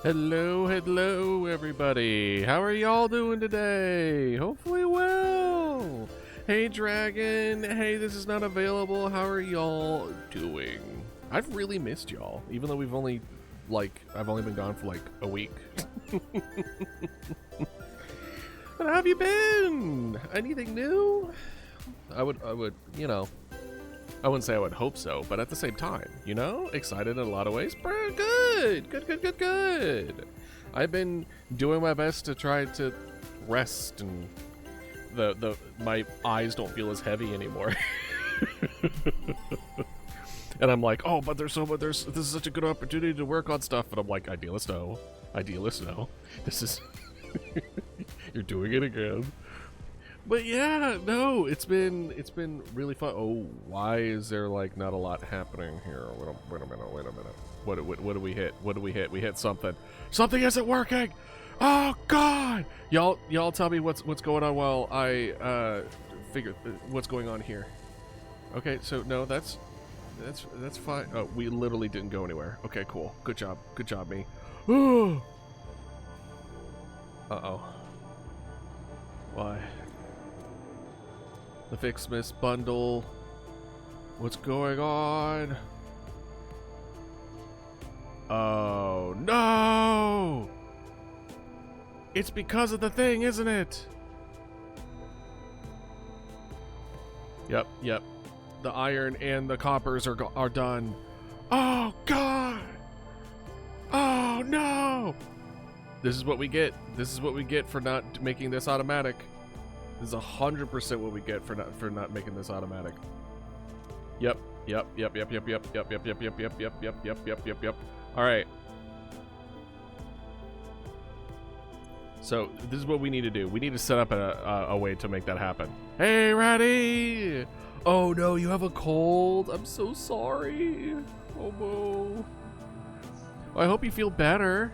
Hello, hello, everybody. How are y'all doing today? Hopefully well. Hey, Dragon. Hey, this is not available. How are y'all doing? I've really missed y'all, even though I've only been gone for like a week. But how have you been? Anything new? I would, you know, I wouldn't say I would hope so, but at the same time, you know, excited in a lot of ways. Good. I've been doing my best to try to rest, and my eyes don't feel as heavy anymore. And I'm like, oh, but this is such a good opportunity to work on stuff, and I'm like, idealist, no. This is you're doing it again. But yeah, no, it's been really fun. Oh, why is there like not a lot happening here? Wait a minute. What do we hit? We hit something. Something isn't working. Oh God! Y'all tell me what's going on while I figure what's going on here. Okay, so no, that's fine. Oh, we literally didn't go anywhere. Okay, cool. Good job, me. Uh-oh. Why? The Fixmas bundle. What's going on? Oh no! It's because of the thing, isn't it? Yep. The iron and the coppers are done. Oh God! Oh no! This is what we get. This is what we get for not making this automatic. This is 100% what we get for not making this automatic. Yep. All right. So this is what we need to do. We need to set up a way to make that happen. Hey, Ratty! Oh no, you have a cold. I'm so sorry. Oh no. Well, I hope you feel better.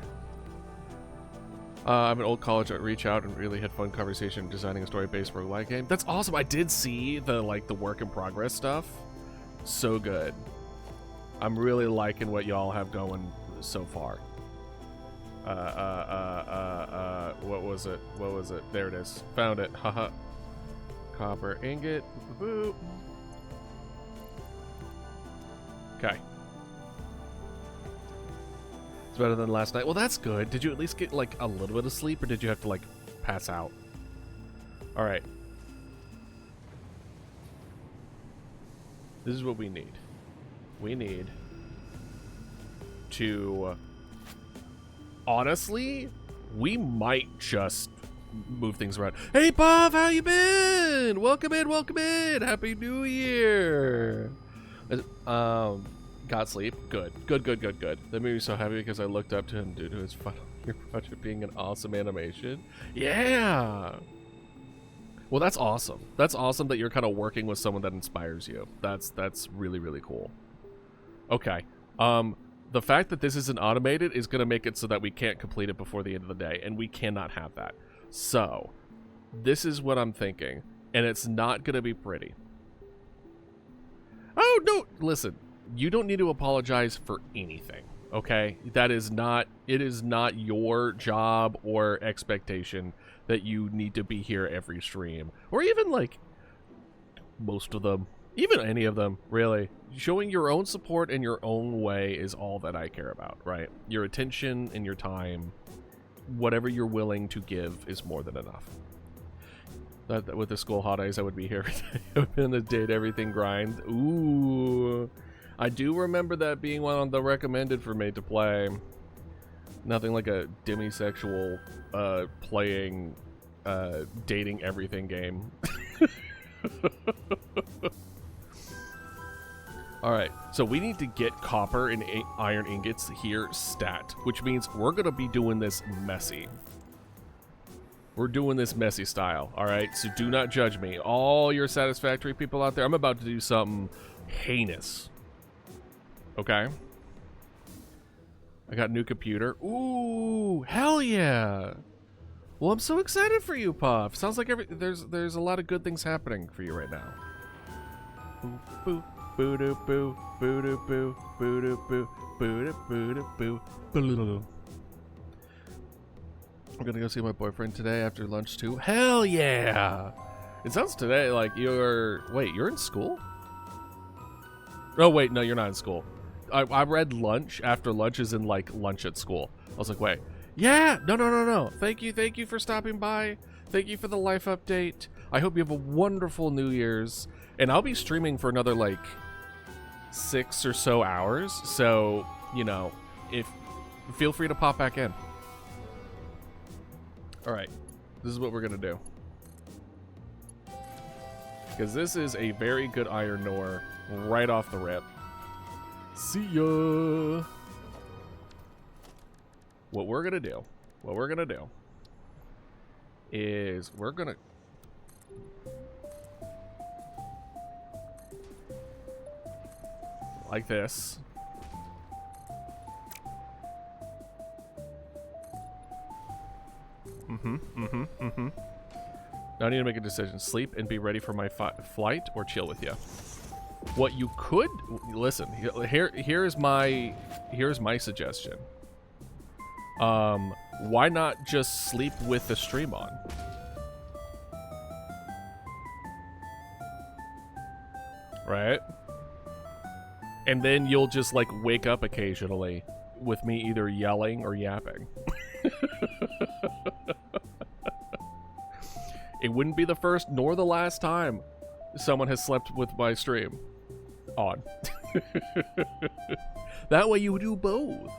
I'm an old college at Reach Out and really had fun conversation designing a story-based roguelike game. That's awesome. I did see the work in progress stuff. So good. I'm really liking what y'all have going so far. What was it? There it is. Found it. Haha. Copper ingot. Boop. Okay. Better than last night. Well, that's good. Did you at least get like a little bit of sleep, or did you have to like pass out? All right. This is what we need. We need to honestly, we might just move things around. Hey Puff, how you been? Welcome in. Happy New Year. Got sleep. Good. That made me so happy because I looked up to him due to his final year project being an awesome animation. Yeah. Well, that's awesome. That's awesome that you're kind of working with someone that inspires you. That's really, really cool. Okay. The fact that this isn't automated is going to make it so that we can't complete it before the end of the day, and we cannot have that. So, this is what I'm thinking, and it's not going to be pretty. Oh, no. Listen. You don't need to apologize for anything, okay? It is not your job or expectation that you need to be here every stream. Or even, like, most of them. Even any of them, really. Showing your own support in your own way is all that I care about, right? Your attention and your time, whatever you're willing to give is more than enough. That with the school holidays, I would be here every day. I've been the date everything grind. Ooh. I do remember that being one of the recommended for me to play. Nothing like a demisexual playing dating everything game. Alright, so we need to get copper and iron ingots here stat, which means we're going to be doing this messy. We're doing this messy style, alright? So do not judge me. All your Satisfactory people out there, I'm about to do something heinous. Okay. I got a new computer. Ooh, hell yeah. Well, I'm so excited for you, Puff. Sounds like there's a lot of good things happening for you right now. Boop, boop, boo doo boo, boo doo boo, boo doo boo, boo doo boo doo boo, boo. I'm gonna go see my boyfriend today after lunch too. Hell yeah! It sounds today like you're... Wait, you're in school? Oh, wait, no, you're not in school. I read lunch. After lunch is in, like, lunch at school. I was like, wait. Yeah! No. Thank you for stopping by. Thank you for the life update. I hope you have a wonderful New Year's. And I'll be streaming for another, like, 6 or so hours. So, you know, feel free to pop back in. Alright. This is what we're gonna do. Because this is a very good iron ore right off the rip. See ya! What we're gonna do is we're gonna... like this. Now I need to make a decision. Sleep and be ready for my flight, or chill with you. What you could... Listen, here's my suggestion. Why not just sleep with the stream on? Right? And then you'll just, like, wake up occasionally with me either yelling or yapping. It wouldn't be the first nor the last time someone has slept with my stream on. That way you do both.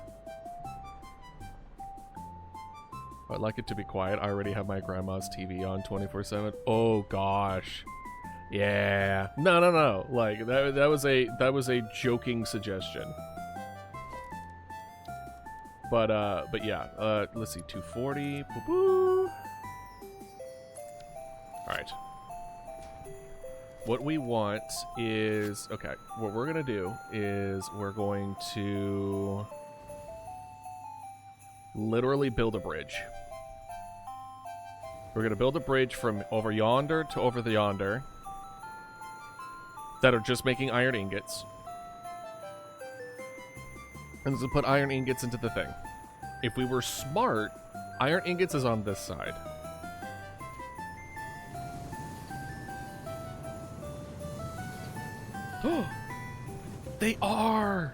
I'd like it to be quiet. I already have my grandma's TV on 24/7. Oh gosh. Yeah. No. Like that was a joking suggestion. But yeah. Let's see. 240. Boo-boo. All right. What we want is... Okay, what we're going to do is we're going to literally build a bridge. We're going to build a bridge from over yonder to over the yonder that are just making iron ingots. And so put iron ingots into the thing. If we were smart, iron ingots is on this side. They are!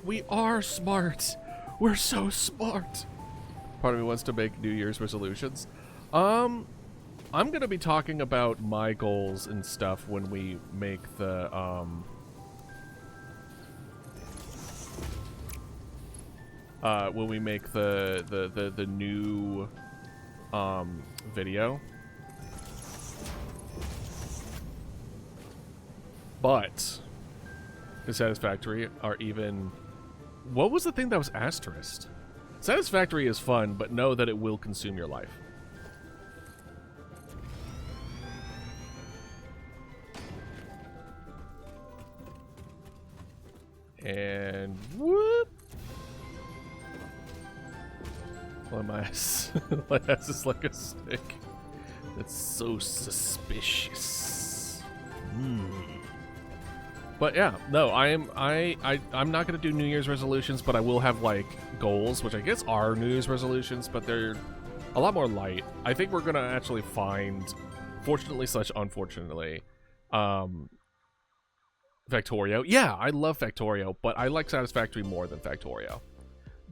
We are smart! We're so smart! Part of me wants to make New Year's resolutions. I'm gonna be talking about my goals and stuff when we make the, the new, video. But the Satisfactory are even... What was the thing that was asterisked? Satisfactory is fun, but know that it will consume your life. And whoop! Well, my ass is like a stick. That's so suspicious. But yeah, no, I'm not gonna do New Year's resolutions, but I will have like goals, which I guess are New Year's resolutions, but they're a lot more light. I think we're gonna actually find, fortunately / unfortunately, Factorio. Yeah, I love Factorio, but I like Satisfactory more than Factorio.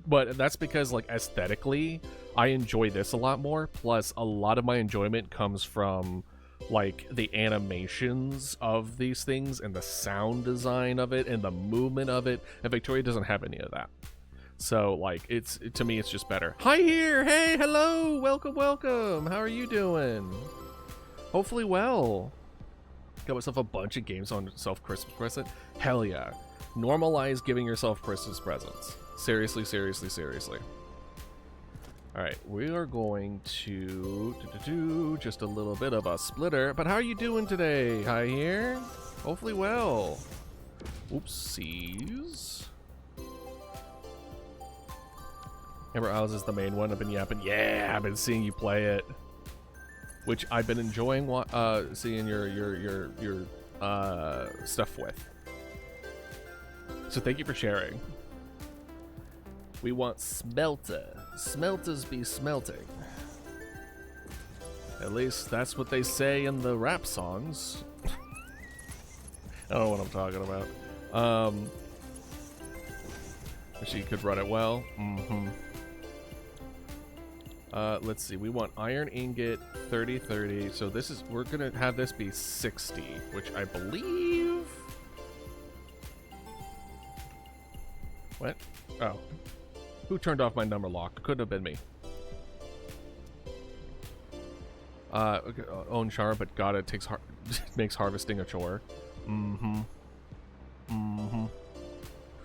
But that's because, like, aesthetically, I enjoy this a lot more. Plus, a lot of my enjoyment comes from, like, the animations of these things and the sound design of it and the movement of it. And Victoria doesn't have any of that. So, like, to me, it's just better. Hi here! Hey, hello! Welcome! How are you doing? Hopefully well. Got myself a bunch of games on self-Christmas present. Hell yeah. Normalize giving yourself Christmas presents. Seriously. Alright, we are going to do just a little bit of a splitter. But how are you doing today? Hi here. Hopefully well. Oopsies. Amber Isles is the main one. I've been yapping. Yeah, I've been seeing you play it. Which I've been enjoying seeing your stuff with. So thank you for sharing. We want smelter. Smelters be smelting. At least that's what they say in the rap songs. I don't know what I'm talking about. She could run it well. Let's see. We want iron ingot 30. So this is, we're gonna have this be 60, which I believe. What? Oh, who turned off my number lock? Couldn't have been me. Own char, but God, it takes makes harvesting a chore.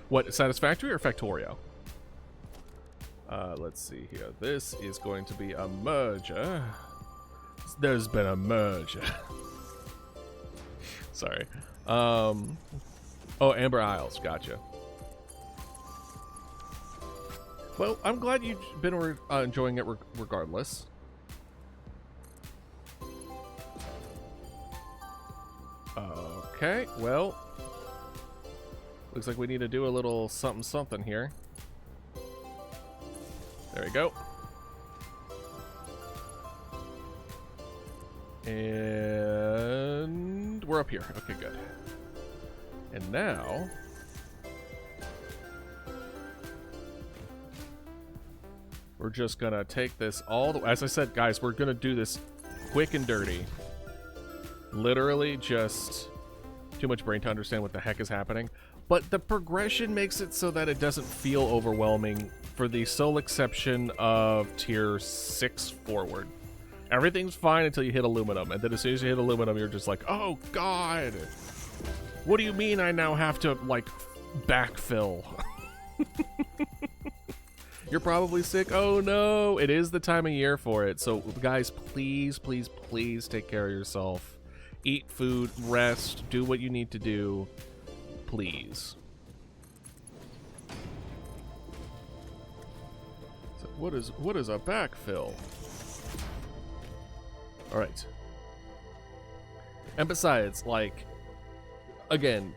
What, Satisfactory or Factorio? Let's see here. This is going to be a merger. There's been a merger. Sorry. Oh, Amber Isles. Gotcha. Well, I'm glad you've been enjoying it regardless. Okay, well, looks like we need to do a little something here. There we go. And we're up here. Okay, good. And now we're just gonna take this all the way. As I said, guys, we're gonna do this quick and dirty. Literally just too much brain to understand what the heck is happening. But the progression makes it so that it doesn't feel overwhelming, for the sole exception of tier 6 forward. Everything's fine until you hit aluminum, and then as soon as you hit aluminum, you're just like, oh god, what do you mean I now have to, like, backfill? You're probably sick. Oh no, it is the time of year for it. So guys, please, please, please take care of yourself. Eat food, rest, do what you need to do, please. So what is a backfill? All right. And besides, like, again,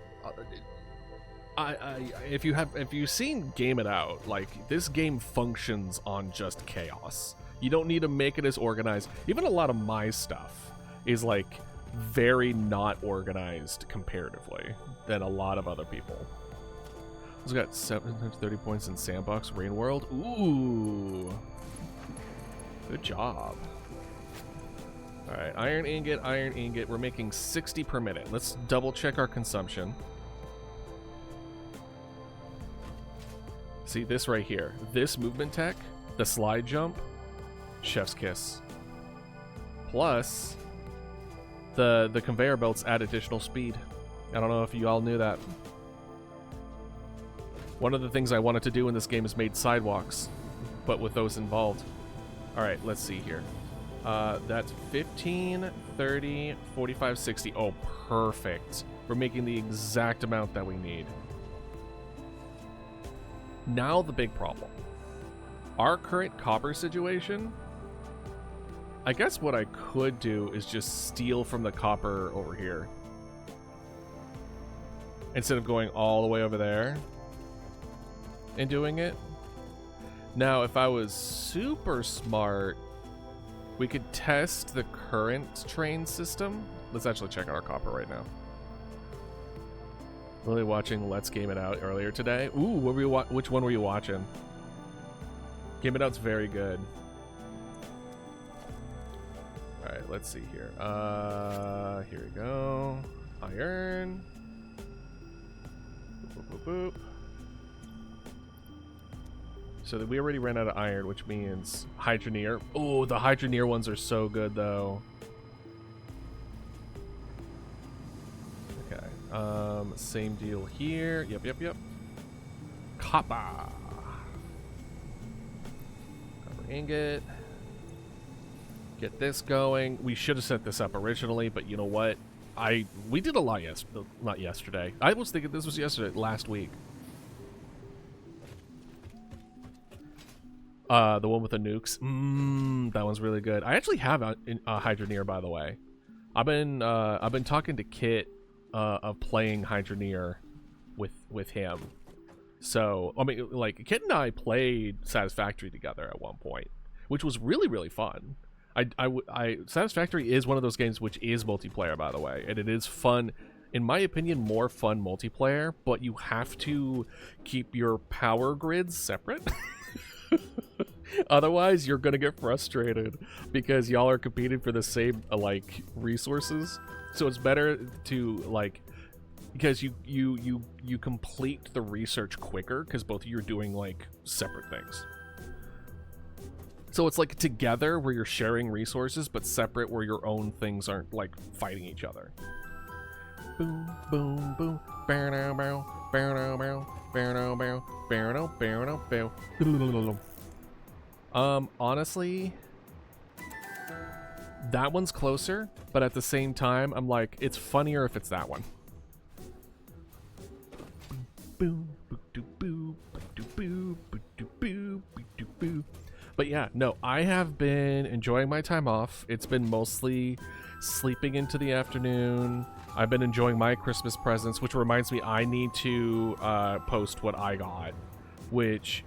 if you've seen Game It Out, like, this game functions on just chaos. You don't need to make it as organized. Even a lot of my stuff is like very not organized comparatively than a lot of other people. It's got 730 points in Sandbox Rain World. Ooh, good job. All right, iron ingot, iron ingot. We're making 60 per minute. Let's double check our consumption. See this right here. This movement tech, the slide jump, chef's kiss. Plus, the conveyor belts add additional speed. I don't know if you all knew that. One of the things I wanted to do in this game is made sidewalks, but with those involved. All right, let's see here. That's 15, 30, 45, 60. Oh, perfect. We're making the exact amount that we need. Now the big problem. Our current copper situation, I guess what I could do is just steal from the copper over here. Instead of going all the way over there and doing it. Now, if I was super smart, we could test the current train system. Let's actually check out our copper right now. Really watching Let's Game It Out earlier today. Ooh, what were you which one were you watching? Game It Out's very good. All right, let's see here. Here we go. Iron. Boop, boop, boop, boop. So that we already ran out of iron, which means Hydroneer. Oh, the Hydroneer ones are so good, though. Okay. Same deal here. Yep, yep, yep. Copper. Copper ingot. Get this going. We should have set this up originally, but you know what? We did a lot not yesterday. I was thinking this was yesterday, last week. The one with the nukes. That one's really good. I actually have a Hydroneer, by the way. I've been talking to Kit of playing Hydroneer with him. So, I mean, like, Kit and I played Satisfactory together at one point, which was really, really fun. Satisfactory is one of those games which is multiplayer, by the way, and it is fun. In my opinion, more fun multiplayer, but you have to keep your power grids separate. Otherwise, you're gonna get frustrated because y'all are competing for the same like resources. So it's better to like, because you complete the research quicker because both of you are doing like separate things. So it's like together where you're sharing resources, but separate where your own things aren't like fighting each other. Boom, boom, boom. Honestly, that one's closer, but at the same time, I'm like, it's funnier if it's that one. But yeah, no, I have been enjoying my time off. It's been mostly sleeping into the afternoon. I've been enjoying my Christmas presents, which reminds me I need to post what I got, which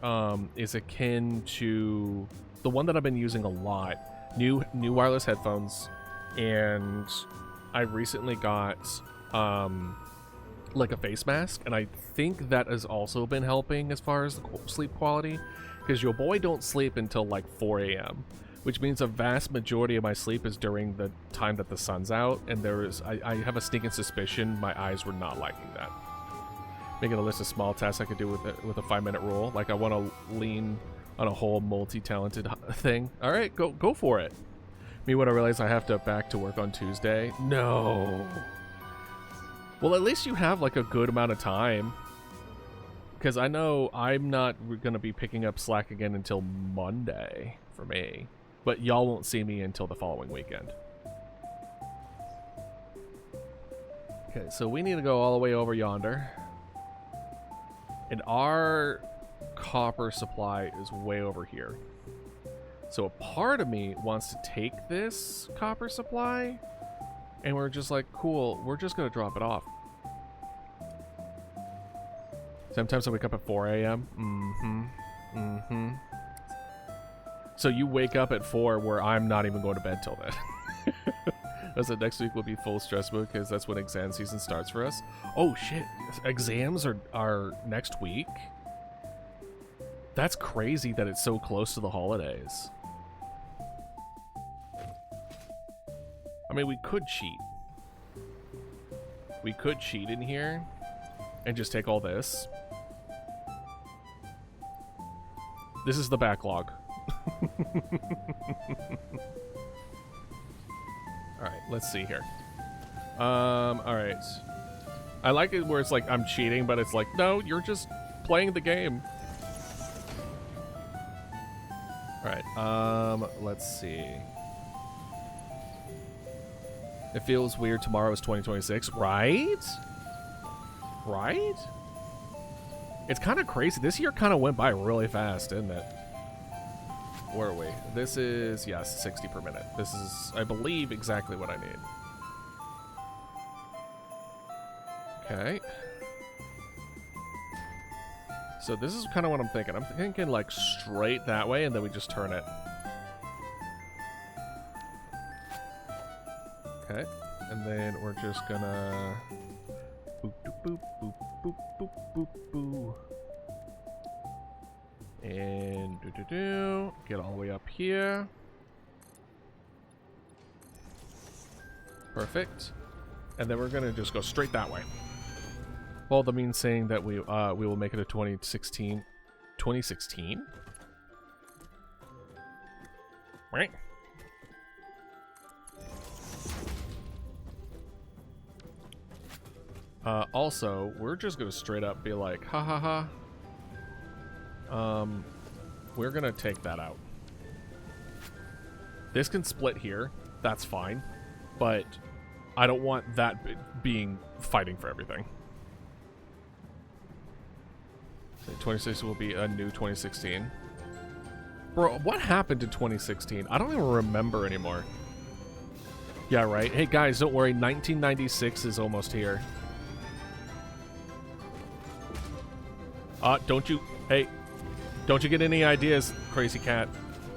is akin to the one that I've been using a lot. New wireless headphones, and I recently got like a face mask, and I think that has also been helping as far as the sleep quality, because your boy don't sleep until like 4 a.m., which means a vast majority of my sleep is during the time that the sun's out, and I have a sneaking suspicion my eyes were not liking that. Making a list of small tasks I could do with a 5-minute rule. Like, I want to lean on a whole multi-talented thing. All right, go for it. Me, when I realize I have to back to work on Tuesday. No. Well, at least you have like a good amount of time, because I know I'm not gonna be picking up slack again until Monday for me. But y'all won't see me until the following weekend. Okay, so we need to go all the way over yonder. And our copper supply is way over here. So a part of me wants to take this copper supply, and we're just like, cool, we're just gonna drop it off. Sometimes I wake up at 4 a.m. So you wake up at 4 where I'm not even going to bed till then. I said next week will be full stress mode because that's when exam season starts for us. Oh shit, exams are next week? That's crazy that it's so close to the holidays. I mean, we could cheat. We could cheat in here and just take all this. This is the backlog. Alright, let's see here. Alright. I like it where it's like I'm cheating, but it's like, no, you're just playing the game. Alright, let's see. It feels weird tomorrow is 2026, right? Right? It's kind of crazy. This year kind of went by really fast, didn't it? Where are we? This is, yes, 60 per minute. This is, I believe, exactly what I need. Okay. So this is kind of what I'm thinking. I'm thinking like straight that way, and then we just turn it. Okay. And then we're just gonna... boop, boop, boop, boop, boop, boop, boop. And get all the way up here. Perfect. And then we're gonna just go straight that way. Well, that means saying that we will make it a 2016. 2016? Right. Also, we're just gonna straight up be like, ha ha ha. We're gonna take that out. This can split here. That's fine. But I don't want that being fighting for everything. 2016 will be a new 2016. Bro, what happened to 2016? I don't even remember anymore. Yeah, right. Hey guys, don't worry. 1996 is almost here. Don't you... Hey, don't you get any ideas, crazy cat.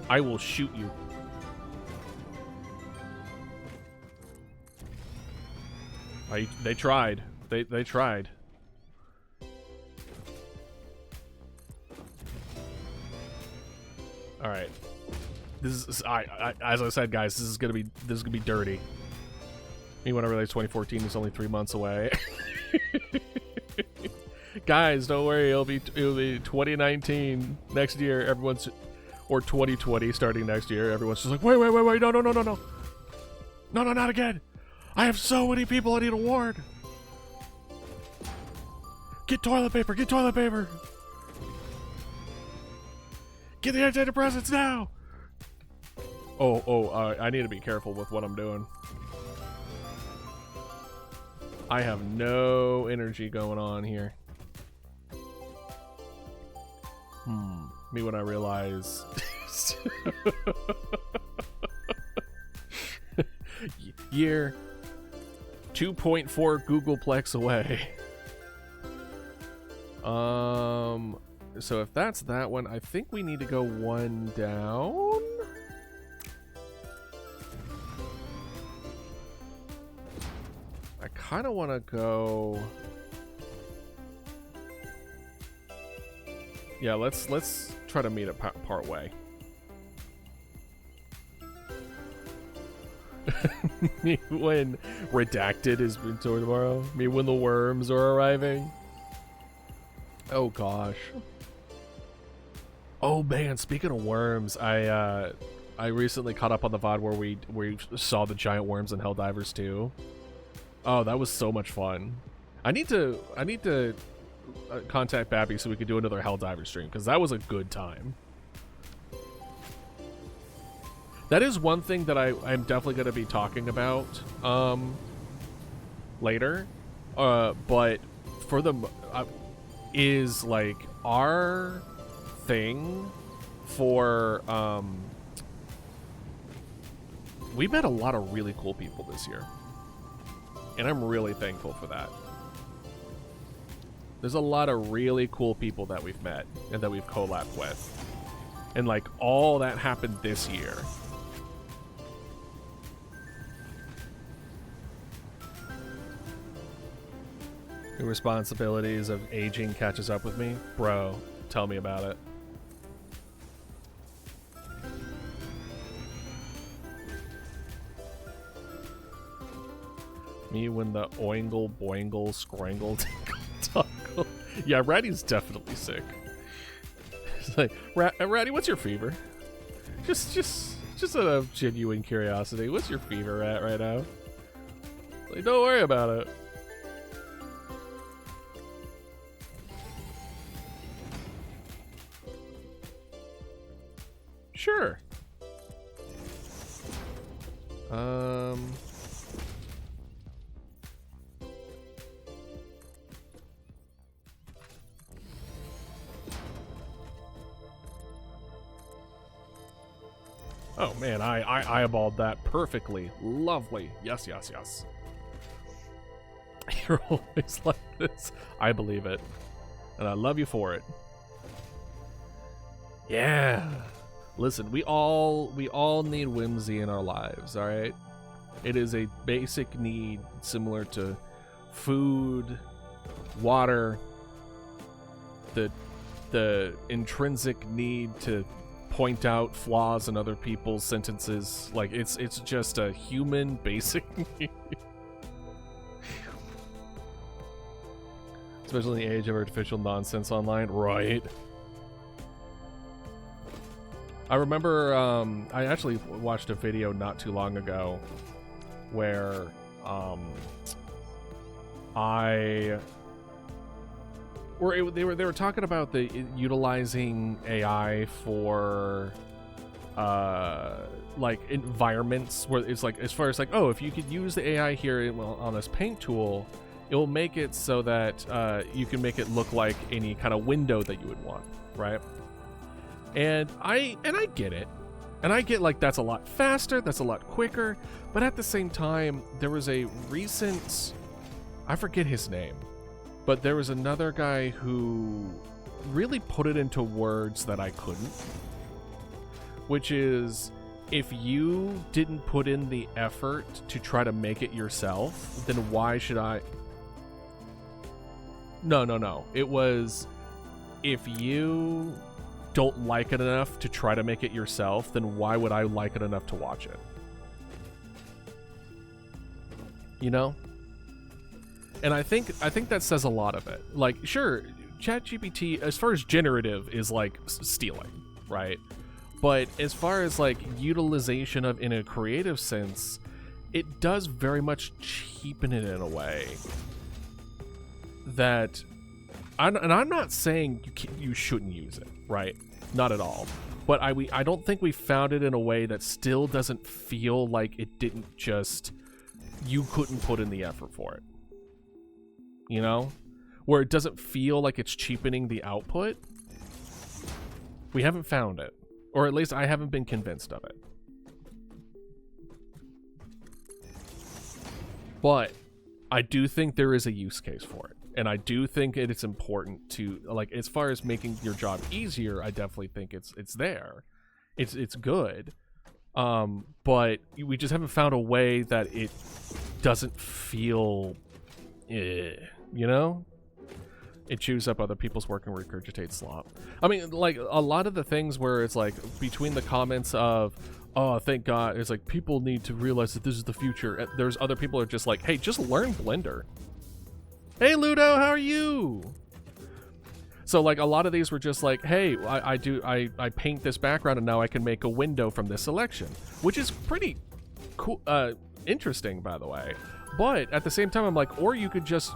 I will shoot you. They tried. They tried. All right. This is as I said, guys. This is gonna be dirty. Me when I realized 2014 is only 3 months away. Guys, don't worry. It'll be 2019 next year. Everyone's, or 2020 starting next year. Everyone's just like, wait, no, not again. I have so many people I need to warn. Get toilet paper. Get toilet paper. Get the antidepressants now. I need to be careful with what I'm doing. I have no energy going on here. Me when I realize year 2.4 Googleplex away. So if that's that one, I think we need to go one down. I kind of want to go. Yeah, let's try to meet it part way. Me when Redacted is being told tomorrow. Me when the worms are arriving. Oh gosh. Oh man, speaking of worms, I recently caught up on the VOD where we saw the giant worms in Helldivers 2. Oh, that was so much fun. I need to contact Babby so we could do another Helldivers stream, because that was a good time. That is one thing that I'm definitely going to be talking about later. But for the is like our thing for we met a lot of really cool people this year, and I'm really thankful for that. There's a lot of really cool people that we've met and that we've collabed with, and like all that happened this year. The responsibilities of aging catches up with me. Bro, tell me about it. Me when the oingle boingle scrangle tinkle. Yeah, Ratty's definitely sick. It's like, Ratty, what's your fever? Just out of genuine curiosity, what's your fever at right now? Like, don't worry about it. Sure. Oh man, I eyeballed that perfectly. Lovely. Yes, yes, yes. You're always like this. I believe it. And I love you for it. Yeah. Listen, we all need whimsy in our lives, all right? It is a basic need similar to food, water, the intrinsic need to point out flaws in other people's sentences. Like it's just a human basic need. Especially in the age of artificial nonsense online, right? I remember I actually watched a video not too long ago where they were talking about the utilizing AI for like environments where it's like, as far as like, oh, if you could use the AI here on this paint tool, it will make it so that you can make it look like any kind of window that you would want, right? And I get it. And I get like that's a lot faster, that's a lot quicker, but at the same time, there was a recent, I forget his name, but there was another guy who really put it into words that I couldn't, which is, if you didn't put in the effort to try to make it yourself, then why should I? No. It was, if you don't like it enough to try to make it yourself, then why would I like it enough to watch it? You know? And I think that says a lot of it. Like, sure, ChatGPT, as far as generative, is like stealing, right? But as far as like utilization of in a creative sense, it does very much cheapen it in a way that, and I'm not saying you shouldn't use it, right? Not at all. But I don't think we found it in a way that still doesn't feel like it didn't just, you couldn't put in the effort for it. You know? Where it doesn't feel like it's cheapening the output. We haven't found it. Or at least I haven't been convinced of it. But I do think there is a use case for it. And I do think it's important to, like, as far as making your job easier, I definitely think it's there. It's good. But we just haven't found a way that it doesn't feel, you know? It chews up other people's work and regurgitates slop. I mean, like, a lot of the things where it's like, between the comments of, oh, thank God, it's like, people need to realize that this is the future. There's other people who are just like, hey, just learn Blender. Hey, Ludo, how are you? So, like, a lot of these were just like, hey, I paint this background and now I can make a window from this selection, which is pretty cool, interesting, by the way. But at the same time, I'm like, or you could just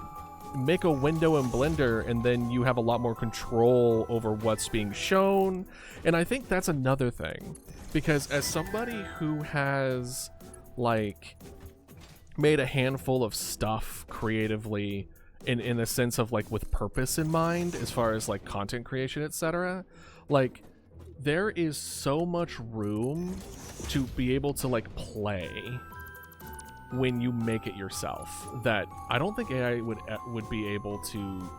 make a window in Blender and then you have a lot more control over what's being shown. And I think that's another thing, because as somebody who has, like, made a handful of stuff creatively in a sense of, like, with purpose in mind, as far as, like, content creation, etc., like, there is so much room to be able to, like, play when you make it yourself that I don't think AI would be able to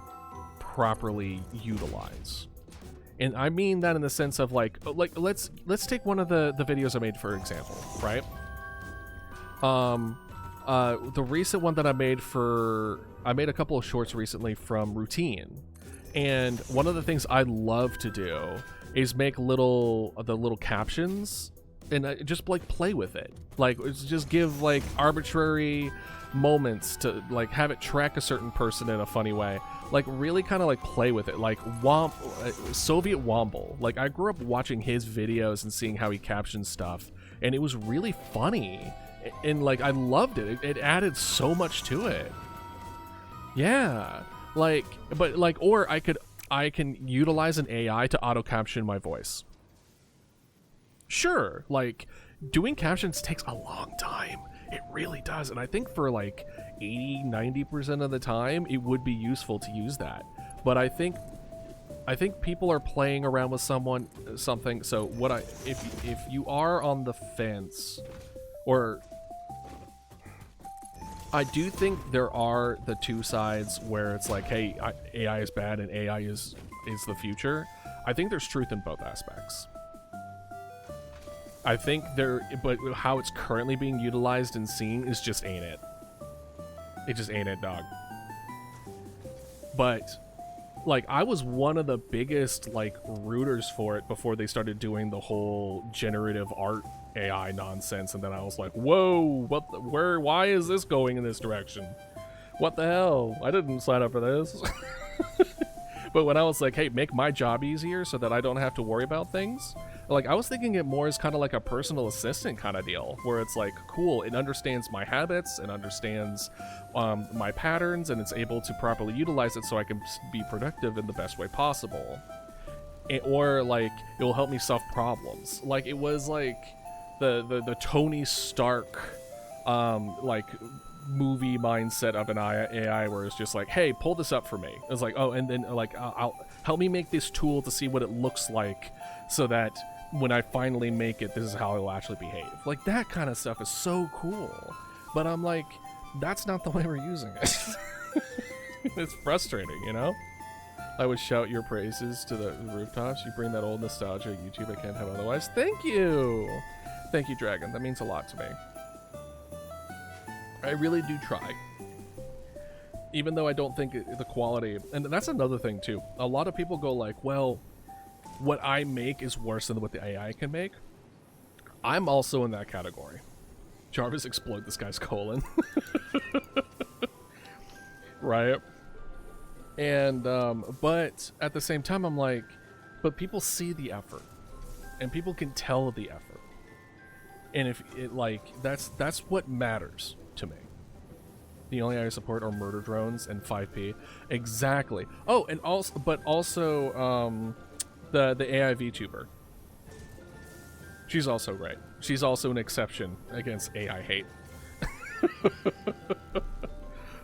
properly utilize. And I mean that in the sense of, like let's take one of the videos I made, for example, right? The recent one that I made a couple of shorts recently from Routine, and one of the things I love to do is make the little captions and just, like, play with it. Like, just give, like, arbitrary moments to, like, have it track a certain person in a funny way. Like, really kind of, like, play with it. Like, Soviet Womble. Like, I grew up watching his videos and seeing how he captions stuff, and it was really funny. And, like, I loved it. It added so much to it. Yeah. Like, but, like, or I can utilize an AI to auto-caption my voice. Sure, like, doing captions takes a long time. It really does. And I think for, like, 80-90% of the time, it would be useful to use that. But I think people are playing around with something. So if you are on the fence, or I do think there are the two sides where it's like, hey, AI is bad and AI is the future. I think there's truth in both aspects. I think but how it's currently being utilized and seen is just ain't it. It just ain't it, dog. But, like, I was one of the biggest, like, rooters for it before they started doing the whole generative art AI nonsense, and then I was like, whoa, why is this going in this direction? What the hell? I didn't sign up for this. But when I was like, hey, make my job easier so that I don't have to worry about things, like, I was thinking it more as kind of like a personal assistant kind of deal, where it's like, cool, it understands my habits, it understands my patterns, and it's able to properly utilize it so I can be productive in the best way possible. Or, like, it will help me solve problems. Like, it was like the Tony Stark, like, movie mindset of an AI, where it's just like, hey, pull this up for me. It's like, oh, and then, like, I'll help me make this tool to see what it looks like, so that when I finally make it, this is how it will actually behave. Like, that kind of stuff is so cool. But I'm like, that's not the way we're using it. It's frustrating, you know? I would shout your praises to the rooftops. You bring that old nostalgia YouTube I can't have otherwise. Thank you. Thank you, Dragon. That means a lot to me. I really do try. Even though I don't think the quality... And that's another thing, too. A lot of people go like, well, what I make is worse than what the AI can make. I'm also in that category. Jarvis, explode this guy's colon. Right? And, but at the same time, I'm like, but people see the effort. And people can tell the effort. And if it, like, that's what matters to me. The only I support are murder drones and 5P. Exactly. Oh, and also, but also, the AI VTuber. She's also great. She's also an exception against AI hate.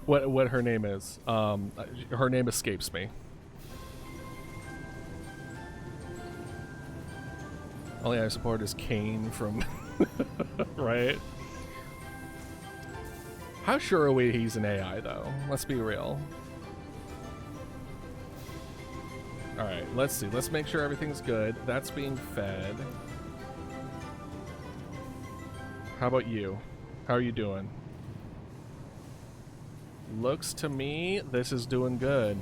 What her name is? Her name escapes me. Only I support is Kane from right. How sure are we he's an AI though? Let's be real. All right, let's see. Let's make sure everything's good. That's being fed. How about you? How are you doing? Looks to me this is doing good.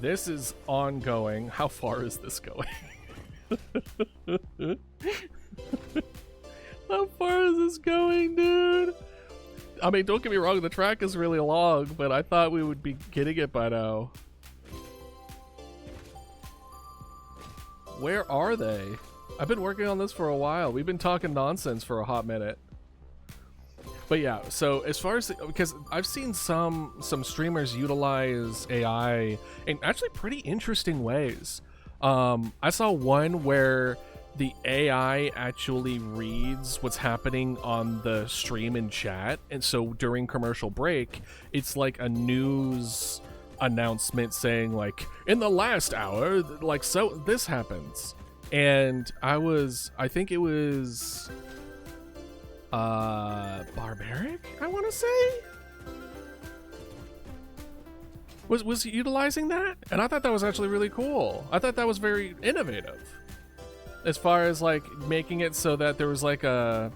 This is ongoing. How far is this going? How far is this going, dude? I mean, don't get me wrong, the track is really long, but I thought we would be getting it by now. Where are they? I've been working on this for a while. We've been talking nonsense for a hot minute. But yeah, so as far as, because I've seen some streamers utilize AI in actually pretty interesting ways. I saw one where the AI actually reads what's happening on the stream and chat, and so during commercial break, it's like a news announcement saying like, in the last hour, like, so this happens. And I think it was Barbaric, I want to say, was utilizing that, and I thought that was actually really cool. I thought that was very innovative as far as like making it so that there was like a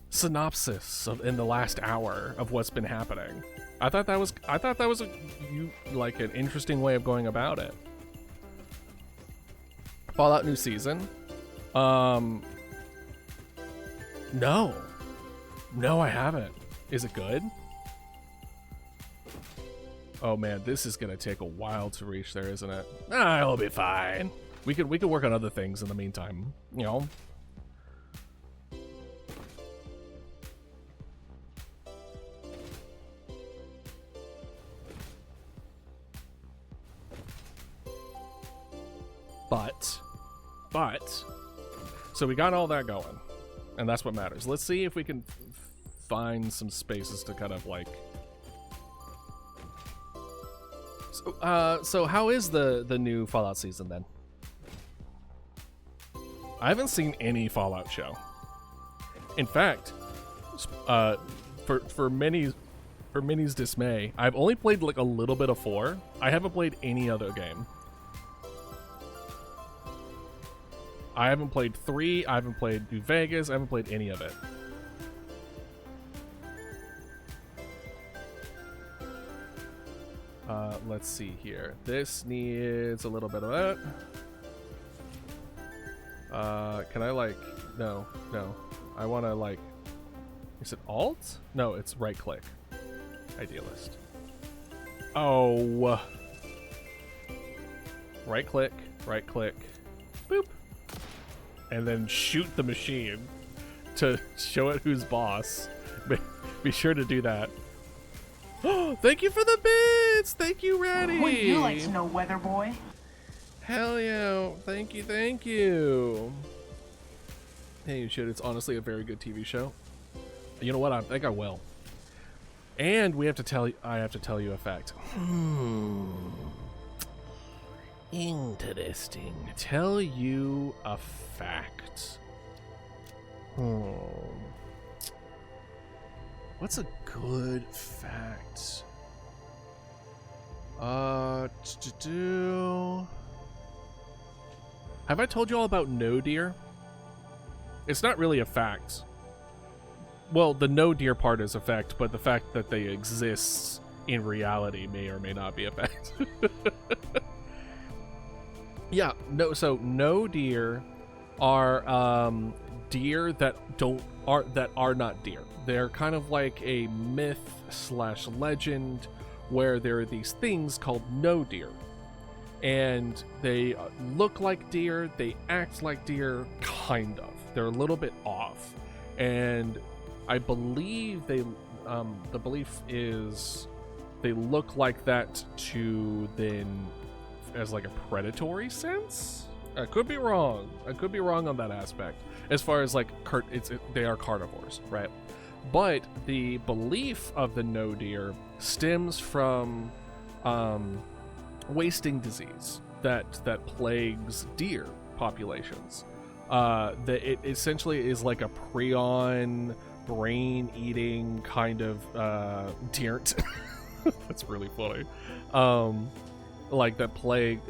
synopsis of in the last hour of what's been happening. I thought that was like an interesting way of going about it. Fallout new season. No, I haven't. Is it good? Oh man, this is gonna take a while to reach there, isn't it? Ah, it'll be fine. We could work on other things in the meantime, you know. But so we got all that going, and that's what matters. Let's see if we can find some spaces to kind of like. So how is the new Fallout season then? I haven't seen any Fallout show. In fact, for Minnie's dismay, I've only played like a little bit of 4. I haven't played any other game. I haven't played 3. I haven't played New Vegas. I haven't played any of it. Let's see here. This needs a little bit of that. Can I like... No. I want to like... Is it Alt? No, it's right click. Idealist. Oh. Right click. Boop. And then shoot the machine to show it who's boss. Be sure to do that. Oh, thank you for the bits! Thank you, Ratty! Would you like to know, Weather Boy? Hell yeah! Thank you. Hey, you should. It's honestly a very good TV show. You know what? I think I will. And we have to tell you. I have to tell you a fact. Interesting. Tell you a fact. What's a good fact? Have I told you all about no deer? It's not really a fact. Well, the no deer part is a fact, but the fact that they exist in reality may or may not be a fact. Yeah, so no deer are deer that are not deer. They're kind of like a myth/legend where there are these things called no deer. And they look like deer, they act like deer, kind of. They're a little bit off. And I believe the belief is they look like that to then as like a predatory sense. I could be wrong. I could be wrong on that aspect. As far as like they are carnivores, right? But the belief of the no deer stems from wasting disease that plagues deer populations. That it essentially is like a prion brain-eating kind of deer. That's really funny. Like that plague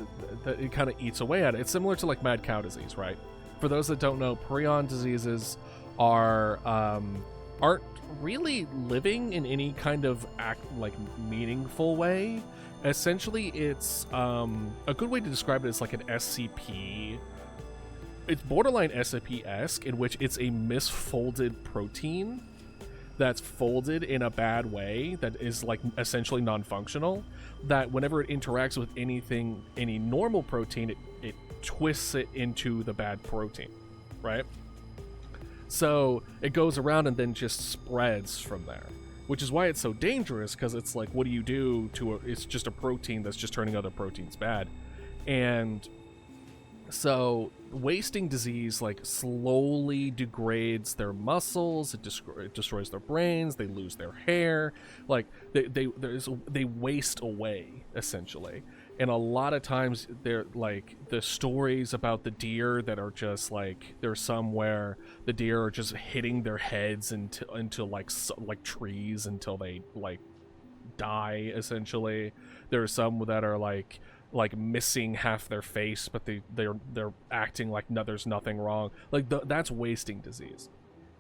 that it kind of eats away at it. It's similar to like mad cow disease, right? For those that don't know, prion diseases aren't really living in any kind of meaningful way. Essentially, it's a good way to describe it is like an SCP. It's borderline SCP-esque, in which it's a misfolded protein that's folded in a bad way that is like essentially non-functional, that whenever it interacts with any normal protein, it twists it into the bad protein, right? So it goes around and then just spreads from there, which is why it's so dangerous, because it's like, what do you do to it's just a protein that's just turning other proteins bad. And so wasting disease like slowly degrades their muscles, it destroys their brains, they lose their hair, like they waste away essentially. And a lot of times they're like the stories about the deer that are just like, there's some where the deer are just hitting their heads into like trees until they like die essentially. There are some that are like missing half their face, but they're acting like there's nothing wrong. Like that's wasting disease,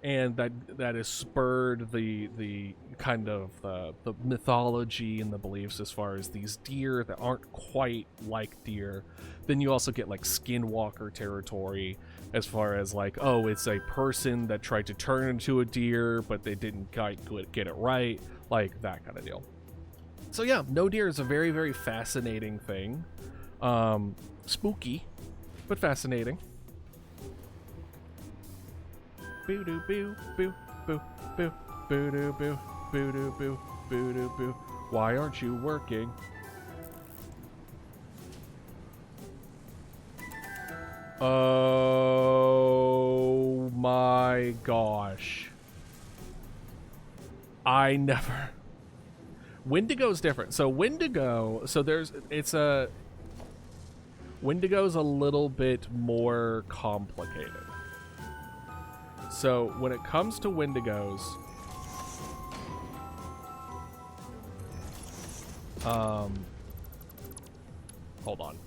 and that has spurred the kind of the mythology and the beliefs as far as these deer that aren't quite like deer. Then you also get like skinwalker territory, as far as like, oh, it's a person that tried to turn into a deer but they didn't get it right, like that kind of deal. So yeah, no deer is a very, very fascinating thing. Spooky, but fascinating. Boo doo boo boo boo boo boo doo boo boo doo boo boo doo boo. Why aren't you working? Oh my gosh. I never... Wendigo's different. So Wendigo, Wendigo's a little bit more complicated. So when it comes to Wendigos, hold on.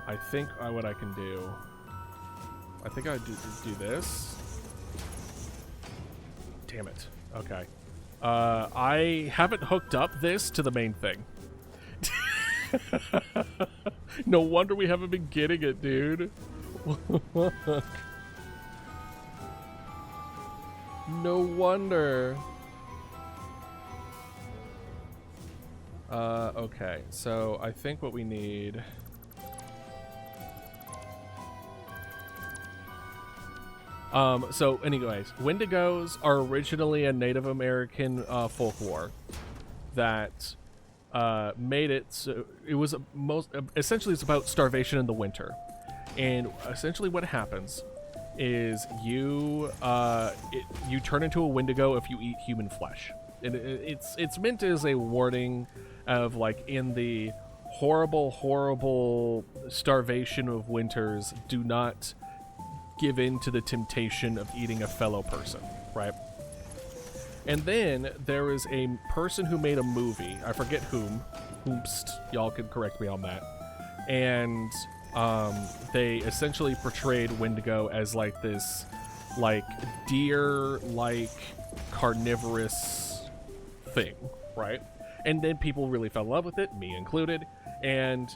I think what I can do, I think I do this. Damn it. Okay. I haven't hooked up this to the main thing. No wonder we haven't been getting it, dude. No wonder. Okay. So I think what we need... So anyways, Wendigos are originally a Native American folklore that made it so it was essentially it's about starvation in the winter. And essentially what happens is you turn into a Wendigo if you eat human flesh. And it's meant as a warning of, like, in the horrible starvation of winters, do not give in to the temptation of eating a fellow person, right? And then there is a person who made a movie. I forget whom. Whomst. Y'all can correct me on that. And they essentially portrayed Wendigo as like this, like, deer-like carnivorous thing, right? And then people really fell in love with it, me included, and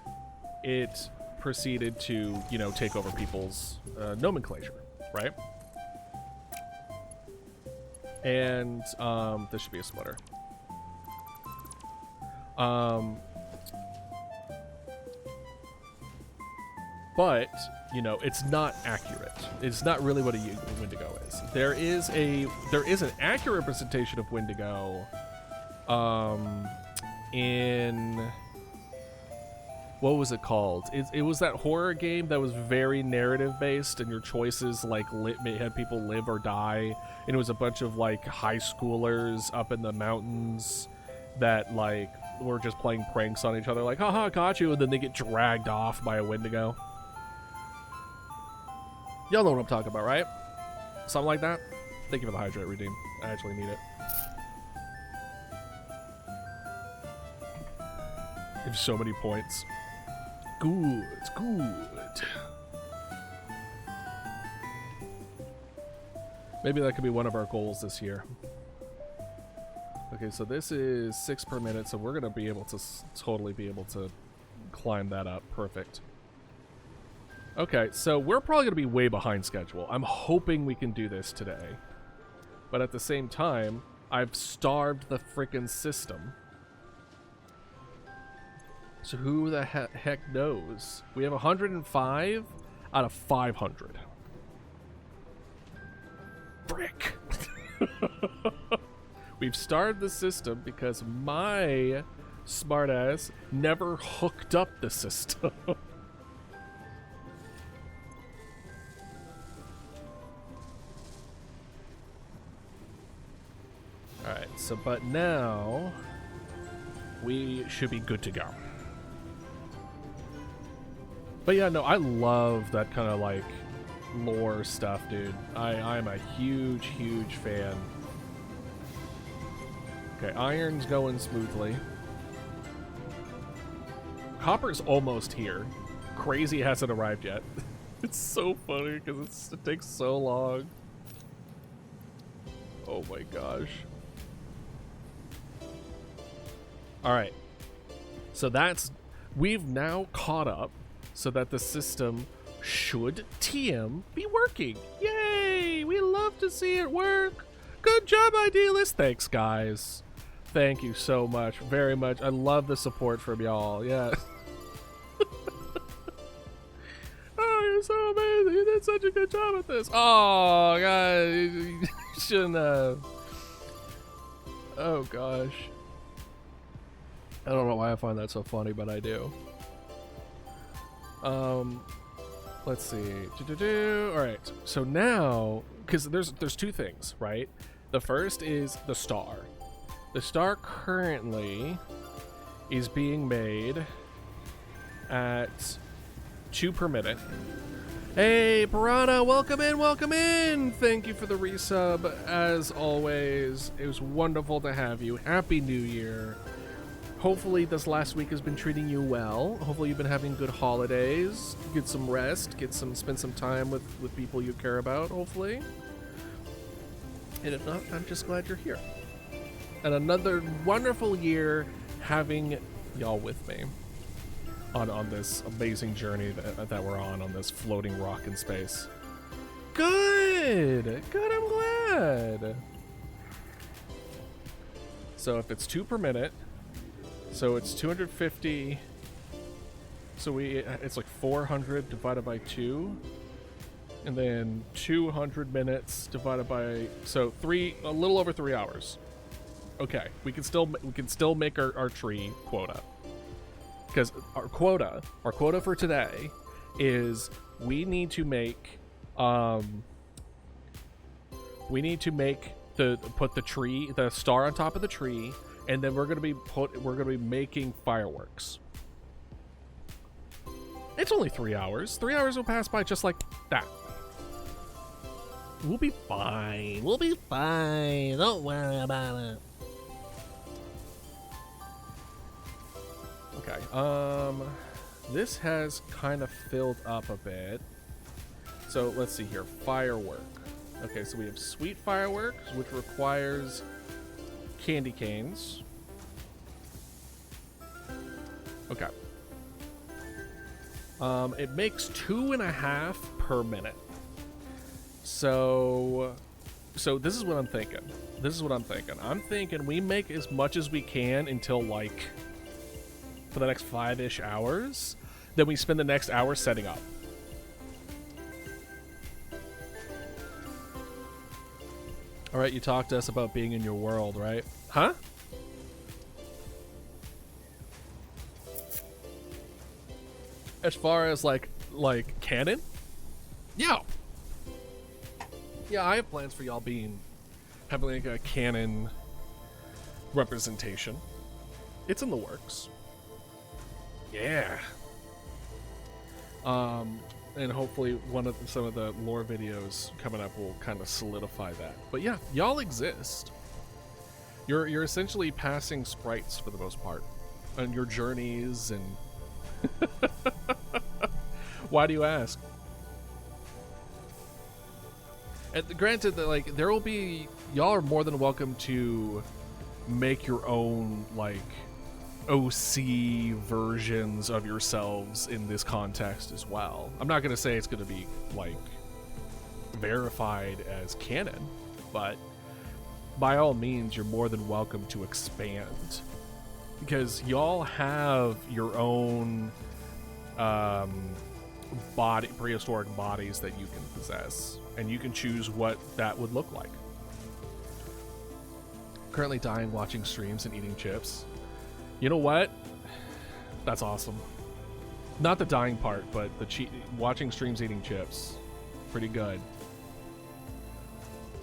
it proceeded to, you know, take over people's nomenclature, right? And this should be a splitter. But, you know, it's not accurate. It's not really what a Wendigo is. There is an accurate representation of Wendigo in, what was it called? It was that horror game that was very narrative based, and your choices like had people live or die, and it was a bunch of like high schoolers up in the mountains that like were just playing pranks on each other, like, haha, got you, and then they get dragged off by a Wendigo. Y'all know what I'm talking about, right? Something like that. Thank you for the hydrate redeem. I actually need it. You have so many points. Good, good. Maybe that could be one of our goals this year. Okay, so this is 6 per minute, so we're gonna be able to totally be able to climb that up. Perfect. Okay, so we're probably gonna be way behind schedule. I'm hoping we can do this today. But at the same time, I've starved the frickin' system. So who the heck knows? We have 105 out of 500. Frick. We've starved the system because my smartass never hooked up the system. Alright, so but now we should be good to go. But yeah, no, I love that kind of like lore stuff, dude. I'm a huge, huge fan. Okay, iron's going smoothly. Copper's almost here. Crazy hasn't arrived yet. It's so funny because it takes so long. Oh my gosh. Alright. So we've now caught up so that the system should TM be working. Yay! We love to see it work. Good job, Idealist. Thanks, guys. Thank you so much. Very much. I love the support from y'all. Yeah. Oh, you're so amazing. You did such a good job at this. Oh, guys. You shouldn't have. Oh, gosh. I don't know why I find that so funny, but I do. Let's see. All right. So now, because there's two things, right? The first is the star. The star currently is being made at 2 per minute. Hey, Piranha, welcome in, welcome in. Thank you for the resub, as always. It was wonderful to have you. Happy New Year. Hopefully this last week has been treating you well. Hopefully you've been having good holidays. Get some rest. Spend some time with people you care about, hopefully. And if not, I'm just glad you're here. And another wonderful year having y'all with me on this amazing journey that we're on this floating rock in space. Good! Good, I'm glad! So if it's 2 per minute, so it's 250. So it's like 400 divided by 2, and then 200 minutes divided by a little over 3 hours. Okay, we can still make our tree quota, because our quota for today is we need to make put the star on top of the tree. And then we're gonna be making fireworks. It's only 3 hours. 3 hours will pass by just like that. We'll be fine. We'll be fine. Don't worry about it. Okay. This has kind of filled up a bit. So let's see here. Firework. Okay, so we have sweet fireworks, which requires candy canes. Okay. It makes 2.5 per minute. So this is what I'm thinking. I'm thinking we make as much as we can until like for the next 5-ish hours. Then we spend the next hour setting up. All right, you talked to us about being in your world, right? Huh? As far as like canon? Yeah. Yeah, I have plans for y'all having like a canon representation. It's in the works. Yeah. And hopefully some of the lore videos coming up will kind of solidify that. But yeah, y'all exist. You're essentially passing sprites for the most part, on your journeys and. Why do you ask? And granted that like there will be, y'all are more than welcome to make your own like OC versions of yourselves in this context as well. I'm not gonna say it's gonna be like verified as canon, but by all means you're more than welcome to expand, because y'all have your own prehistoric bodies that you can possess, and you can choose what that would look like. Currently dying watching streams and eating chips. You know what? That's awesome. Not the dying part, but the watching streams eating chips. Pretty good.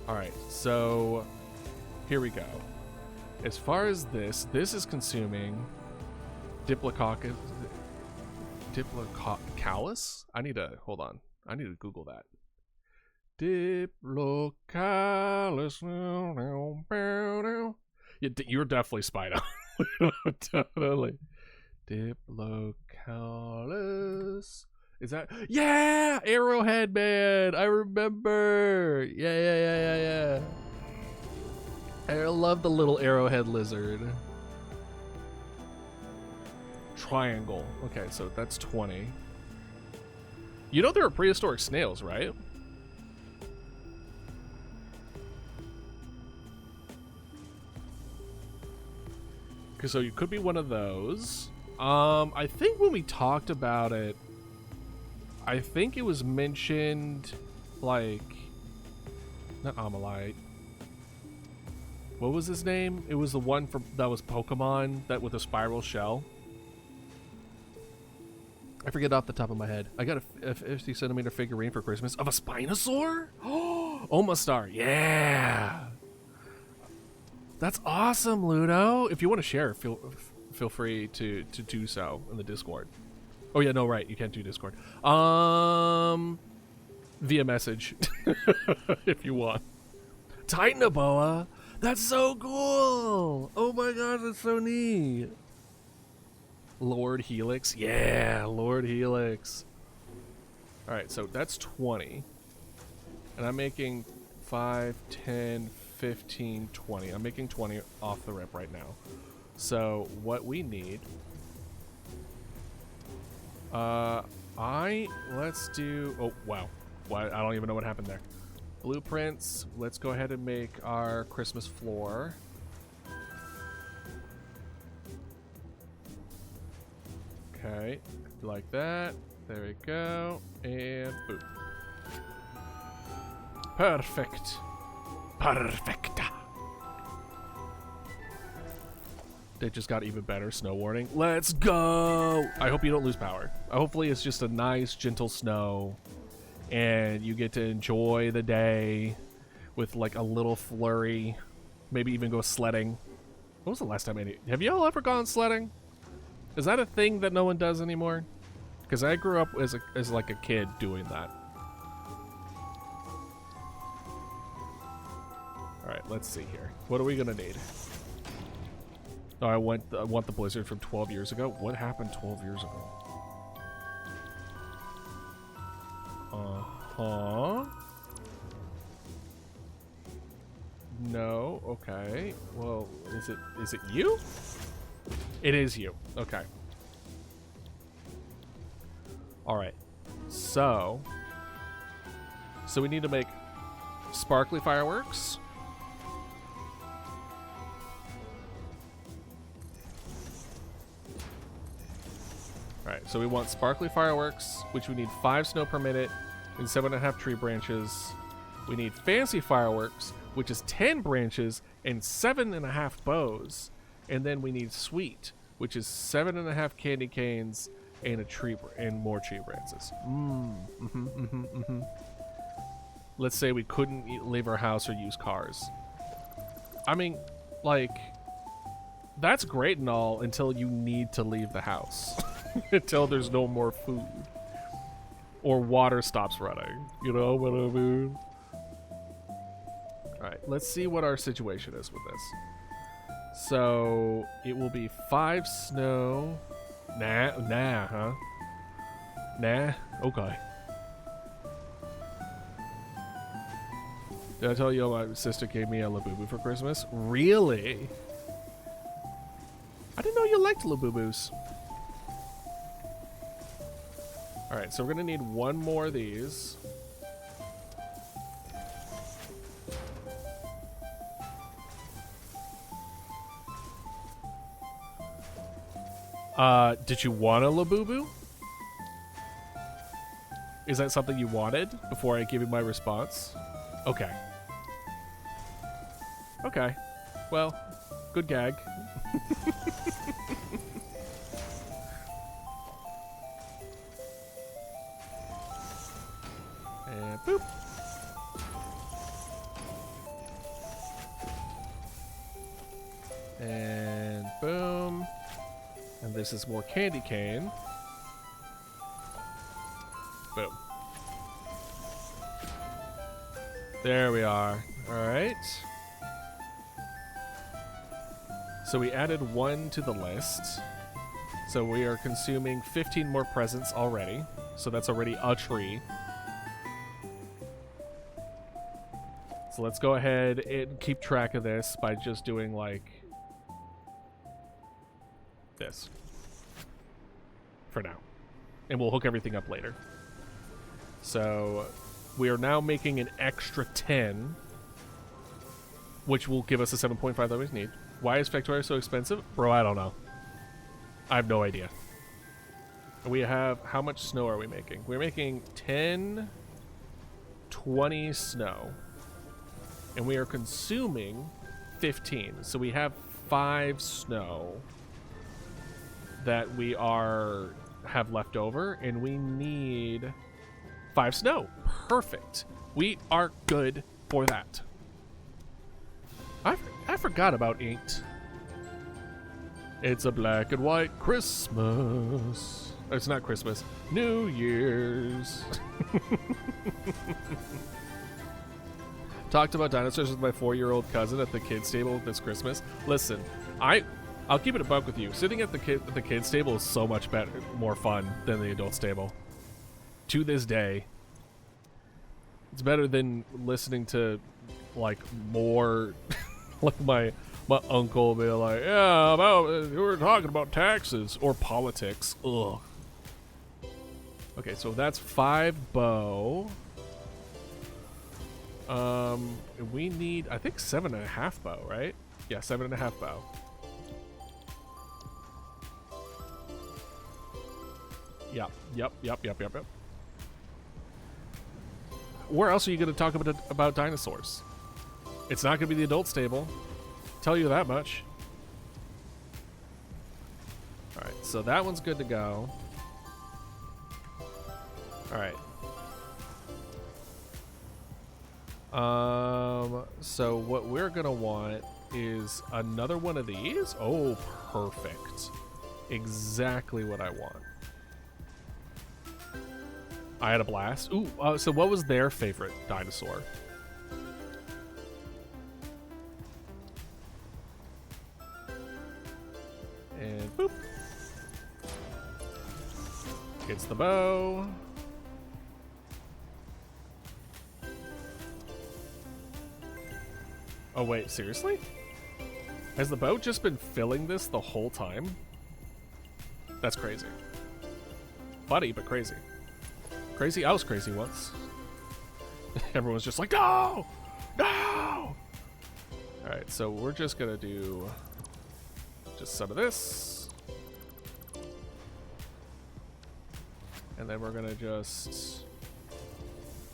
Alright, so here we go. As far as this is consuming Diplodocus. I need to hold on. I need to Google that. Diplodocus. You're definitely Spider. Totally. Diplodocus. Is that? Yeah, Arrowhead Man. I remember. Yeah. I love the little arrowhead lizard. Triangle. Okay, so that's 20. You know there are prehistoric snails, right? Okay, so you could be one of those. I think when we talked about it, I think it was mentioned, like, not Amalite. What was his name? It was the one that was Pokemon, that with a spiral shell. I forget off the top of my head. I got a 50 centimeter figurine for Christmas of a Spinosaur? Oh, Omastar, yeah. That's awesome, Ludo. If you want to share, feel free to do so in the Discord. Oh yeah, no, right, you can't do Discord. Via message, if you want. Titanoboa, that's so cool. Oh my gosh, that's so neat. Lord Helix, yeah, Lord Helix. All right, so that's 20, and I'm making 5, 10, 15, 20. I'm making 20 off the rip right now. So what we need, let's do, oh wow, I don't even know what happened there. Blueprints, let's go ahead and make our Christmas floor. Okay, like that. There we go, and boom. Perfect. Perfecta. They just got even better. Snow warning. Let's go! I hope you don't lose power. Hopefully it's just a nice, gentle snow, and you get to enjoy the day with like a little flurry. Maybe even go sledding. When was the last time have y'all ever gone sledding? Is that a thing that no one does anymore? Because I grew up as like a kid doing that. Alright, let's see here. What are we gonna need? Oh, I want the blizzard from 12 years ago. What happened 12 years ago? Uh-huh. No, okay. Well, is it you? It is you. Okay. Alright. So we need to make sparkly fireworks. Alright, so we want sparkly fireworks, which we need 5 snow per minute and 7.5 tree branches. We need fancy fireworks, which is 10 branches and 7.5 bows. And then we need sweet, which is 7.5 candy canes and a tree and more tree branches. Let's say we couldn't leave our house or use cars. I mean, like, that's great and all until you need to leave the house. Until there's no more food. Or water stops running. You know what I mean? Alright, let's see what our situation is with this. So, it will be 5 snow. Nah, huh? Nah? Okay. Did I tell you my sister gave me a Labubu for Christmas? Really? I didn't know you liked Labubus. Alright, so we're gonna need 1 more of these. Did you want a Labubu? Is that something you wanted before I give you my response? Okay. Okay. Well, good gag. And boop. And boom. And this is more candy cane. Boom. There we are. Alright. So we added 1 to the list. So we are consuming 15 more presents already. So that's already a tree. So let's go ahead and keep track of this by just doing like this for now, and we'll hook everything up later. So we are now making an extra 10, which will give us the 7.5 that we need. Why is Factoria so expensive? Bro, I don't know. I have no idea. We have, how much snow are we making? We're making 10, 20 snow, and we are consuming 15. So we have 5 snow that we have left over, and we need 5 snow. Perfect. We are good for that. I forgot about inked. It's a black and white Christmas. It's not Christmas. New Year's. Talked about dinosaurs with my 4-year-old cousin at the kids' table this Christmas. Listen, I'll keep it a buck with you. Sitting at the kids' table is so much better, more fun than the adults' table. To this day, it's better than listening to like more, like my uncle be like, yeah, we were talking about taxes or politics. Ugh. Okay, so that's 5 bow. We need, I think 7.5 bow, right? Yeah, 7.5 bow. Yep. Where else are you going to talk about dinosaurs? It's not going to be the adults' table. Tell you that much. Alright, so that one's good to go. Alright. So what we're going to want is another one of these. Oh, perfect. Exactly what I want. I had a blast. Ooh, so what was their favorite dinosaur? Hits the bow. Oh wait, seriously? Has the bow just been filling this the whole time? That's crazy. Funny, but crazy. Crazy? I was crazy once. Everyone's just like, no! No! Alright, so we're just gonna do just some of this. And then we're gonna just...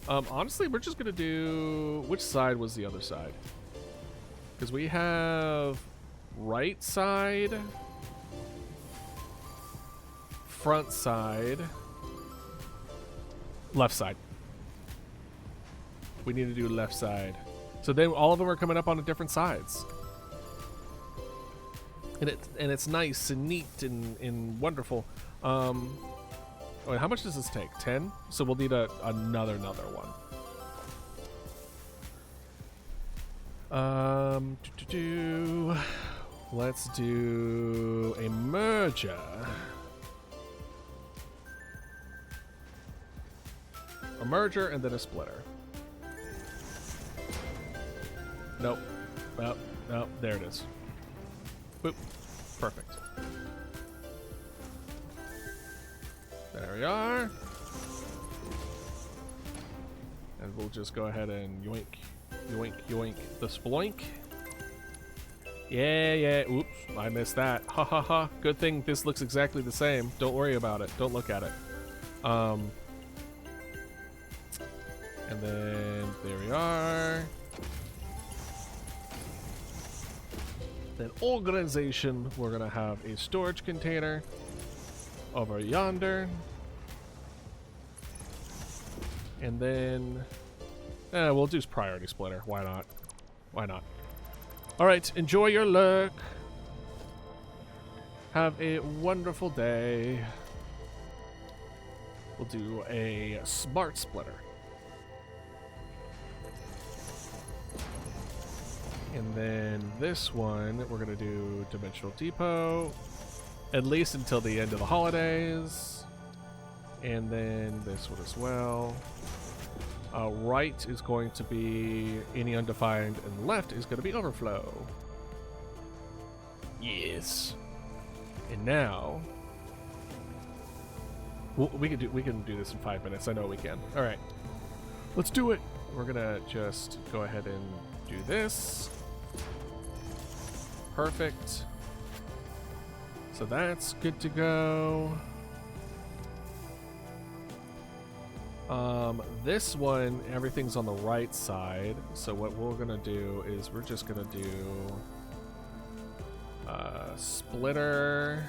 honestly, we're just gonna do... Which side was the other side? Because we have right side, front side, left side. We need to do left side. So then all of them are coming up on different sides. And it's nice and neat and wonderful. Wait, how much does this take? 10? So we'll need another one. Let's do a merger. A merger and then a splitter. Nope. Nope. Nope. There it is. Boop. Perfect. There we are. And we'll just go ahead and yoink, yoink, yoink the sploink. Yeah, yeah. Oops, I missed that. Ha ha ha. Good thing this looks exactly the same. Don't worry about it. Don't look at it. And then there we are. Then organization, we're gonna have a storage container over yonder. And then we'll do priority splitter. Why not? Why not? Alright, enjoy your lurk. Have a wonderful day. We'll do a smart splitter. And then this one, we're going to do Dimensional Depot, at least until the end of the holidays. And then this one as well. Right is going to be any undefined, and left is going to be overflow. Yes. And now, we can do this in 5 minutes. I know we can. All right, let's do it. We're gonna just go ahead and do this. Perfect. So that's good to go. This one, everything's on the right side. So what we're gonna do is we're just gonna do splitter.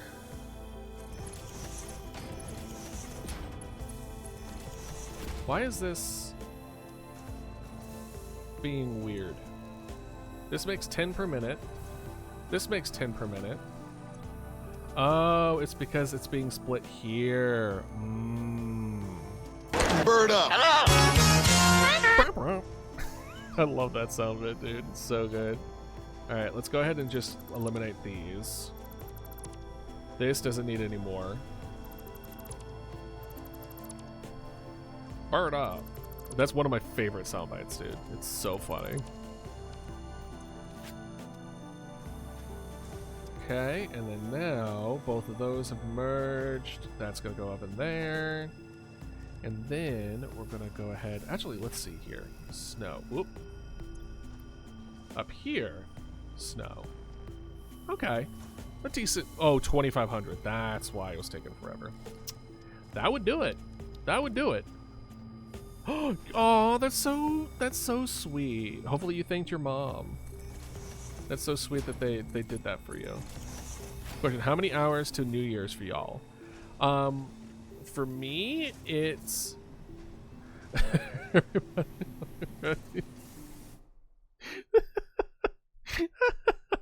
Why is this being weird? This makes 10 per minute. This makes 10 per minute. Oh, it's because it's being split here. Bird up. I love that sound bit, dude. It's so good. Alright, let's go ahead and just eliminate these. This doesn't need any more. Bird up. That's one of my favorite sound bites, dude. It's so funny. Okay, and then now both of those have merged. That's gonna go up in there. And then we're gonna go ahead. Actually, let's see here. Snow. Whoop. Up here, snow. Okay. A decent. Oh, 2,500. That's why it was taking forever. That would do it. That would do it. Oh, that's so sweet. Hopefully you thanked your mom. That's so sweet that they did that for you. Question: how many hours to New Year's for y'all? For me, it's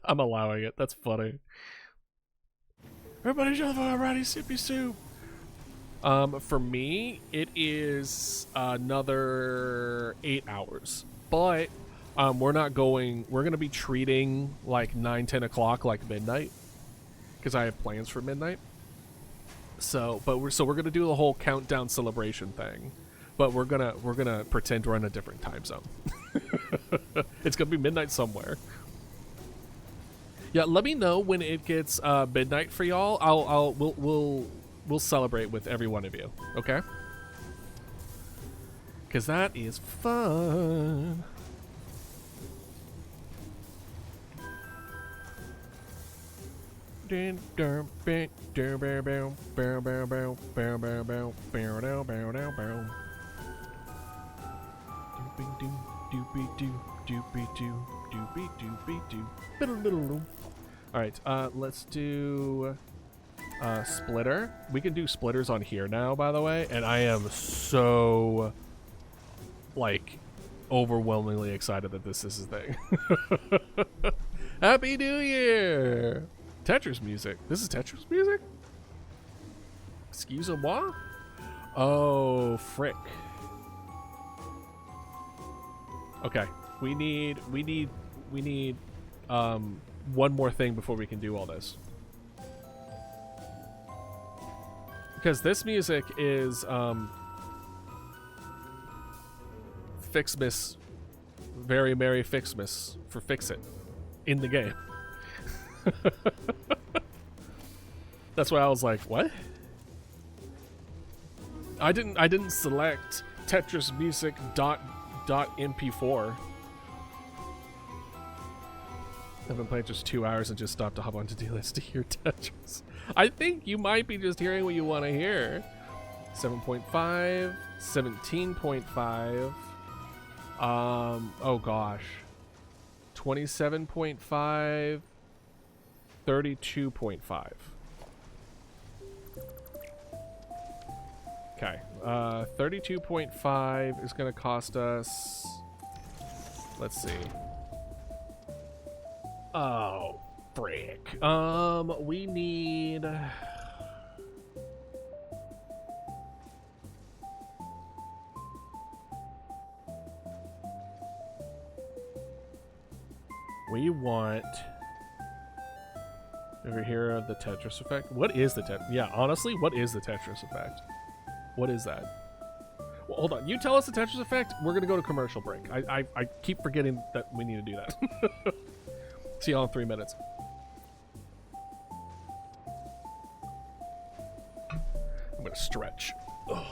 I'm allowing it. That's funny. Everybody shut the fuck up, Roddy Sippy Soup. For me, it is another 8 hours. But we're gonna be treating like 9, 10 o'clock like midnight. Because I have plans for midnight. So, but we're gonna do the whole countdown celebration thing, but we're gonna pretend we're in a different time zone. It's gonna be midnight somewhere. Yeah, let me know when it gets midnight for y'all. We'll celebrate with every one of you. Okay? Because that is fun. Alright, let's do splitter. We can do splitters on here now, by the way, and I am so like overwhelmingly excited that this is a thing. Happy New Year! Tetris music. This is Tetris music? Excuse-moi? Oh, frick. Okay. We need one more thing before we can do all this. Because this music is Fixmas, Very Merry Fixmas for Fix It in the game. That's why I was like, what? I didn't select Tetris music .mp4. I've been playing just 2 hours and just stopped to hop on to list to hear Tetris. I think you might be just hearing what you want to hear. 7.5, 17.5. Oh gosh. 27.5, 32.5. Okay. 32.5 is going to cost us, let's see. Oh, frick. We need... We want... Over here of the Tetris effect. What is the Tetris? Yeah, honestly, what is the Tetris effect? What is that? Well, hold on. You tell us the Tetris effect. We're going to go to commercial break. I keep forgetting that we need to do that. See y'all in 3 minutes. I'm going to stretch. Ugh.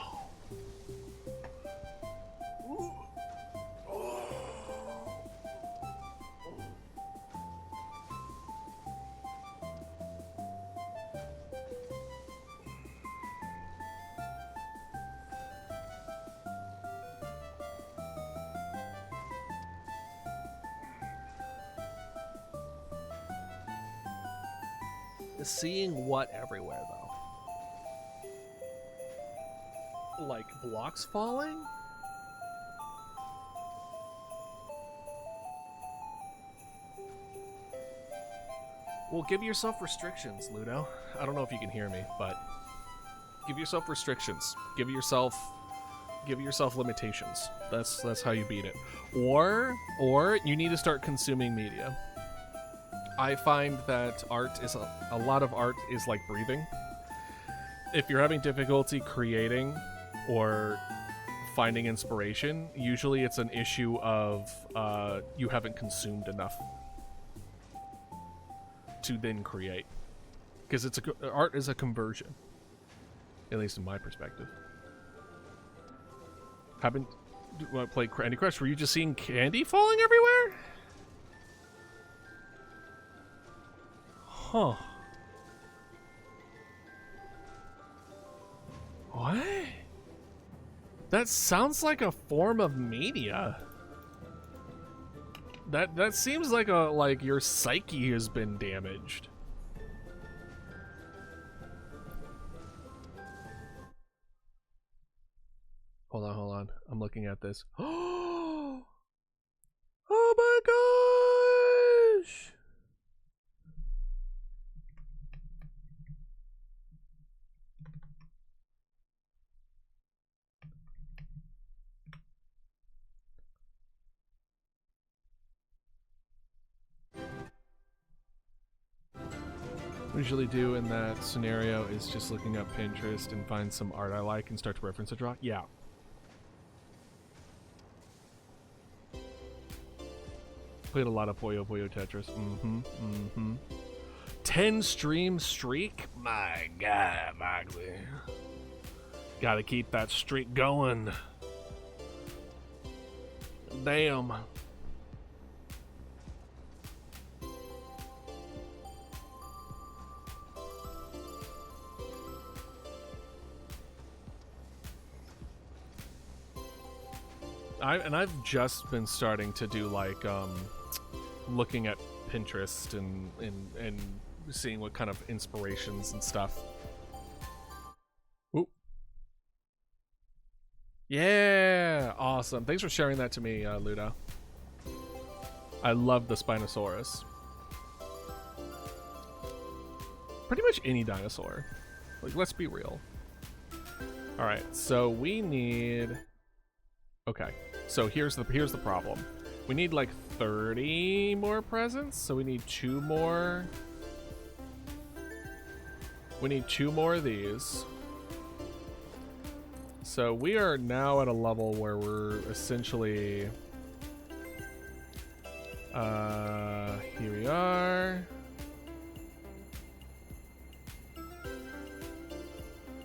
Seeing what everywhere, though? Like blocks falling? Well, give yourself restrictions, Ludo. I don't know if you can hear me, but give yourself restrictions. Give yourself limitations. That's how you beat it. Or you need to start consuming media. I find that art is a lot of art is like breathing. If you're having difficulty creating or finding inspiration, usually it's an issue of you haven't consumed enough to then create. Because art is a conversion, at least in my perspective. Haven't played Candy Crush? Were you just seeing candy falling everywhere? Huh. What? That sounds like a form of mania. That seems like your psyche has been damaged. Hold on. I'm looking at this. Oh my gosh! usually do in that scenario is just looking up Pinterest and find some art I like and start to reference a draw. Yeah. Played a lot of Puyo Puyo Tetris. 10 stream streak? My God, Moxley. Gotta keep that streak going. Damn. I've just been starting to do like looking at Pinterest and seeing what kind of inspirations and stuff. Ooh. Yeah, awesome. Thanks for sharing that to me, Luda. I love the Spinosaurus. Pretty much any dinosaur. Like, let's be real. All right, so we need. Okay, so here's the problem. We need like 30 more presents, so we need 2 more. We need 2 more of these. So we are now at a level where we're essentially. Here we are.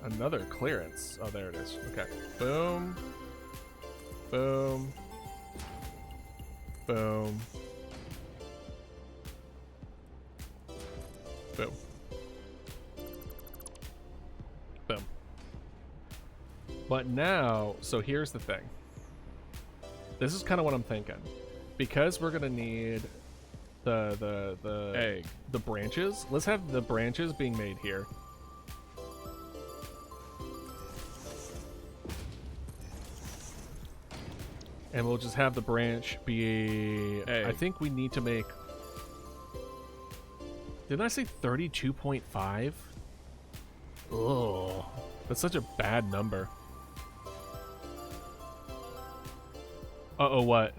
Another clearance. Oh, there it is. Okay. Boom. Boom. Boom. Boom. Boom. But now, so here's the thing. This is kind of what I'm thinking. Because we're gonna need the egg, the branches. Let's have the branches being made here. And we'll just have the branch be egg. I think we need to make. Didn't I say 32.5? Ugh. That's such a bad number. Uh-oh, what?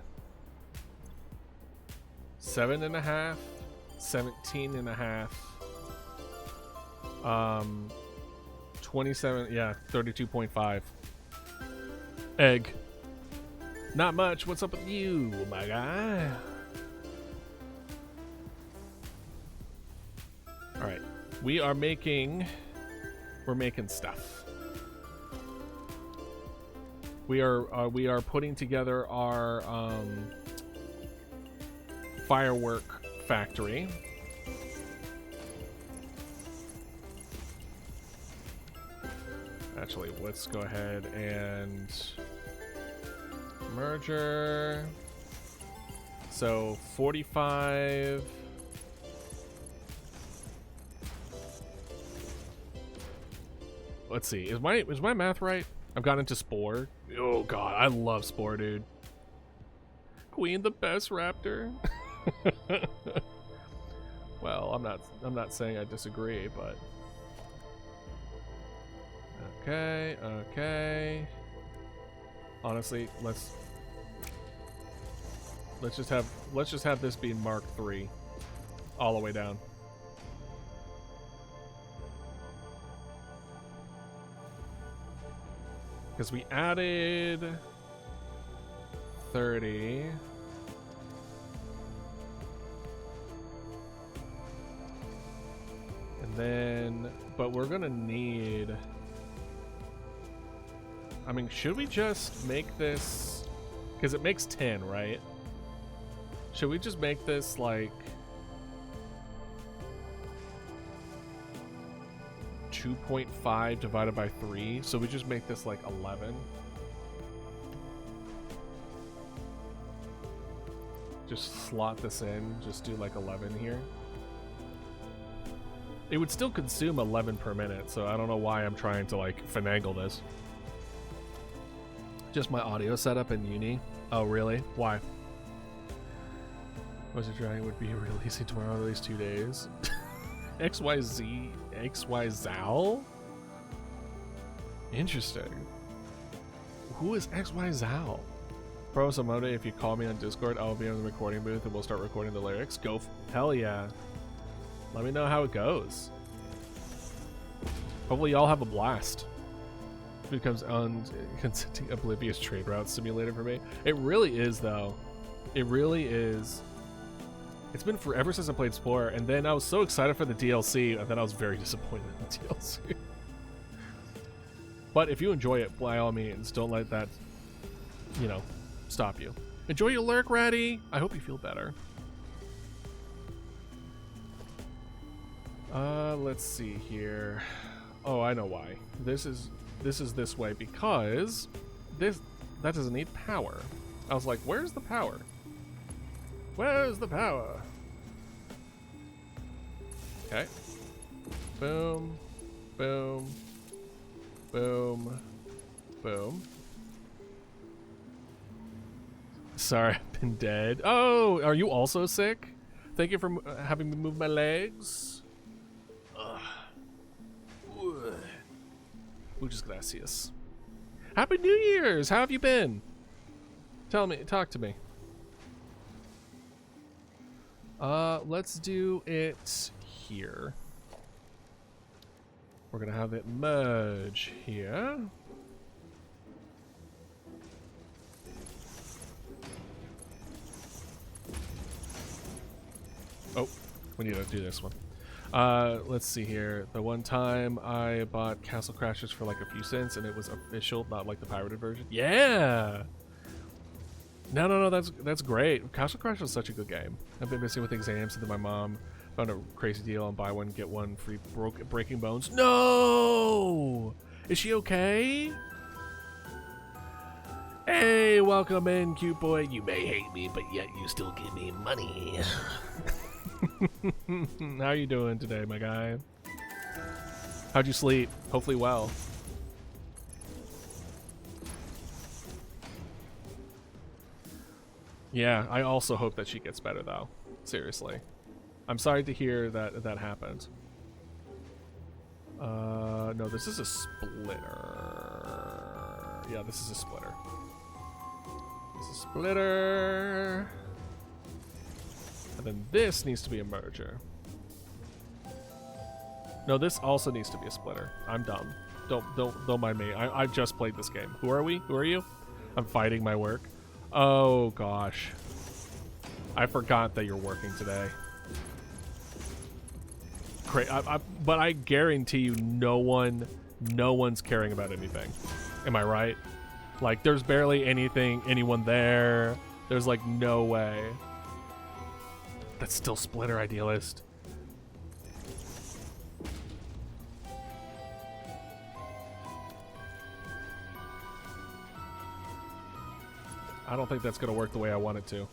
7.5, 17.5, 27, yeah, 32.5. Egg. Not much. What's up with you, my guy? All right, we're making stuff. We are putting together our firework factory. Actually, let's go ahead and merger. So 45. Let's see. Is my math right? I've gone into Spore. Oh god, I love Spore, dude. Queen, the best raptor. Well, I'm not saying I disagree, but okay. Honestly, let's just have this be Mark III all the way down. Because we added 30. And then, but we're gonna need, I mean, should we just make this, because it makes 10, right? Should we just make this like 2.5 divided by 3? So we just make this like 11. Just slot this in, just do like 11 here. It would still consume 11 per minute, so I don't know why I'm trying to like finagle this. Just my audio setup in uni. Oh, really? Why? Was it Dragon would be releasing tomorrow, at least 2 days? XYZal? Interesting. Who is XYZal? Pro Samoda, if you call me on Discord, I'll be in the recording booth and we'll start recording the lyrics. Hell yeah. Let me know how it goes. Hopefully y'all have a blast. It becomes consenting oblivious trade route simulator for me. It really is, though. It really is. It's been forever since I played Spore, and then I was so excited for the DLC, and then I was very disappointed in the DLC. But if you enjoy it, by all means, don't let that, you know, stop you. Enjoy your lurk, Ratty. I hope you feel better. Let's see here. Oh, I know why. This is this way because that doesn't need power. I was like, where's the power? Where's the power? Okay. Boom. Boom. Boom. Boom. Sorry, I've been dead. Oh, are you also sick? Thank you for having me move my legs. Muchas gracias. Happy New Year's! How have you been? Tell me, talk to me. Let's do it here. We're gonna have it merge here. Oh, we need to do this one. Let's see here. The one time I bought Castle Crashers for like a few cents and it was official, not like the pirated version. Yeah! No, that's great. Castle Crashers is such a good game. I've been missing with exams, and then my mom found a crazy deal on buy one, get one free Breaking Bones. No! Is she okay? Hey, welcome in, cute boy. You may hate me, but yet you still give me money. How are you doing today, my guy? How'd you sleep? Hopefully well. Yeah, I also hope that she gets better, though. Seriously. I'm sorry to hear that that happened. No, this is a splitter. Yeah, this is a splitter. This is a splitter. And then this needs to be a merger. No, this also needs to be a splitter. I'm dumb. Don't mind me. I just played this game. Who are we? Who are you? I'm fighting my work. Oh gosh. I forgot that you're working today. Great. But I guarantee you no one's caring about anything. Am I right? Like there's barely anyone there. There's like no way. That's still splitter, idealist. I don't think that's gonna work the way I want it to.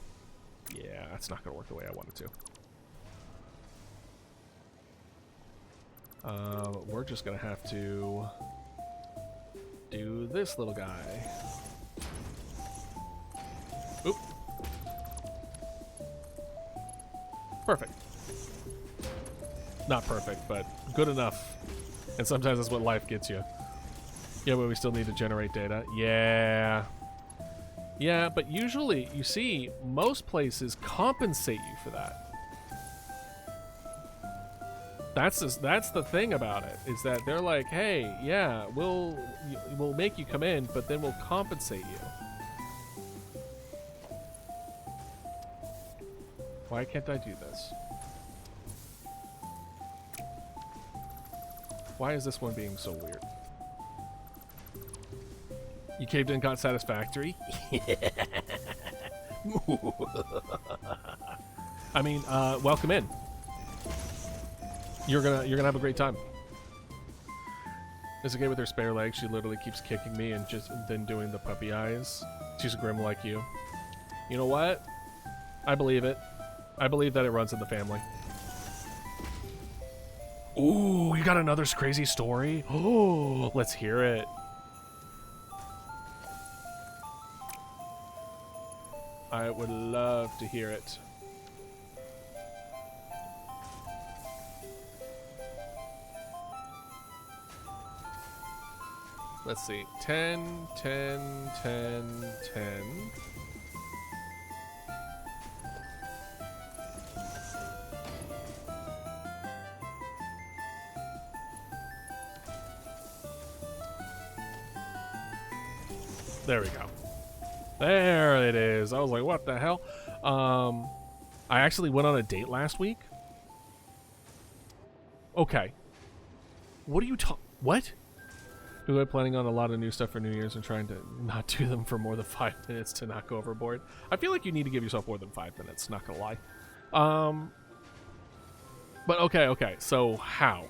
Yeah, that's not gonna work the way I want it to. We're just gonna have to do this little guy. Oop. Perfect. Not perfect, but good enough. And sometimes that's what life gets you. Yeah, but we still need to generate data. Yeah. Yeah, but usually, you see, most places compensate you for that. That's the thing about it, is that they're like, hey, yeah, we'll make you come in, but then we'll compensate you. Why can't I do this? Why is this one being so weird? You caved in and got Satisfactory? I mean, welcome in. You're gonna have a great time. It's okay with her spare legs. She literally keeps kicking me and then doing the puppy eyes. She's grim like you. You know what? I believe it. I believe that it runs in the family. Ooh, you got another crazy story? Oh, let's hear it. I would love to hear it. Let's see. 10, 10, 10, 10. There we go. There it is. I was like, what the hell? I actually went on a date last week. Okay. What are you what? Who am planning on a lot of new stuff for New Year's and trying to not do them for more than 5 minutes to not go overboard. I feel like you need to give yourself more than 5 minutes, not gonna lie. But okay, so how?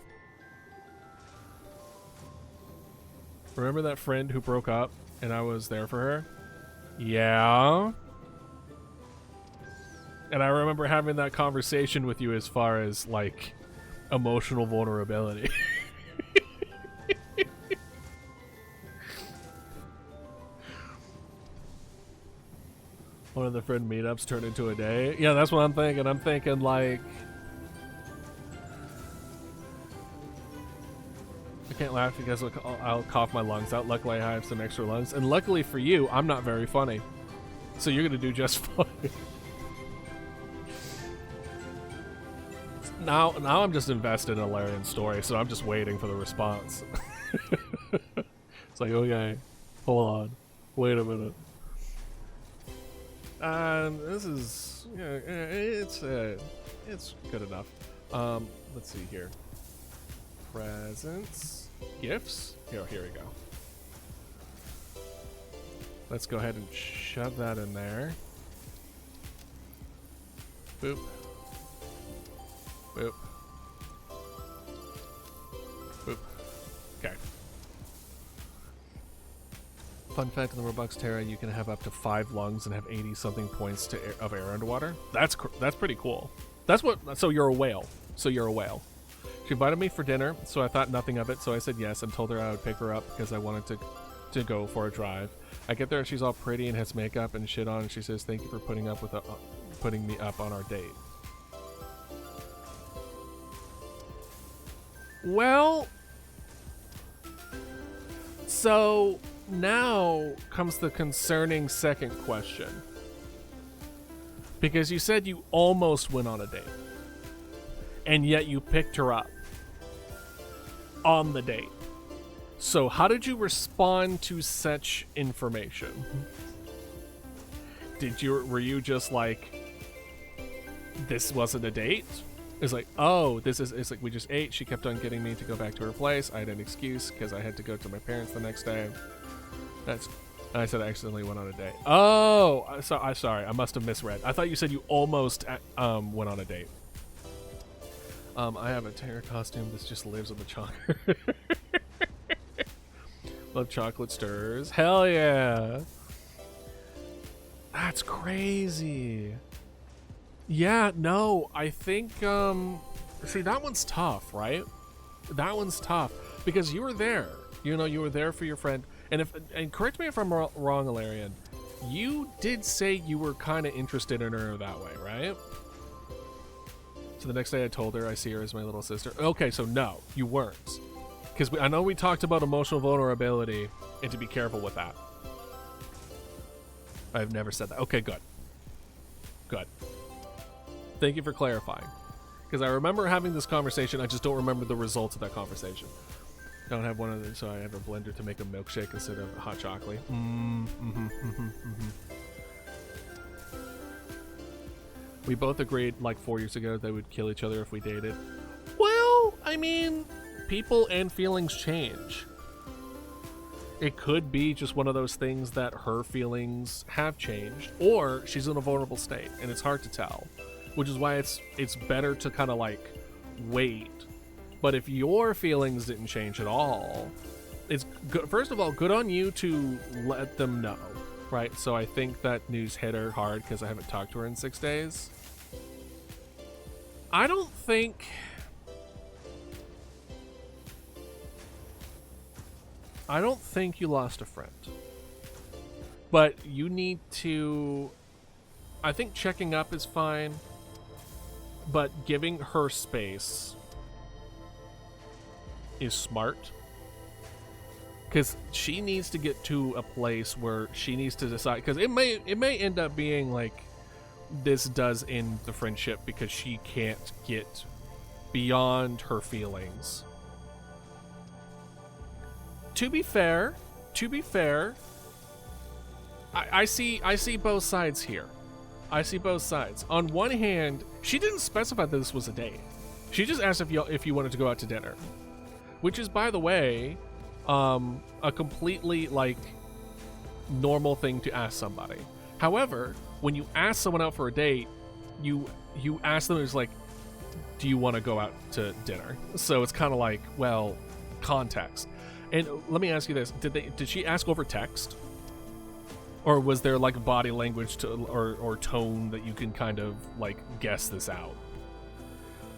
Remember that friend who broke up and I was there for her? Yeah. And I remember having that conversation with you as far as, like, emotional vulnerability. One of the friend meetups turned into a day. Yeah, that's what I'm thinking. I'm thinking, like... I can't laugh because I'll cough my lungs out. Luckily, I have some extra lungs. And luckily for you, I'm not very funny. So you're going to do just fine. Now I'm just invested in a Larian story, so I'm just waiting for the response. It's like, okay, hold on. Wait a minute. This is... Yeah, it's good enough. Let's see here. Presents. Gifts? Here we go. Let's go ahead and shove that in there. Boop. Boop. Boop. Okay. Fun fact in the Robux Terra, you can have up to 5 lungs and have 80 something points of air underwater. That's pretty cool. That's what. So you're a whale. She invited me for dinner, so I thought nothing of it. So I said yes and told her I would pick her up because I wanted to go for a drive. I get there, she's all pretty and has makeup and shit on, and she says, "Thank you for putting me up on our date." Well, so now comes the concerning second question. Because you said you almost went on a date, and yet you picked her up on the date. So how did you respond to such information? Were you just like, this wasn't a date? It's like, oh, it's like we just ate. She kept on getting me to go back to her place. I had an excuse because I had to go to my parents the next day. I said I accidentally went on a date. Oh, I'm sorry. I must have misread. I thought you said you almost went on a date. I have a terror costume that just lives on the chocolate. Love chocolate stirs. Hell yeah. That's crazy. Yeah, no, I think, see, that one's tough, right? That one's tough because you were there. You know, you were there for your friend. And correct me if I'm wrong, Alarian, you did say you were kind of interested in her that way, right? So the next day I told her I see her as my little sister. Okay, so no, you weren't. Because I know we talked about emotional vulnerability and to be careful with that. I've never said that. Okay, good. Good. Thank you for clarifying. Because I remember having this conversation, I just don't remember the results of that conversation. I don't have one of these, so I have a blender to make a milkshake instead of hot chocolate. We both agreed like 4 years ago that we'd kill each other if we dated. Well, I mean, people and feelings change. It could be just one of those things that her feelings have changed, or she's in a vulnerable state, and it's hard to tell. Which is why it's better to kind of like wait. But if your feelings didn't change at all, it's good. First of all, good on you to let them know, right? So I think that news hit her hard because I haven't talked to her in 6 days. I don't think you lost a friend. But you need to, I think checking up is fine, but giving her space is smart. Because she needs to get to a place where she needs to decide, because it may end up being like this does end the friendship because she can't get beyond her feelings. To be fair, I see both sides here. I see both sides. On one hand, she didn't specify that this was a date. She just asked if you wanted to go out to dinner, which is, by the way, a completely like normal thing to ask somebody. However, when you ask someone out for a date, you ask them, it's like, do you want to go out to dinner? So it's kind of like, well, context. And let me ask you this: did she ask over text, or was there like body language or tone that you can kind of like guess this out?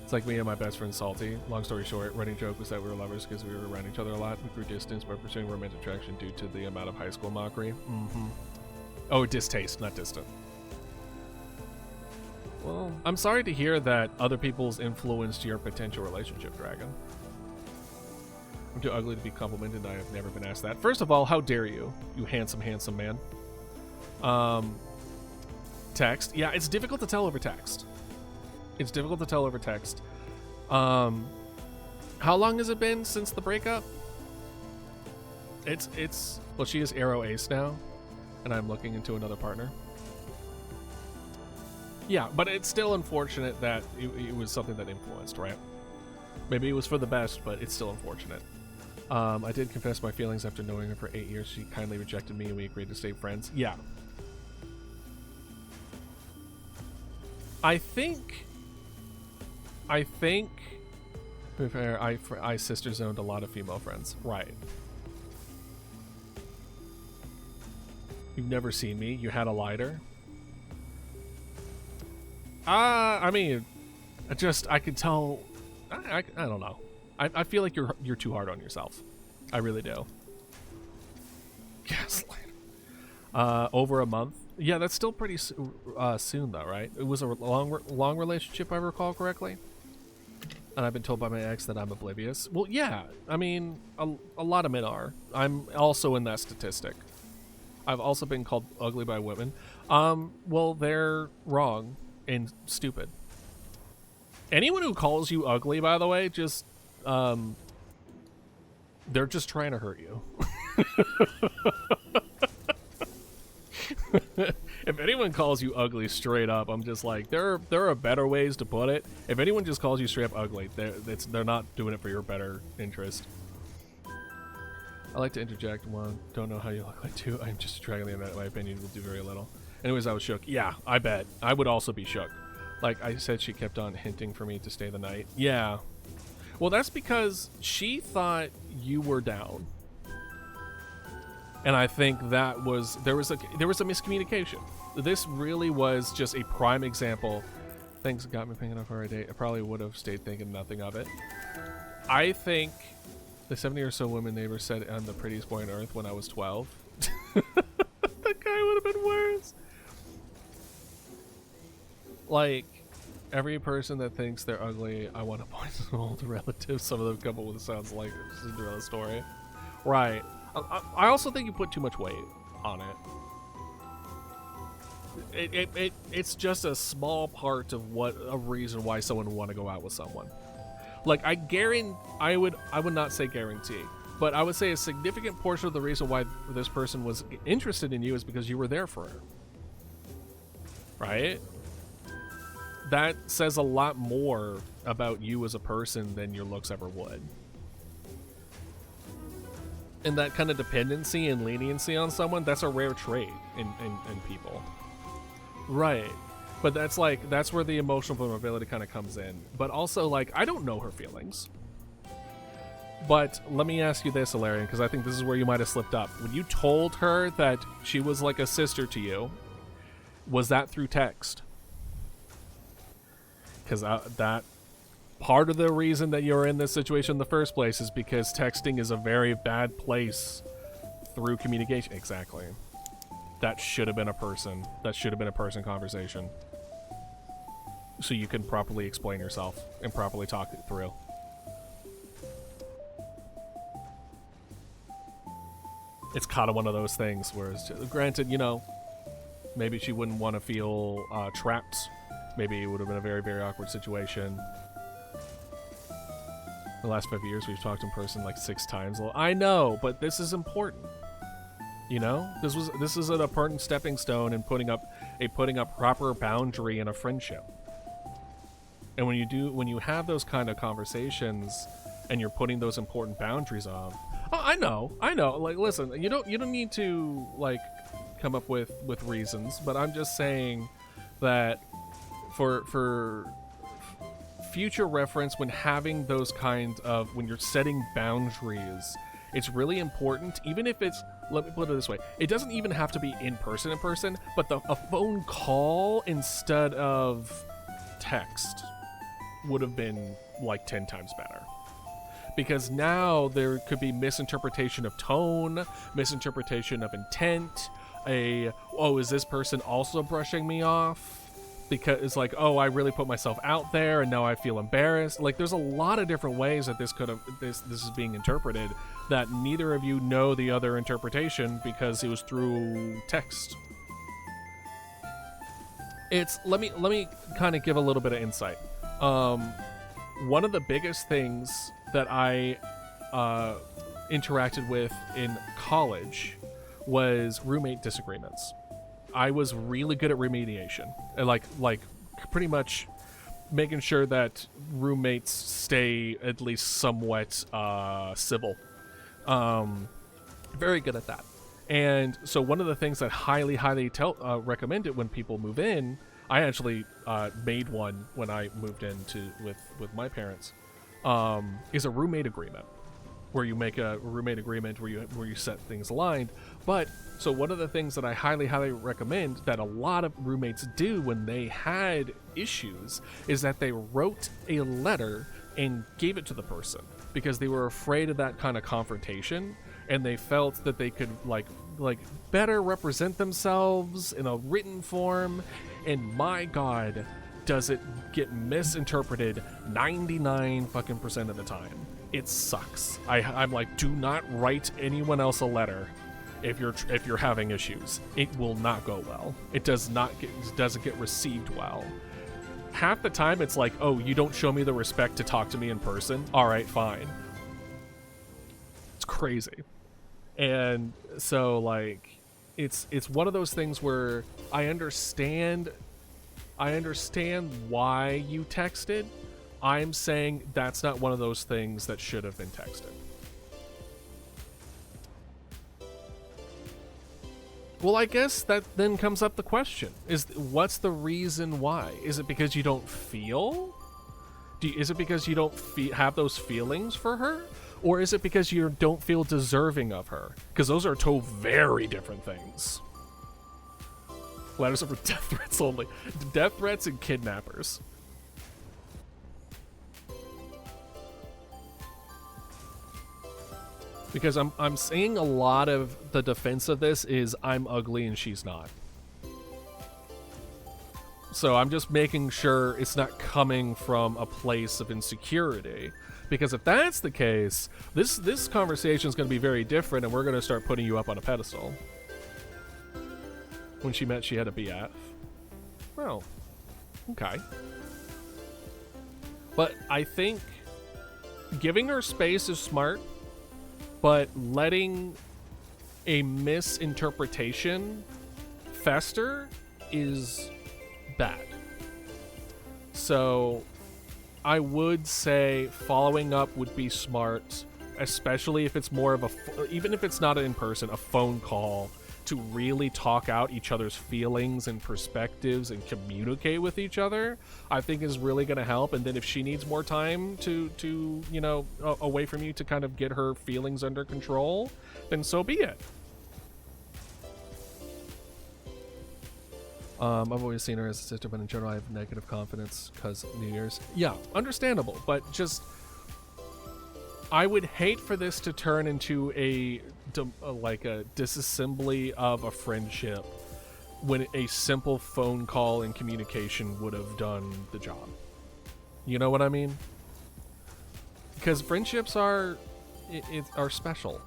It's like me and my best friend Salty. Long story short, running joke was that we were lovers because we were around each other a lot. We grew distance by pursuing romantic attraction due to the amount of high school mockery. Oh, distaste, not distant. Well, I'm sorry to hear that other people's influenced your potential relationship, Dragon. I'm too ugly to be complimented. I have never been asked that. First of all, how dare you, you handsome, handsome man. Text. Yeah, it's difficult to tell over text. It's difficult to tell over text. How long has it been since the breakup? Well, she is Arrow Ace now, and I'm looking into another partner. Yeah, but it's still unfortunate that it was something that influenced, right? Maybe it was for the best, but it's still unfortunate. I did confess my feelings after knowing her for 8 years. She kindly rejected me and we agreed to stay friends. Yeah. I think to be fair, I sister zoned a lot of female friends. Right. You've never seen me. You had a lighter. I mean, I could tell. I don't know. I feel like you're too hard on yourself. I really do. Gaslight. Over a month. Yeah, that's still pretty soon though, right? It was a long relationship, if I recall correctly. And I've been told by my ex that I'm oblivious. Well, yeah. I mean, a lot of men are. I'm also in that statistic. I've also been called ugly by women. Well, they're wrong and stupid. Anyone who calls you ugly, by the way, just they're just trying to hurt you. If anyone calls you ugly straight up, I'm just like, there are better ways to put it. If anyone just calls you straight up ugly, they're not doing it for your better interest. I like to interject one. Don't know how you look like too. I'm just a dragon that, in my opinion, will do very little. Anyways, I was shook. Yeah, I bet. I would also be shook. Like I said, she kept on hinting for me to stay the night. Yeah. Well, that's because she thought you were down. And I think that was there was a miscommunication. This really was just a prime example. Things got me thinking of her a date. I probably would have stayed thinking nothing of it. I think the 70 or so women neighbor said I'm the prettiest boy on earth when I was 12. That guy would have been worse. Like, every person that thinks they're ugly, I want to point to old relatives. Some of them come up with sounds like a Cinderella story. Right. I also think you put too much weight on it. It's just a small part of what a reason why someone would want to go out with someone. Like I would not say guarantee, but I would say a significant portion of the reason why this person was interested in you is because you were there for her. Right? That says a lot more about you as a person than your looks ever would. And that kind of dependency and leniency on someone, that's a rare trait in people. Right. But that's where the emotional vulnerability kind of comes in. But also, like, I don't know her feelings. But let me ask you this, Ilarian, because I think this is where you might have slipped up. When you told her that she was like a sister to you, was that through text? Because that part of the reason that you're in this situation in the first place is because texting is a very bad place through communication. Exactly. That should have been a person. That should have been a person conversation. So you can properly explain yourself and properly talk it through. It's kind of one of those things where, granted, you know, maybe she wouldn't want to feel trapped. Maybe it would have been a very, very awkward situation. The last 5 years, we've talked in person like 6 times. Well, I know, but this is important. You know, this is an important stepping stone in putting up proper boundary in a friendship. And when you have those kind of conversations and you're putting those important boundaries up, oh, I know. Like, listen, you don't need to like come up with reasons, but I'm just saying that for future reference, when having those kinds of, when you're setting boundaries, it's really important, even if it's, let me put it this way, it doesn't even have to be in person, but a phone call instead of text would have been like 10 times better. Because now there could be misinterpretation of tone, misinterpretation of intent, oh, is this person also brushing me off? Because it's like, oh, I really put myself out there and now I feel embarrassed. Like, there's a lot of different ways that this is being interpreted that neither of you know the other interpretation because it was through text. Let me kind of give a little bit of insight. One of the biggest things that I interacted with in college was roommate disagreements. I was really good at remediation, like pretty much making sure that roommates stay at least somewhat civil. Very good at that. And so one of the things that highly recommend it when people move in, I actually made one when I moved in with my parents, is a roommate agreement, where you make a roommate agreement where you set things aligned. But so one of the things that I highly recommend that a lot of roommates do when they had issues is that they wrote a letter and gave it to the person because they were afraid of that kind of confrontation, and they felt that they could like better represent themselves in a written form. And my God, does it get misinterpreted 99% of the time. It sucks. I'm like, do not write anyone else a letter if you're having issues. It will not go well. It doesn't get received well. Half the time it's like, oh, you don't show me the respect to talk to me in person. All right, fine. It's crazy. And so like it's one of those things where I understand why you texted. I'm saying that's not one of those things that should have been texted. Well, I guess that then comes up the question, what's the reason why? Is it because you don't feel? Is it because you don't have those feelings for her? Or is it because you don't feel deserving of her? Because those are two very different things. Letters are for death threats only. Death threats and kidnappers. Because I'm seeing a lot of the defense of this is I'm ugly and she's not. So I'm just making sure it's not coming from a place of insecurity. Because if that's the case, this conversation is going to be very different, and we're going to start putting you up on a pedestal. When she met, she had a BF. Well, okay. But I think giving her space is smart, but letting a misinterpretation fester is bad. So I would say following up would be smart, especially if it's more of even if it's not in person, a phone call to really talk out each other's feelings and perspectives and communicate with each other, I think is really going to help. And then if she needs more time to you know, away from you to kind of get her feelings under control, then so be it. I've always seen her as a sister, but in general I have negative confidence because New Year's. Yeah, understandable, but just I would hate for this to turn into like a disassembly of a friendship when a simple phone call and communication would have done the job. You know what I mean? Because friendships are special,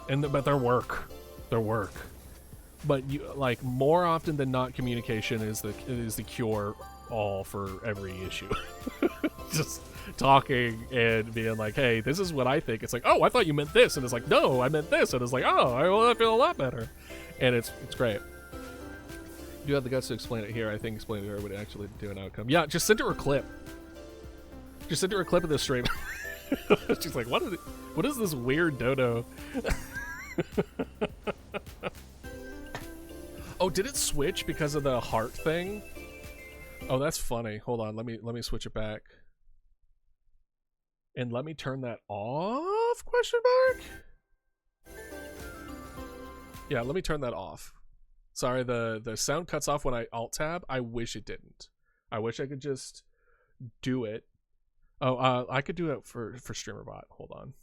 but they're work. But you, like, more often than not, communication is the cure all for every issue. just talking and being like, hey, this is what I think. It's like, oh, I thought you meant this. And it's like, no, I meant this. And it's like, oh, I feel a lot better. And it's great. You have the guts to explain it here. I think explaining to her would actually do an outcome. Yeah, just send her a clip. Just send her a clip of this stream. She's like, what is this weird dodo? Oh, did it switch because of the heart thing? Oh, that's funny. Hold on, let me switch it back. And let me turn that off? Question mark? Yeah, let me turn that off. Sorry, the sound cuts off when I alt tab. I wish it didn't. I wish I could just do it. Oh, I could do it for StreamerBot. Hold on.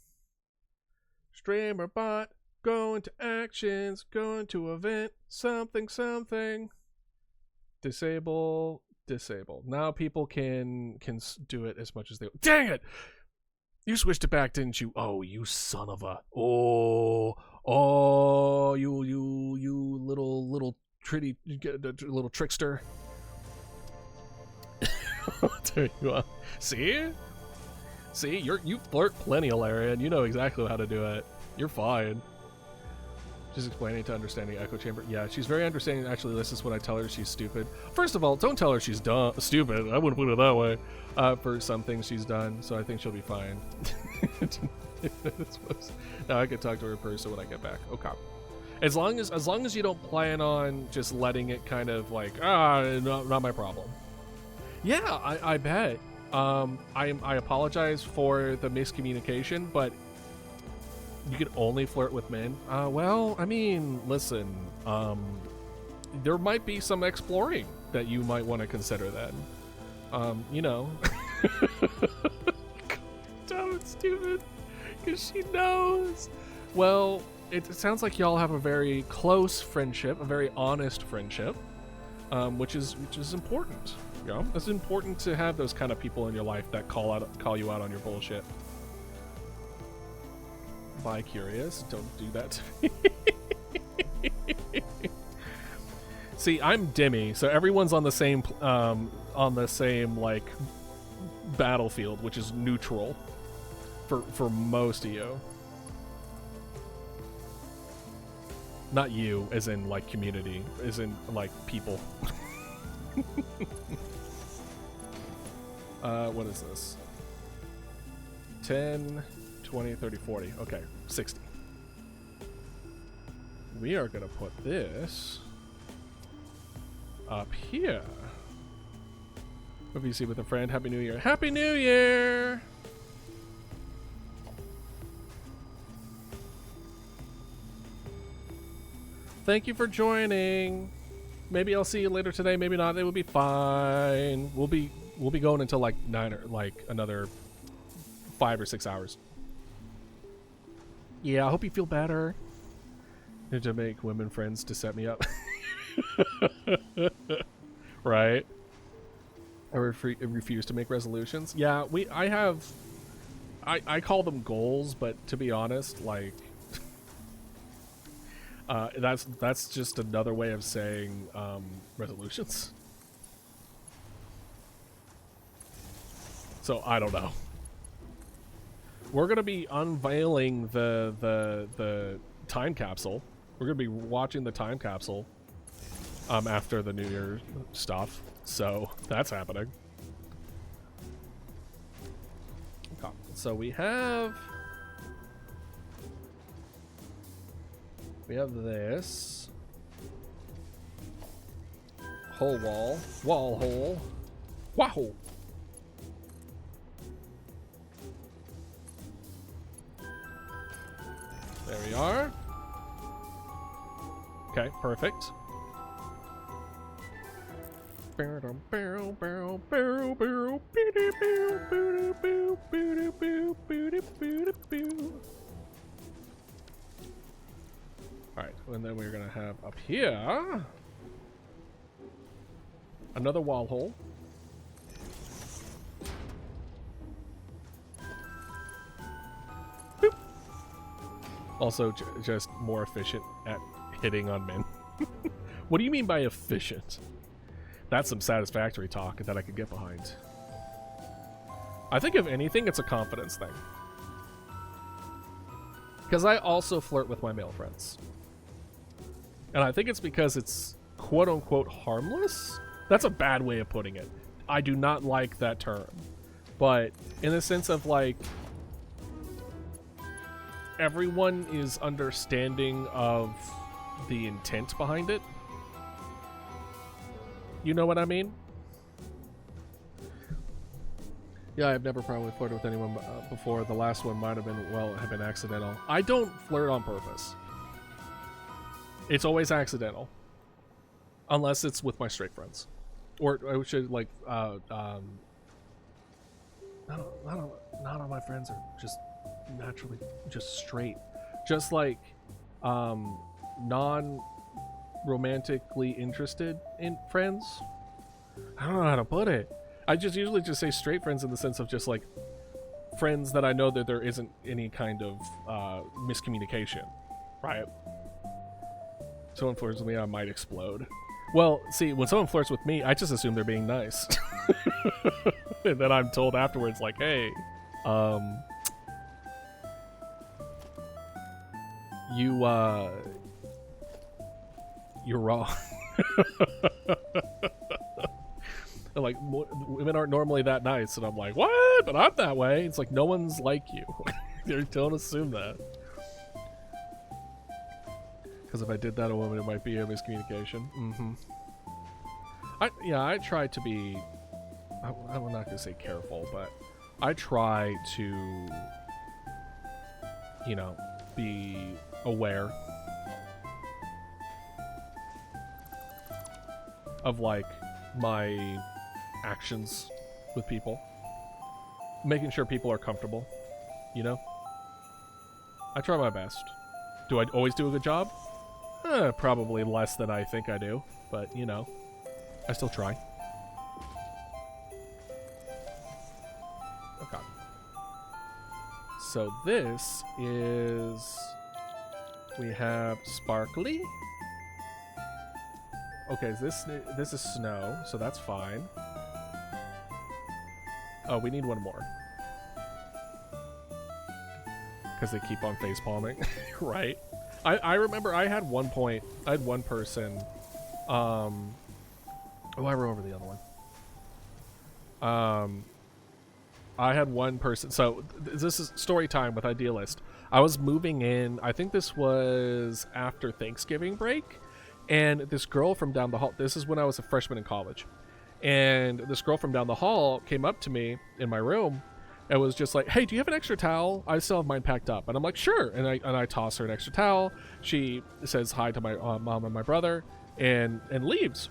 StreamerBot, go into actions, go into event, something. Disable. Now people can do it as much as they. Dang it! You switched it back, didn't you? Oh, you son of a. Oh, you little pretty little trickster. There you are. See, you flirt plenty, Alarian. You know exactly how to do it. You're fine. She's explaining to understanding echo chamber. Yeah, she's very understanding. Actually, this is when I tell her she's stupid. First of all, don't tell her she's stupid. I wouldn't put it that way. For some things she's done, so I think she'll be fine. Now I can talk to her in person when I get back. Okay. As long as you don't plan on just letting it kind of like, not my problem. Yeah, I bet. I apologize for the miscommunication, but you can only flirt with men. Well, I mean, listen, there might be some exploring that you might want to consider then. You know. Don't stupid, because she knows. Well, it sounds like y'all have a very close friendship, a very honest friendship, which is important. You know, it's important to have those kind of people in your life that call you out on your bullshit. Bi-curious, don't do that to me. See, I'm Demi, so everyone's on the same like battlefield, which is neutral for most of you. Not you, as in like community, as in like people. What is this? 10, 20, 30, 40. Okay, 60. We are gonna put this up here. Hope you see with a friend. Happy New Year. Happy New Year! Thank you for joining. Maybe I'll see you later today. Maybe not. It will be fine. We'll be going until like 9 or like another 5 or 6 hours. Yeah, I hope you feel better. Need to make women friends to set me up. Right? I refuse to make resolutions. Yeah, I call them goals, but to be honest, like that's just another way of saying resolutions. So I don't know. We're gonna be unveiling the time capsule. We're gonna be watching the time capsule after the New Year stuff. So that's happening. Okay. So we have this whole wall hole. Wow. There we are. Okay, perfect. Alright, and then we're gonna have up here another wall hole. Boop. Also, just more efficient at hitting on men. What do you mean by efficient? That's some Satisfactory talk that I could get behind. I think if anything, it's a confidence thing. Because I also flirt with my male friends. And I think it's because it's quote-unquote harmless. That's a bad way of putting it. I do not like that term. But in the sense of, like, everyone is understanding of the intent behind it. You know what I mean? Yeah, I've never probably flirted with anyone before. The last one might have been, well, have been accidental. I don't flirt on purpose. It's always accidental. Unless it's with my straight friends. Or I should, like, not all my friends are just naturally just straight. Just like, non-romantically interested in friends. I don't know how to put it. I just usually just say straight friends in the sense of just like friends that I know that there isn't any kind of miscommunication, right? Someone flirts with me, I might explode. Well, see, when someone flirts with me, I just assume they're being nice. And then I'm told afterwards, like, hey, you're wrong. Like, women aren't normally that nice, and I'm like, what? But I'm that way. It's like, no one's like you. Don't assume that. Because if I did that to a woman, it might be a miscommunication. I try to be, I'm not going to say careful, but I try to, you know, be aware of, like, my actions with people, making sure people are comfortable, you know. I try my best. Do I always do a good job? Probably less than I think I do, but you know, I still try. Okay, so this is, we have sparkly. Okay, this is snow, so that's fine. Oh, we need one more. Because they keep on face palming. Right. I remember I had one point, I had one person, oh, I remember the other one. I had one person, so this is story time with Idealist. I was moving in, I think this was after Thanksgiving break, and this girl from down the hall, this is when I was a freshman in college, and this girl from down the hall came up to me in my room and was just like, hey, do you have an extra towel? I still have mine packed up. And I'm like, sure. And I toss her an extra towel. She says hi to my mom and my brother and leaves.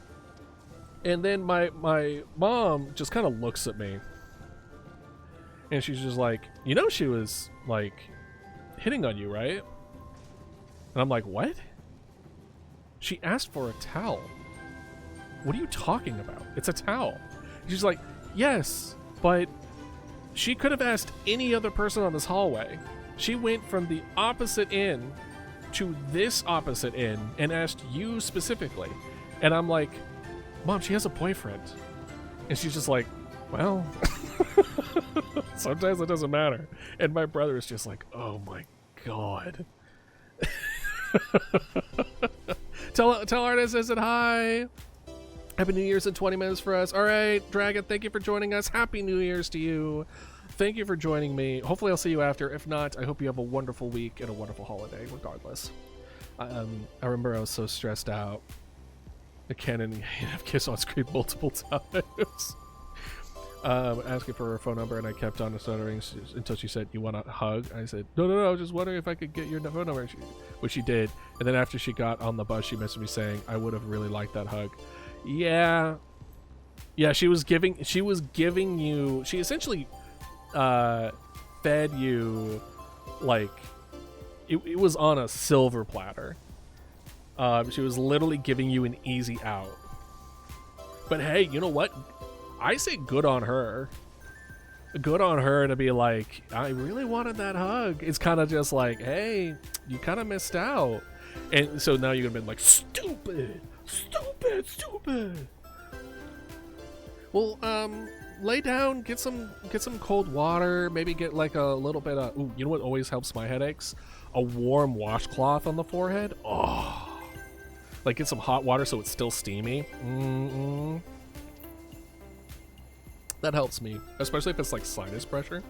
And then my mom just kind of looks at me. And she's just like, you know, she was like hitting on you, right? And I'm like, what? She asked for a towel. What are you talking about? It's a towel. She's like, yes, but she could have asked any other person on this hallway. She went from the opposite end to this opposite end and asked you specifically. And I'm like, Mom, she has a boyfriend. And she's just like, well, sometimes it doesn't matter. And my brother is just like, oh my God. Tell Artist I said hi. Happy New Year's in 20 minutes for us. All right, Dragon, thank you for joining us. Happy New Year's to you. Thank you for joining me. Hopefully I'll see you after. If not, I hope you have a wonderful week and a wonderful holiday, regardless. I remember I was so stressed out. The Canon have kissed on screen multiple times. Asking for her phone number, and I kept on stuttering until she said, you want a hug? I said, no, I was just wondering if I could get your phone number, which she did. And then after she got on the bus, she messaged me saying, I would have really liked that hug. Yeah, she was giving you, she essentially fed you, like, it was on a silver platter. She was literally giving you an easy out. But hey, you know what? I say good on her. Good on her to be like, I really wanted that hug. It's kind of just like, hey, you kind of missed out. And so now you're gonna be like, stupid. Well, lay down, get some cold water, maybe get like a little bit of, ooh, you know what always helps my headaches? A warm washcloth on the forehead. Oh. Like get some hot water so it's still steamy. That helps me, especially if it's like sinus pressure.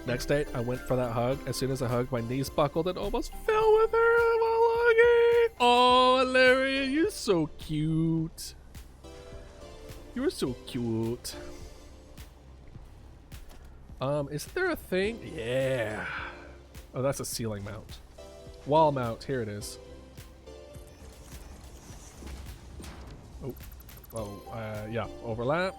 Next day, I went for that hug. As soon as I hugged, my knees buckled and almost fell with her while hugging. Oh, Larry, you're so cute. You were so cute. Is there a thing? Yeah. Oh, that's a ceiling mount. Wall mount. Here it is. Yeah, overlap.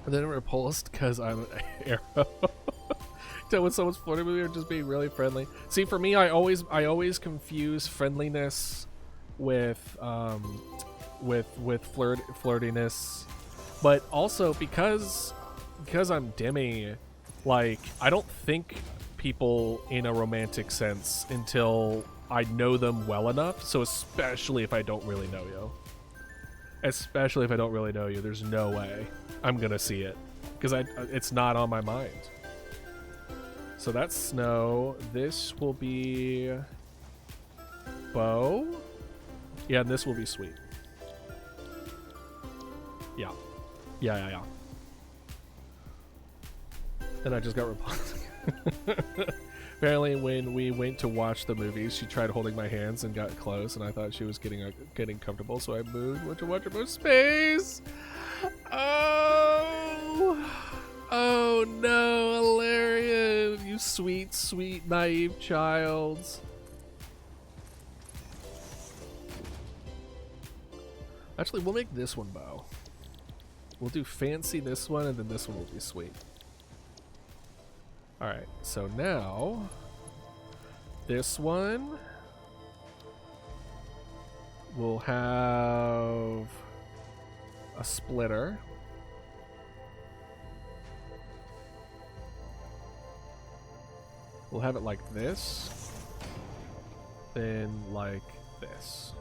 And then repulsed because I'm an arrow. When someone's flirting with me or just being really friendly. See, for me, I always confuse friendliness with flirtiness, but also because I'm Demi, like I don't think people in a romantic sense until I know them well enough. So especially if I don't really know you. Especially if I don't really know you, there's no way I'm gonna see it because it's not on my mind. So that's snow. This will be bow. Yeah, and this will be sweet. Yeah. Yeah. And I just got repulsed. Apparently, when we went to watch the movies, she tried holding my hands and got close, and I thought she was getting comfortable, so I moved, went to watch her move space. Oh no, Hilarion, you sweet, sweet, naive child. Actually, we'll make this one bow. We'll do fancy this one, and then this one will be sweet. Alright, so now this one will have a splitter. We'll have it like this, then like this.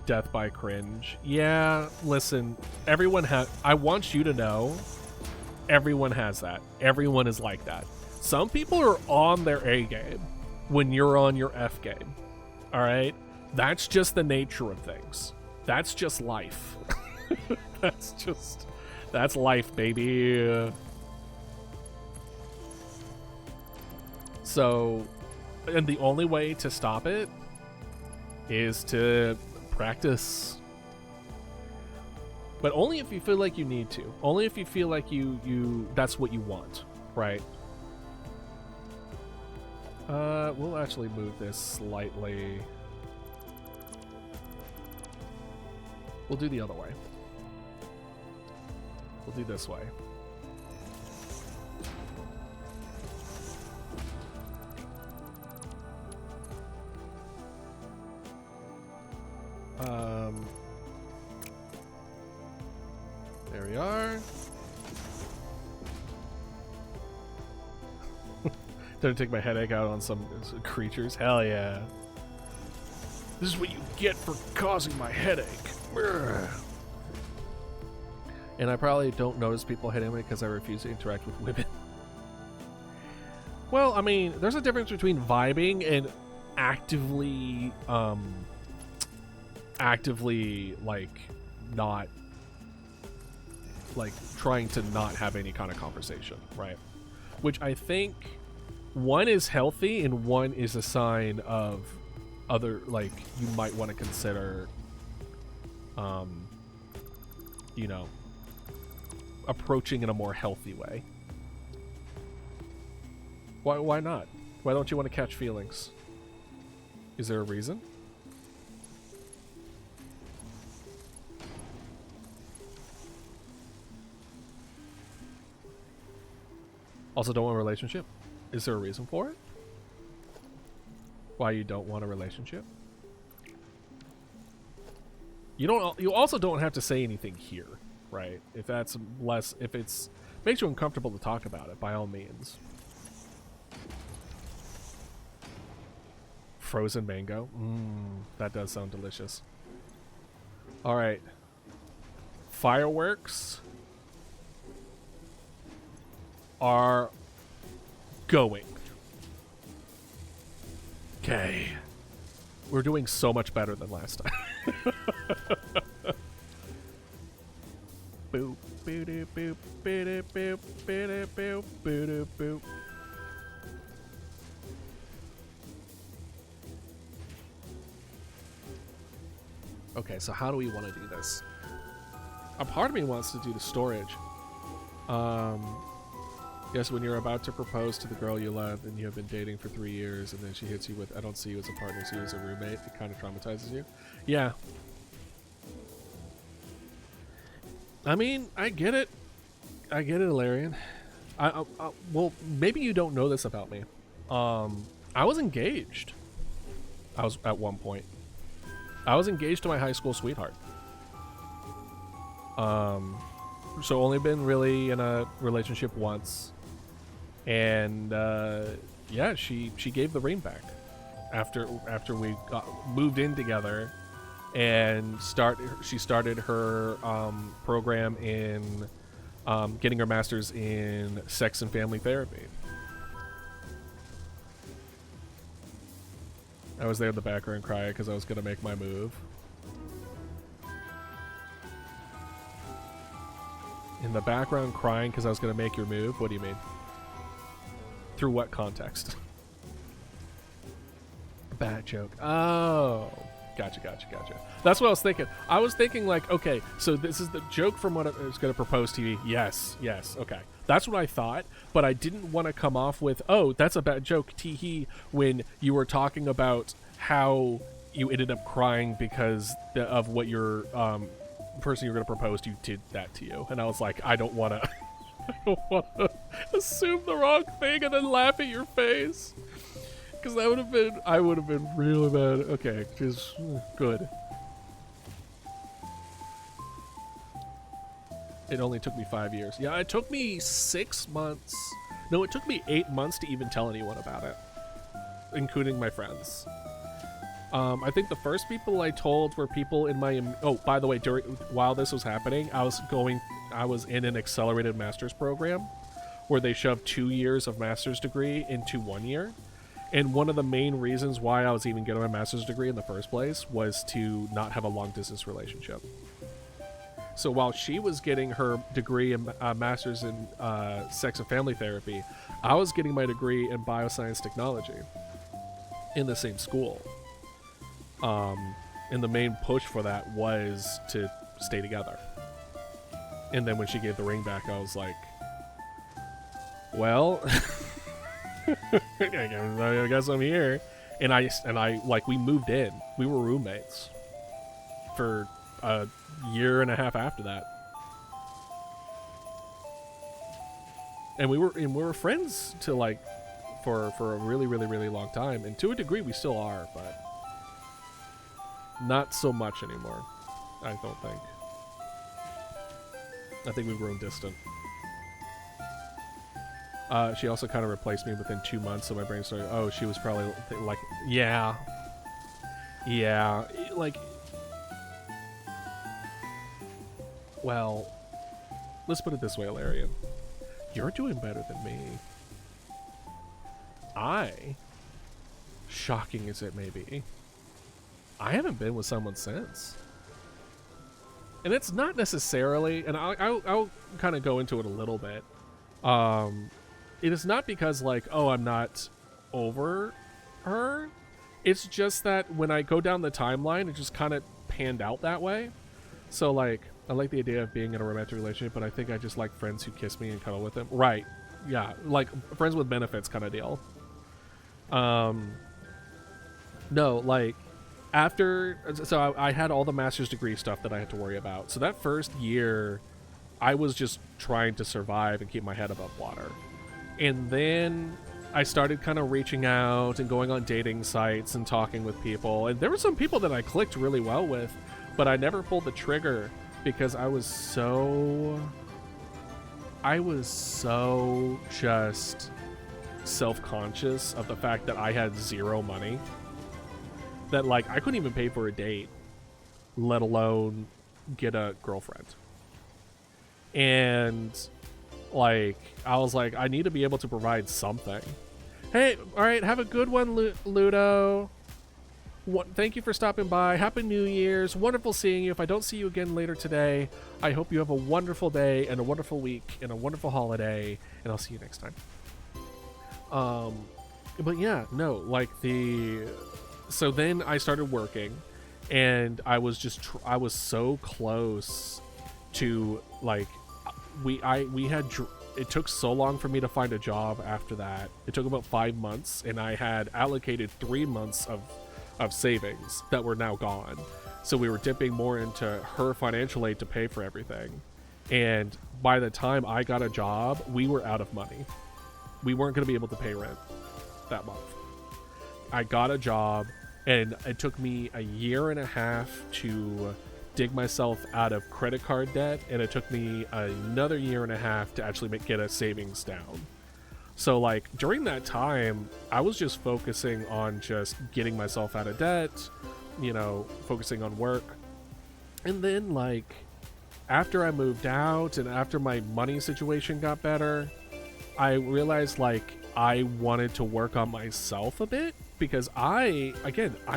Death by cringe. Yeah, listen, everyone I want you to know, everyone has that. Everyone is like that. Some people are on their A game when you're on your F game. All right? That's just the nature of things. That's just life. That's life, baby. So, and the only way to stop it is to practice. But only if you feel like you need to. Only if you feel like you that's what you want, right? We'll actually move this slightly. We'll do the other way. We'll do this way. There we are. Don't take my headache out on some creatures. Hell yeah. This is what you get for causing my headache. Brr. And I probably don't notice people hitting me because I refuse to interact with women. Well, I mean, there's a difference between vibing and actively like not like trying to not have any kind of conversation, right? Which I think one is healthy and one is a sign of other, like, you might want to consider you know, approaching in a more healthy way. Why not? Why don't you want to catch feelings? Is there a reason? Also don't want a relationship? Is there a reason for it? Why you don't want a relationship? You also don't have to say anything here, right? If it's makes you uncomfortable to talk about it, by all means. Frozen mango. That does sound delicious. All right. Fireworks are going. Okay. We're doing so much better than last time. Boop, boop, boop, boop, boop, boop, boop, boop, boop. Okay, so how do we want to do this? A part of me wants to do the storage. Yes, when you're about to propose to the girl you love and you have been dating for 3 years and then she hits you with, I don't see you as a partner, see you as a roommate, it kind of traumatizes you. Yeah. I mean, I get it. I get it, Ilarian. Well, maybe you don't know this about me. I was engaged. I was at one point. I was engaged to my high school sweetheart. So only been really in a relationship once. And yeah, she gave the ring back after we moved in together, and she started her program in getting her master's in sex and family therapy. I was there in the background crying because I was gonna make my move. In the background crying because I was gonna make your move? What do you mean? Through what context? Bad joke. Oh. Gotcha. That's what I was thinking. I was thinking like, okay, so this is the joke from what I was going to propose to you. Yes, okay. That's what I thought, but I didn't want to come off with, oh, that's a bad joke, tee-hee, when you were talking about how you ended up crying because of what your person you were going to propose to did that to you. And I was like, I don't want to assume the wrong thing and then laugh at your face. Because I would have been really bad. Okay, just good. It only took me 5 years. Yeah, it took me 6 months. No, it took me 8 months to even tell anyone about it, including my friends. I think the first people I told were people in my. Oh, by the way, while this was happening, I was in an accelerated master's program, where they shoved 2 years of master's degree into 1 year. And one of the main reasons why I was even getting my master's degree in the first place was to not have a long-distance relationship. So while she was getting her degree in master's in sex and family therapy, I was getting my degree in bioscience technology in the same school. And the main push for that was to stay together. And then when she gave the ring back, I was like, well... I guess I'm here. And I like, we moved in. We were roommates for a year and a half after that. And we were friends to like for a really, really, really long time. And to a degree we still are, but not so much anymore, I don't think. I think we've grown distant. She also kind of replaced me within 2 months, so my brain started, oh, she was probably like, yeah, like, well, let's put it this way, Ilarian. You're doing better than me. Shocking as it may be, I haven't been with someone since. And it's not necessarily, and I'll kind of go into it a little bit. It is not because, like, oh, I'm not over her. It's just that when I go down the timeline, it just kind of panned out that way. So, like, I like the idea of being in a romantic relationship, but I think I just like friends who kiss me and cuddle with them. Right. Yeah. Like, friends with benefits kind of deal. No, like, after... So, I had all the master's degree stuff that I had to worry about. So, that first year, I was just trying to survive and keep my head above water. And then I started kind of reaching out and going on dating sites and talking with people. And there were some people that I clicked really well with, but I never pulled the trigger because I was so just self-conscious of the fact that I had zero money that like I couldn't even pay for a date, let alone get a girlfriend. And like I was like, I need to be able to provide something. Hey, all right, have a good one, Ludo. Thank you for stopping by. Happy New Year's. Wonderful seeing you. If I don't see you again later today, I hope you have a wonderful day and a wonderful week and a wonderful holiday, and I'll see you next time. But yeah, no, like so then I started working, and I was I was so close to like, it took so long for me to find a job after that. It took about 5 months, and I had allocated 3 months of savings that were now gone. So we were dipping more into her financial aid to pay for everything. And by the time I got a job, we were out of money. We weren't going to be able to pay rent that month. I got a job, and it took me a year and a half to dig myself out of credit card debt, and it took me another year and a half to actually get a savings down. So like during that time, I was just focusing on just getting myself out of debt, you know, focusing on work. And then like after I moved out and after my money situation got better, I realized like I wanted to work on myself a bit, because I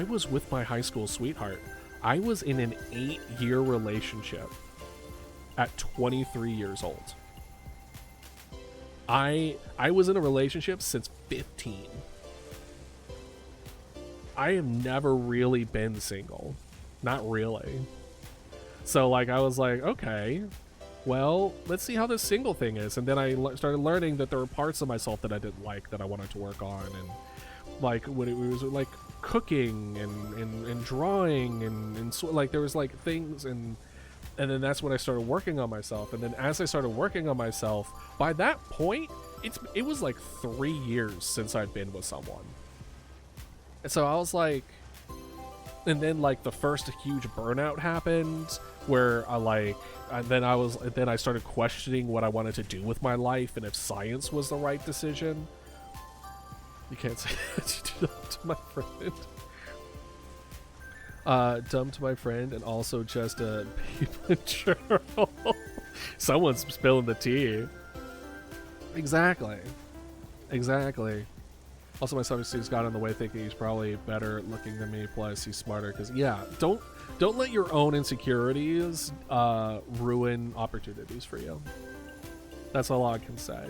was with my high school sweetheart. I was in an 8-year relationship at 23 years old. I was in a relationship since 15. I have never really been single. Not really. So like I was like, okay, well, let's see how this single thing is. And then I started learning that there were parts of myself that I didn't like, that I wanted to work on. And like when it was like cooking and drawing and so, like there was like things, and then that's when I started working on myself. And then as I started working on myself, by that point, it was like 3 years since I'd been with someone. And so I was like, and then like the first huge burnout happened, where then I started questioning what I wanted to do with my life and if science was the right decision. You can't say that to my friend. Dumb to my friend, and also just a paper journal. Someone's spilling the tea. Exactly. Also, my self-esteem's got in the way, thinking he's probably better looking than me. Plus, he's smarter. Because yeah, don't let your own insecurities ruin opportunities for you. That's all I can say.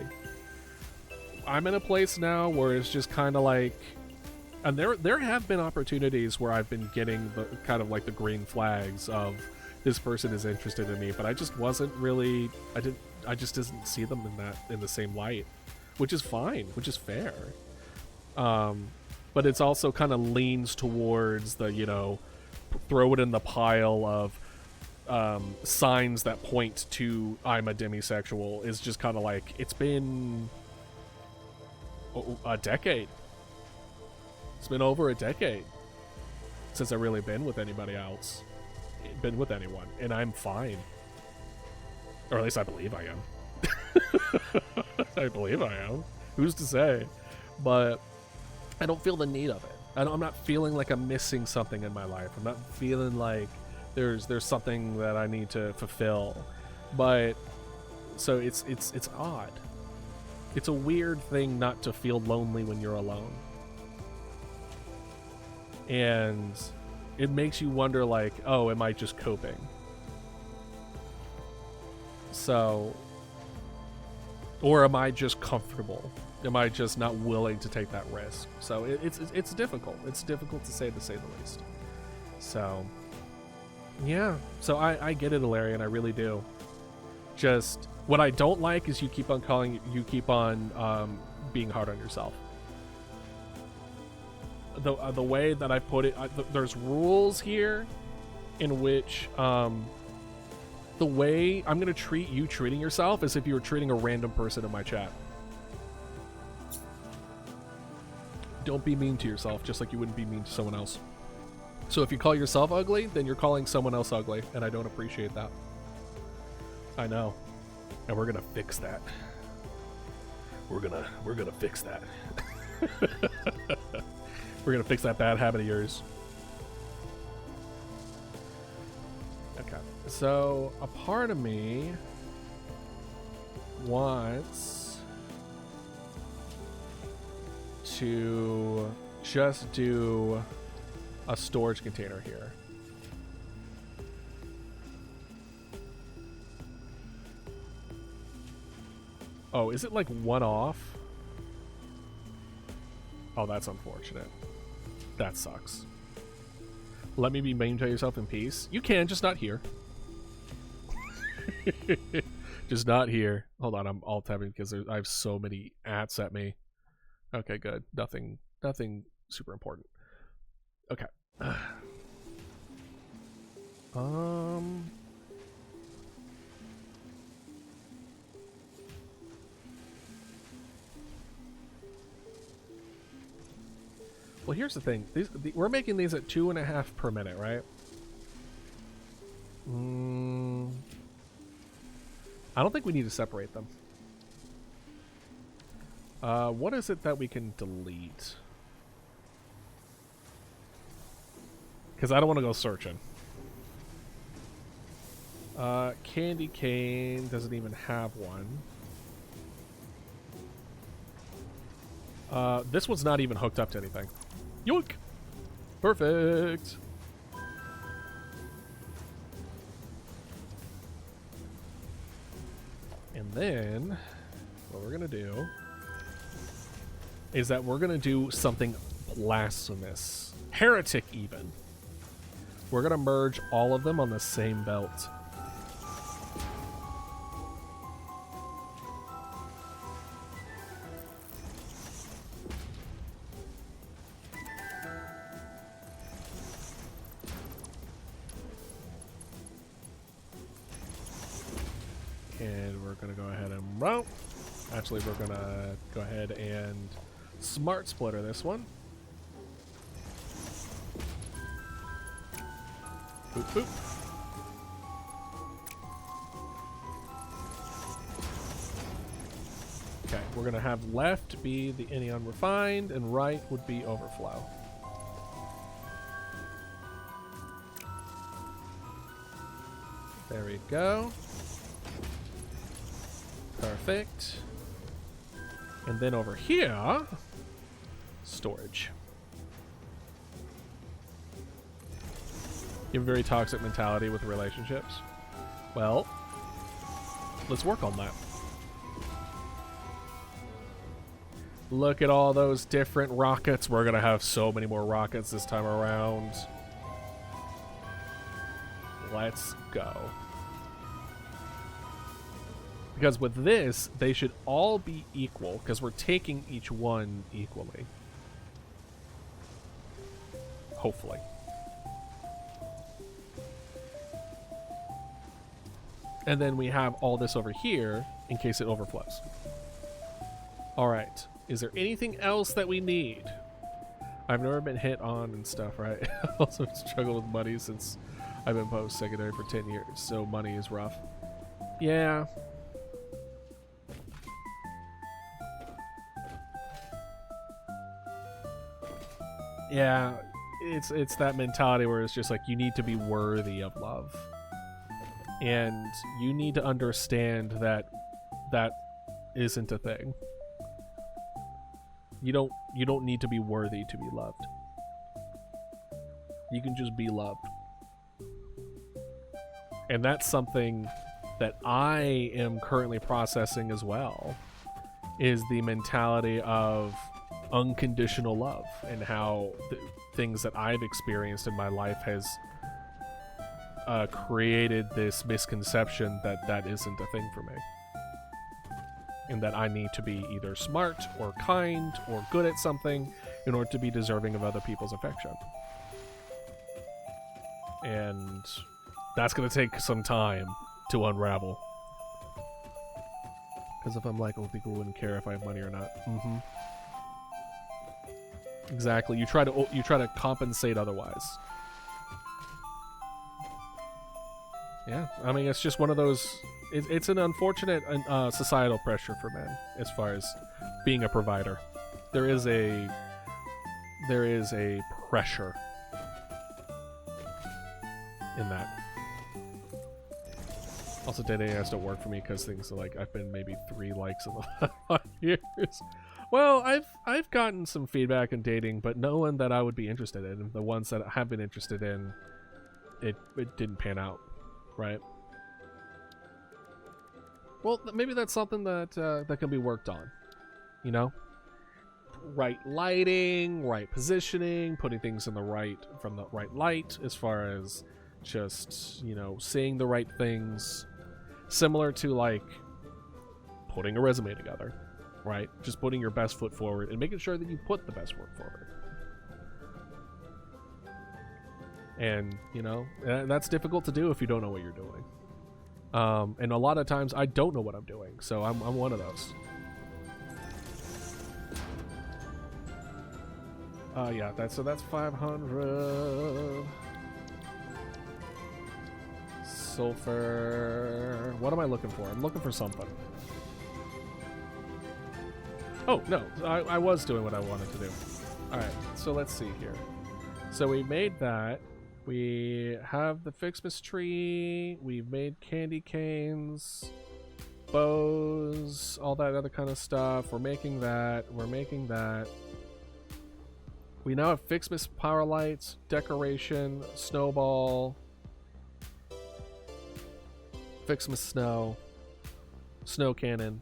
I'm in a place now where it's just kind of like, and there have been opportunities where I've been getting the kind of like the green flags of this person is interested in me, but I just wasn't really, I just didn't see them in the same light, which is fine, which is fair. But it's also kind of leans towards the, you know, throw it in the pile of signs that point to I'm a demisexual, is just kind of like, it's been a decade. It's been over a decade since I've really been with anybody else, been with anyone, and I'm fine. Or at least I believe I am. I believe I am. Who's to say? But I don't feel the need of it. I'm not feeling like I'm missing something in my life. I'm not feeling like there's something that I need to fulfill. But so it's odd. It's a weird thing not to feel lonely when you're alone. And it makes you wonder like, oh, am I just coping? So, or am I just comfortable? Am I just not willing to take that risk? So it's difficult. It's difficult to say the least. So, yeah. So I get it, Ilarian. I really do. Just what I don't like is you keep on being hard on yourself. The way that I put it, there's rules here in which the way I'm gonna treat you treating yourself as if you were treating a random person in my chat. Don't be mean to yourself, just like you wouldn't be mean to someone else. So if you call yourself ugly, then you're calling someone else ugly, and I don't appreciate that. I know. And we're gonna fix that. We're gonna fix that. We're gonna fix that bad habit of yours. So a part of me wants to just do a storage container here. Oh, is it like one off? Oh, that's unfortunate. That sucks. Let me be maintain yourself in peace. You can, just not here. Just not here. Hold on, I'm alt-tabbing because I have so many ats at me. Okay, good. Nothing super important. Okay. Well, here's the thing. We're making these at 2.5 per minute, right? I don't think we need to separate them. What is it that we can delete? Because I don't want to go searching. Candy cane doesn't even have one. This one's not even hooked up to anything. Yoink! Perfect! And then, what we're gonna do is that we're gonna do something blasphemous. Heretic, even. We're gonna merge all of them on the same belt. And we're gonna go ahead and route. Actually, we're gonna go ahead and smart splitter this one. Boop, boop. Okay, we're gonna have left be the any unrefined, and right would be overflow. There we go. Perfect. And then over here, storage. You have a very toxic mentality with relationships. Well, let's work on that. Look at all those different rockets. We're gonna have so many more rockets this time around. Let's go. Because with this, they should all be equal, because we're taking each one equally. Hopefully. And then we have all this over here, in case it overflows. Alright. Is there anything else that we need? I've never been hit on and stuff, right? I also struggled with money since I've been post-secondary for 10 years, so money is rough. Yeah. Yeah, it's that mentality where it's just like you need to be worthy of love. And you need to understand that that isn't a thing. You don't need to be worthy to be loved. You can just be loved. And that's something that I am currently processing as well, is the mentality of unconditional love and how things that I've experienced in my life has created this misconception that that isn't a thing for me. And that I need to be either smart or kind or good at something in order to be deserving of other people's affection. And that's going to take some time to unravel. Because if I'm like, oh, people wouldn't care if I have money or not. Mm-hmm. Exactly. You try to compensate otherwise. Yeah, I mean, it's just one of those. It's an unfortunate societal pressure for men as far as being a provider. There is a pressure in that. Also, dating has to work for me because things are like I've been maybe 3 likes in the last 5 years. Well, I've gotten some feedback in dating, but no one that I would be interested in. The ones that I have been interested in, it didn't pan out, right? Well, maybe that's something that that can be worked on, you know? Right lighting, right positioning, putting things in the right light, as far as just, you know, seeing the right things, similar to like putting a resume together, right? Just putting your best foot forward and making sure that you put the best foot forward. And, you know, that's difficult to do if you don't know what you're doing. And a lot of times I don't know what I'm doing, so I'm one of those. Yeah, that's 500. Sulfur. What am I looking for? I'm looking for something. Oh, no, I was doing what I wanted to do. Alright, so let's see here. So we made that. We have the Fixmas tree. We've made candy canes, bows, all that other kind of stuff. We're making that. We're making that. We now have Fixmas power lights, decoration, snowball, Fixmas snow, snow cannon.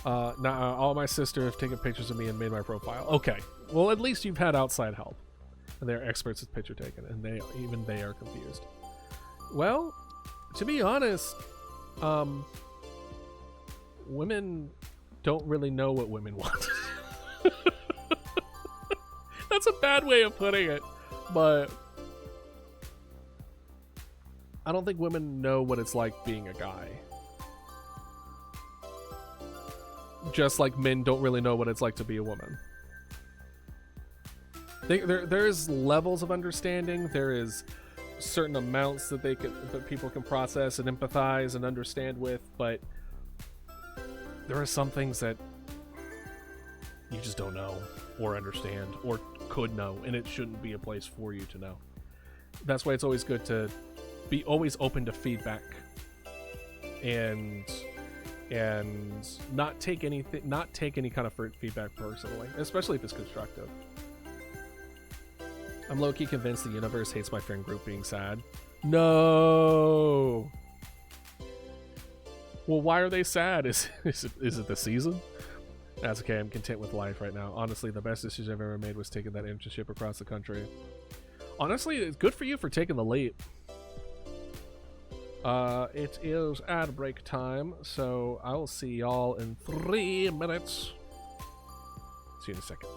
Now all my sisters have taken pictures of me and made my profile. Okay, well at least you've had outside help, and they're experts at picture taking, and even they are confused. Well, to be honest, women don't really know what women want. That's a bad way of putting it, but I don't think women know what it's like being a guy. Just like men don't really know what it's like to be a woman. There's levels of understanding. There is certain amounts that that people can process and empathize and understand with, but there are some things that you just don't know or understand or could know, and it shouldn't be a place for you to know. That's why it's always good to be always open to feedback and not take any kind of feedback personally, especially if it's constructive. I'm low-key convinced the universe hates my friend group being sad. No. Well, why are they sad? Is it the season? That's okay. I'm content with life right now. Honestly, the best decision I've ever made was taking that internship across the country. Honestly, it's good for you for taking the leap. It is ad break time, so I'll see y'all in 3 minutes. See you in a second.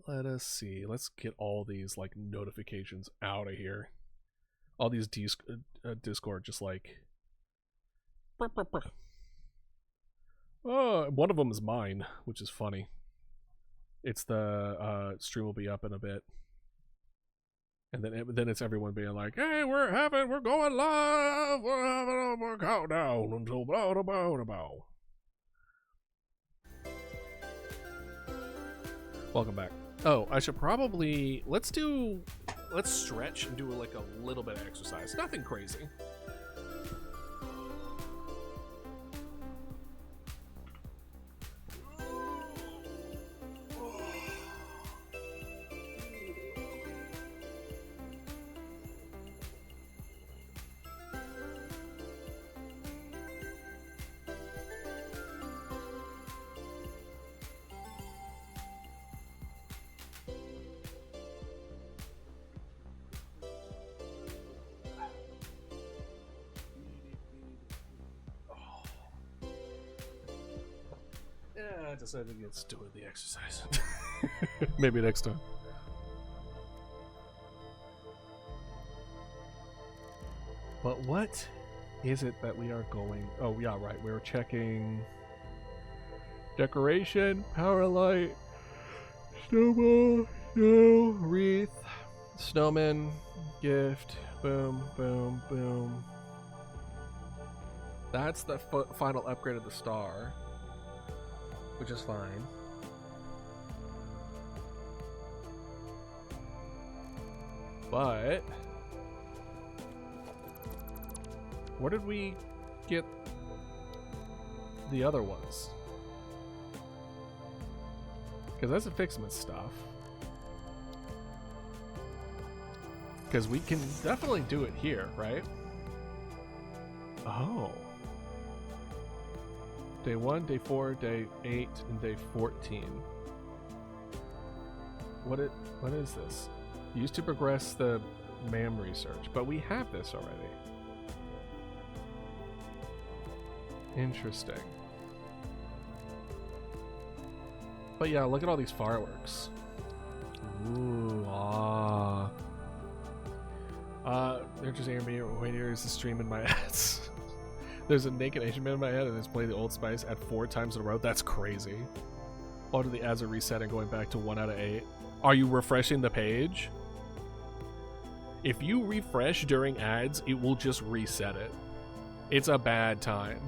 Let us see. Let's get all these like notifications out of here. All these Discord just like. Oh, one of them is mine, which is funny. It's the stream will be up in a bit, and then it's everyone being like, "Hey, we're going live. We're having a countdown until blah blah blah blah." Welcome back. Oh, I should probably let's stretch and do like a little bit of exercise. Nothing crazy. I decided against doing the exercise. Maybe next time. But what is it that we are going? Oh, yeah, right. We were checking decoration, power light, snowball, snow, wreath, snowman, gift, boom, boom, boom. That's the final upgrade of the star. which is fine. But where did we get the other ones? Because that's a fixment stuff. Because we can definitely do it here, right? Oh. Day 1, day 4, day 8, and day 14. What is this? Used to progress the MAM research, but we have this already. Interesting. But yeah, look at all these fireworks. Ooh, ah. They're just airing me. Wait, here is the stream in my ads. There's a naked Asian man in my head and it's playing the Old Spice at 4 times in a row. That's crazy. All of the ads are resetting, going back to 1 out of 8. Are you refreshing the page? If you refresh during ads, it will just reset it. It's a bad time.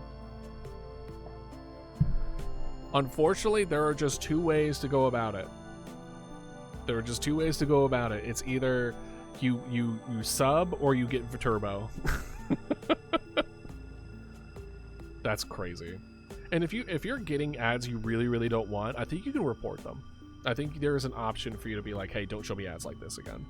Unfortunately, there are just 2 ways to go about it. There are just 2 ways to go about it. It's either you sub or you get turbo. That's crazy. And if you're getting ads you really don't want, I think you can report them. I think there is an option for you to be like, hey, don't show me ads like this again.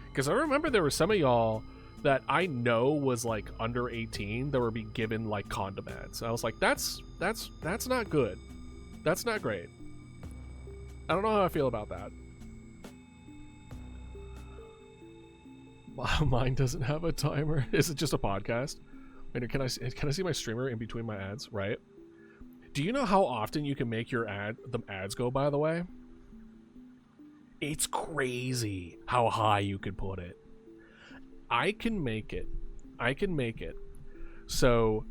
Because I remember there were some of y'all that I know was like under 18 that were being given like condom ads. I was like, that's not good. That's not great. I don't know how I feel about that. Mine doesn't have a timer. Is it just a podcast? Wait, can I see my streamer in between my ads? Right. Do you know how often you can make your the ads go? By the way, it's crazy how high you could put it. I can make it. So,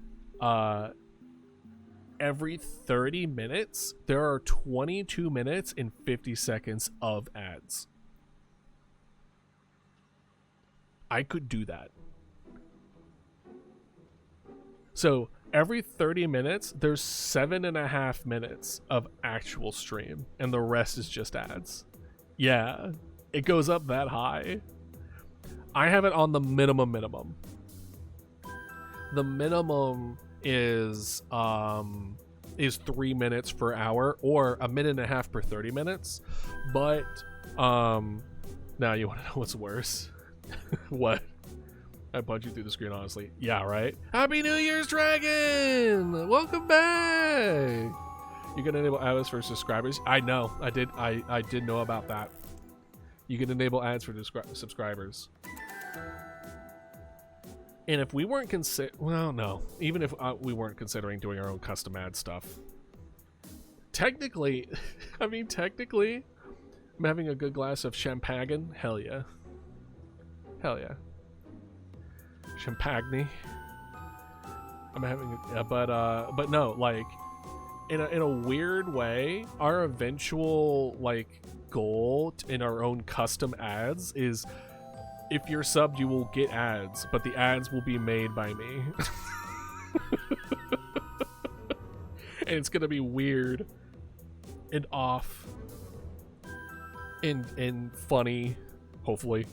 every 30 minutes, there are 22 minutes and 50 seconds of ads. I could do that. So, every 30 minutes, there's 7.5 minutes of actual stream, and the rest is just ads. Yeah, it goes up that high. I have it on the minimum. The minimum is 3 minutes per hour or 1.5 minutes per 30 minutes. But now you want to know what's worse? What? I punched you through the screen, honestly. Yeah, right? Happy New Year's, Dragon! Welcome back! You can enable ads for subscribers. I know. I did know about that. You can enable ads for subscribers. And if we weren't even if we weren't considering doing our own custom ad stuff, technically, I'm having a good glass of champagne. Hell yeah. Champagne. I'm having, but no, like, in a weird way, our eventual like goal in our own custom ads is, if you're subbed, you will get ads, but the ads will be made by me. And it's gonna be weird and off and funny, hopefully.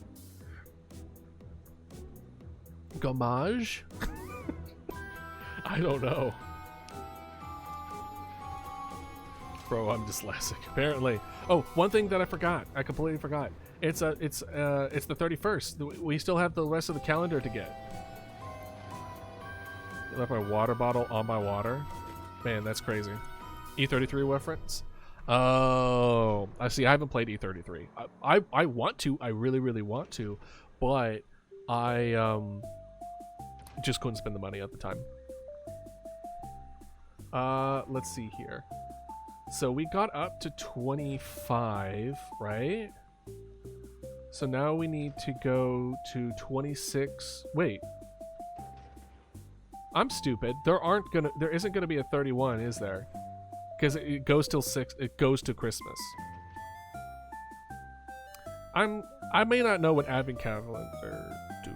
Gommage? I don't know. Bro, I'm dyslexic, apparently. Oh, one thing that I forgot. I completely forgot. It's the 31st. We still have the rest of the calendar to get. I left my water bottle on my water. Man, that's crazy. E33 reference? Oh, I see. I haven't played E33. I want to. I really want to, but I just couldn't spend the money at the time. Let's see here. So we got up to 25, right? So now we need to go to 26. Wait. I'm stupid. There isn't gonna be a 31, is there? Because it goes till 6. It goes to Christmas. I may not know what advent calendar do,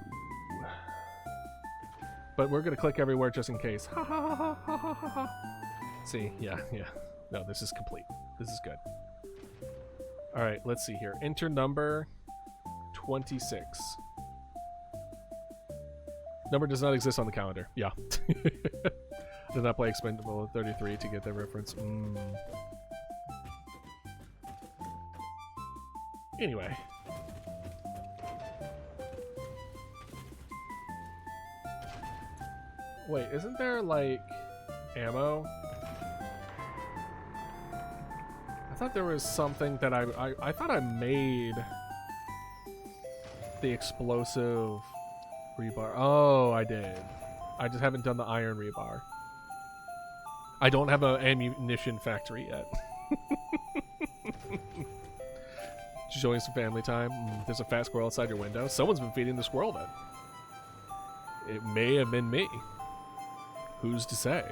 but we're gonna click everywhere just in case. Ha ha ha ha ha ha ha. See, yeah. No, this is complete. This is good. All right, let's see here. Enter number 26. Number does not exist on the calendar. Yeah. Did not play Expendable 33 to get that reference. Anyway. Wait, isn't there, like, ammo? I thought there was something that I thought I made the explosive rebar. Oh, I did. I just haven't done the iron rebar. I don't have an ammunition factory yet. Showing some family time. There's a fat squirrel outside your window. Someone's been feeding the squirrel then. It may have been me. Who's to say?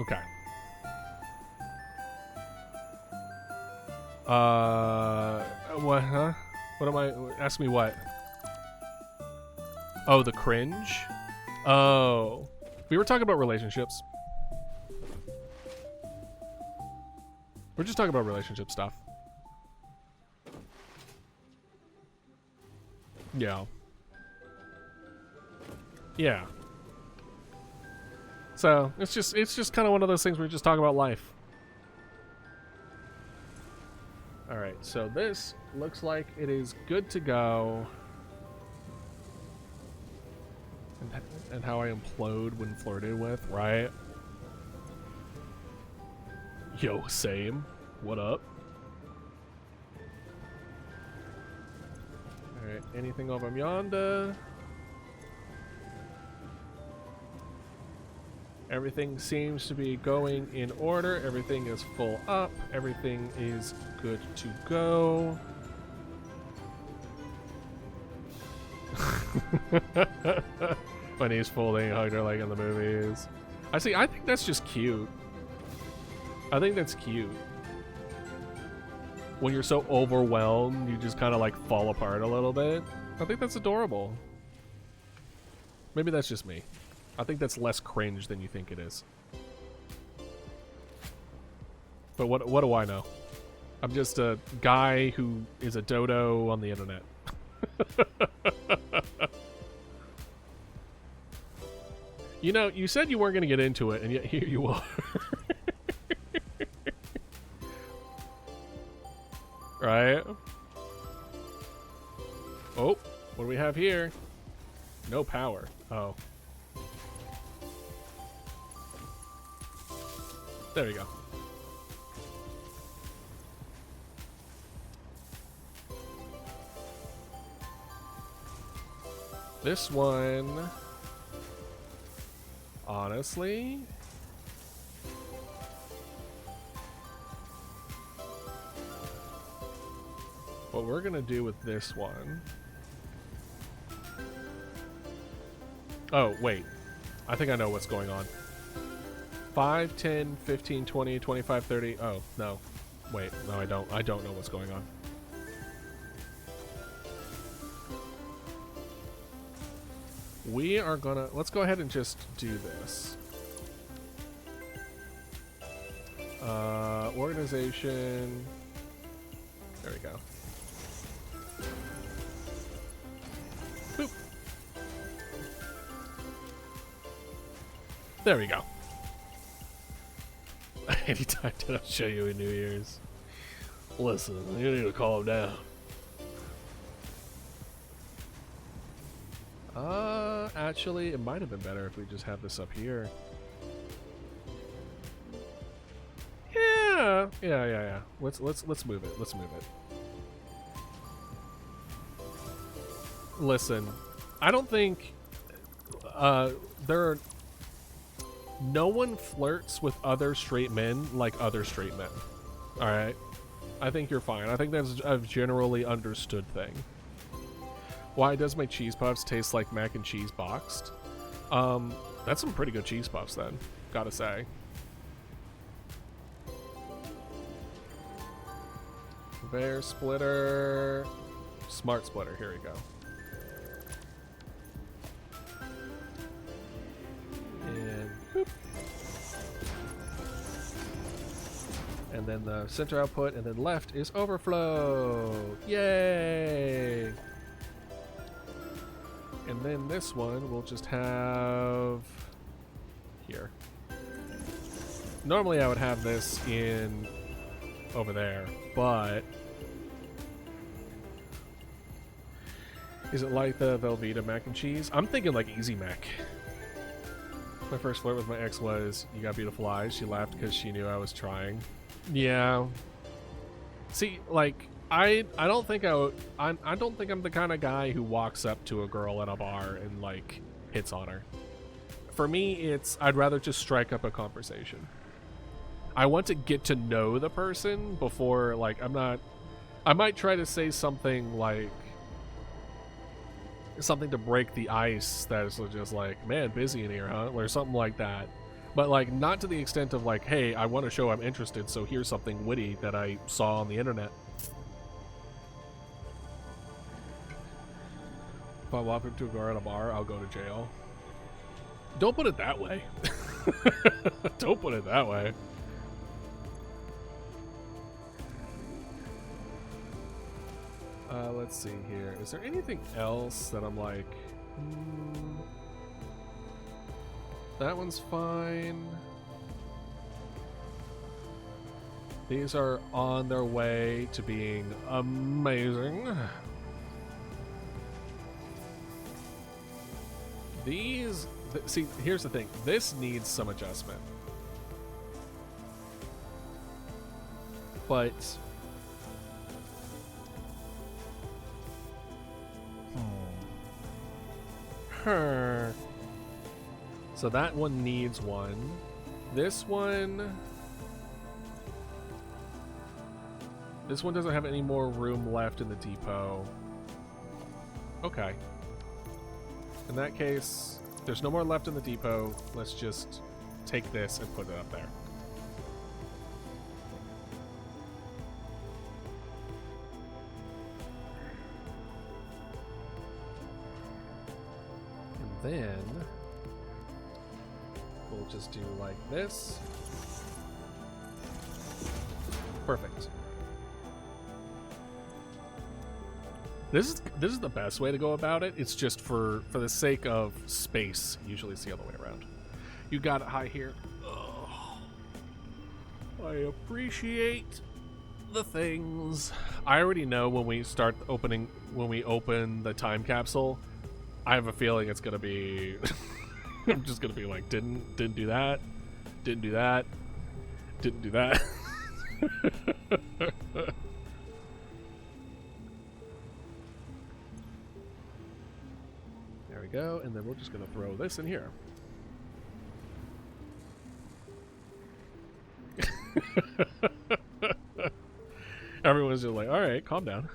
Okay. What, huh? What am I? Ask me what? Oh, the cringe? Oh. We were talking about relationships. We're just talking about relationship stuff. Yeah. Yeah. So, it's just kind of one of those things where we just talk about life. Alright, so this looks like it is good to go. And how I implode when flirted with, right? Yo, same. What up? Alright, anything over yonder? Everything seems to be going in order. Everything is full up. Everything is good to go. When he's folding, hugged her like in the movies. I think that's just cute. I think that's cute. When you're so overwhelmed, you just kind of like fall apart a little bit. I think that's adorable. Maybe that's just me. I think that's less cringe than you think it is. But what do I know? I'm just a guy who is a dodo on the internet. You know, you said you weren't going to get into it, and yet here you are. Right? Oh, what do we have here? No power. Oh. There we go. This one, honestly, what we're gonna do with this one. Oh, wait. I think I know what's going on. 5, 10, 15, 20, 25, 30. Oh, no. Wait, no, I don't. I don't know what's going on. We are gonna... Let's go ahead and just do this. Organization... There we go. Boop. There we go. Anytime did I show you in New Year's? Listen, you need to calm down. Actually, it might have been better if we just had this up here. Yeah. Let's move it. Let's move it. Listen, I don't think no one flirts with other straight men like other straight men. All right, I think you're fine. I think that's a generally understood thing. Why does my cheese puffs taste like mac and cheese boxed? That's some pretty good cheese puffs then, gotta say. Bear splitter, smart splitter, here we go. And boop. And then the center output, and then left is overflow. Yay! And then this one we'll just have here. Normally I would have this in over there, but is it like the Velveeta mac and cheese? I'm thinking like Easy Mac. My first flirt with my ex was, "You got beautiful eyes." She laughed because she knew I was trying. Yeah. See, like, I don't think I don't think I'm the kind of guy who walks up to a girl at a bar and like hits on her. For me, it's I'd rather just strike up a conversation. I want to get to know the person before, like, I might try to say something like something to break the ice that is just like, "Man, busy in here, huh?" or something like that. But like not to the extent of like, "Hey, I want to show I'm interested, so here's something witty that I saw on the internet." If I walk up to a girl at a bar, I'll go to jail. Don't put it that way. Don't put it that way. Let's see here. Is there anything else that I'm like, that one's fine. These are on their way to being amazing. These, see, here's the thing. This needs some adjustment. But so that one needs one. This one doesn't have any more room left in the depot. Okay. In that case, there's no more left in the depot. Let's just take this and put it up there. Then we'll just do like this. Perfect. This is the best way to go about it. It's just for the sake of space. Usually it's the other way around. You got it high here. Oh, I appreciate the things. I already know when we open the time capsule, I have a feeling it's gonna be I'm just gonna be like, didn't do that, didn't do that, didn't do that. There we go, and then we're just gonna throw this in here. Everyone's just like, all right, calm down.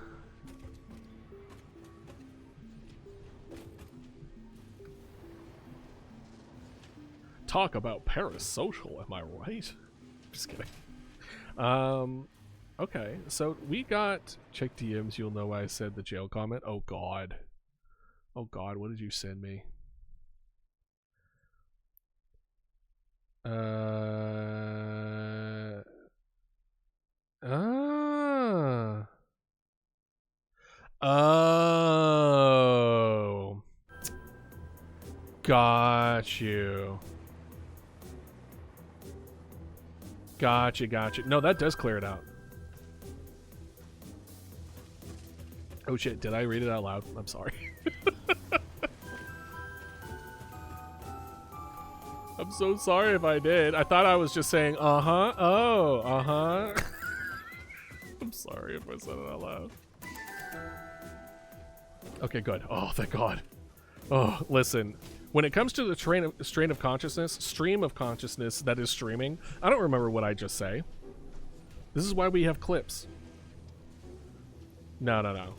Talk about parasocial, am I right? Just kidding. Okay, so we got check DMs. You'll know why I said the jail comment. Oh god. Oh god, what did you send me? Oh. Got you. Gotcha. No, that does clear it out. Oh shit, did I read it out loud? I'm sorry. I'm so sorry if I did. I thought I was just saying, uh-huh, oh, uh-huh. I'm sorry if I said it out loud. Okay, good. Oh, thank God. Oh, listen. When it comes to the stream of consciousness that is streaming, I don't remember what I just say. This is why we have clips. No.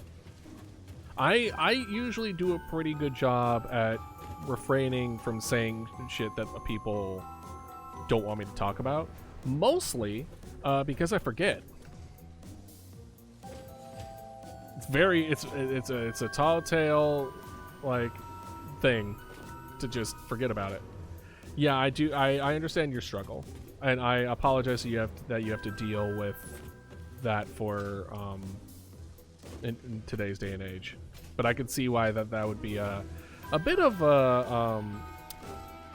I usually do a pretty good job at refraining from saying shit that people don't want me to talk about. Mostly because I forget. It's a tall tale like thing to just forget about it. Yeah, I do. I understand your struggle. and I apologize that you have to deal with that for in today's day and age. But I could see why that would be a bit of a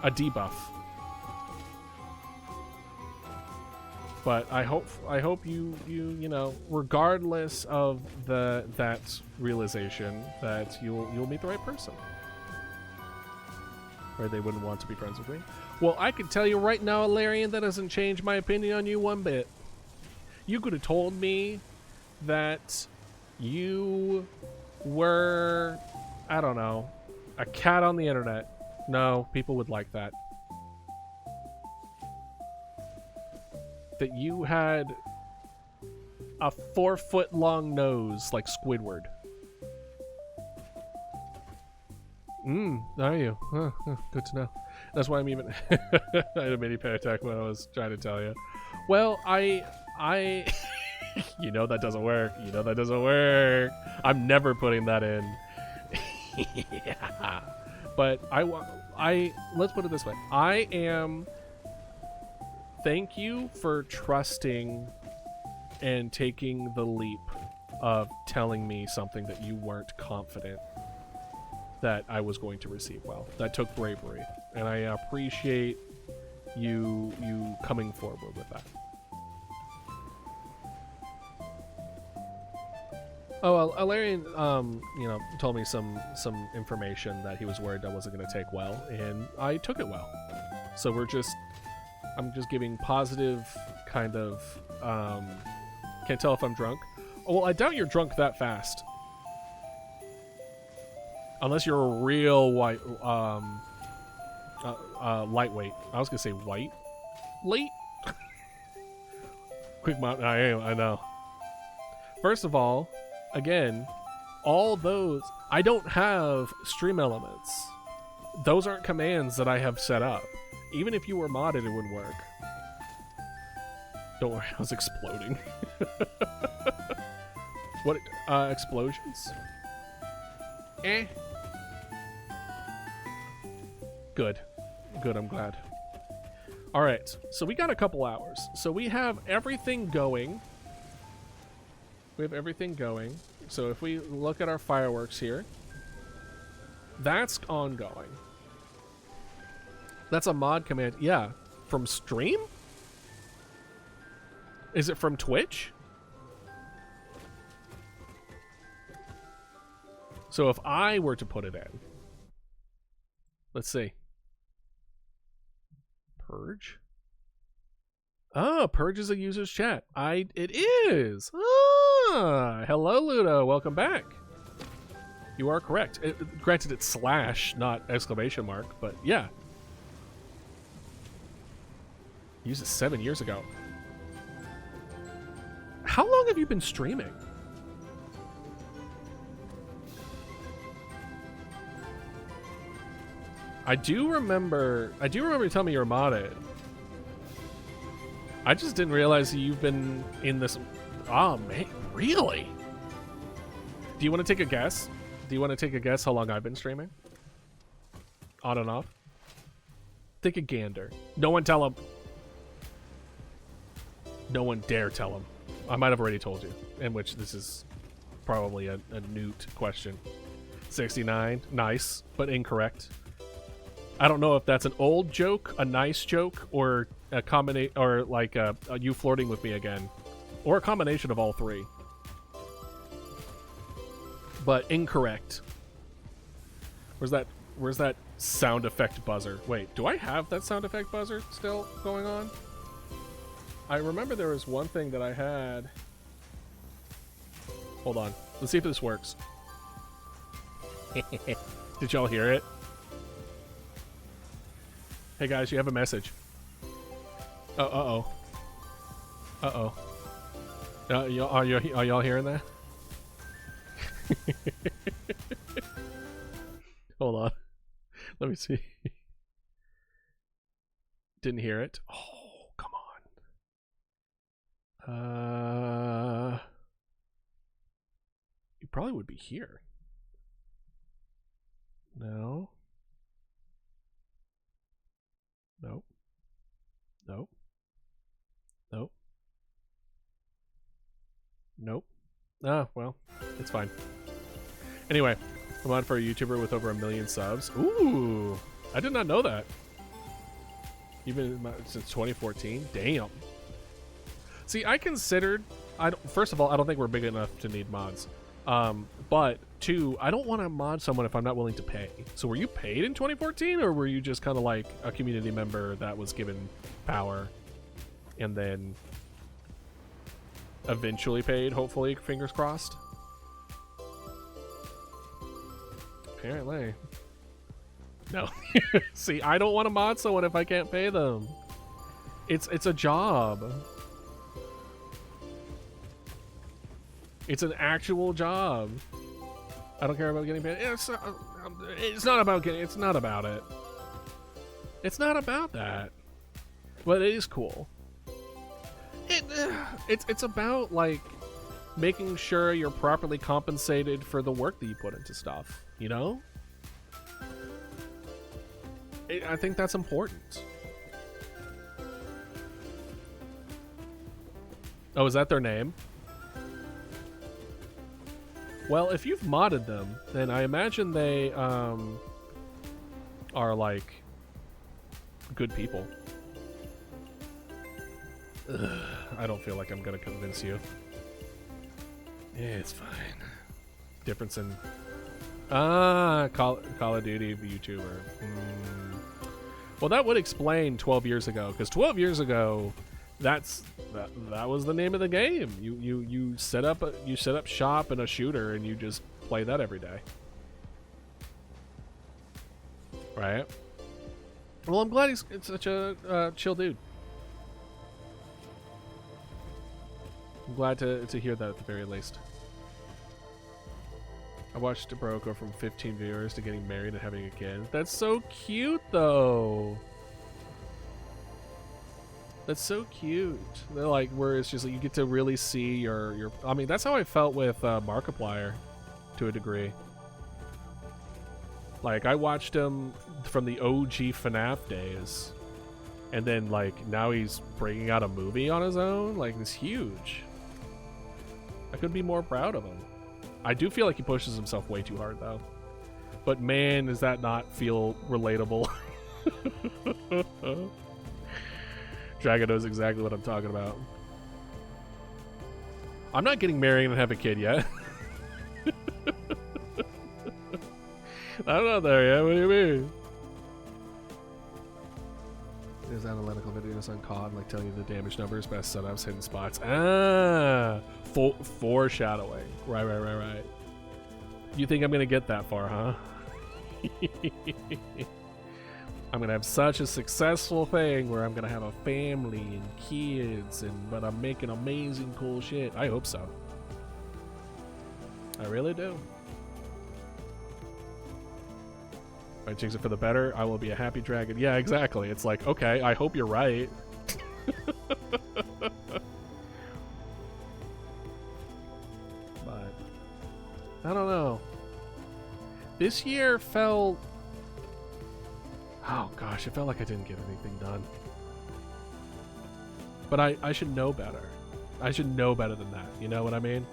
debuff. But I hope you know, regardless of that realization, that you'll meet the right person, or they wouldn't want to be friends with me. Well, I can tell you right now, Alarian, that doesn't change my opinion on you one bit. You could have told me that you were, I don't know, a cat on the internet. No, people would like that. That you had a 4-foot-long nose like Squidward. Are you? Huh, good to know. That's why I'm even... I had a mini panic attack when I was trying to tell you. Well, I... You know that doesn't work. You know that doesn't work. I'm never putting that in. Yeah. But let's put it this way. I am... Thank you for trusting and taking the leap of telling me something that you weren't confident that I was going to receive well. That took bravery, and I appreciate you coming forward with that. Oh, well, Alarian, you know, told me some information that he was worried I wasn't going to take well, and I took it well. So I'm just giving positive kind of, can't tell if I'm drunk. Oh, well, I doubt you're drunk that fast. Unless you're a real lightweight. I was gonna say white. Late? Quick mountain, I know. First of all, again, all those, I don't have stream elements. Those aren't commands that I have set up. Even if you were modded, it wouldn't work. Don't worry, I was exploding. What, explosions? Eh. Good. Good, I'm glad. Alright, so we got a couple hours. So we have everything going. We have everything going. So if we look at our fireworks here, that's ongoing. That's a mod command. Yeah. From stream? Is it from Twitch? So if I were to put it in. Let's see. Purge? Oh, Purge is a user's chat. It is. Ah, hello, Ludo. Welcome back. You are correct. Granted, it's slash, not exclamation mark, but yeah. Used it 7 years ago. How long have you been streaming? I do remember you telling me you're modded. I just didn't realize you've been in this. Oh, man, really? Do you want to take a guess? Do you want to take a guess how long I've been streaming? On and off? Take a gander. No one tell him. No one dare tell him. I might have already told you, in which this is probably a newt question. 69. Nice, but incorrect. I don't know if that's an old joke, a nice joke, or a combination, or like you flirting with me again, or a combination of all three. But incorrect. Where's that sound effect buzzer? Wait, do I have that sound effect buzzer still going on? I remember there was one thing that I had. Hold on. Let's see if this works. Did y'all hear it? Hey guys, you have a message. Oh, uh-oh. Uh-oh. Are y'all hearing that? Hold on. Let me see. Didn't hear it. Oh, come on. You probably would be here. No. Nope. Nope. Nope. Ah, well, it's fine. Anyway, I'm on for a YouTuber with over 1 million subs. Ooh, I did not know that. Even since 2014? Damn. See, I considered... first of all, I don't think we're big enough to need mods. But, two, I don't want to mod someone if I'm not willing to pay. So were you paid in 2014, or were you just kind of like a community member that was given power and then eventually paid, hopefully, fingers crossed? Apparently. No. See, I don't want to mod someone if I can't pay them. It's a job. It's an actual job. I don't care about getting paid. It's not about getting. It's not about it. It's not about that. But it is cool. It's about like making sure you're properly compensated for the work that you put into stuff. You know. I think that's important. Oh, is that their name? Well, if you've modded them, then I imagine they are like good people. Ugh, I don't feel like I'm gonna convince you. Yeah, it's fine. Difference in Call of Duty YouTuber. Well, that would explain 12 years ago, because 12 years ago, that was the name of the game. You set up shop in a shooter and you just play that every day, right? Well, I'm glad it's such a chill dude. I'm glad to hear that at the very least. I watched a bro go from 15 viewers to getting married and having a kid. That's so cute, though. That's so cute. They're like, where it's just like you get to really see your. I mean, that's how I felt with Markiplier, to a degree. Like, I watched him from the OG FNAF days, and then like now he's bringing out a movie on his own. Like, it's huge. I couldn't be more proud of him. I do feel like he pushes himself way too hard, though. But man, does that not feel relatable? Dragon knows exactly what I'm talking about. I'm not getting married and have a kid yet. I'm not there yet. What do you mean? There's analytical videos on COD, like telling you the damage numbers, best setups, hidden spots. Ah, foreshadowing. Right. You think I'm gonna get that far, huh? I'm gonna have such a successful thing where I'm gonna have a family and kids, but I'm making amazing cool shit. I hope so. I really do. If I jinx it for the better, I will be a happy dragon. Yeah, exactly. It's like, okay, I hope you're right. But I don't know. This year felt... Oh gosh, it felt like I didn't get anything done. But I should know better. I should know better than that. You know what I mean?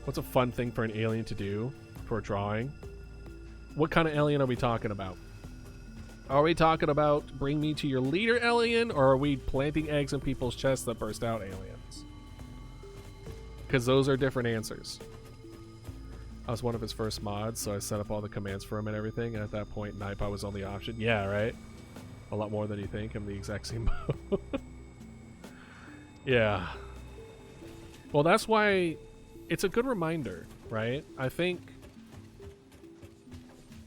What's a fun thing for an alien to do for a drawing? What kind of alien are we talking about? Are we talking about bring me to your leader alien, or are we planting eggs in people's chests that burst out aliens? Because those are different answers. I was one of his first mods, so I set up all the commands for him and everything, and at that point, Naipa was on the option. Yeah, right? A lot more than you think. I'm the exact same mode. Yeah. Well, that's why it's a good reminder, right? I think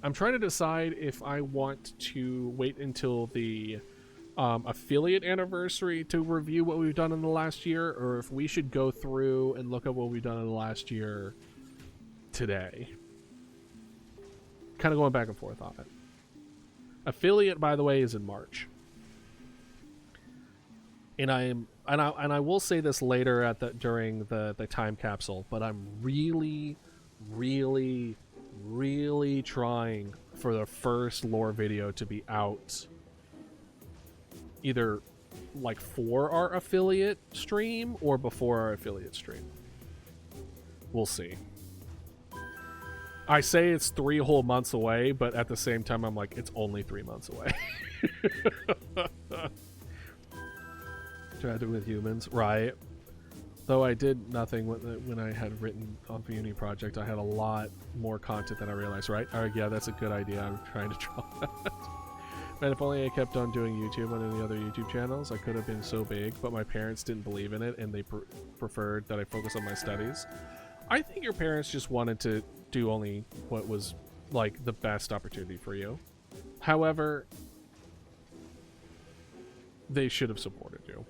I'm trying to decide if I want to wait until the affiliate anniversary to review what we've done in the last year, or if we should go through and look at what we've done in the last year today. Kind of going back and forth on it. Affiliate, by the way, is in March, and I will say this later during the time capsule, but I'm really trying for the first lore video to be out either like for our affiliate stream or before our affiliate stream. We'll see. I say it's 3 whole months away, but at the same time, I'm like, it's only 3 months away. Try to do with humans, right? Though I did nothing when I had written on the Uni project, I had a lot more content than I realized, right? Alright, yeah, that's a good idea. I'm trying to draw that. Man, if only I kept on doing YouTube on any other YouTube channels, I could have been so big, but my parents didn't believe in it, and they preferred that I focus on my studies. I think your parents just wanted to do only what was, like, the best opportunity for you. However, they should have supported you.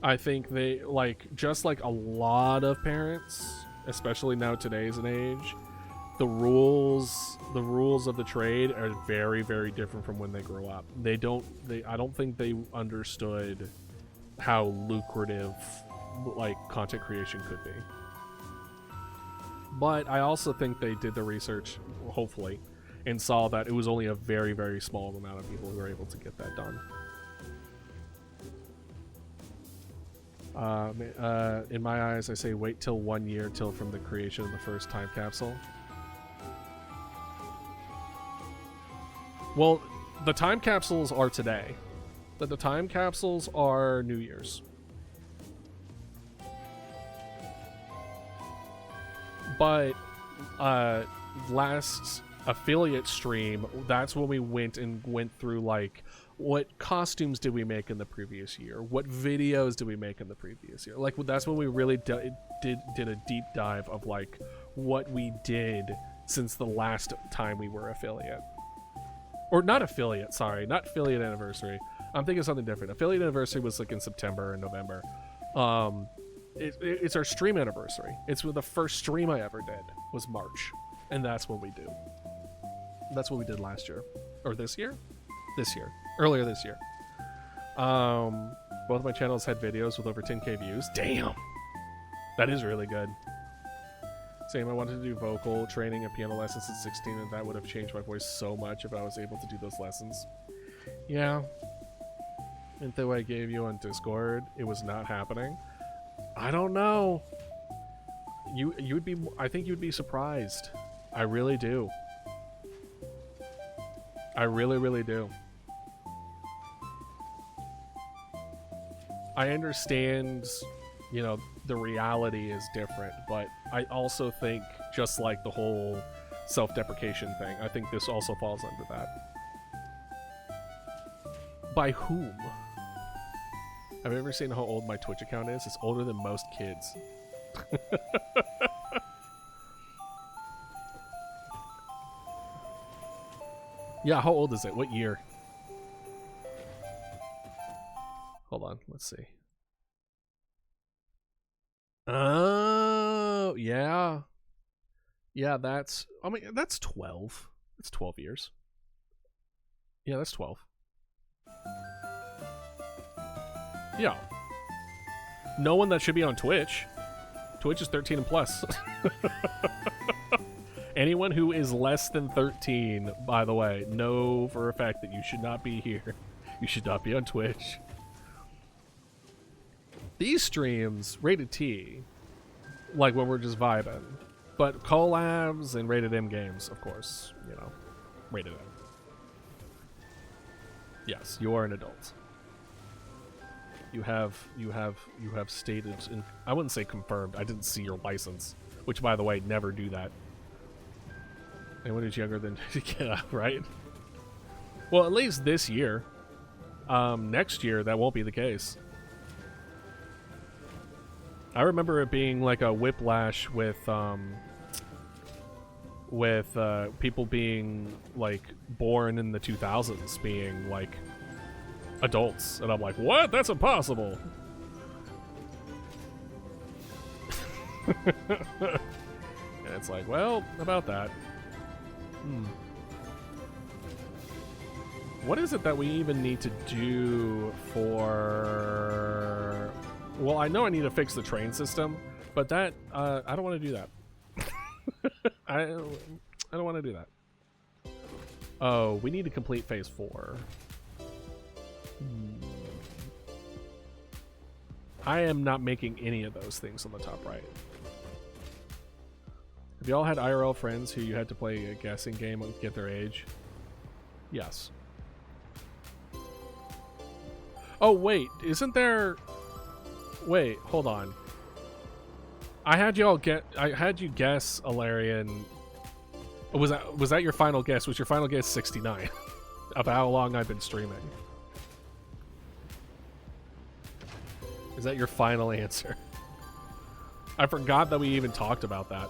I think they, like, just like a lot of parents, especially now today's an age, the rules of the trade are very, very different from when they grew up. I don't think they understood how lucrative, like, content creation could be. But I also think they did the research, hopefully, and saw that it was only a very, very small amount of people who were able to get that done. In my eyes, I say wait till 1 year till from the creation of the first time capsule. Well, the time capsules are today. The time capsules are New Year's. But last affiliate stream, that's when we went through, like, what costumes did we make in the previous year? What videos did we make in the previous year? Like, that's when we really did a deep dive of, like, what we did since the last time we were affiliate. Or not affiliate, sorry. Not affiliate anniversary. I'm thinking something different. Affiliate anniversary was, like, in September and November. It's our stream anniversary. It's the first stream I ever did was March. And that's what we do. That's what we did last year. Or this year? This year. Earlier this year. Both of my channels had videos with over 10k views. Damn! That is really good. Same, I wanted to do vocal training and piano lessons at 16, and that would have changed my voice so much if I was able to do those lessons. Yeah. And the way I gave you on Discord, it was not happening. I don't know. You'd be. I think you'd be surprised. I really do. I really, really do. I understand, you know, the reality is different, but I also think, just like the whole self-deprecation thing, I think this also falls under that. By whom? Have you ever seen how old my Twitch account is? It's older than most kids. Yeah, how old is it? What year? Hold on, let's see. Oh, yeah. Yeah, that's, I mean, that's 12. That's 12 years. Yeah, that's 12. Yeah. No one that should be on Twitch. Twitch is 13 and plus. Anyone who is less than 13, by the way, know for a fact that you should not be here. You should not be on Twitch. These streams, rated T, like when we're just vibing. But collabs and rated M games, of course, you know, rated M. Yes, you are an adult. You have stated, I wouldn't say confirmed, I didn't see your license, which, by the way, never do that. Anyone who's younger than, yeah, right? Well, at least this year. Next year, that won't be the case. I remember it being like a whiplash with people being, like, born in the 2000s being, like, adults. And I'm like, what? That's impossible! And it's like, well, about that. What is it that we even need to do for... Well, I know I need to fix the train system, but that, I don't want to do that. I don't want to do that. Oh, we need to complete phase 4. I am not making any of those things on the top right. Have you all had IRL friends who you had to play a guessing game and get their age? Yes. Oh, wait. Isn't there... Wait, hold on. I had you guess, Alarian. Was that your final guess? Was your final guess 69 of how long I've been streaming? Is that your final answer? I forgot that we even talked about that.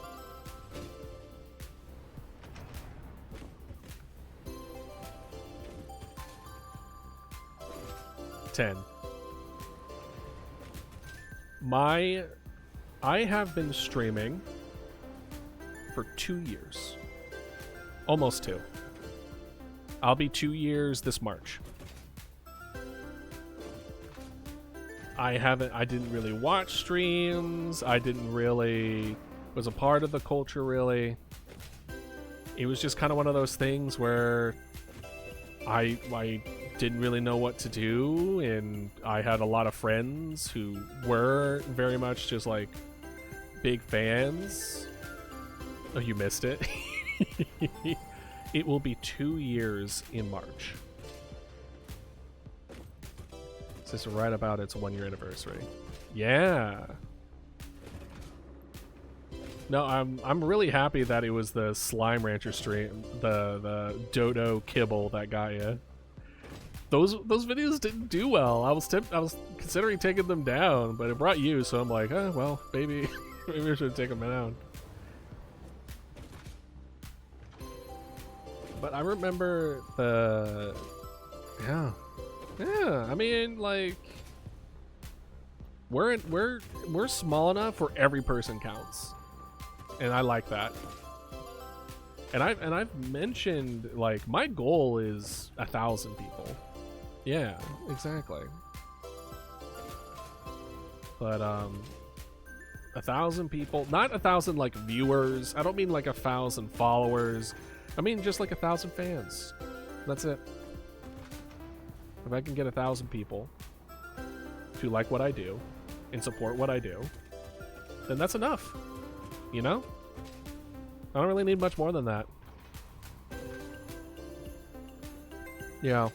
I have been streaming for 2 years. Almost 2. I'll be 2 years this March. I didn't really watch streams. I didn't really was a part of the culture really. It was just kind of one of those things where I didn't really know what to do, and I had a lot of friends who were very much just like big fans. Oh, you missed it. It will be 2 years in March. This is right about its 1 year anniversary. Yeah. No, I'm really happy that it was the Slime Rancher stream, the Dodo Kibble that got you. Those videos didn't do well. I was considering taking them down, but it brought you, so I'm like, oh, well, maybe I should take them down. But I remember yeah. I mean, like, we're small enough where every person counts, and I like that. And I've mentioned, like, my goal is 1,000 people. Yeah, exactly. But 1,000 people, not 1,000 like viewers. I don't mean like 1,000 followers. I mean just like 1,000 fans. That's it. If I can get 1,000 people to like what I do and support what I do, then that's enough. You know? I don't really need much more than that. Yeah.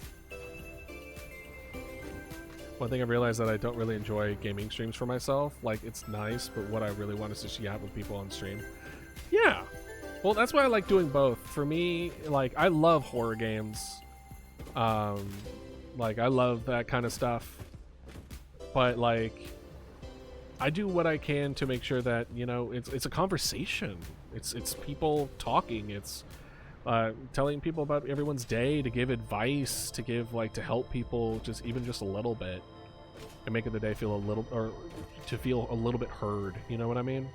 One thing I've realized that I don't really enjoy gaming streams for myself. Like, it's nice, but what I really want is to chat with people on stream. Yeah. Well, that's why I like doing both. For me, like, I love horror games. Like, I love that kind of stuff. But, like, I do what I can to make sure that, you know, it's a conversation. It's people talking. It's telling people about everyone's day, to give advice, to give, like, to help people just even just a little bit, and making the day feel a little, or to feel a little bit heard. You know what I mean?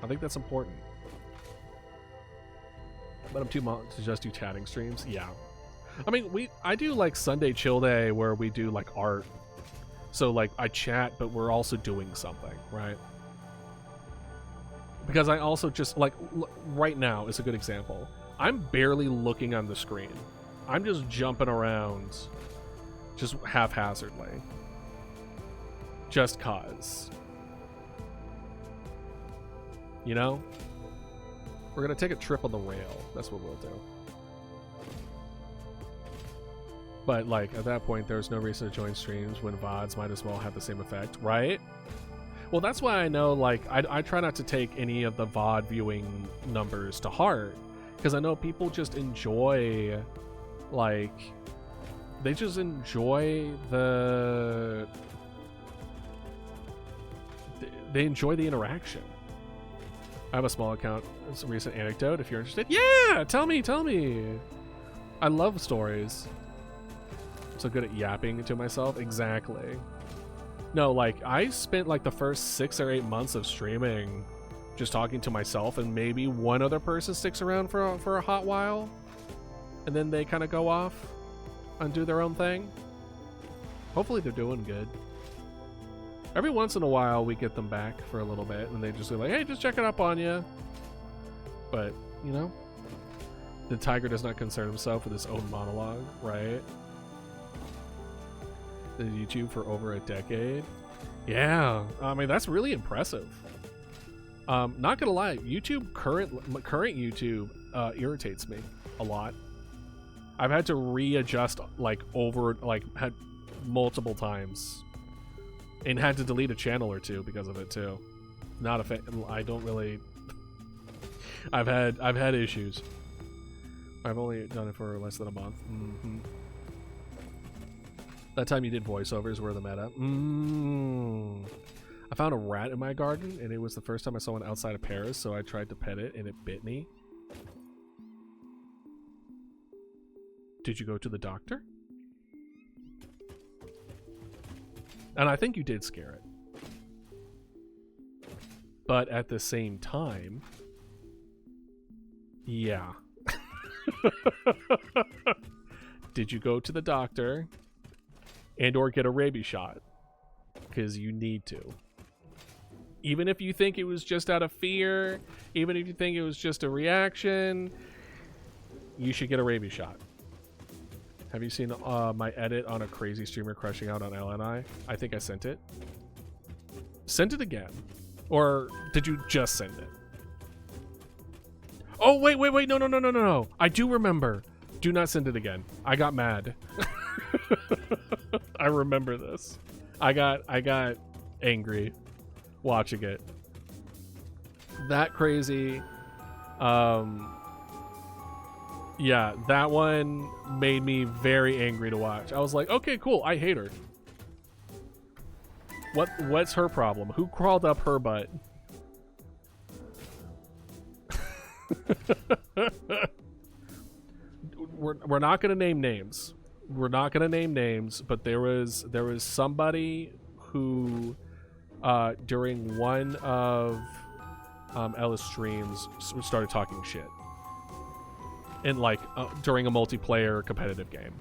I think that's important. But I'm too much to just do chatting streams. Yeah. I mean, I do like Sunday Chill Day where we do like art. So like I chat, but we're also doing something, right? Because I also just like right now is a good example. I'm barely looking on the screen. I'm just jumping around just haphazardly. Just cause. You know? We're gonna take a trip on the rail. That's what we'll do. But like at that point, there's no reason to join streams when VODs might as well have the same effect, right? Well, that's why I know, like, I try not to take any of the VOD viewing numbers to heart, because I know people just enjoy, like, they just enjoy they enjoy the interaction. I have a small account. It's a recent anecdote if you're interested. Yeah, tell me. I love stories. I'm so good at yapping to myself. Exactly. No, like, I spent like the first 6 or 8 months of streaming just talking to myself, and maybe one other person sticks around for a hot while, and then they kind of go off and do their own thing. Hopefully they're doing good. Every once in a while we get them back for a little bit, and they just go like, hey, just checking up on you. But, you know, the tiger does not concern himself with his own monologue, right? YouTube for over a decade. Yeah, I mean that's really impressive. Not gonna lie, current YouTube irritates me a lot. I've had to readjust had multiple times, and had to delete a channel or two because of it too. Not a fan. I don't really. I've had issues. I've only done it for less than a month. That time you did voiceovers were the meta. I found a rat in my garden, and it was the first time I saw one outside of Paris, so I tried to pet it, and it bit me. Did you go to the doctor? And I think you did scare it. But at the same time, yeah. Did you go to the doctor and or get a rabies shot? Because you need to. Even if you think it was just out of fear, even if you think it was just a reaction, you should get a rabies shot. Have you seen my edit on a crazy streamer crushing out on LNI? I think I sent it. Send it again. Or did you just send it? Oh, wait, no. I do remember. Do not send it again. I got mad. I remember this. I got angry watching it. That crazy. Yeah, that one made me very angry to watch. I was like, okay, cool. I hate her. What's her problem? Who crawled up her butt? We're not gonna name names. We're not gonna name names, but there was somebody who during one of Ella's streams started talking shit. And during a multiplayer competitive game,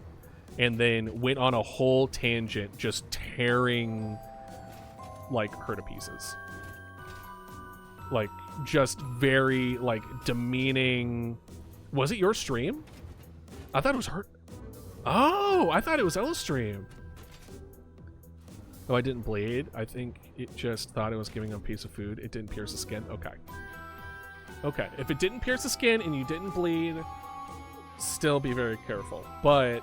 and then went on a whole tangent just tearing her to pieces, just very demeaning. Was it your stream? I thought it was her. Oh, I thought it was Ella's stream. Oh, I didn't bleed. I think it just thought it was giving him a piece of food. It didn't pierce the skin. Okay, if it didn't pierce the skin and you didn't bleed, still be very careful. But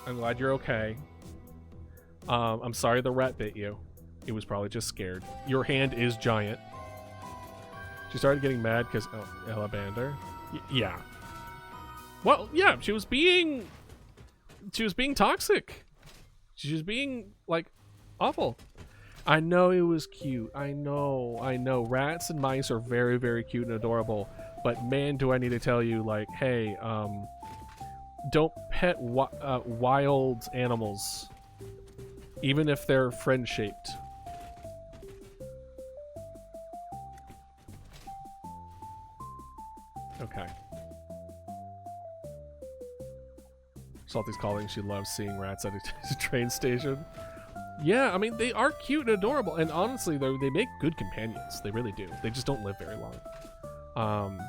I'm glad you're okay. I'm sorry the rat bit you. It was probably just scared. Your hand is giant. She started getting mad because Ella banned her. Yeah. Well, yeah, she was being toxic. She was being awful. I know it was cute. I know. Rats and mice are very, very cute and adorable. But man, do I need to tell you, hey, don't pet wild animals, even if they're friend-shaped. Okay. Salty's calling. She loves seeing rats at a train station. Yeah, I mean, they are cute and adorable, and honestly, they make good companions. They really do. They just don't live very long.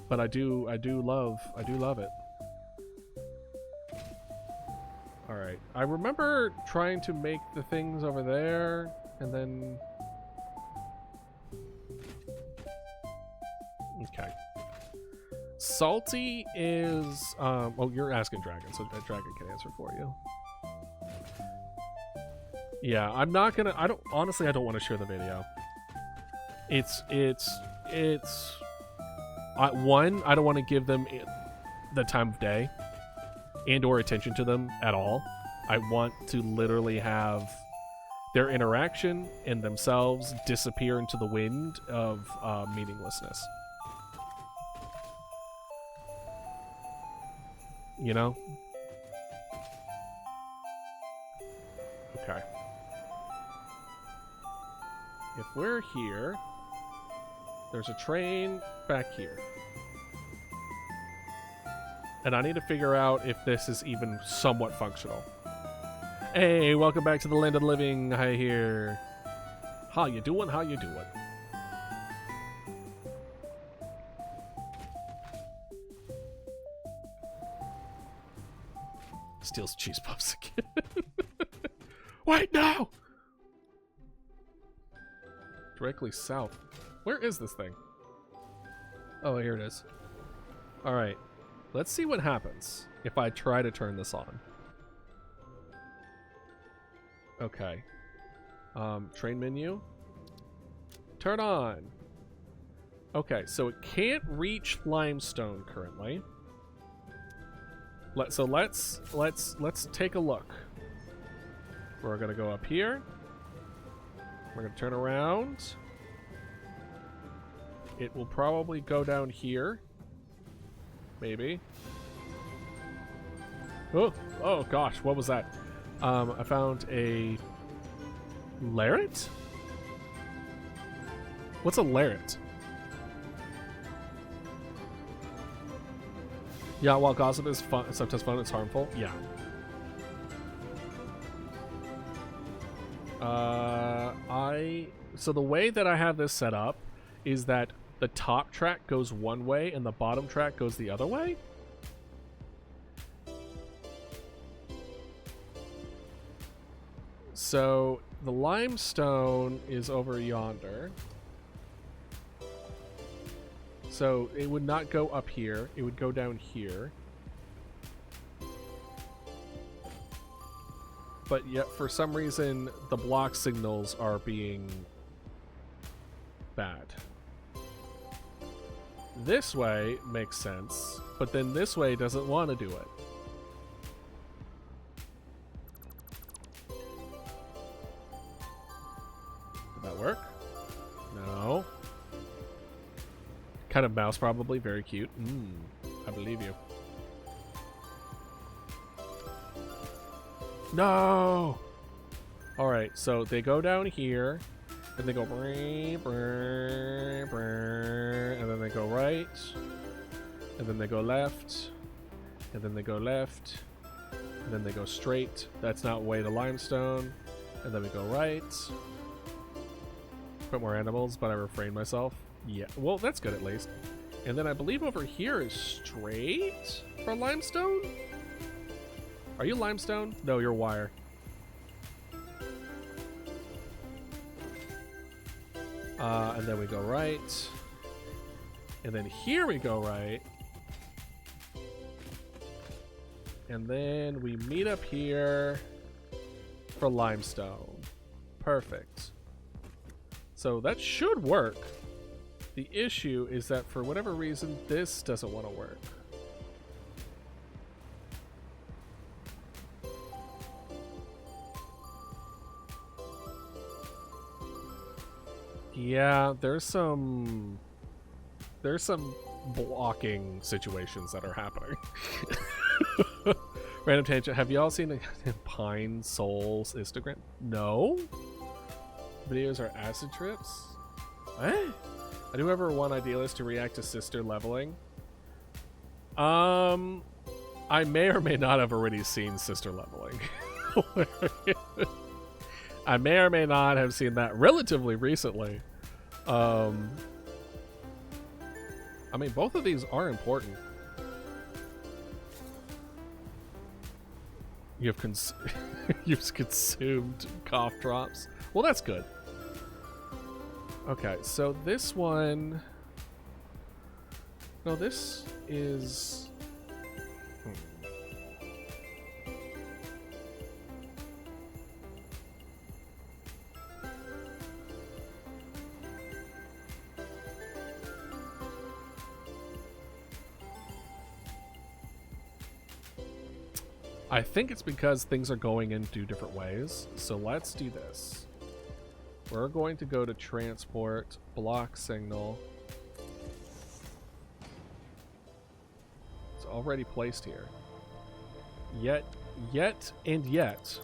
But I do love it. All right, I remember trying to make the things over there, and then okay. Salty is oh, you're asking Dragon, so Dragon can answer for you. Yeah, I'm not gonna. I don't want to share the video. One, I don't want to give them the time of day and or attention to them at all. I want to literally have their interaction and themselves disappear into the wind of meaninglessness. You know? Okay. If we're here, there's a train back here. And I need to figure out if this is even somewhat functional. Hey, welcome back to the land of the living. Hi here. How you doing? How you doing? Steals cheese puffs again. Wait, no! Directly south. Where is this thing? Oh, here it is. Alright. Let's see what happens if I try to turn this on. Okay. Train menu. Turn on. Okay, so it can't reach limestone currently. Let's take a look. We're gonna go up here. We're gonna turn around. It will probably go down here. Maybe. Oh gosh, what was that? I found a Lariat? What's a Lariat? Yeah, while gossip is fun, sometimes fun, it's harmful. Yeah. So the way that I have this set up is that the top track goes one way and the bottom track goes the other way. So the limestone is over yonder. So it would not go up here. It would go down here. But yet, for some reason, the block signals are being bad. This way makes sense, but then this way doesn't want to do it. Did that work? No. Kind of mouse, probably. Very cute. I believe you. No! Alright, so they go down here, and they go and then they go right, and then they go left, and then they go left, and then they go straight. That's not way to limestone. And then we go right. Put more animals, but I refrained myself. Yeah, well, that's good at least. And then I believe over here is straight for limestone? Are you limestone? No, you're wire. And then we go right. And then here we go right. And then we meet up here for limestone. Perfect. So that should work. The issue is that for whatever reason, this doesn't want to work. Yeah, there's some blocking situations that are happening. Random tangent. Have y'all seen Pine Soul's Instagram? No? Videos are acid trips? Eh? I do ever want Idealist to react to sister leveling. I may or may not have already seen sister leveling. I may or may not have seen that relatively recently. I mean, both of these are important. You've consumed cough drops. Well, that's good. Okay, so this one... No, this is... I think it's because things are going in two different ways. So let's do this. We're going to go to transport, block signal. It's already placed here. Yet, and yet.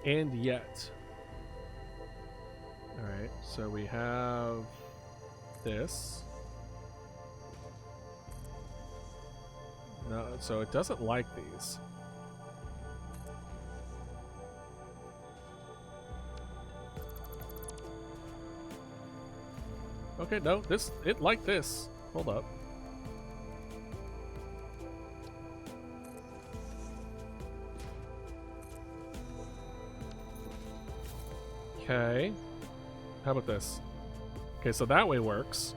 And yet. Alright, so we have this. No, so it doesn't like these. Okay, no, it liked this. Hold up. Okay. How about this? Okay, so that way works.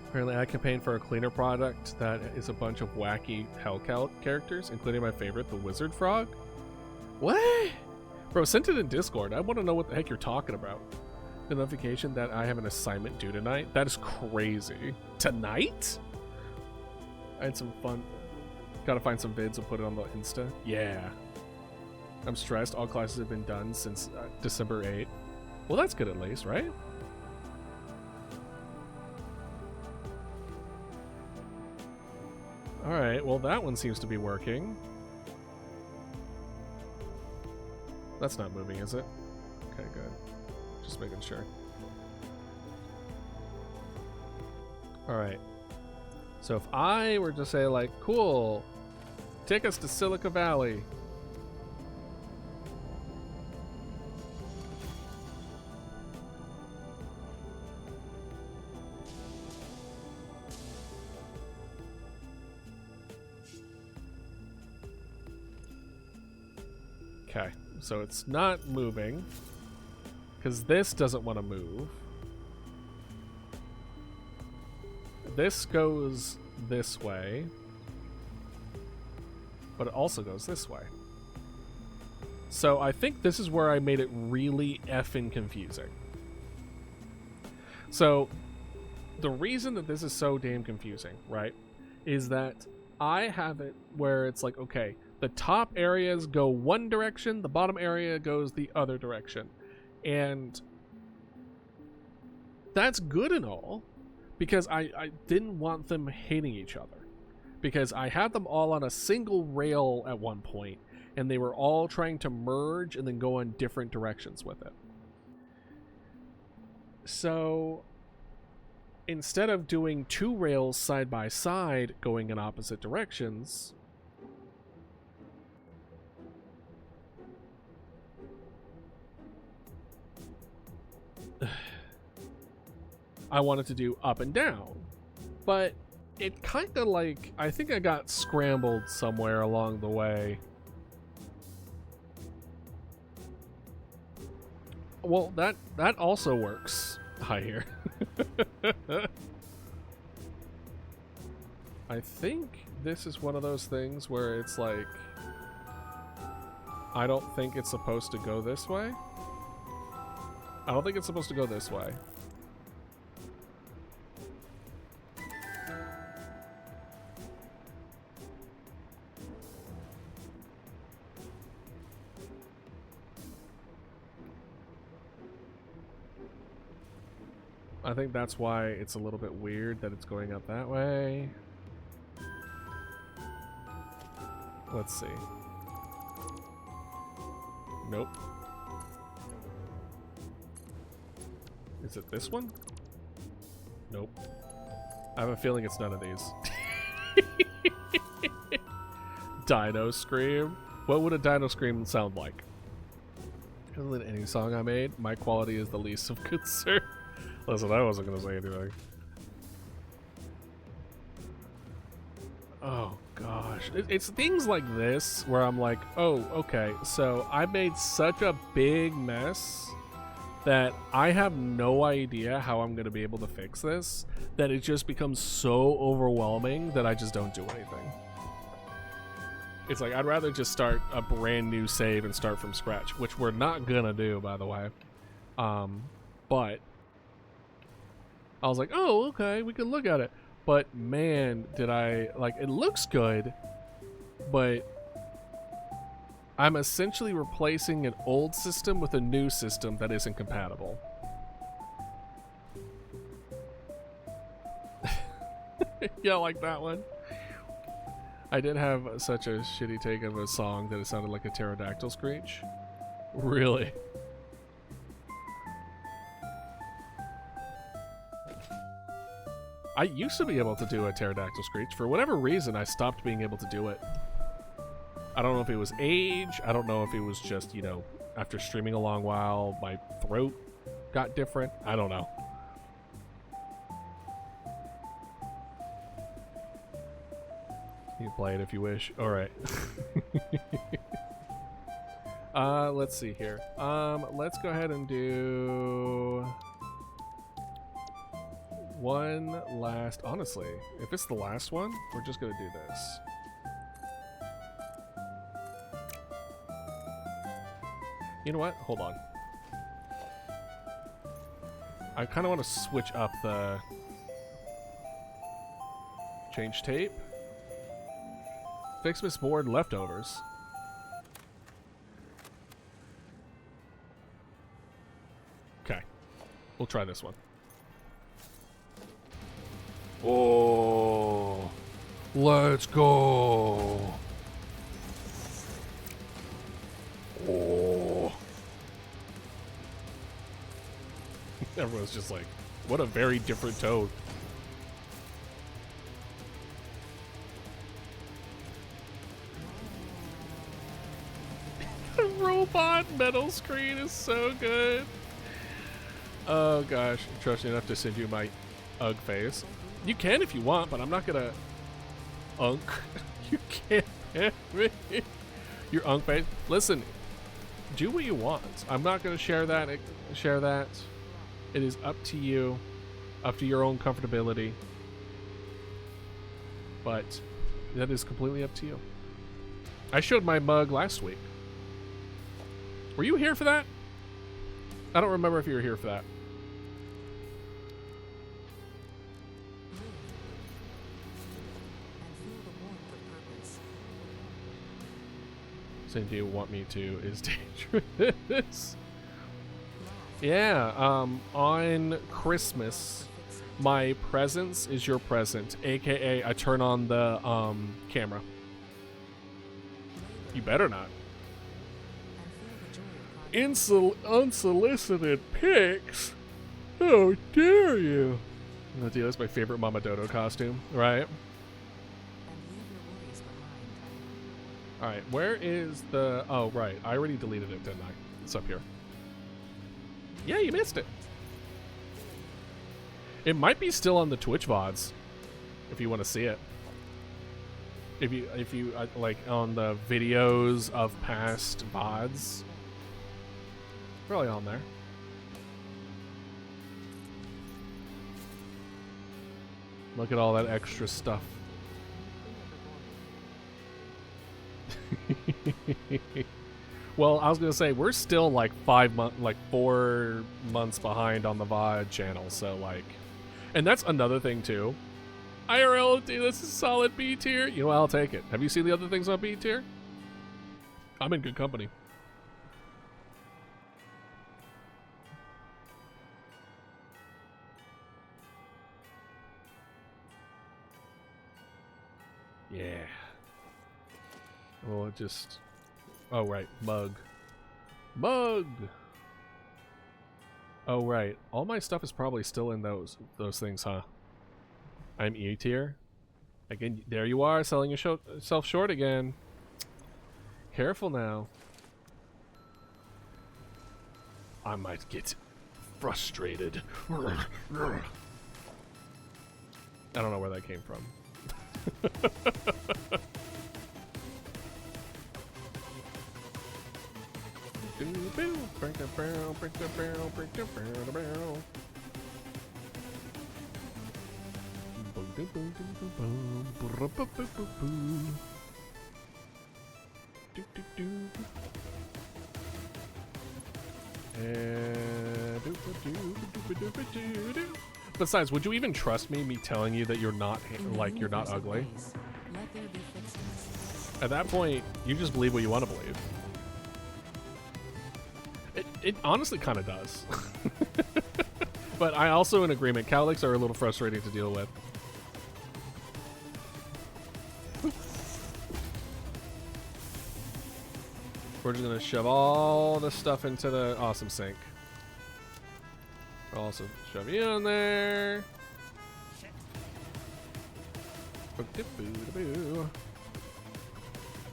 Apparently I campaigned for a cleaner product that is a bunch of wacky hell characters, including my favorite, the Wizard Frog. What? Bro, send it in Discord. I want to know what the heck you're talking about. The notification that I have an assignment due tonight? That is crazy. Tonight? I had some fun. Gotta find some vids and put it on the Insta. Yeah. I'm stressed. All classes have been done since December 8th. Well, that's good at least, right? Alright, well that one seems to be working. That's not moving, is it? Okay, good. Just making sure. Alright. So if I were to say like, cool, take us to Silicon Valley. Okay, so it's not moving because this doesn't want to move. This goes this way, but it also goes this way. So I think this is where I made it really effing confusing. So the reason that this is so damn confusing, right, is that I have it where it's like, okay, the top areas go one direction, the bottom area goes the other direction. And that's good and all, because I didn't want them hitting each other. Because I had them all on a single rail at one point, and they were all trying to merge and then go in different directions with it. So instead of doing two rails side by side going in opposite directions, I wanted to do up and down, but it kind of like, I think I got scrambled somewhere along the way. Well, that also works. Hi here. I think this is one of those things where it's like, I don't think it's supposed to go this way. I don't think it's supposed to go this way. I think that's why it's a little bit weird that it's going up that way. Let's see. Nope. Is it this one? Nope. I have a feeling it's none of these. Dino Scream? What would a Dino Scream sound like? Other than any song I made, my quality is the least of concern. Listen, I wasn't gonna say anything. Oh gosh. It's things like this where I'm like, oh, okay, so I made such a big mess that I have no idea how I'm gonna be able to fix this, that it just becomes so overwhelming that I just don't do anything. It's like, I'd rather just start a brand new save and start from scratch, which we're not gonna do, by the way. But I was like, oh, okay, we can look at it. But man, did I, like, it looks good, but I'm essentially replacing an old system with a new system that isn't compatible. Yeah, like that one. I did have such a shitty take of a song that it sounded like a pterodactyl screech. Really? I used to be able to do a pterodactyl screech. For whatever reason, I stopped being able to do it. I don't know if it was age. I don't know if it was just, you know, after streaming a long while, my throat got different. I don't know. You can play it if you wish. All right. Let's see here. Let's go ahead and do one last. Honestly, if it's the last one, we're just gonna do this. You know what? Hold on. I kind of want to switch up the change tape. Fix Miss Board leftovers. Okay, we'll try this one. Oh, let's go. Oh. Everyone's just like, what a very different tone. The robot metal screen is so good. Oh gosh, I trust you enough to send you my UGG face. You can if you want, but I'm not gonna unk. You can't have me. Your unk face. Listen, do what you want. I'm not gonna share that. It is up to you, up to your own comfortability. But that is completely up to you. I showed my mug last week. Were you here for that? I don't remember if you were here for that. Saying, do you want me to is dangerous. Yeah, on Christmas, my presence is your present, aka I turn on the camera. You better not. Unsolicited pics? How dare you? Oh, dude, that's my favorite Mama Dodo costume, right? Alright, where is the... Oh, right. I already deleted it, didn't I? It's up here. Yeah, you missed it. It might be still on the Twitch VODs, if you want to see it. If you like, on the videos of past VODs. Probably on there. Look at all that extra stuff. Well, I was gonna say we're still like 4 months behind on the VOD channel, so like, and that's another thing too. IRL, dude, this is solid B tier. You know, I'll take it. Have you seen the other things on B tier? I'm in good company. Yeah. Well, it just... Oh, right. Mug. Mug! Oh, right. All my stuff is probably still in those things, huh? I'm E tier. Again, there you are, selling yourself short again. Careful now. I might get frustrated. I don't know where that came from. Break the barrel, break the barrel, break the barrel, the barrel. Besides, would you even trust me telling you that you're not you're not ugly? At that point, you just believe what you want to believe. It honestly kind of does. But I also in agreement. Cowlicks are a little frustrating to deal with. We're just gonna shove all the stuff into the awesome sink. I'll also shove you in there.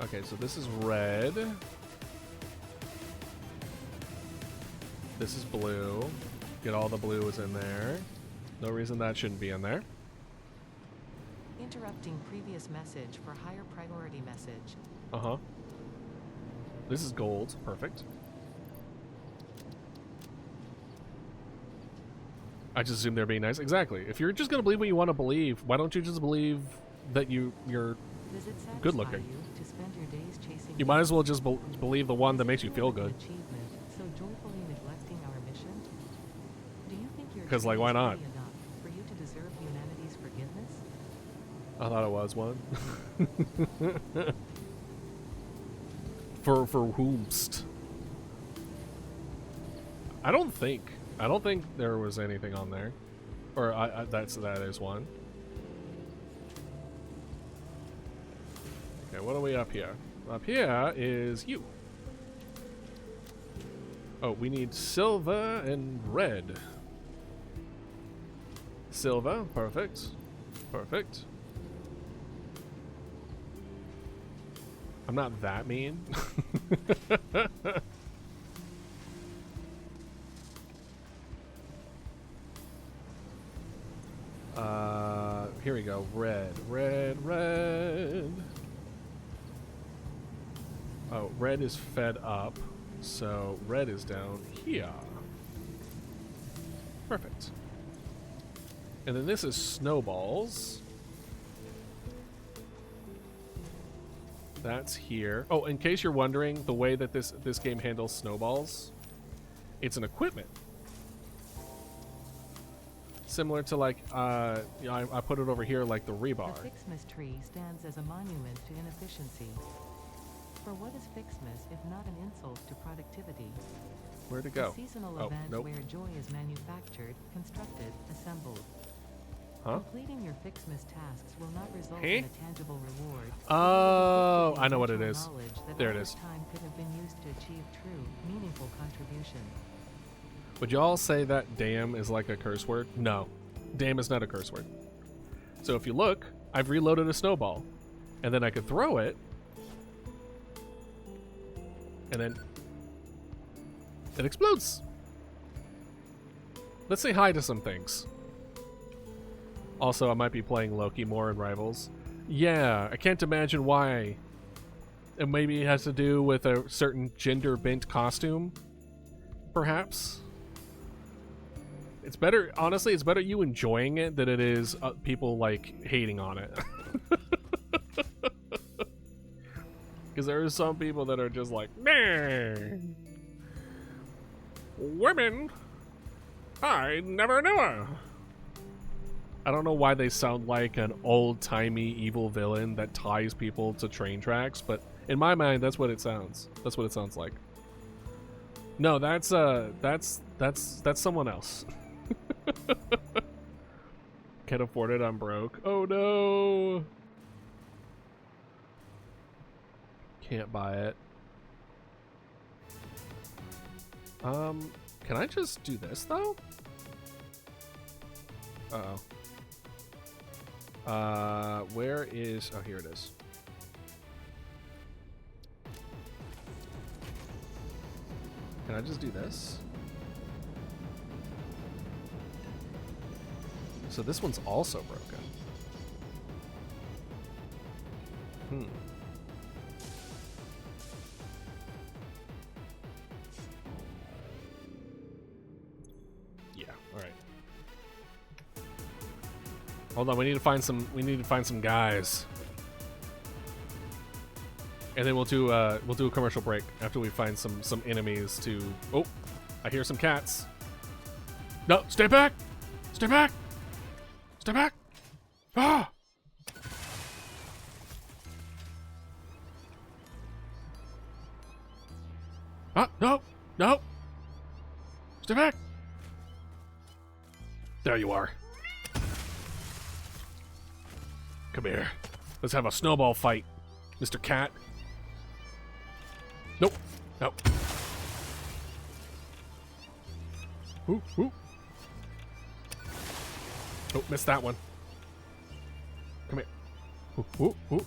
Okay, so this is red. This is blue. Get all the blue is in there. No reason that shouldn't be in there. Interrupting previous message for higher priority message. Uh-huh. This is gold. Perfect. I just assume they're being nice. Exactly. If you're just going to believe what you want to believe, why don't you just believe that you're good looking? You might as well just believe the one that makes you feel good. Because, like, why not? I thought it was one. for whomst? I don't think there was anything on there, or that is one. Okay, what are we up here? Up here is you. Oh, we need silver and red. Silver, perfect, perfect. I'm not that mean. Here we go. Red, red, red. Oh, red is fed up, so red is down here. Perfect. And then this is snowballs. That's here. Oh, in case you're wondering, the way that this game handles snowballs, it's an equipment. Similar to, like, I put it over here like the rebar. The Fixmas tree stands as a monument to inefficiency. For what is Fixmas if not an insult to productivity? Where'd it go? A seasonal Oh, event nope. where joy is manufactured, constructed, assembled. Huh? Completing your Fixmas tasks will not result Hey? in a tangible reward. Oh, I know what it is. There it is. Time could have been used to achieve true, meaningful contribution. Would y'all say that damn is like a curse word? No. Damn is not a curse word. So if you look, I've reloaded a snowball. And then I could throw it. And then it explodes. Let's say hi to some things. Also, I might be playing Loki more in Rivals. Yeah, I can't imagine why. And maybe it has to do with a certain gender-bent costume, perhaps. It's better, honestly, it's better you enjoying it than it is people, like, hating on it. Because there are some people that are just like, nah. Women? I never knew her. I don't know why they sound like an old-timey evil villain that ties people to train tracks, but in my mind, that's what it sounds. That's what it sounds like. No, that's someone else. Can't afford it, I'm broke. Oh no! Can't buy it. Can I just do this though? Uh-oh. Where is... Oh, here it is. Can I just do this? So this one's also broken. Yeah, alright. Hold on, we need to find some guys. And then we'll do a commercial break after we find some enemies to... Oh, I hear some cats. No, stay back! Stay back! Stay back! Ah! Ah, no! No! Stay back! There you are. Come here. Let's have a snowball fight, Mr. Cat. Nope. Nope. Ooh, ooh. Oh, missed that one. Come here. Ooh, ooh, ooh.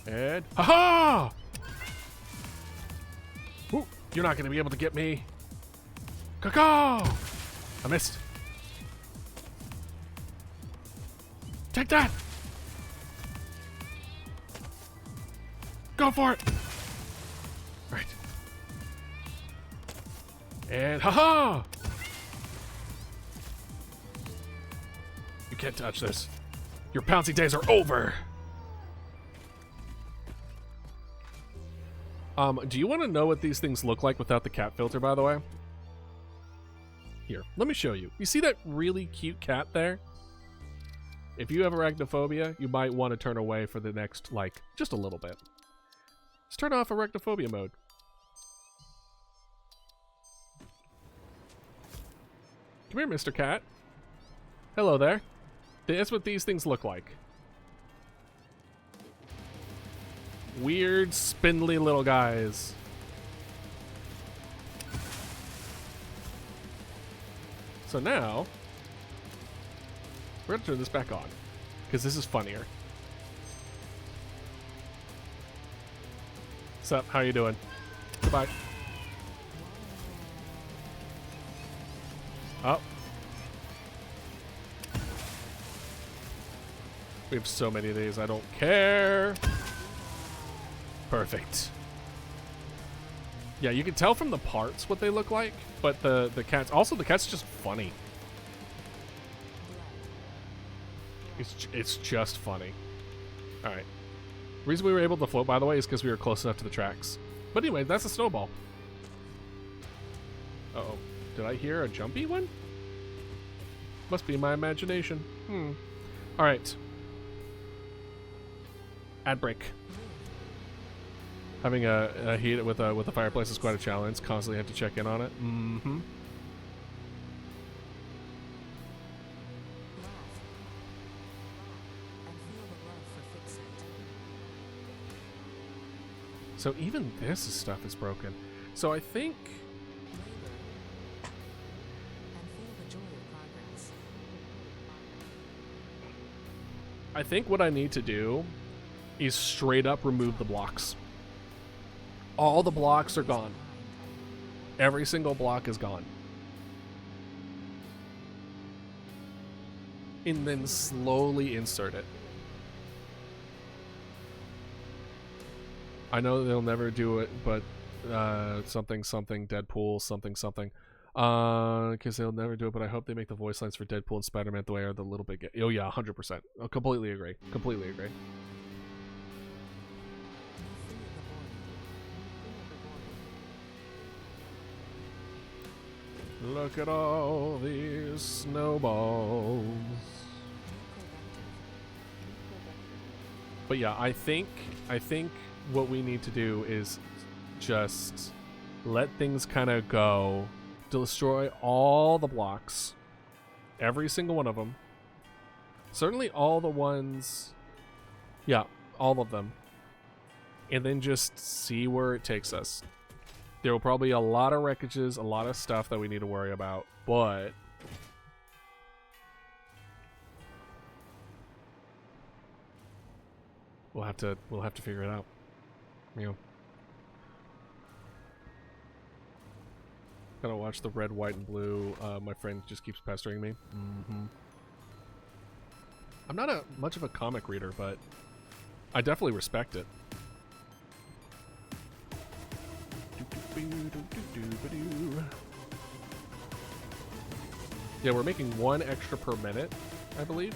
And... Ha-ha! Ooh, you're not going to be able to get me. Caw-caw! I missed. Take that! Go for it! Right. And haha! You can't touch this. Your pouncy days are over. Do you want to know what these things look like without the cat filter, by the way? Here, let me show you. You see that really cute cat there? If you have arachnophobia, you might want to turn away for the next, like, just a little bit. Let's turn off arachnophobia mode. Come here, Mr. Cat. Hello there. That's what these things look like. Weird, spindly little guys. So now, we're gonna turn this back on, because this is funnier. What's up? How you doing? Goodbye. Oh. We have so many of these, I don't care. Perfect. Yeah, you can tell from the parts what they look like, but the cats, also the cat's just funny. It's just funny. All right. The reason we were able to float, by the way, is because we were close enough to the tracks. But anyway, that's a snowball. Uh-oh. Did I hear a jumpy one? Must be my imagination. All right. Ad break. Having a heat with a fireplace is quite a challenge. Constantly have to check in on it. Mm-hmm. So even this stuff is broken. So I think what I need to do is straight up remove the blocks. All the blocks are gone. Every single block is gone. And then slowly insert it. I know they'll never do it, but something Deadpool something. Because they'll never do it, but I hope they make the voice lines for Deadpool and Spider-Man the way are the little bit. Oh yeah, 100%. I completely agree. Completely agree. Look at all these snowballs. But yeah, I think what we need to do is just let things kind of go, destroy all the blocks, every single one of them. Certainly all the ones, yeah, all of them. And then just see where it takes us. There will probably be a lot of wreckages, a lot of stuff that we need to worry about, but we'll have to figure it out. You know. Gotta watch the red, white, and blue. My friend just keeps pestering me. I'm not much of a comic reader, but I definitely respect it. Yeah, we're making 1 extra per minute, I believe.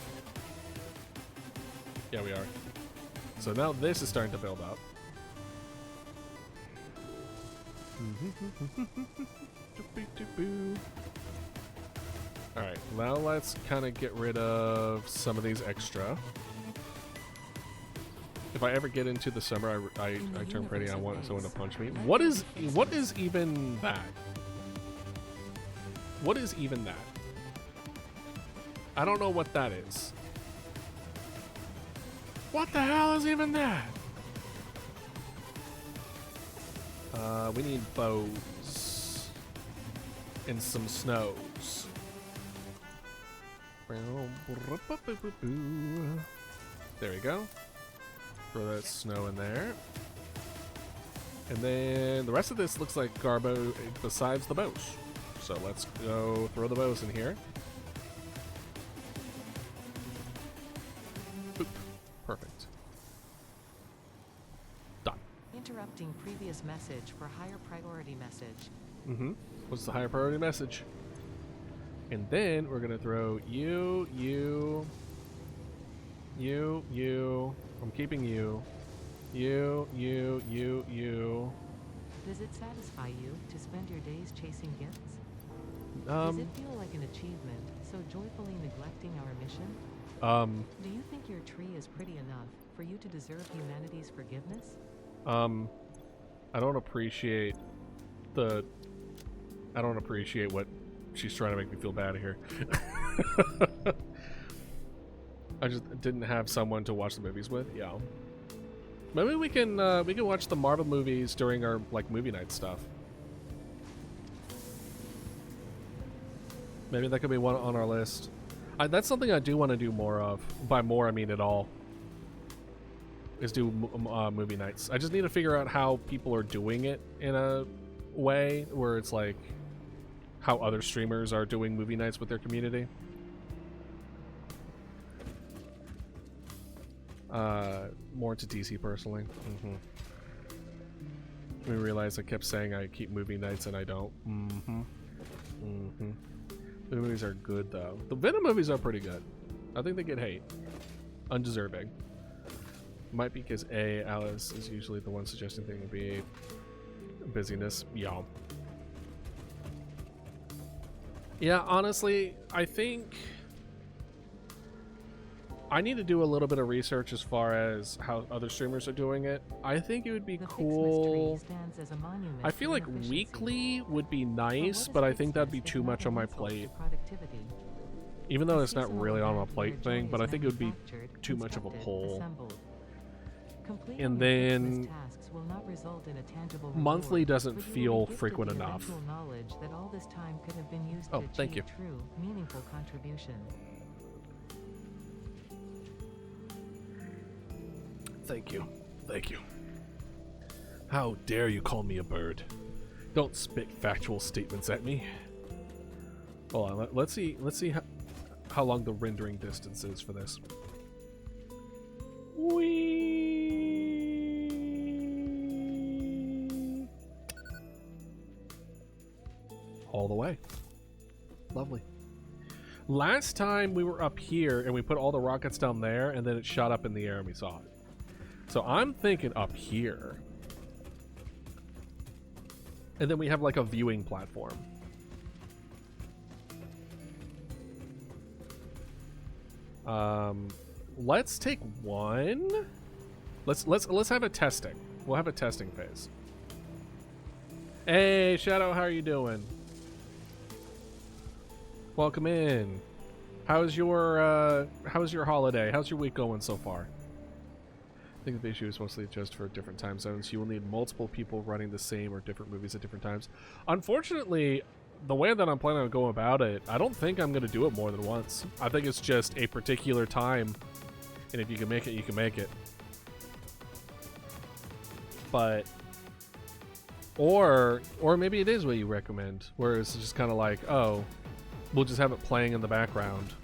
Yeah, we are. So now this is starting to build up. Alright, now let's kind of get rid of some of these extra. If I ever get into the summer, I turn pretty, I want someone to punch me. What is even that? What is even that? I don't know what that is. What the hell is even that? We need bows. And some snows. There we go. Throw that snow in there. And then the rest of this looks like garbo besides the bows. So let's go throw the bows in here. Boop. Perfect. Done. Interrupting previous message for higher priority message. What's the higher priority message? And then we're gonna throw you. I'm keeping you. You. Does it satisfy you to spend your days chasing gifts? Does Um, it feel like an achievement, so joyfully neglecting our mission? Do you think your tree is pretty enough for you to deserve humanity's forgiveness? I don't appreciate what she's trying to make me feel bad here. I just didn't have someone to watch the movies with. Yeah. Maybe we can watch the Marvel movies during our like movie night stuff. Maybe that could be one on our list. That's something I do want to do more of. By more, I mean it all. Is do movie nights. I just need to figure out how people are doing it in a way where it's like how other streamers are doing movie nights with their community. More into DC personally. We realized I kept saying I keep movie nights and I don't. The movies are good though. The Venom movies are pretty good. I think they get hate. Undeserving. Might be because Alice is usually the one suggesting thing would be busyness. Yeah, honestly, I think I need to do a little bit of research as far as how other streamers are doing it. I think it would be cool. I feel like weekly would be nice, but I think that'd be too much on my plate. Even though it's not really on my plate thing, but I think it would be too much of a pull. And then monthly doesn't feel frequent enough. Oh, thank you. Thank you. Thank you. How dare you call me a bird? Don't spit factual statements at me. Hold on, let's see how long the rendering distance is for this. Whee! All the way. Lovely. Last time we were up here and we put all the rockets down there and then it shot up in the air and we saw it. So I'm thinking up here. And then we have like a viewing platform. Let's take one. Let's have a testing. We'll have a testing phase. Hey, Shadow, how are you doing? Welcome in. How's your holiday? How's your week going so far? I think the issue is mostly just for different time zones. You will need multiple people running the same or different movies at different times. Unfortunately, the way that I'm planning on going about it, I don't think I'm going to do it more than once. I think it's just a particular time, and if you can make it, you can make it. But, or maybe it is what you recommend, where it's just kind of like, oh, we'll just have it playing in the background.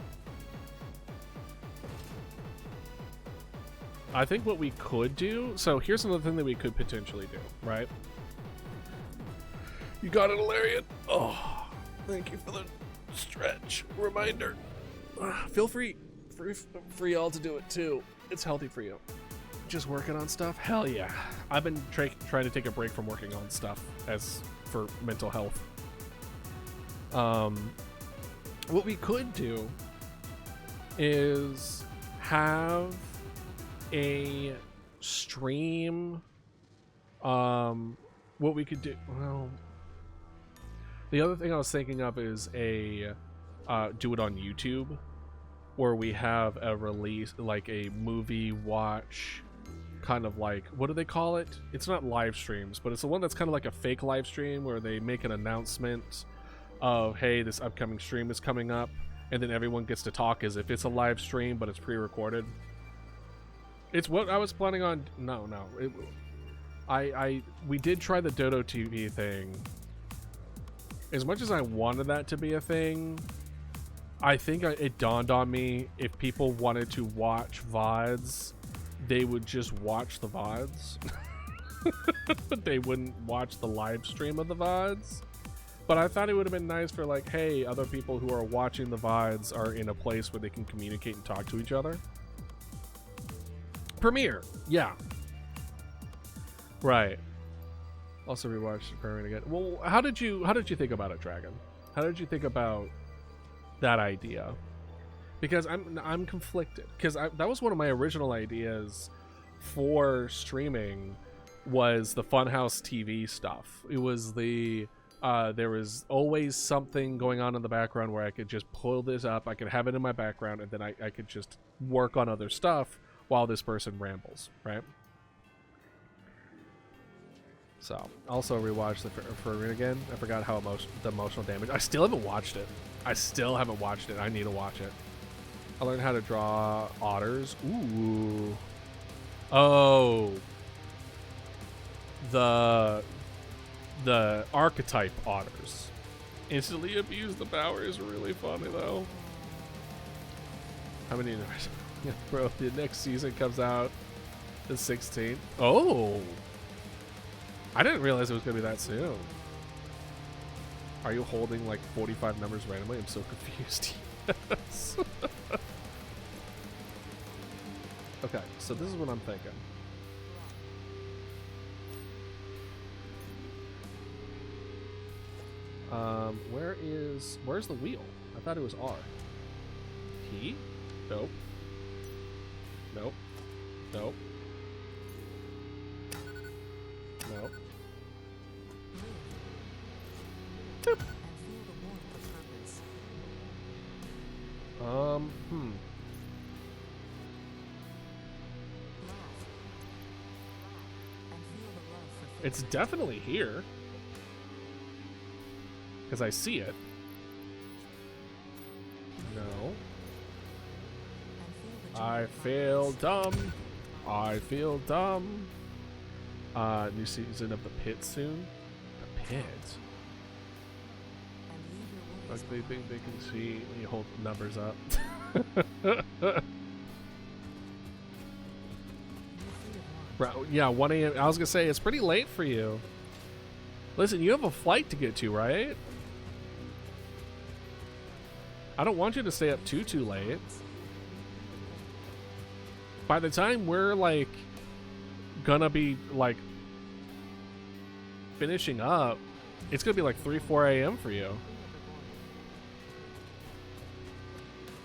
I think what we could do, so here's another thing that we could potentially do, right? You got it, Ilarian? Oh, thank you for the stretch reminder. Feel free all to do it too. It's healthy for you. Just working on stuff? Hell yeah. I've been trying to take a break from working on stuff as for mental health. What we could do is have a stream. What we could do, well, the other thing I was thinking of is a do it on YouTube, where we have a release, like a movie watch, kind of like, what do they call it? It's not live streams, but it's the one that's kind of like a fake live stream where they make an announcement of, hey, this upcoming stream is coming up, and then everyone gets to talk as if it's a live stream, but it's pre-recorded. It's what I was planning on. No. We did try the Dodo TV thing. As much as I wanted that to be a thing, I think it dawned on me, if people wanted to watch VODs, they would just watch the VODs. But they wouldn't watch the live stream of the VODs. But I thought it would have been nice for like, hey, other people who are watching the VODs are in a place where they can communicate and talk to each other. Premiere, yeah. Right. Also rewatched Premiere again. Well, how did you think about it, Dragon? How did you think about that idea? Because I'm conflicted. Because that was one of my original ideas for streaming, was the Funhouse TV stuff. It was the there was always something going on in the background where I could just pull this up, I could have it in my background, and then I could just work on other stuff while this person rambles, right? So, also rewatched the Furry again. I forgot how the emotional damage. I still haven't watched it. I need to watch it. I learned how to draw otters. Ooh. Oh. The archetype otters. Instantly abuse the power is really funny though. How many? Bro, the next season comes out the 16th. Oh. I didn't realize it was going to be that soon. Are you holding like 45 numbers randomly? I'm so confused. Yes. Okay, so this is what I'm thinking. Where's the wheel? I thought it was R. T? Nope. Nope. Nope. Nope. Boop. It's definitely here. Because I see it. No. I feel dumb. I feel dumb. New season of The Pit soon. The Pit. Like they think they can see when you hold numbers up. Bro, yeah, 1 a.m. I was gonna say it's pretty late for you. Listen, you have a flight to get to, right? I don't want you to stay up too late. By the time we're like gonna be like finishing up, it's gonna be like 3-4 a.m. for you.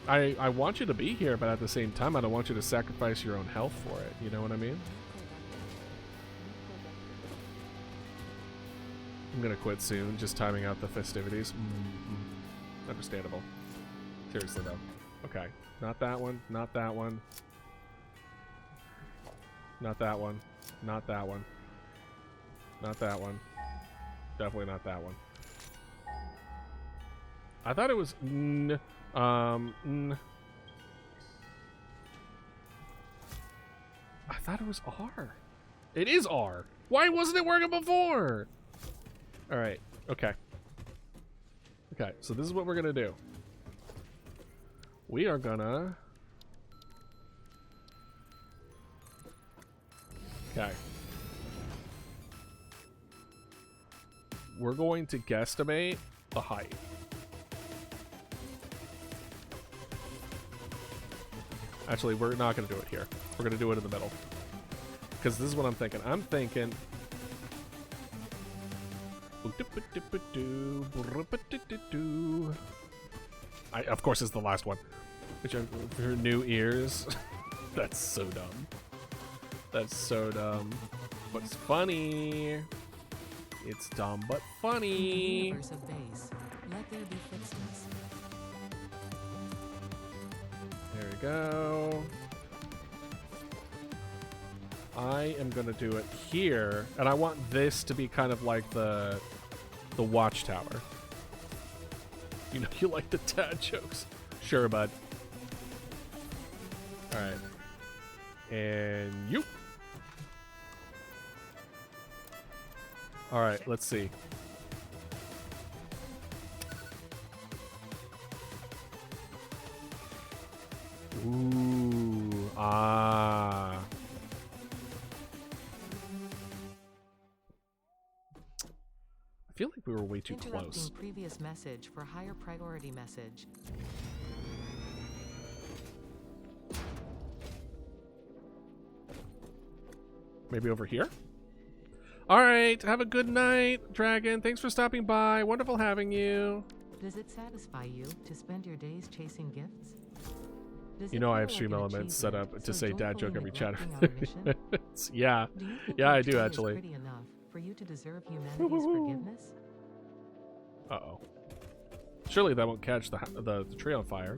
I want you to be here, but at the same time I don't want you to sacrifice your own health for it, you know what I mean? I'm gonna quit soon, just timing out the festivities. Understandable. Seriously though. Okay, not that one, not that one. Not that one. Not that one. Not that one. Definitely not that one. I thought it was I thought it was R. It is R. Why wasn't it working before? Alright, okay. Okay, so this is what we're gonna do. We are gonna... Okay. We're going to guesstimate the height. Actually, we're not going to do it here. We're going to do it in the middle. Because this is what I'm thinking. I'm thinking... of course, it's the last one. Which are for new ears. That's so dumb. That's so dumb. But it's funny. It's dumb but funny. Universe of base. Let there be footsteps. There we go. I am gonna do it here, and I want this to be kind of like the watchtower. You know you like the dad jokes. Sure, bud. Alright. And you. Alright, let's see. Ooh, ah. I feel like we were way too Interrupting close. previous message for higher priority message. Maybe over here? Alright, have a good night, Dragon. Thanks for stopping by. Wonderful having you. Does it satisfy you to spend your days chasing gifts? Does You it know I feel have like Stream an Elements set up achievement, to so say dad joyfully joke every chat. neglecting our mission? Yeah. Do you think Yeah, your I do tree is actually. pretty enough for you to deserve humanity's forgiveness? Uh-oh. Surely that won't catch the tree on fire.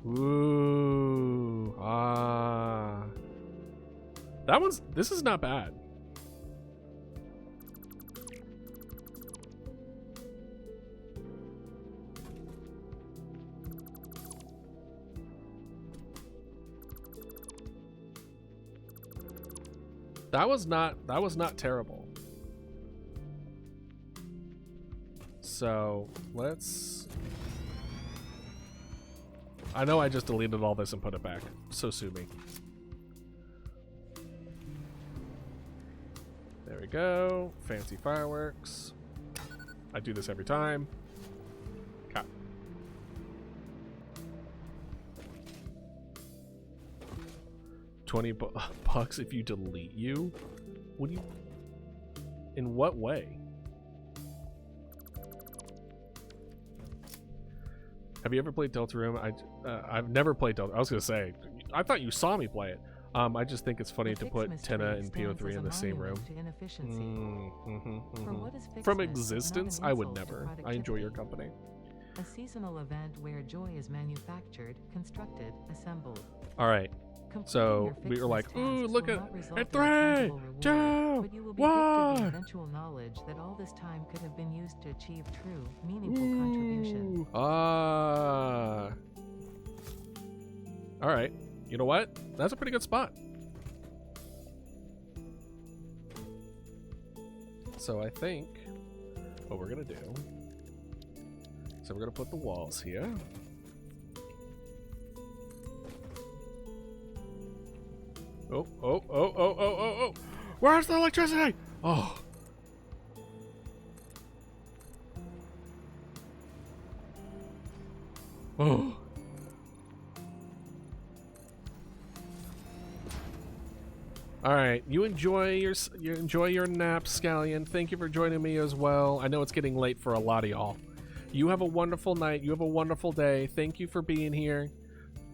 Ooh. Ah. This is not bad. That was not terrible. So let's. I know I just deleted all this and put it back. So sue me. There we go. Fancy fireworks. I do this every time. Okay. $20 if you delete you? What do you... In what way? Have you ever played Deltarune? I've never played Deltarune. I was gonna say, I thought you saw me play it. I just think it's funny to put Tenna and PO3 in the same room. From existence, I would never. I enjoy your company. A seasonal event where joy is manufactured, constructed, assembled. All right. So we were like, ooh, look at 3, 2, 1. Eventual knowledge that all this time could have been used to achieve true, meaningful contribution. Ah. All right. You know what? That's a pretty good spot. So I think what we're gonna do. So we're gonna put the walls here. Oh. Where's the electricity? Oh. Oh. All right, you enjoy your nap, Scallion. Thank you for joining me as well. I know it's getting late for a lot of y'all. You have a wonderful night. You have a wonderful day. Thank you for being here.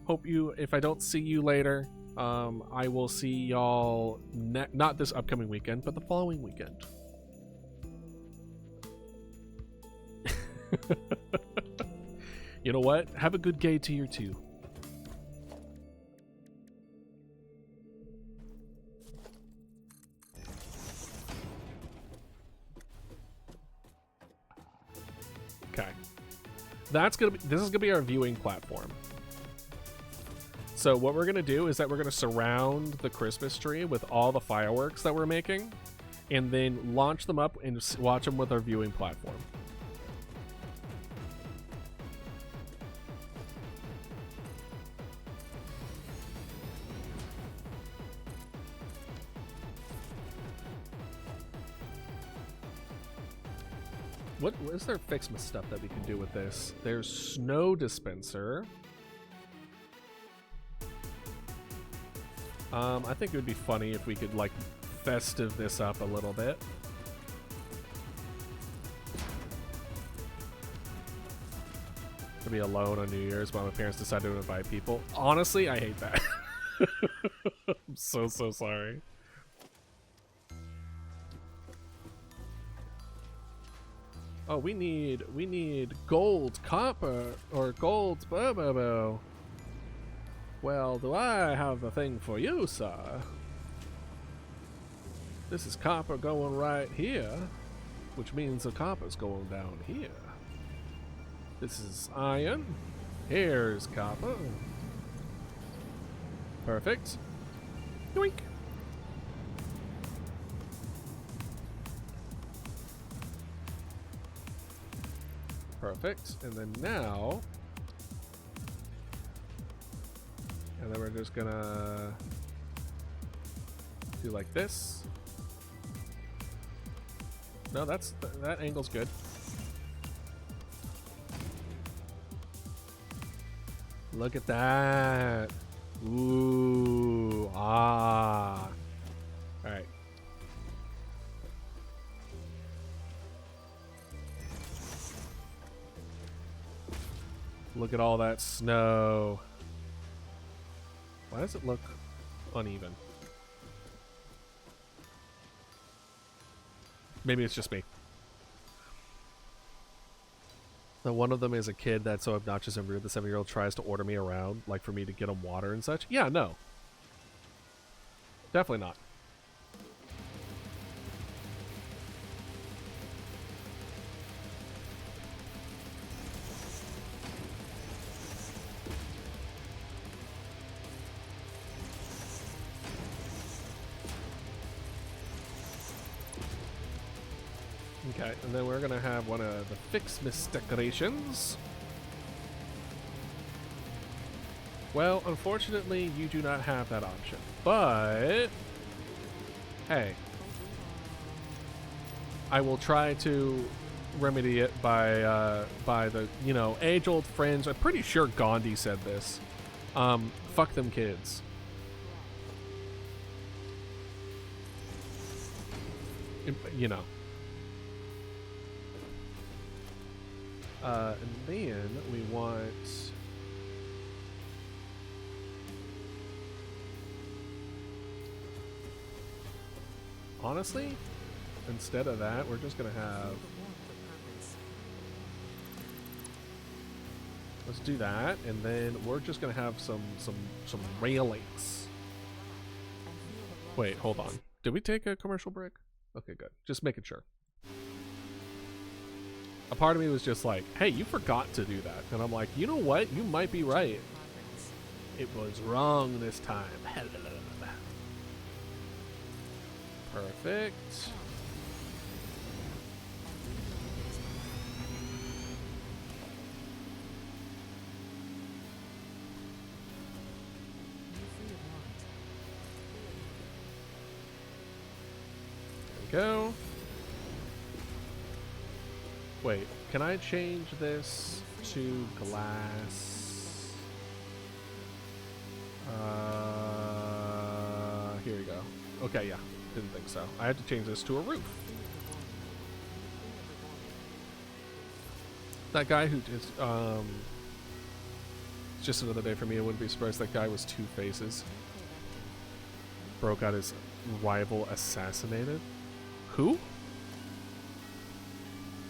Hope you, if I don't see you later, I will see y'all not this upcoming weekend, but the following weekend. You know what? Have a good day to you too. Okay. This is gonna be our viewing platform. So what we're gonna do is that we're gonna surround the Christmas tree with all the fireworks that we're making, and then launch them up and watch them with our viewing platform. What is there Fixmas stuff that we can do with this? There's snow dispenser. I think it would be funny if we could like festive this up a little bit. To be alone on New Year's while my parents decide to invite people. Honestly, I hate that. I'm so sorry. Oh, we need gold, copper, or gold, blah. Well, do I have a thing for you, sir? This is copper going right here, which means the copper's going down here. This is iron. Here's copper. Perfect. Yoink. Perfect. And then now... And then we're just gonna Do like this. No, that angle's good. Look at that. Ooh, ah. All right. Look at all that snow. Why does it look uneven? Maybe it's just me. So one of them is a kid that's so obnoxious and rude the 7-year-old tries to order me around, like for me to get him water and such. Yeah, no. Definitely not. Okay, and then we're gonna have one of the Fixmas decorations. Well, unfortunately, you do not have that option. But hey, I will try to remedy it by the age-old friends. I'm pretty sure Gandhi said this. Fuck them kids. You know. And then we want honestly, instead of that, we're just gonna have let's do that, and then we're just gonna have some railings. Wait, hold on. Did we take a commercial break? Okay, good. Just making sure. A part of me was just like, hey, you forgot to do that. And I'm like, you know what? You might be right. It was wrong this time. Perfect. There we go. Wait, can I change this to glass? Here we go. Okay, yeah, didn't think so. I had to change this to a roof. That guy who just, it's just another day for me. I wouldn't be surprised that guy was 2 faces. Bro got his rival assassinated. Who?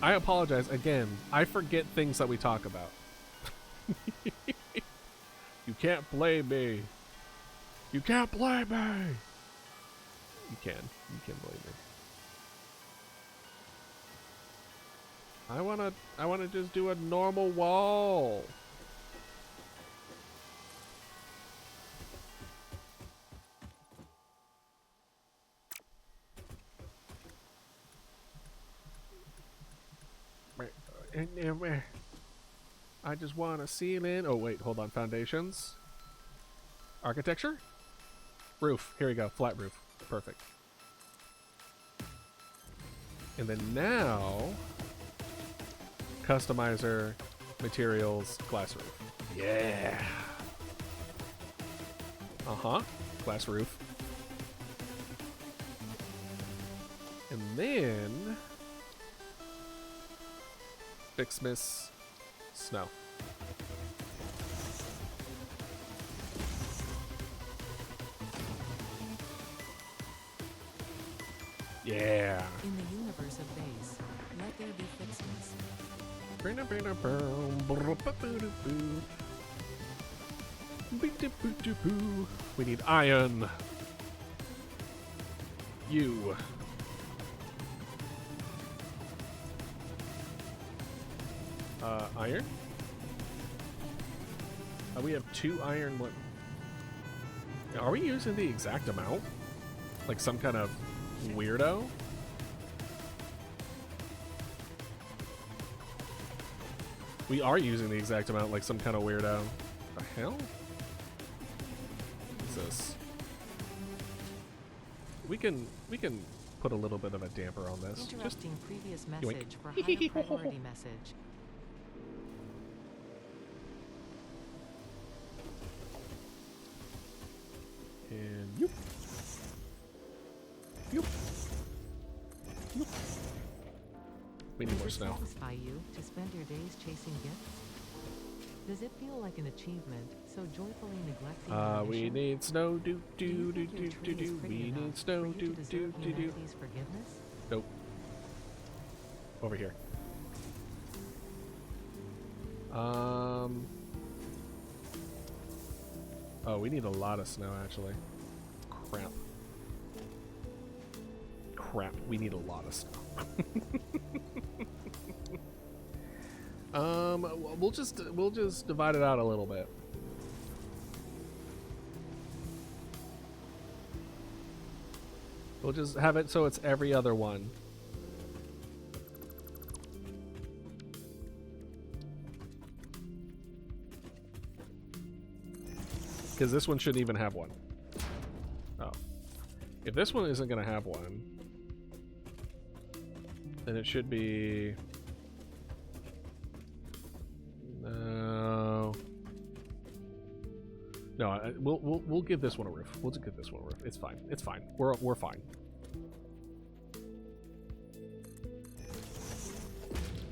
I apologize again. I forget things that we talk about. You can't blame me. You can't blame me. You can. You can blame me. I wanna just do a normal wall. I just want a ceiling. Oh wait, hold on. Foundations. Architecture. Roof. Here we go. Flat roof. Perfect. And then now, customizer, materials, glass roof. Yeah. Uh-huh. Glass roof. And then Fixmas snow. Yeah. In the universe of base, let there be Fixmas. We need iron. You. Iron? We have 2 iron. What? Are we using the exact amount? Like some kind of weirdo? We are using the exact amount like some kind of weirdo. What the hell? What is this? we can put a little bit of a damper on this. Interrupting previous yoink. message for higher priority message. And yoop. Yoop. Yoop. We need more Does it snow. satisfy you to spend your days chasing gifts? Does it feel like an achievement, so joyfully neglecting your We mission? need snow, do Do you do do think your do tree do is do. pretty We enough need snow, for you do to do deserve do do. humanity's forgiveness? Nope. Over here. Oh, we need a lot of snow, actually. Crap. Crap, we need a lot of snow. We'll just divide it out a little bit. We'll just have it so it's every other one. Because this one shouldn't even have one. Oh. If this one isn't going to have one, then it should be... No. No, we'll give this one a roof. We'll just give this one a roof. It's fine. It's fine. We're fine.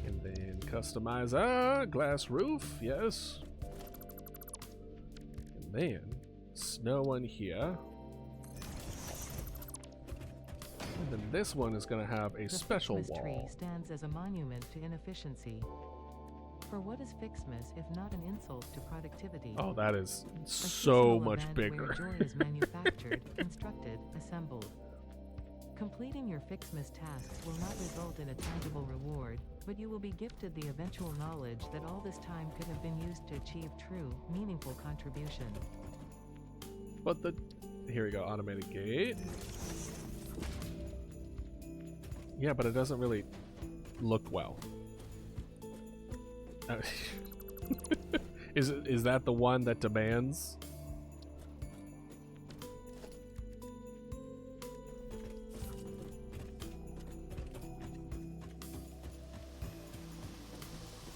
And then customize glass roof. Yes. And then snow on here. And then this one is going to have a The special Fixmas tree wall. stands as a monument to inefficiency. For what is Fixmas if not an insult to productivity? Oh, that is A so seasonal much event bigger. Where joy is manufactured, constructed, assembled. Completing your Fixmas tasks will not result in a tangible reward, but you will be gifted the eventual knowledge that all this time could have been used to achieve true, meaningful contribution. But the... Here we go, automated gate. Yeah, but it doesn't really look well. Is that the one that demands?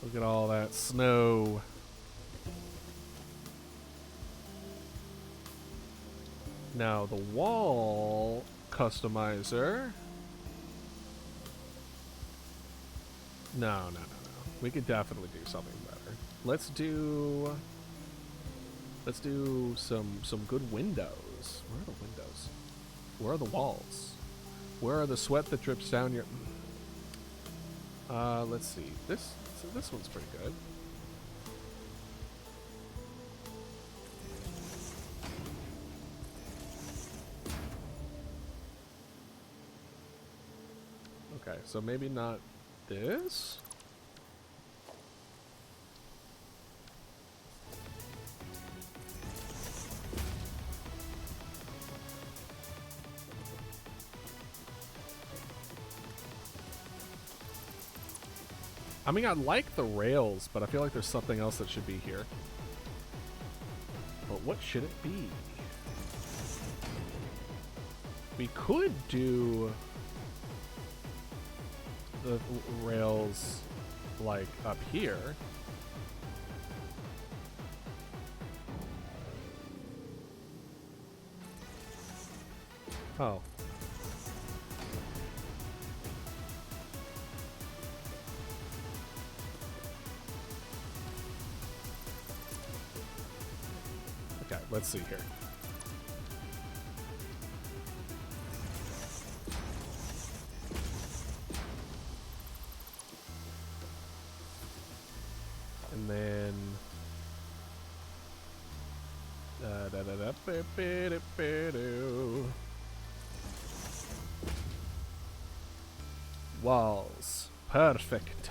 Look at all that snow. Now the wall customizer. No. We could definitely do something better. Let's do some good windows. Where are the windows? Where are the walls? Where are the sweat that drips down your... let's see. This one's pretty good. Okay, so maybe not this? I mean, I like the rails, but I feel like there's something else that should be here. But what should it be? We could do the rails like up here. Oh. Okay, let's see here. And then walls. Perfect.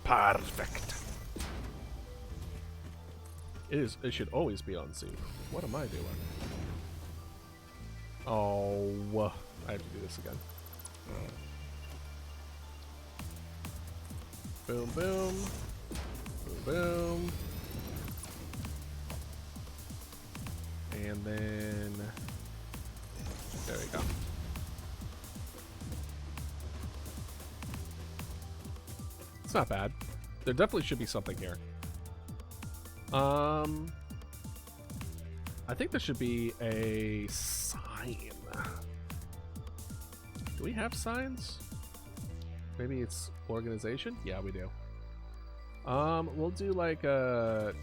Perfect. It should always be on scene. What am I doing? Oh, I have to do this again. Boom, boom. Boom, boom. And then... There we go. It's not bad. There definitely should be something here. I think there should be a sign. Do we have signs? Maybe it's organization? Yeah, we do. We'll do like a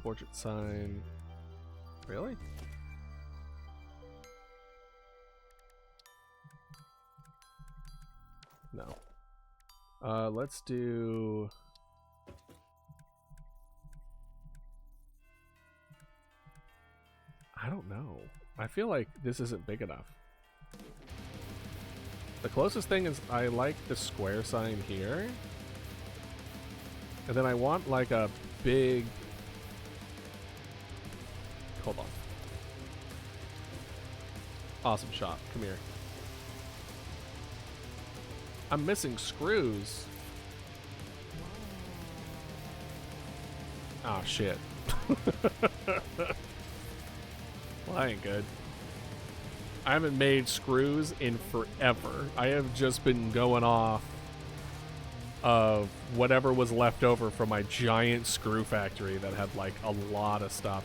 portrait sign. Really? No. Let's do... I don't know. I feel like this isn't big enough. The closest thing is I like the square sign here. And then I want like a big... Hold on. Awesome shot. Come here. I'm missing screws. Oh shit. Well, that ain't good. I haven't made screws in forever. I have just been going off of whatever was left over from my giant screw factory that had like a lot of stuff.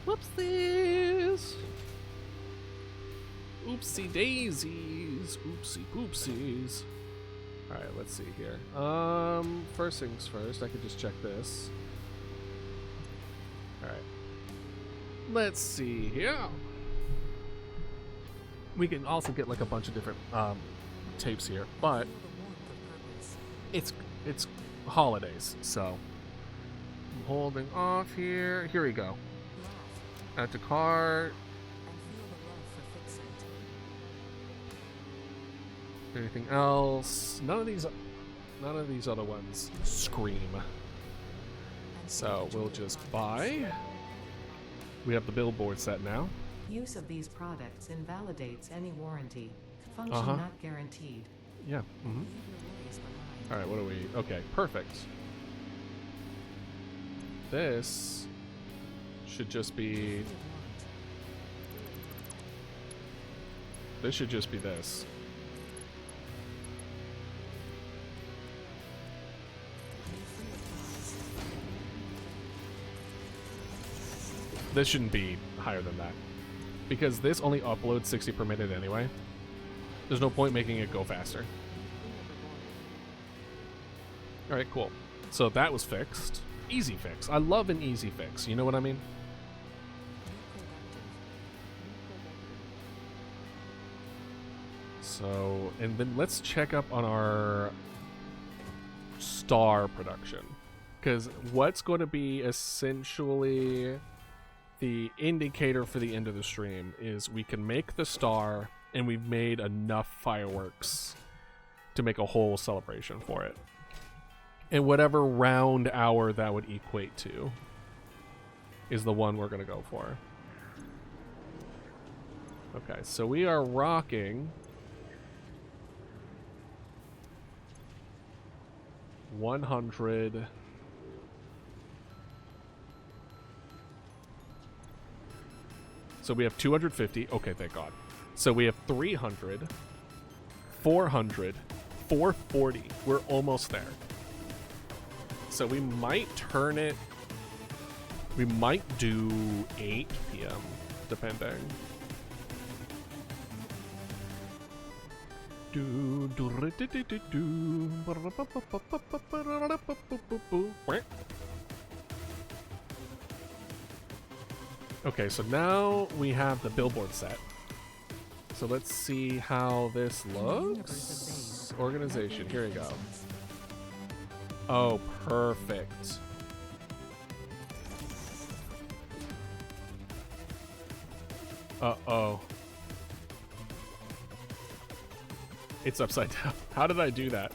Whoopsies! Oopsie daisies! Oopsie poopsies! Alright, let's see here. First things first, I could just check this. Alright. Let's see here. We can also get like a bunch of different tapes here, but it's holidays, so I'm holding off here. Here we go. Add to cart. Anything else? None of these other ones scream. So we'll just buy. We have the billboard set now. Use of these products invalidates any warranty. Function not guaranteed. Yeah. Mm-hmm. All right. What do we? Okay. Perfect. This should just be. This should just be this. This shouldn't be higher than that. Because this only uploads 60 per minute anyway. There's no point making it go faster. Alright, cool. So that was fixed. Easy fix. I love an easy fix. You know what I mean? So, and then let's check up on our star production. Because what's going to be essentially the indicator for the end of the stream is we can make the star and we've made enough fireworks to make a whole celebration for it. And whatever round hour that would equate to is the one we're going to go for. Okay, so we are rocking 100. So we have 250. Okay, thank God. So we have 300, 400, 440. We're almost there. So we might turn it. We might do 8 p.m. depending. Okay, so now we have the billboard set. So let's see how this looks. Organization, here we go. Oh, perfect. Uh-oh. It's upside down. How did I do that?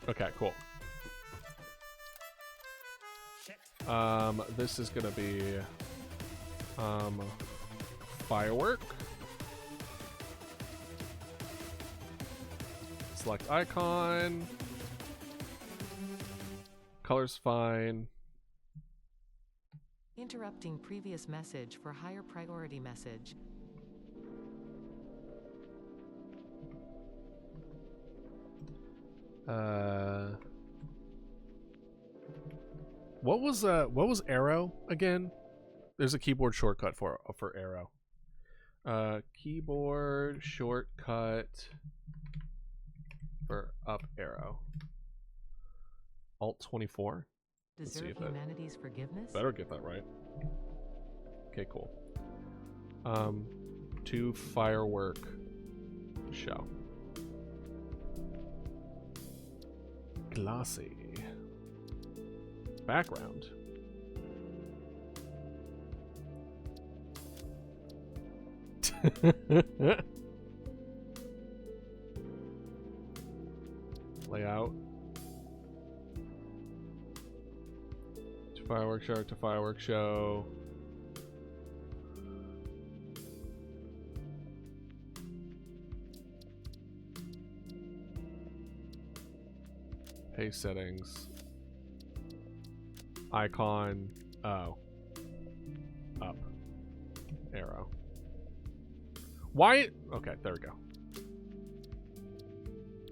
Okay, cool. This is gonna be firework. Select icon. Color's fine. Interrupting previous message for higher priority message. What was arrow again? There's a keyboard shortcut for arrow. Keyboard shortcut for up arrow. Alt 24. Deserve humanity's forgiveness? Better get that right. Okay, cool. To firework show. Glossy. Background. Layout. To firework show. Paste settings. Icon. Oh. Up. Arrow. Why? Okay, there we go.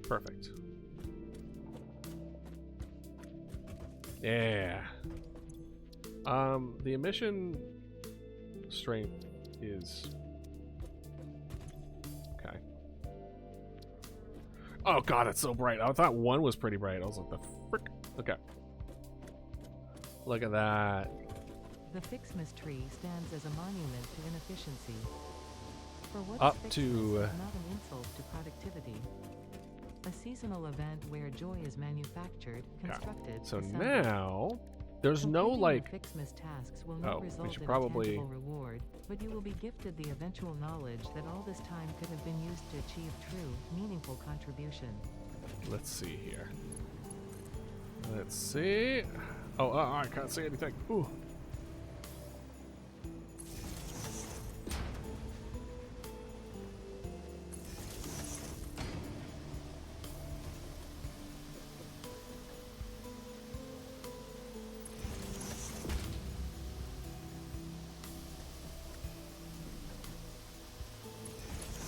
Perfect. Yeah. The emission strength is okay. Oh god, it's so bright. I thought one was pretty bright. I was like, the frick. Okay. Look at that. The Fixmas tree stands as a monument to inefficiency. For what's Up Fixmas to is not an insult to productivity. A seasonal event where joy is manufactured, constructed, So assembled. now there's no Completing like your Fixmas tasks will Oh, not we result should in probably- a tangible reward, but you will be gifted the eventual knowledge that all this time could have been used to achieve true, meaningful contribution. let's see here. Let's see. Oh, I can't see anything. Ooh.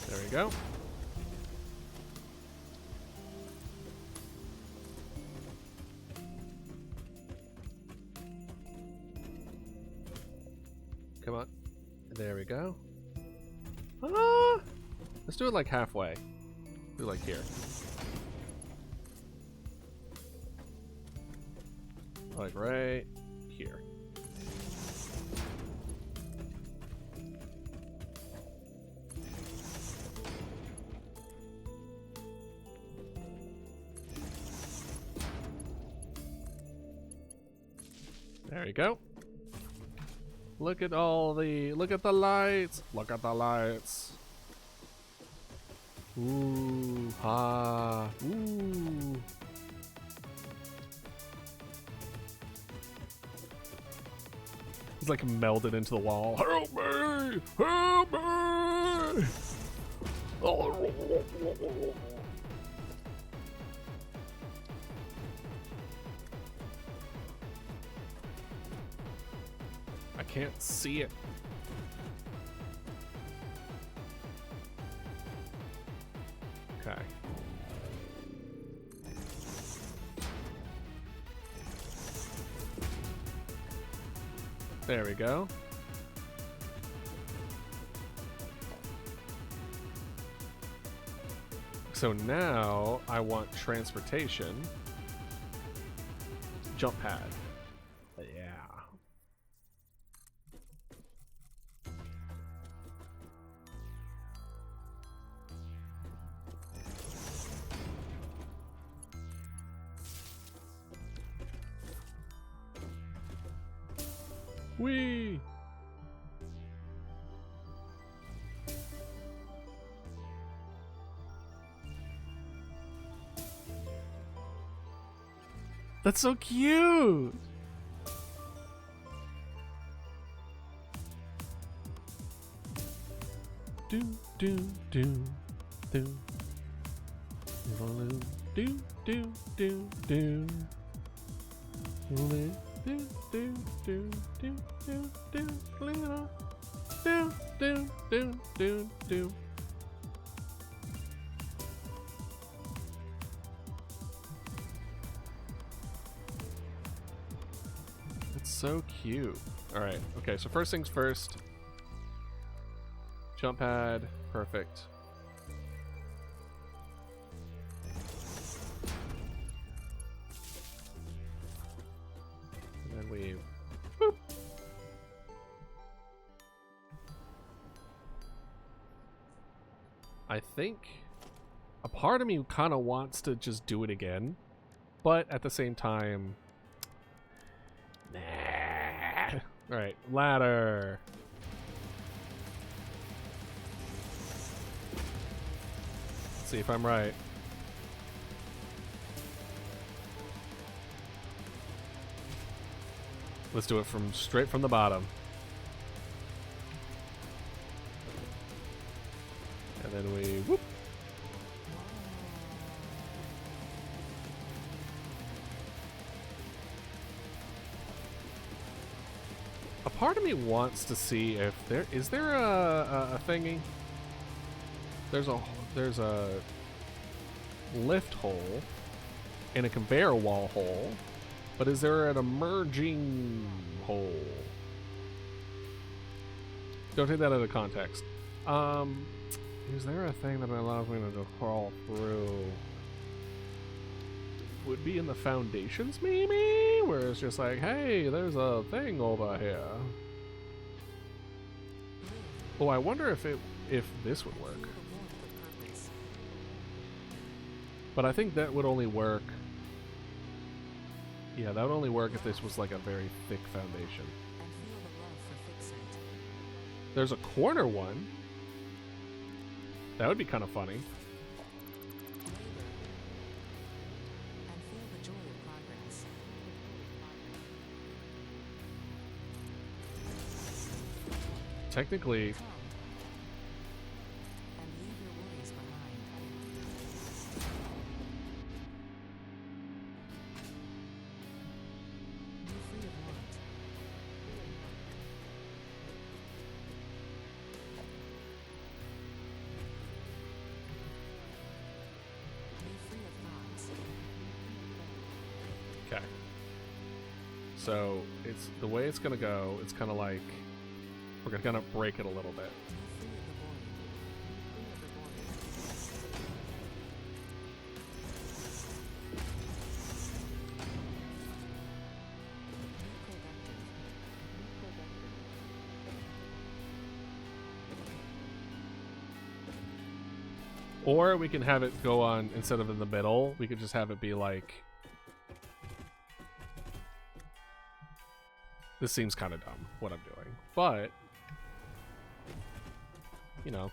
There we go. Come on. There we go. Ah! Let's do it like halfway. Do like here. Like right here. There you go. Look at the lights. Look at the lights. Ooh, ha, ooh. It's like melded into the wall. Help me! Help me! I can't see it. Okay. There we go. So now I want transportation. Jump pad. Yeah. Whee! That's so cute! Do do do do do do do do do. do, do, do, do, do, do, little. Do, do, do, do, do. It's so cute. Alright, okay, so first things first. Jump pad, perfect. And then we boop. I think a part of me kind of wants to just do it again, but at the same time, nah. All right, ladder. Let's see if I'm right. Let's do it from straight from the bottom. And then we whoop. A part of me wants to see if there is there a thingy. There's a lift hole and a conveyor wall hole, but is there an emerging hole? Don't take that out of context. Is there a thing that allows me to crawl through? Would be in the foundations, maybe? Where it's just like, hey, there's a thing over here. Oh, I wonder if this would work. But I think that would only work. Yeah, that would only work if this was like a very thick foundation. There's a corner one. That would be kind of funny. Technically, okay. So it's the way it's gonna go. It's kind of like we're gonna break it a little bit. Or we can have it go on, instead of in the middle, we could just have it be like... This seems kind of dumb, what I'm doing. But, you know,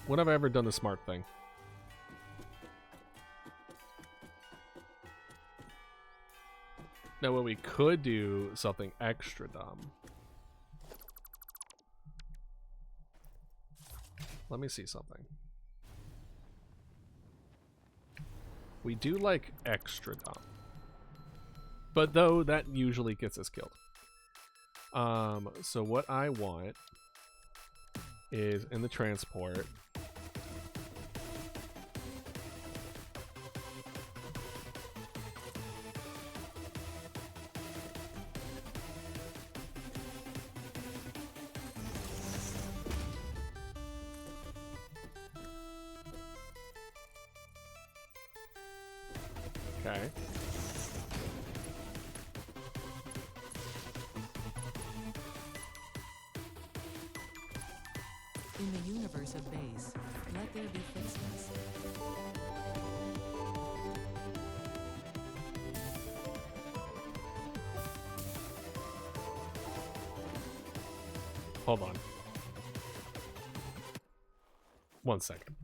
when have I ever done the smart thing? Now, when we could do something extra dumb. Let me see something. We do like extra dumb. But though, that usually gets us killed. So what I want is in the transport. Okay. In the universe of base, let there be fixedness. Hold on. 1 second.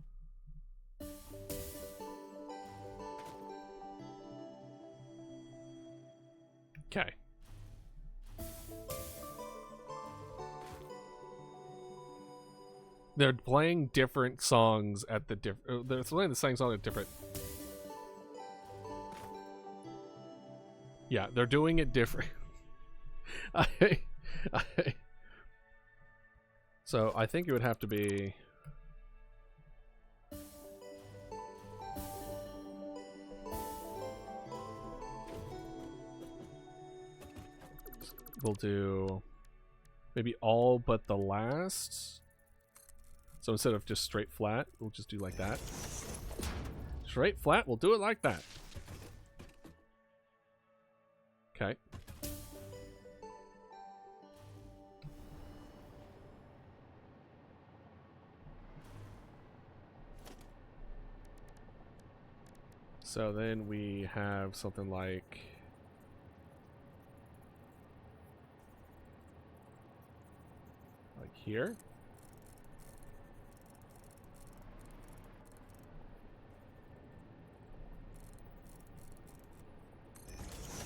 Okay. They're playing different songs at the they're playing the same song at different. Yeah, they're doing it different. So I think it would have to be. We'll do maybe all but the last. So instead of just straight flat, we'll just do like that. Straight flat, we'll do it like that. Okay. So then we have something like here.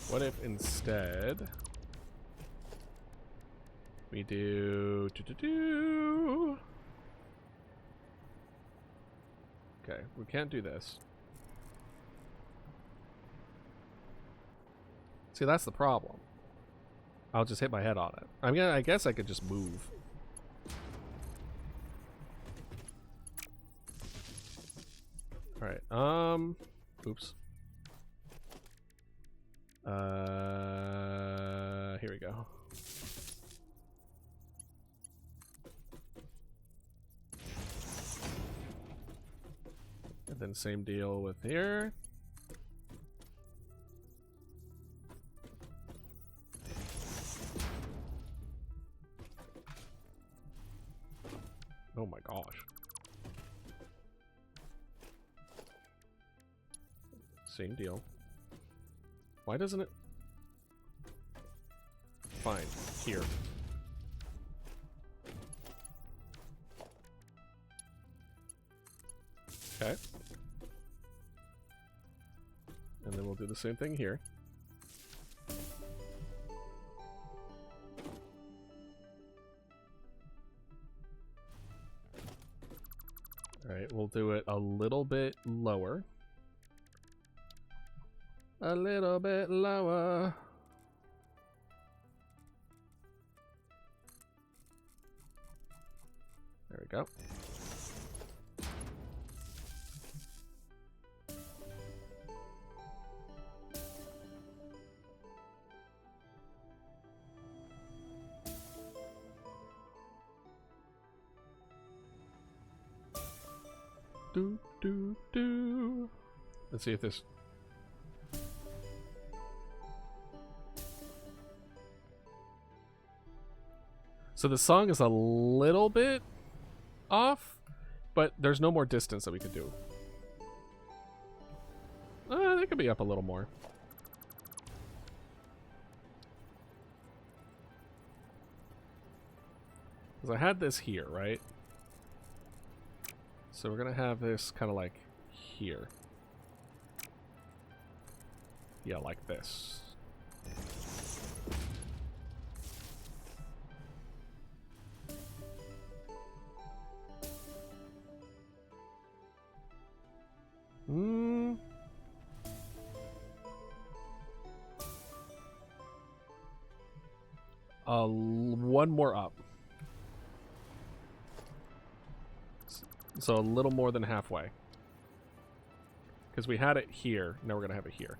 What if instead we do Okay, we can't do this. See, that's the problem. I'll just hit my head on it. I mean, I guess I could just move. Alright, oops. Here we go. And then same deal with here. Oh my gosh. Same deal. Why doesn't it? Fine. Here. Okay. And then we'll do the same thing here. Alright, we'll do it a little bit lower. A little bit lower. There we go. Do. Let's see if this. So the song is a little bit off, but there's no more distance that we could do. They could be up a little more. Because I had this here, right? So we're gonna have this kind of like here. Yeah, like this. One more up. So a little more than halfway. Because we had it here, now we're gonna have it here.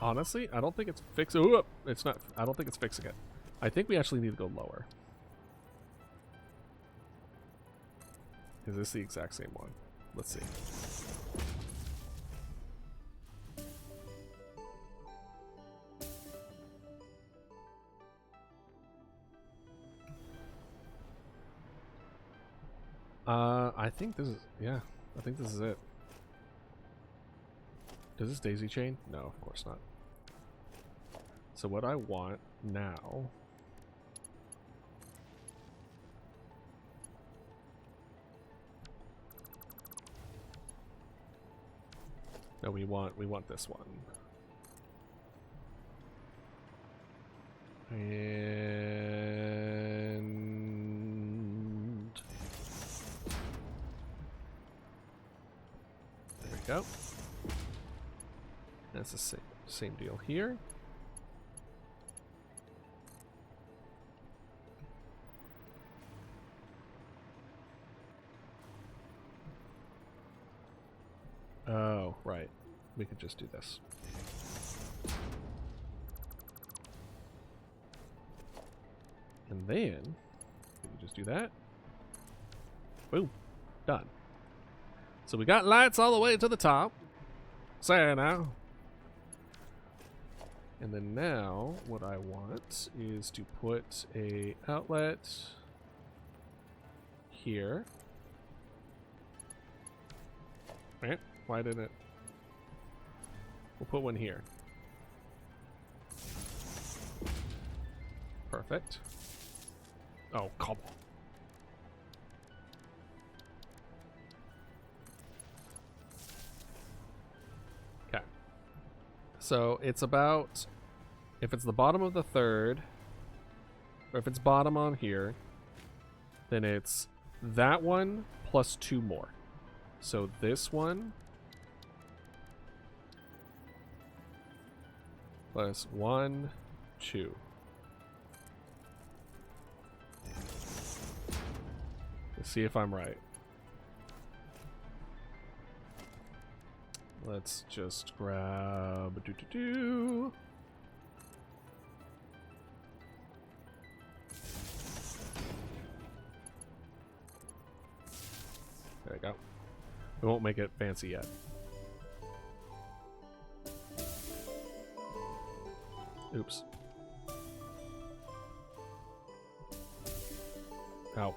Honestly, I don't think it's fixing. Ooh, it's not. I don't think it's fixing it. I think we actually need to go lower. Is this the exact same one? Let's see. I think this is, yeah, I think this is it. Does this daisy chain? No, of course not. So what I want now no, we want this one. And There we go. That's the same deal here. Oh, right. We could just do this. And then, we can just do that. Boom. Done. So we got lights all the way to the top. Say now. And then now, what I want is to put a outlet here. Right? Why didn't it? We'll put one here. Perfect. Oh, come on. Okay. So it's about, if it's the bottom of the third, or if it's bottom on here, then it's that one plus 2 more. So this one plus 1, 2. Let's see if I'm right. Let's just grab There we go. We won't make it fancy yet. Oops. Ow.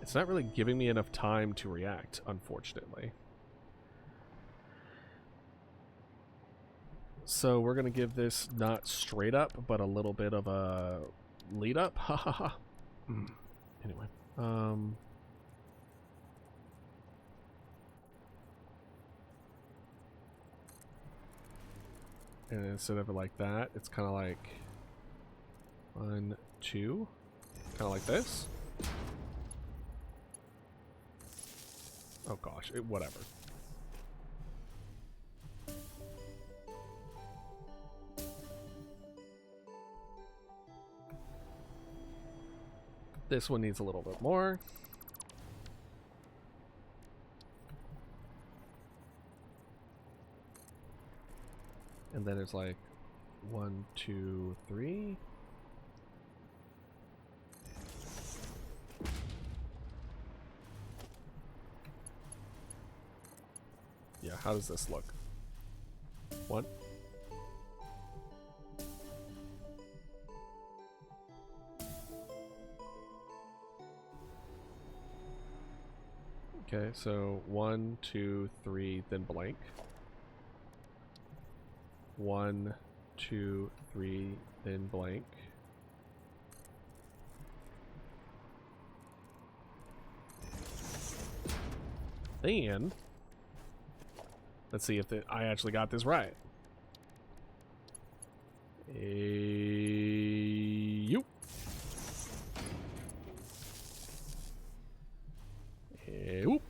It's not really giving me enough time to react, unfortunately. So we're going to give this not straight up, but a little bit of a lead up. Ha ha ha. Anyway. And instead of it like that, it's kind of like 1, 2. Kind of like this. Oh gosh, whatever. This one needs a little bit more. And then it's like 1, 2, 3. Yeah, how does this look? 1. Okay, so 1, 2, 3, then blank. 1, 2, 3, then blank. Then, let's see if I actually got this right. You. Oop.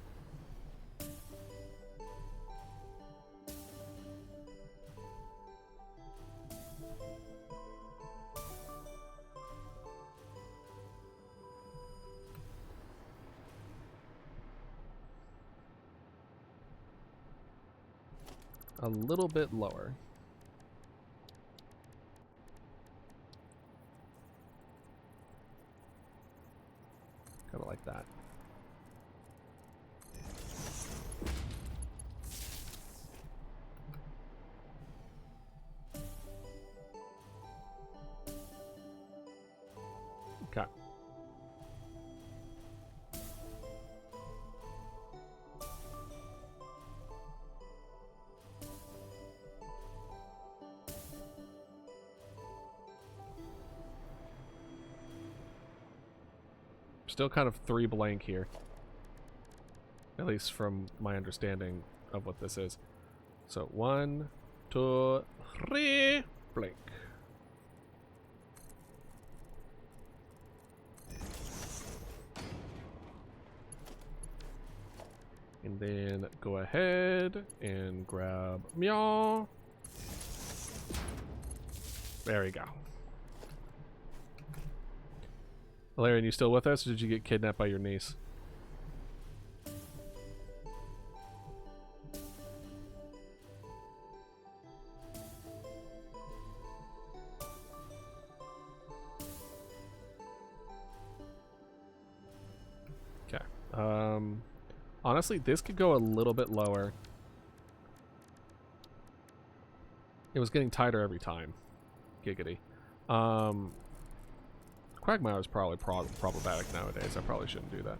A little bit lower. Kind of like that. Okay. Still kind of 3 blank here. At least from my understanding of what this is. So 1, 2, 3, blank. And then go ahead and grab Meow. There we go. Valerian, you still with us, or did you get kidnapped by your niece? Okay. Honestly, this could go a little bit lower. It was getting tighter every time. Giggity. Quagmire is probably problematic nowadays. I probably shouldn't do that.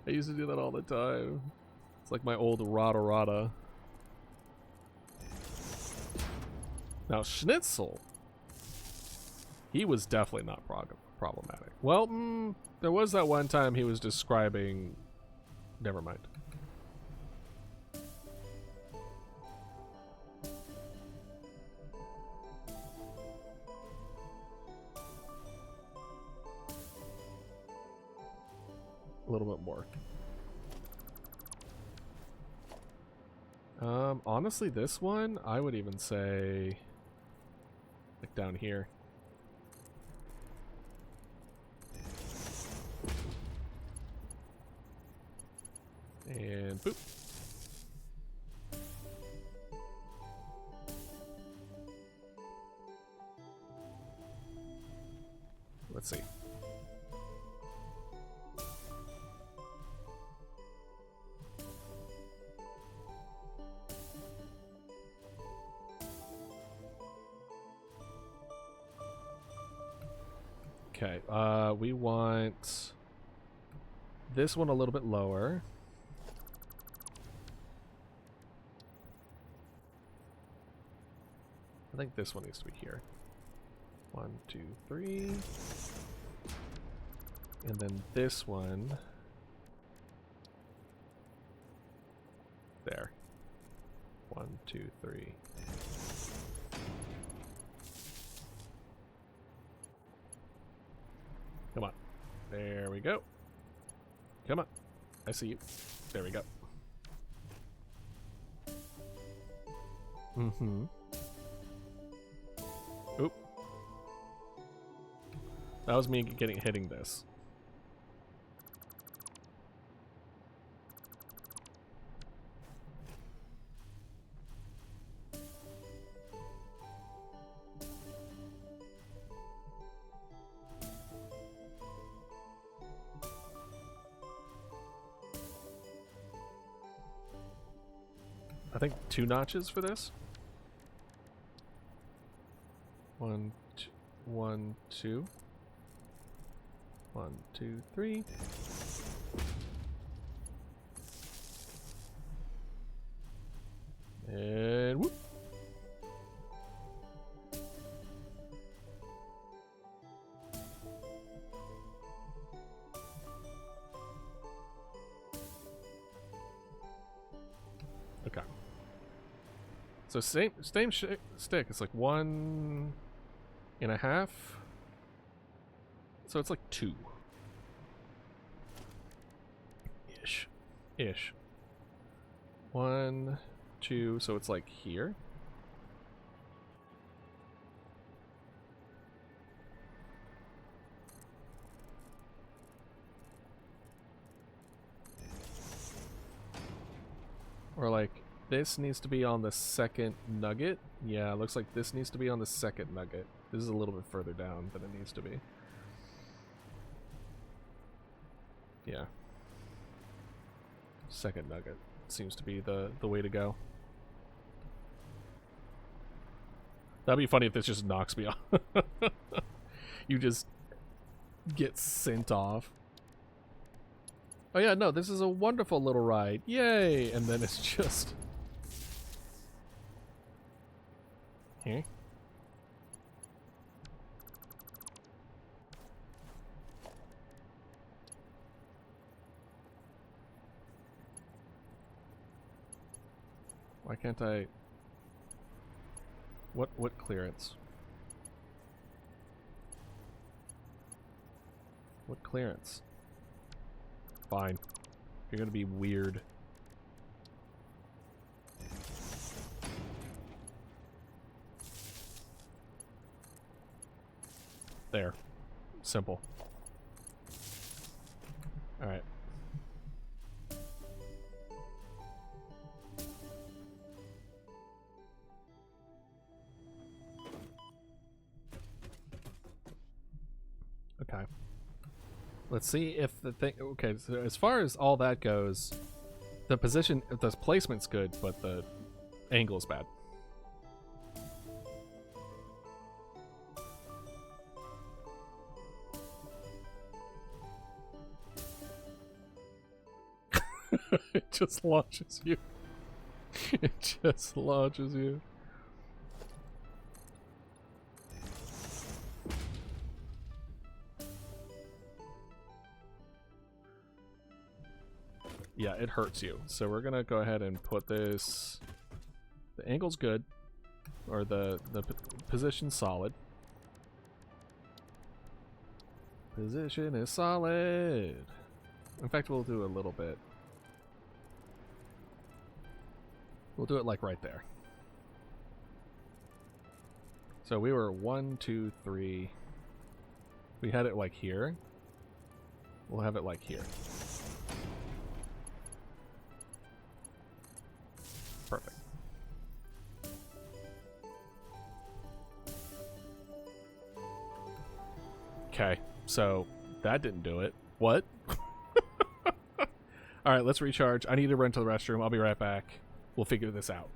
I used to do that all the time. It's like my old Rada. Now, Schnitzel, he was definitely not problematic. Well, there was that one time he was describing... Never mind. A little bit more. Honestly, this one, I would even say, like down here. And boop. Let's see. Okay, we want this one a little bit lower. I think this one needs to be here. 1, 2, 3. And then this one. There. 1, 2, 3. Come on. There we go. Come on. I see you. There we go. Mm-hmm. Oop. That was me hitting this. I think 2 notches for this. 1, 2. 1, 2, 3. And whoop. Okay. So same stick. It's like 1.5. So it's like 2. Ish. 1, 2. So it's like here. Or like this needs to be on the second nugget. Yeah, it looks like this needs to be on the second nugget. This is a little bit further down than it needs to be. Yeah. Second nugget seems to be the way to go. That'd be funny if this just knocks me off. You just get sent off. Oh yeah, no, this is a wonderful little ride. Yay! And then it's just... Here. Why can't I... What clearance? What clearance? Fine. You're gonna be weird. There. Simple. Alright. Okay. Let's see if the thing... Okay, so as far as all that goes, the position... The placement's good, but the angle's bad. It just launches you. It just launches you. Yeah, it hurts you. So we're gonna go ahead and put this... The angle's good. Or the position's solid. Position is solid. In fact, we'll do a little bit. We'll do it like right there. So we were 1, 2, 3. We had it like here. We'll have it like here. Perfect. Okay, so that didn't do it. What? Alright, let's recharge. I need to run to the restroom. I'll be right back. We'll figure this out.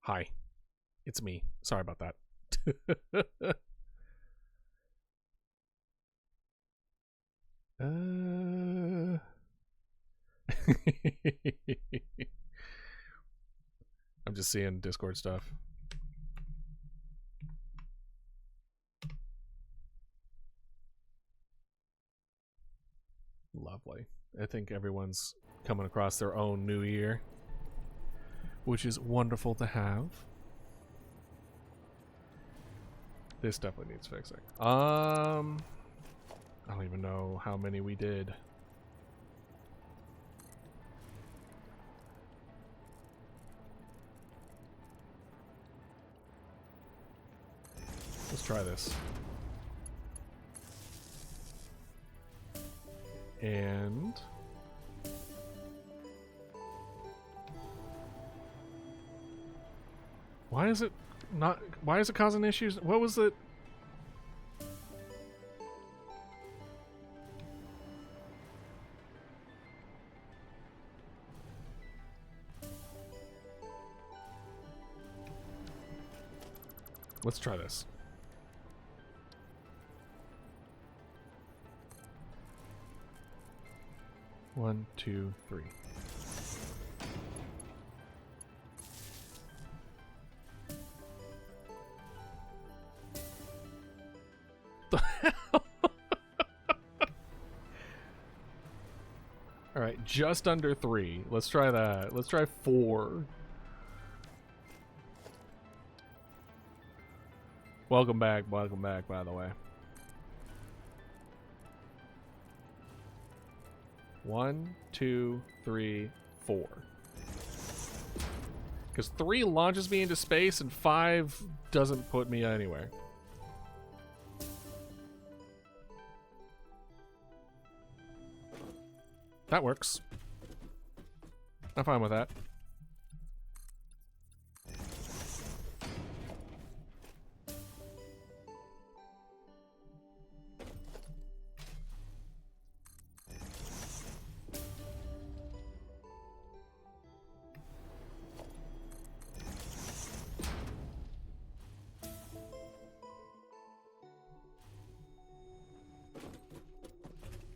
Hi. It's me. Sorry about that. I'm just seeing Discord stuff. Lovely. I think everyone's coming across their own new year, which is wonderful to have. This definitely needs fixing. I don't even know how many we did. Let's try this. And why is it not? Why is it causing issues? What was it? Let's try this. 1, 2, 3. The hell? Alright, just under 3. Let's try that. Let's try 4. Welcome back, by the way. 1, 2, 3, 4. Because 3 launches me into space and 5 doesn't put me anywhere. That works. I'm fine with that.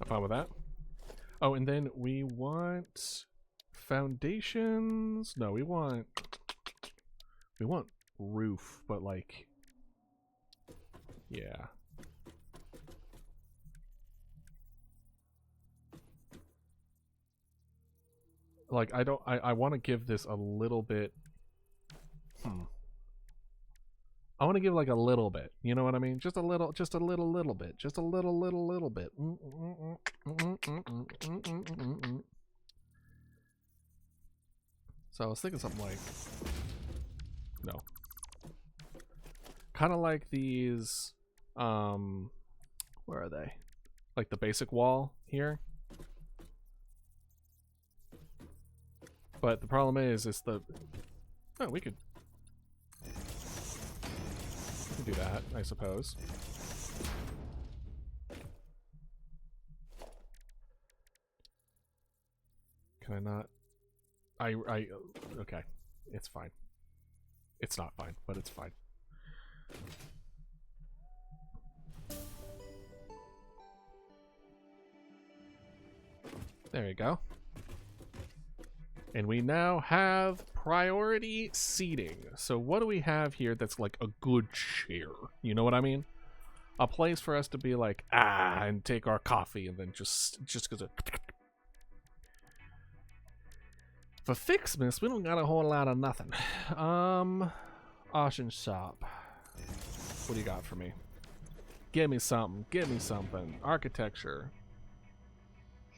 I'm fine with that. Oh, and then we want foundations. No, we want roof, but like, yeah. Like, I want to give this a little bit. I want to give like a little bit. You know what I mean? Just a little bit. Just a little bit. So I was thinking something like, no. Kind of like these, where are they? Like the basic wall here. But the problem is the, oh, we could do that, I suppose. Can I not? Okay. It's fine. It's not fine, but it's fine. There you go. And we now have priority seating. So what do we have here that's like a good chair? You know what I mean? A place for us to be like, and take our coffee and then just because of... For Fixmas, we don't got a whole lot of nothing. Ocean Shop. What do you got for me? Give me something. Give me something. Architecture.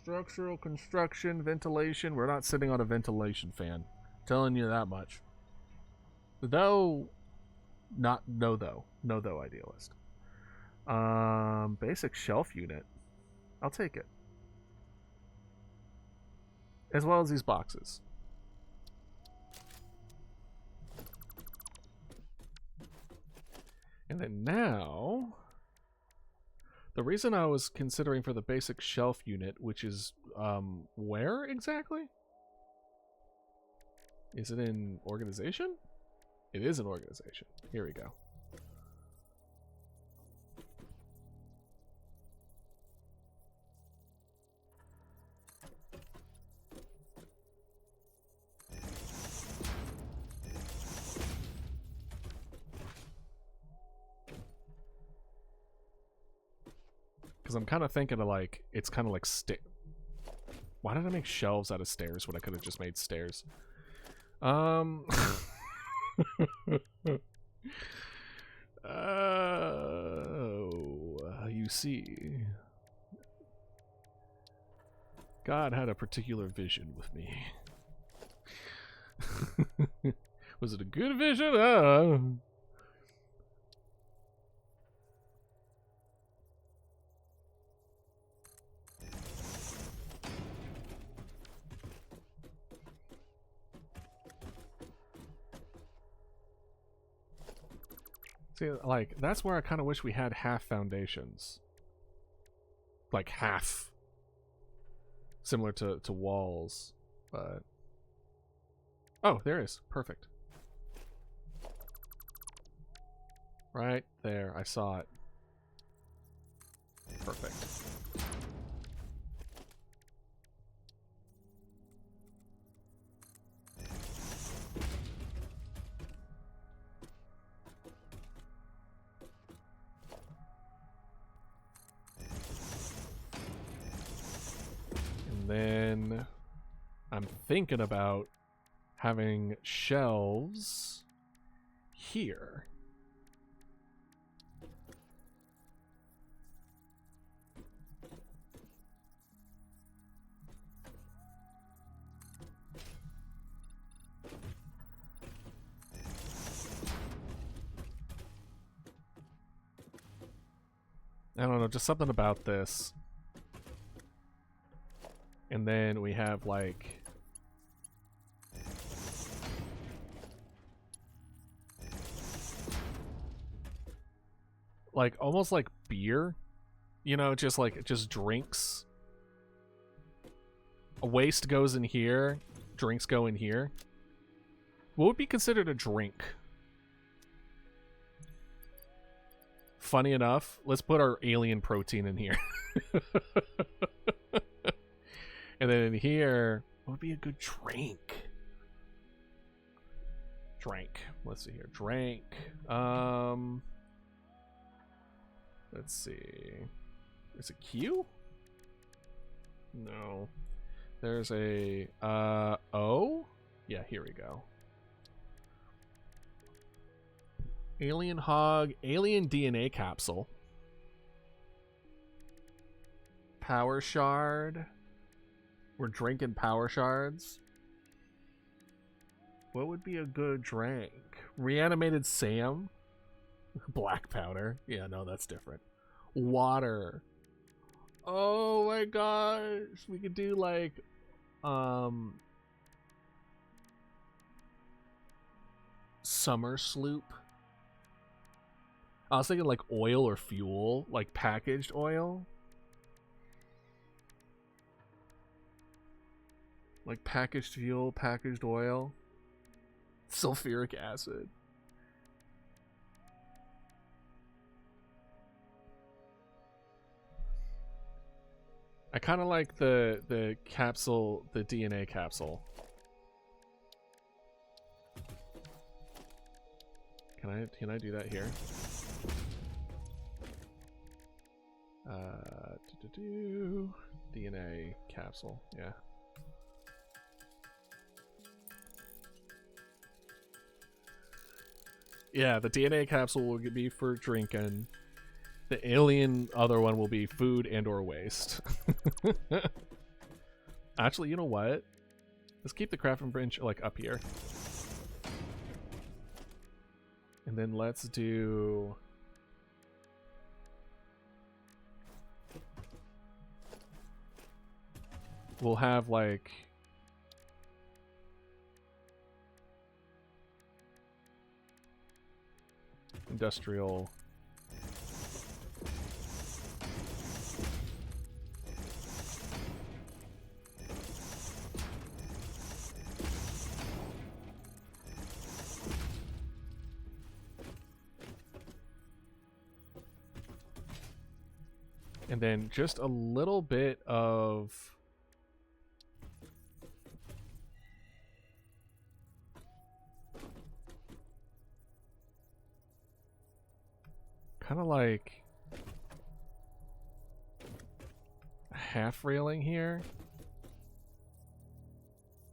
Structural construction, ventilation. We're not sitting on a ventilation fan. Telling you that much. Though, not, no though. No though, idealist. Basic shelf unit. I'll take it. As well as these boxes. And then now... The reason I was considering for the basic shelf unit, which is, where exactly? Is it in organization? It is in organization. Here we go. Because I'm kind of thinking of like, it's kind of like why did I make shelves out of stairs when I could have just made stairs? Oh, you see. God had a particular vision with me. Was it a good vision? See, like, that's where I kind of wish we had half foundations. Like, half. Similar to walls, but... Oh, there is. Perfect. Right there. I saw it. Perfect. then I'm thinking about having shelves here. I don't know, just something about this. And then we have like almost like beer, you know, just drinks. A waste goes in here, drinks go in here. What would be considered a drink? Funny enough, let's put our alien protein in here. And then in here, what would be a good drink? Drink. Let's see here. Drink. Let's see. There's a Q? No. There's a O? Yeah, here we go. Alien hog, alien DNA capsule. Power shard. We're drinking power shards. What would be a good drink? Reanimated Sam? Black powder. Yeah, no, that's different. Water. Oh my gosh. We could do like summer sloop. I was thinking like oil or fuel, like packaged oil. Like packaged fuel, packaged oil. Sulfuric acid. I kind of like the capsule, the DNA capsule. Can I do that here? DNA capsule, yeah. Yeah, the DNA capsule will be for drinking. The alien other one will be food and or waste. Actually, you know what? Let's keep the crafting bench like up here. And then let's do... We'll have like... industrial... And then just a little bit of... kind of like a half railing here,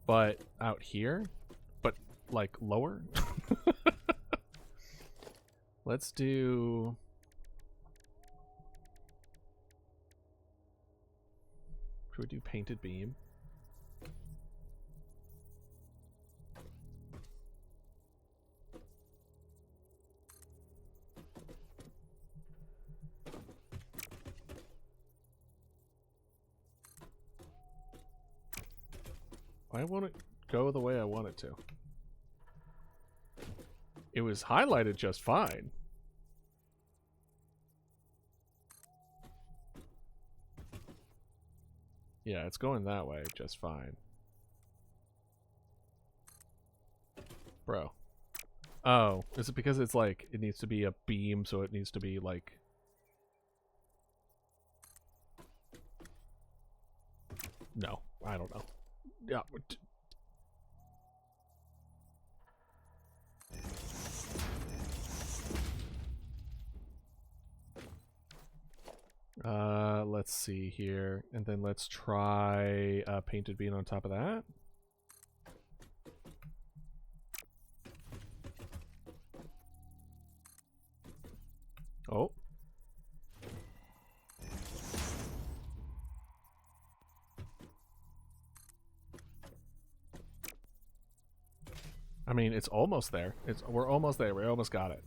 but out here, but like lower. Let's do... should we do painted beam? Why won't it go the way I want it to? It was highlighted just fine. Yeah, it's going that way just fine. Bro. Oh, is it because it's like, it needs to be a beam, so it needs to be like... No, I don't know. Yeah. Let's see here. And then let's try painted bean on top of that. Oh. I mean, it's almost there. We're almost there. We almost got it.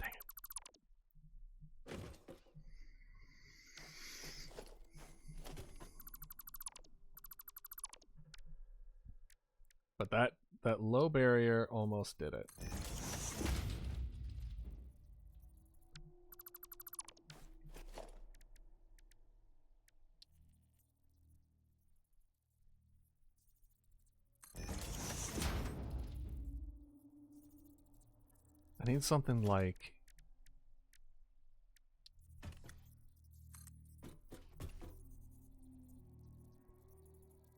Dang it. But that low barrier almost did it. I need something like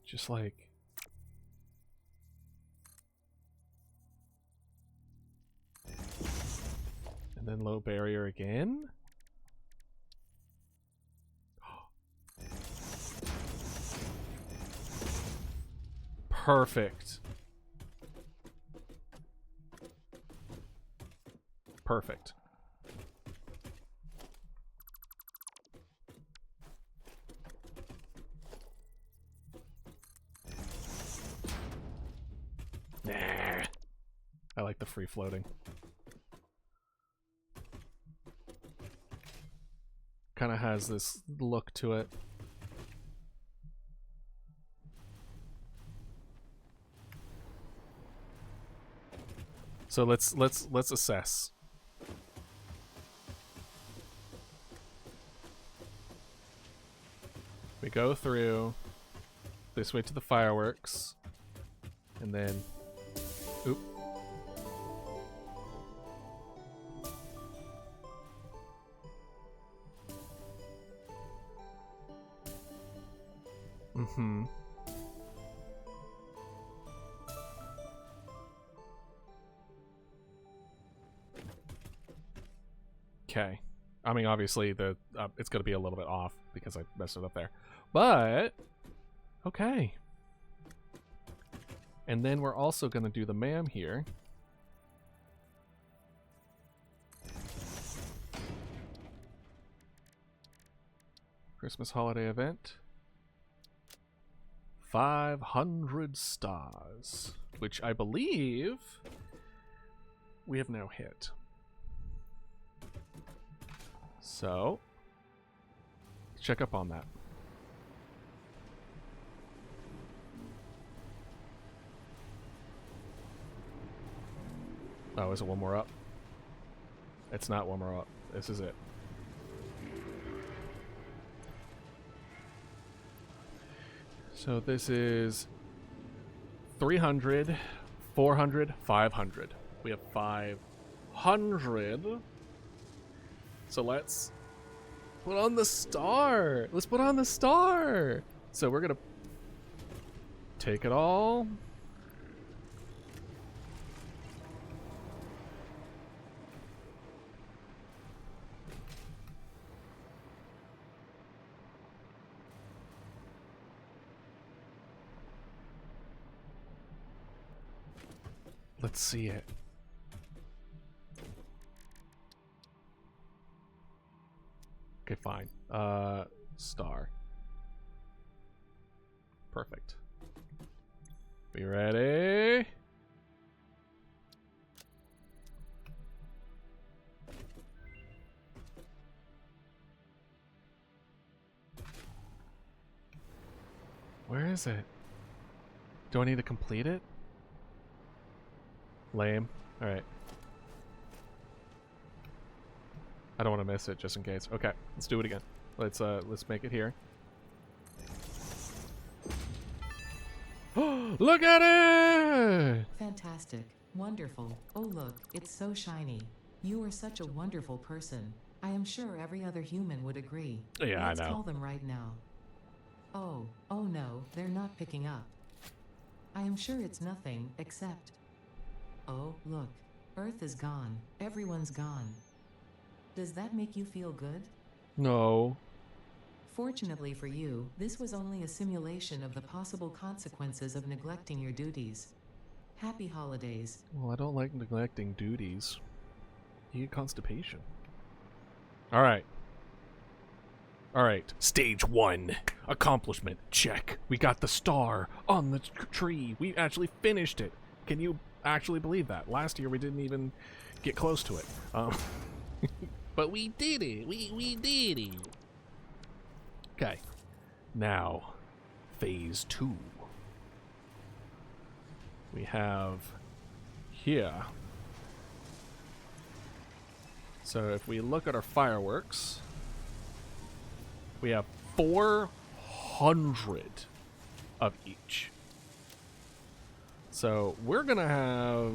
just like and then low barrier again. Perfect. Perfect. Nah. I like the free floating. Kind of has this look to it. So let's assess. We go through this way to the fireworks, and then, oop. Mm-hmm. Okay. I mean, obviously, it's going to be a little bit off because I messed it up there. But, okay. And then we're also going to do the ma'am here. Christmas holiday event. 500 stars, which I believe we have now hit. So, check up on that. Oh, is it one more up? It's not one more up. This is it. So this is 300, 400, 500. We have 500. So let's put on the star. Let's put on the star. So we're going to take it all. Let's see it. Okay, fine. Star. Perfect. Be ready? Where is it? Do I need to complete it? Lame. Alright. I don't want to miss it just in case. Okay, let's do it again. Let's make it here. Look at it! Fantastic. Wonderful. Oh look, it's so shiny. You are such a wonderful person. I am sure every other human would agree. Yeah, Let's I know. call them right now. Oh no, they're not picking up. I am sure it's nothing, except... Oh, look. Earth is gone. Everyone's gone. Does that make you feel good? No. Fortunately for you, this was only a simulation of the possible consequences of neglecting your duties. Happy holidays. Well, I don't like neglecting duties. You get constipation. Alright. Alright. Stage 1. Accomplishment. Check. We got the star on the tree. We actually finished it. Can you actually believe that? Last year we didn't even get close to it. But we did it. We did it. Okay. Now, phase 2. We have here. So if we look at our fireworks, we have 400 of each. So we're going to have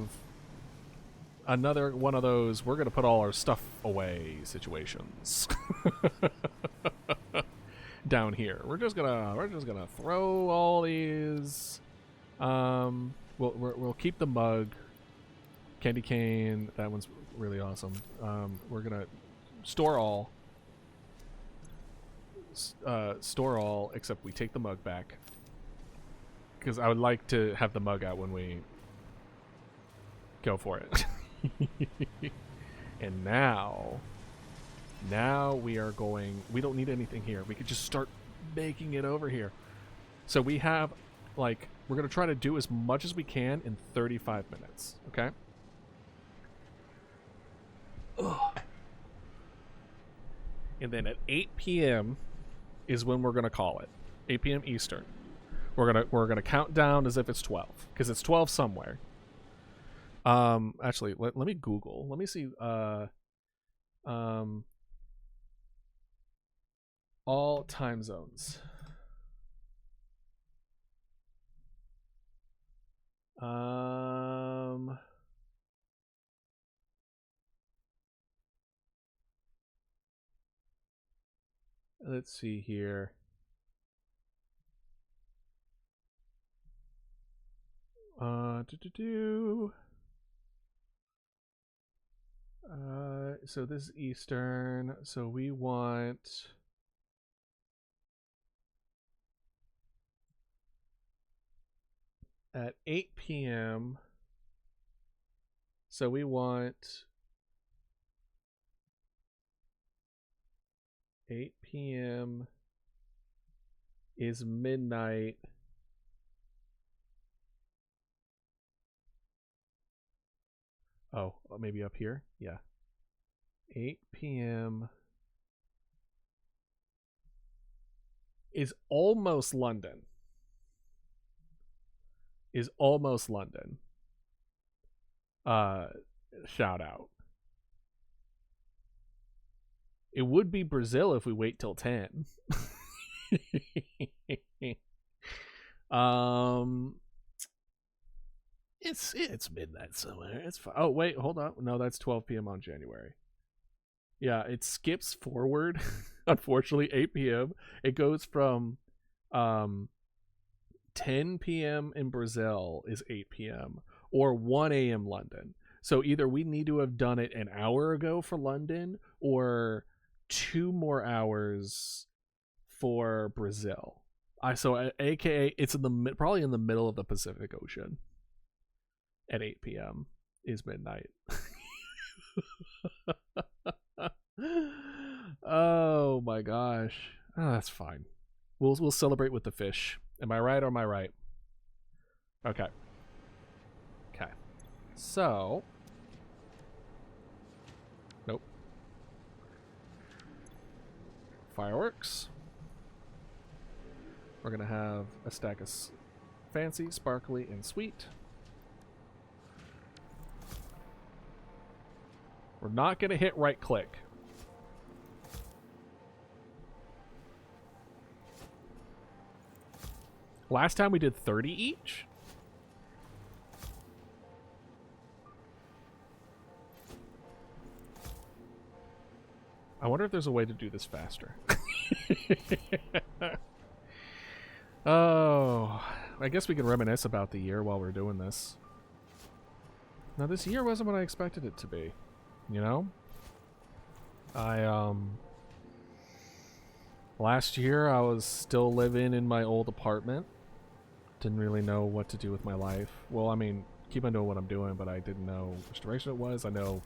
another one of those, we're going to put all our stuff away situations. Down here. We're just gonna throw all these. We'll keep the mug, candy cane. That one's really awesome. We're gonna store all. Store all, except we take the mug back, because I would like to have the mug out when we go for it. And now we are going, we don't need anything here. We could just start making it over here. So we have, like, we're going to try to do as much as we can in 35 minutes. Okay? Ugh. And then at 8 p.m. is when we're going to call it. 8 p.m. Eastern. We're gonna count down as if it's 12, because it's 12 somewhere. Actually, let me Google. Let me see. All time zones. Let's see here. So this is Eastern, so we want at 8 p.m. So we want 8 p.m. is midnight. Oh, maybe up here? Yeah. 8 p.m. is almost London. Shout out. It would be Brazil if we wait till 10. It's midnight somewhere. It's fine. Oh wait, hold on. No, that's 12 p.m. on January. Yeah, it skips forward. Unfortunately, 8 p.m. It goes from 10 p.m. in Brazil is 8 p.m. or 1 a.m. London. So either we need to have done it an hour ago for London or 2 more hours for Brazil. So AKA it's probably in the middle of the Pacific Ocean. At 8 p.m. is midnight. Oh my gosh. Oh, that's fine. We'll celebrate with the fish. Am I right or am I right? Okay. Okay. So. Nope. Fireworks. We're gonna have a stack of fancy, sparkly, and sweet. We're not going to hit right click. Last time we did 30 each. I wonder if there's a way to do this faster. Oh, I guess we can reminisce about the year while we're doing this. Now, this year wasn't what I expected it to be, you know? Last year I was still living in my old apartment. Didn't really know what to do with my life. Well, I mean, keep on doing what I'm doing, but I didn't know which direction it was. I know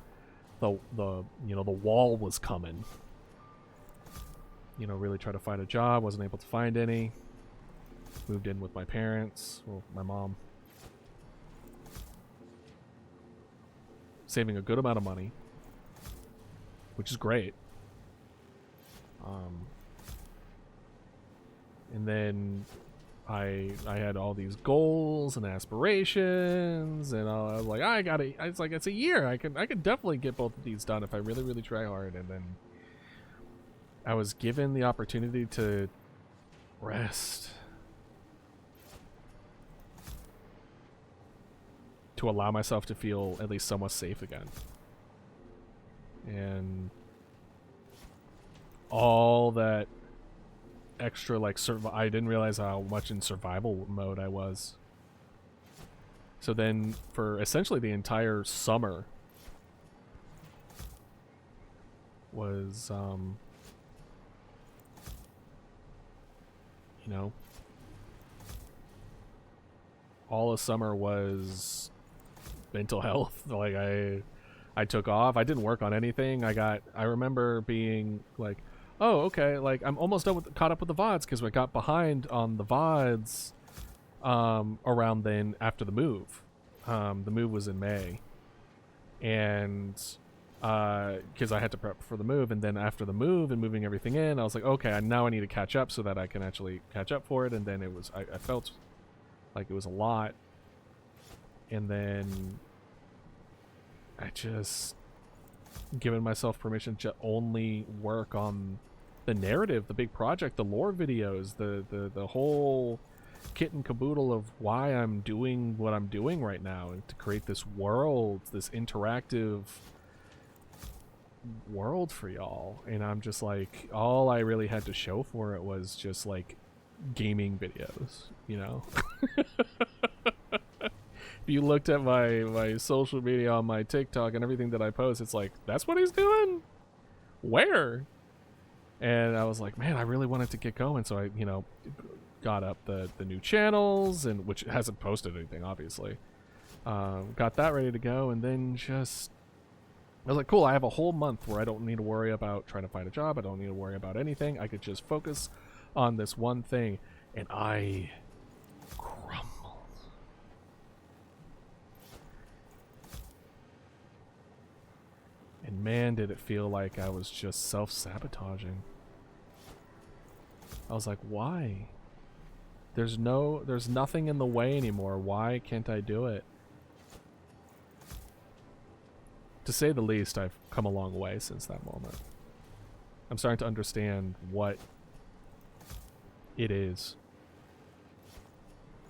the wall was coming. You know, really try to find a job, wasn't able to find any. Moved in with my parents, well, my mom. Saving a good amount of money, which is great. And then I had all these goals and aspirations, and I was like, it's like, it's a year. I could definitely get both of these done if I really, really try hard. And then I was given the opportunity to rest, to allow myself to feel at least somewhat safe again. And all that extra, like, I didn't realize how much in survival mode I was. So then for essentially the entire summer was, you know, all of summer was mental health. Like, I took off. I didn't work on anything. I remember being like, oh, okay, like, I'm almost done caught up with the VODs, because I got behind on the VODs around then after the move. The move was in May. And because I had to prep for the move, and then after the move and moving everything in, I was like, okay, now I need to catch up so that I can actually catch up for it. And then I felt like it was a lot. And then I just given myself permission to only work on the narrative, the big project, the lore videos, the whole kit and caboodle of why I'm doing what I'm doing right now, and to create this world, this interactive world for y'all. And I'm just like, all I really had to show for it was just like gaming videos, you know? If you looked at my social media on my TikTok and everything that I post, it's like, that's what he's doing? Where? And I was like, man, I really wanted to get going. So I, you know, got up the new channels, and which hasn't posted anything, obviously. Got that ready to go, and then just, I was like, cool, I have a whole month where I don't need to worry about trying to find a job. I don't need to worry about anything. I could just focus on this one thing. And I crumbled. And man, did it feel like I was just self-sabotaging. I was like, why? There's nothing in the way anymore. Why can't I do it? To say the least, I've come a long way since that moment. I'm starting to understand what it is.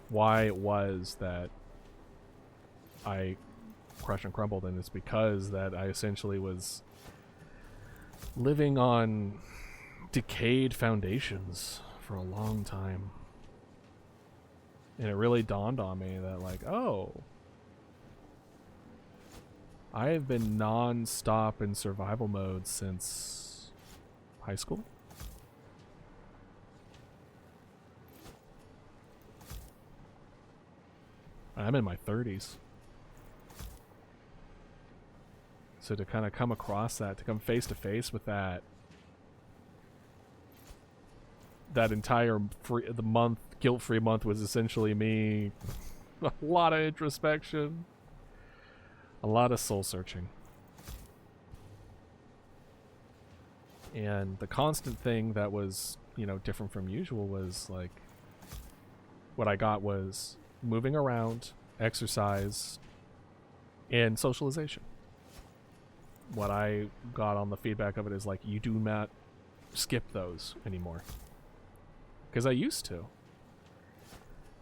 Why it was that I crushed and crumbled, and it's because that I essentially was living on decayed foundations for a long time. And it really dawned on me that, like, oh, I have been non-stop in survival mode since high school. I'm in my 30s. So to kind of come across that, to come face to face with that entire guilt-free month was essentially me, a lot of introspection, a lot of soul searching. And the constant thing that was, you know, different from usual was, like, what I got was moving around, exercise, and socialization. What I got on the feedback of it is, like, you do not skip those anymore. Because I used to.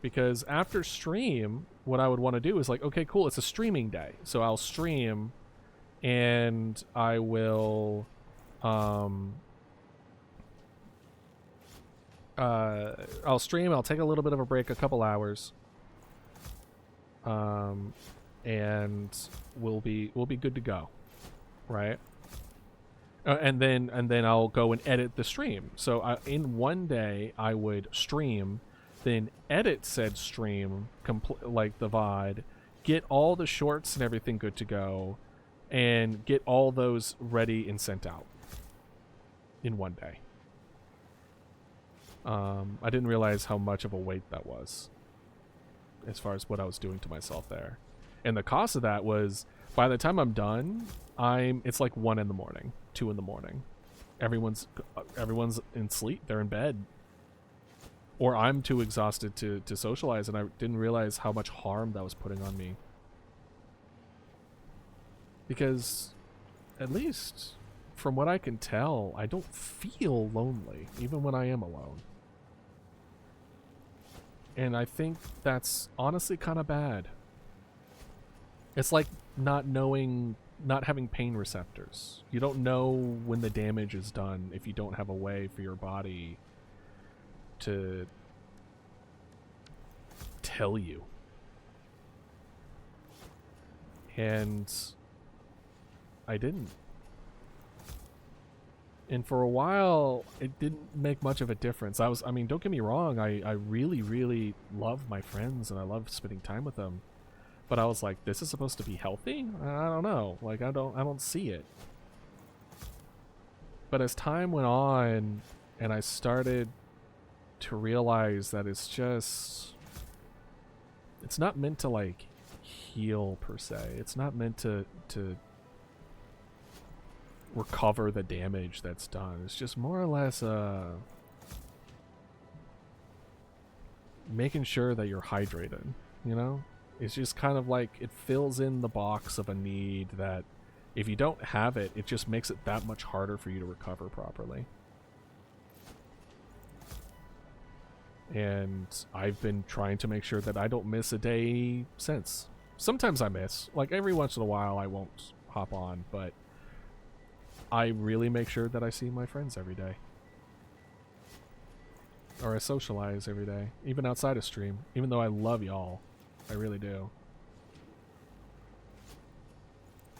Because after stream, what I would want to do is, like, okay, cool, it's a streaming day. So I'll stream, and I will, I'll stream. I'll take a little bit of a break, a couple hours, and we'll be good to go, right? And then I'll go and edit the stream. So in one day I would stream, then edit said stream, like the VOD, get all the shorts and everything good to go, and get all those ready and sent out in one day. I didn't realize how much of a weight that was as far as what I was doing to myself there. And the cost of that was, by the time I'm done, it's like 1 in the morning, 2 in the morning. Everyone's in sleep. They're in bed. Or I'm too exhausted to socialize, and I didn't realize how much harm that was putting on me. Because, at least, from what I can tell, I don't feel lonely, even when I am alone. And I think that's honestly kind of bad. It's like not having pain receptors. You don't know when the damage is done if you don't have a way for your body to tell you. And I didn't. And for a while, it didn't make much of a difference. I mean, don't get me wrong, I really, really love my friends and I love spending time with them. But I was like, this is supposed to be healthy? I don't know. Like, I don't see it. But as time went on and I started to realize that it's not meant to like heal per se. It's not meant to recover the damage that's done. It's just more or less making sure that you're hydrated, you know? It's just kind of like it fills in the box of a need that if you don't have it, it just makes it that much harder for you to recover properly. And I've been trying to make sure that I don't miss a day since. Sometimes I miss. Like every once in a while I won't hop on, but I really make sure that I see my friends every day. Or I socialize every day, even outside of stream. Even though I love y'all. I really do.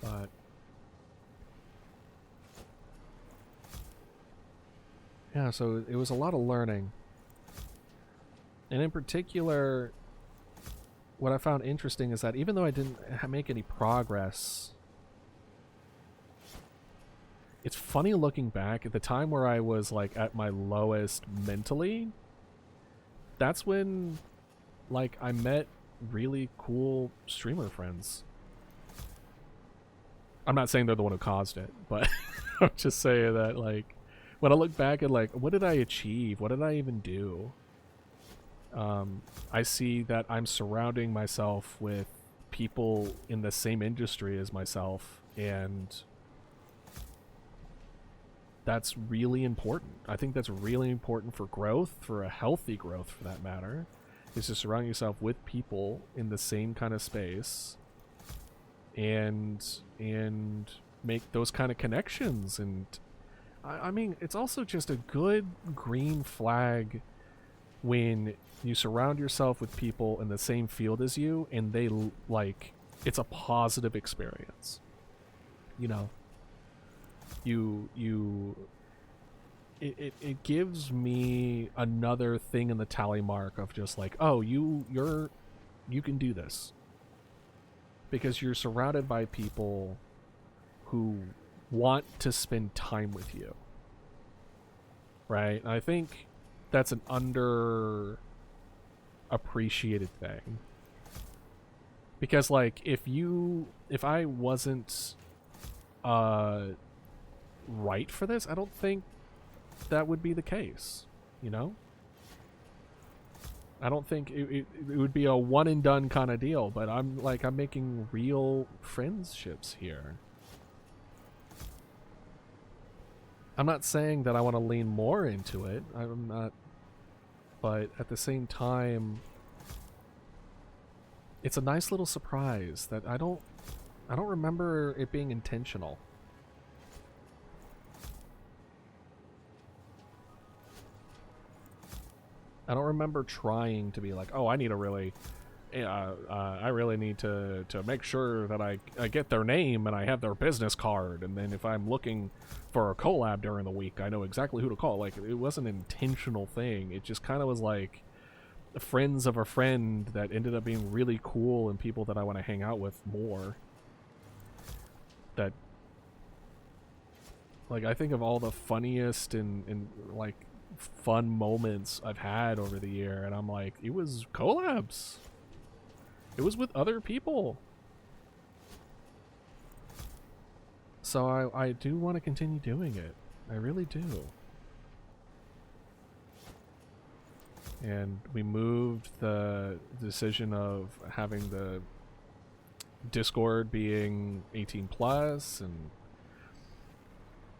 But yeah, so it was a lot of learning. And in particular, what I found interesting is that even though I didn't make any progress, it's funny looking back at the time where I was like at my lowest mentally. That's when like I met really cool streamer friends. I'm not saying they're the one who caused it, but I'm just saying that like when I look back at like what did I achieve? What did I even do? I see that I'm surrounding myself with people in the same industry as myself, and that's really important. I think that's really important for growth, for a healthy growth for that matter, is to surround yourself with people in the same kind of space and make those kind of connections. And I mean, it's also just a good green flag when you surround yourself with people in the same field as you and they like it's a positive experience, you know. It gives me another thing in the tally mark of just like, oh, you can do this because you're surrounded by people who want to spend time with you, right? And I think that's an underappreciated thing, because like if I wasn't right for this, I don't think that would be the case, you know? I don't think it would be a one and done kind of deal, but I'm making real friendships here. I'm not saying that I want to lean more into it. I'm not, but at the same time, it's a nice little surprise that I don't remember it being intentional. I don't remember trying to be like, oh, I need to really, I really need to make sure that I get their name and I have their business card, and then if I'm looking for a collab during the week, I know exactly who to call. Like, it wasn't an intentional thing. It just kind of was like friends of a friend that ended up being really cool and people that I want to hang out with more. That, like, I think of all the funniest and like fun moments I've had over the year, and I'm like, it was collabs. It was with other people. So I do want to continue doing it. I really do. And we moved the decision of having the Discord being 18 plus, and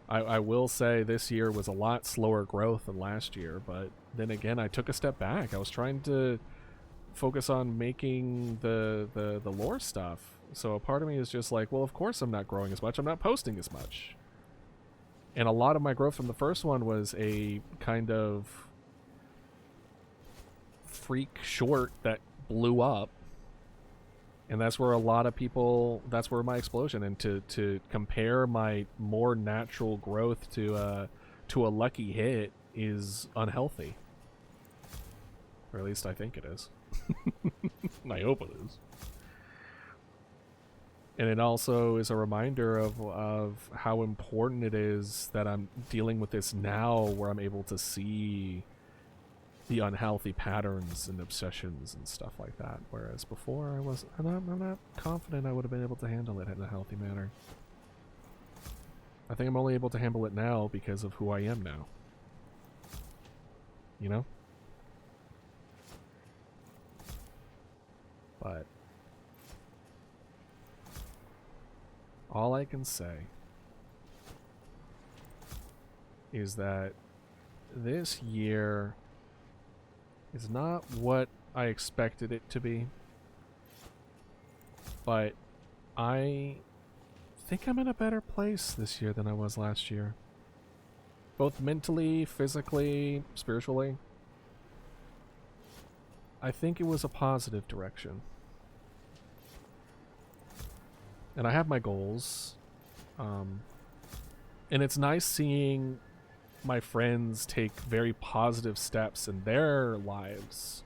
I will say this year was a lot slower growth than last year, but then again, I took a step back. I was trying to focus on making the lore stuff. So a part of me is just like, well, of course I'm not growing as much. I'm not posting as much. And a lot of my growth from the first one was a kind of freak short that blew up. And that's where a lot of people, that's where my explosion, and to compare my more natural growth to a lucky hit is unhealthy. Or at least I think it is. I hope it is. And it also is a reminder of how important it is that I'm dealing with this now, where I'm able to see the unhealthy patterns and obsessions and stuff like that. Whereas before, I'm not confident I would have been able to handle it in a healthy manner. I think I'm only able to handle it now because of who I am now. You know? But all I can say is that this year is not what I expected it to be, but I think I'm in a better place this year than I was last year. Both mentally, physically, spiritually. I think it was a positive direction. And I have my goals. And it's nice seeing my friends take very positive steps in their lives.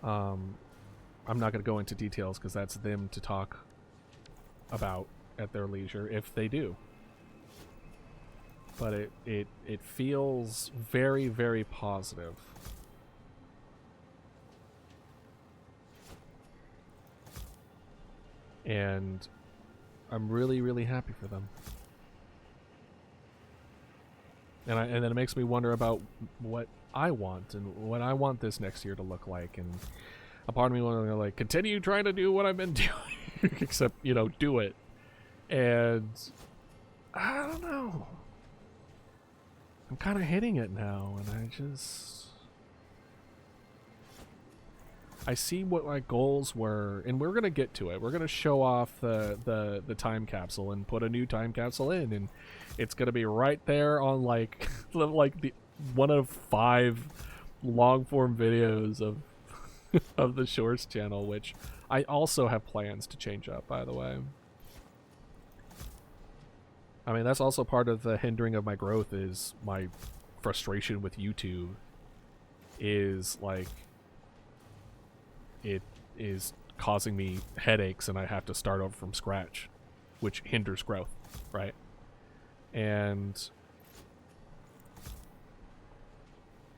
I'm not going to go into details because that's them to talk about at their leisure if they do. But it feels very, very positive. And I'm really, really happy for them. And then it makes me wonder about what I want and what I want this next year to look like. And a part of me wants to like continue trying to do what I've been doing, except, you know, do it. And I don't know. I'm kind of hitting it now, and I see what my goals were, and we're gonna get to it. We're gonna show off the time capsule and put a new time capsule in, and it's gonna be right there on like like the one of 5 long form videos of of the Shorts channel, which I also have plans to change up, by the way. I mean, that's also part of the hindering of my growth, is my frustration with YouTube is like it is causing me headaches and I have to start over from scratch, which hinders growth, right?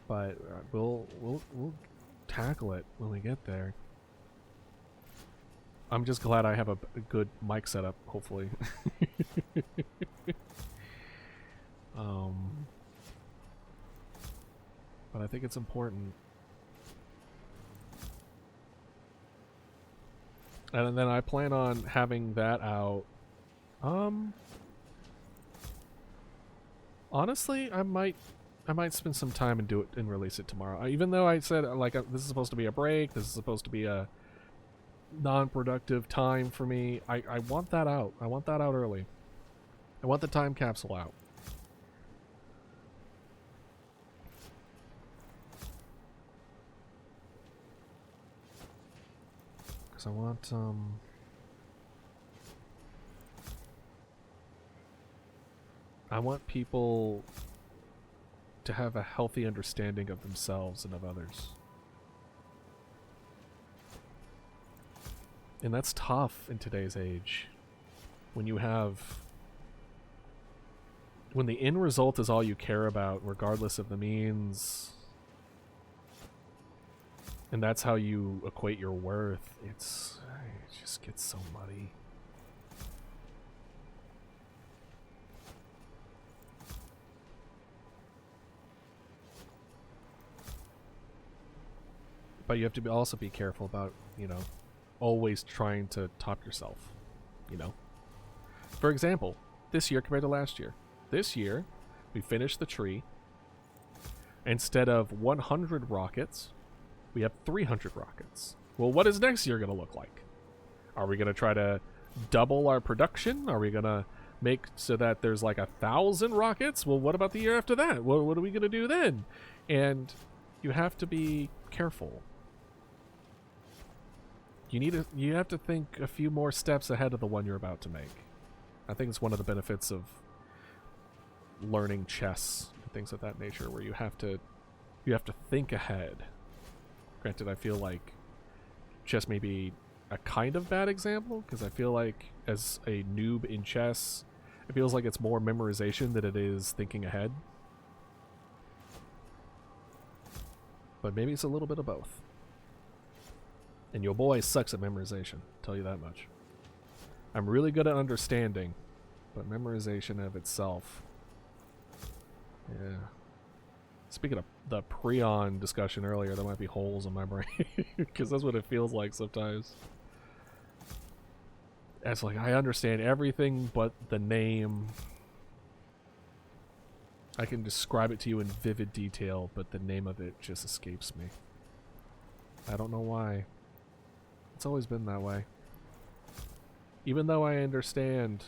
But we'll tackle it when we get there. I'm just glad I have a good mic setup, hopefully. But I think it's important. And then I plan on having that out. Honestly, I might spend some time and do it and release it tomorrow. Even though I said like this is supposed to be a break, this is supposed to be a non-productive time for me. I want that out. I want that out early. I want the time capsule out. Because I want people to have a healthy understanding of themselves and of others. And that's tough in today's age. When the end result is all you care about, regardless of the means, and that's how you equate your worth, it just gets so muddy. But you have to also be careful about, always trying to top yourself, For example, this year compared to last year. This year, we finished the tree. Instead of 100 rockets, we have 300 rockets. Well, what is next year going to look like? Are we going to try to double our production? Are we going to make so that there's like 1,000 rockets? Well, what about the year after that? What are we going to do then? And you have to be careful. You have to think a few more steps ahead of the one you're about to make. I think it's one of the benefits of learning chess and things of that nature, where you have to think ahead. Granted, I feel like chess may be a kind of bad example, because I feel like as a noob in chess, it feels like it's more memorization than it is thinking ahead. But maybe it's a little bit of both. And your boy sucks at memorization, I'll tell you that much. I'm really good at understanding, but memorization of itself... Yeah. Speaking of the prion discussion earlier, there might be holes in my brain, because that's what it feels like sometimes. It's like, I understand everything but the name. I can describe it to you in vivid detail, but the name of it just escapes me. I don't know why. It's always been that way. Even though I understand...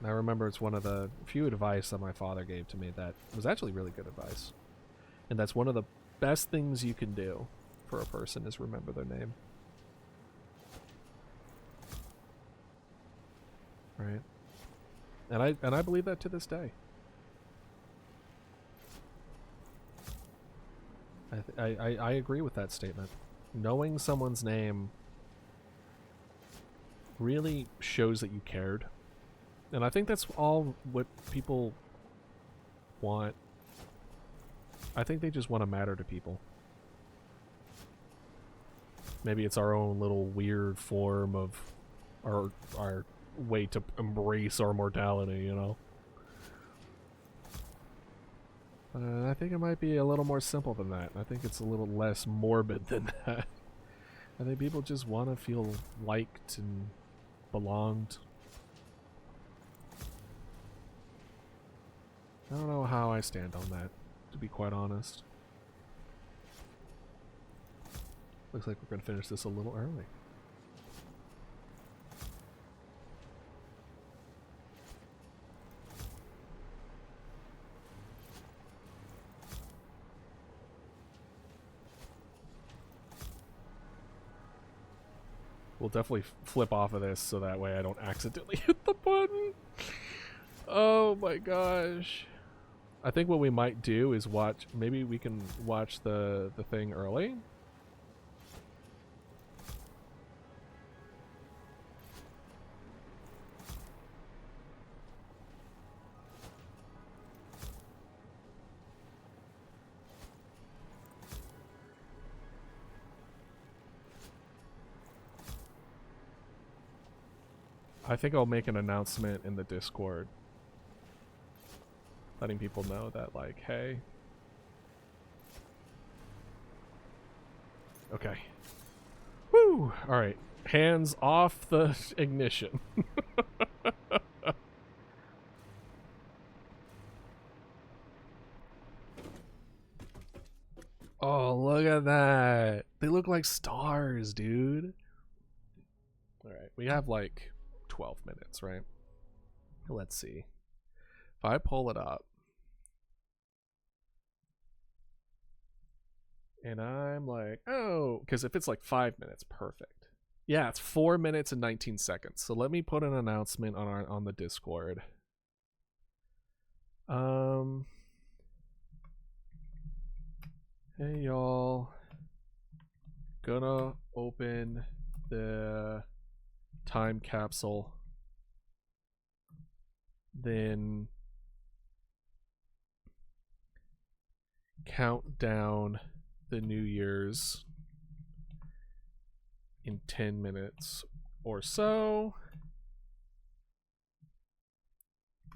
I remember it's one of the few advice that my father gave to me that was actually really good advice. And that's one of the best things you can do for a person is remember their name. Right? And I believe that to this day. I agree with that statement. Knowing someone's name really shows that you cared. And I think that's all what people want. I think they just want to matter to people. Maybe it's our own little weird form of our way to embrace our mortality, I think it might be a little more simple than that. I think it's a little less morbid than that. I think people just want to feel liked and belonged. I don't know how I stand on that, to be quite honest. Looks like we're going to finish this a little early. We'll definitely flip off of this so that way I don't accidentally hit the button. Oh my gosh. I think what we might do is maybe we can watch the thing early. I think I'll make an announcement in the Discord, letting people know that, like, hey. Okay. Woo! Alright. Hands off the ignition. Oh, look at that. They look like stars, dude. We have like 12 minutes, right? Let's see. If I pull it up and I'm like, oh, because if it's like 5 minutes, perfect. Yeah, it's 4 minutes and 19 seconds. So let me put an announcement on the Discord. Hey y'all, gonna open the time capsule, then count down the New Year's in 10 minutes or so.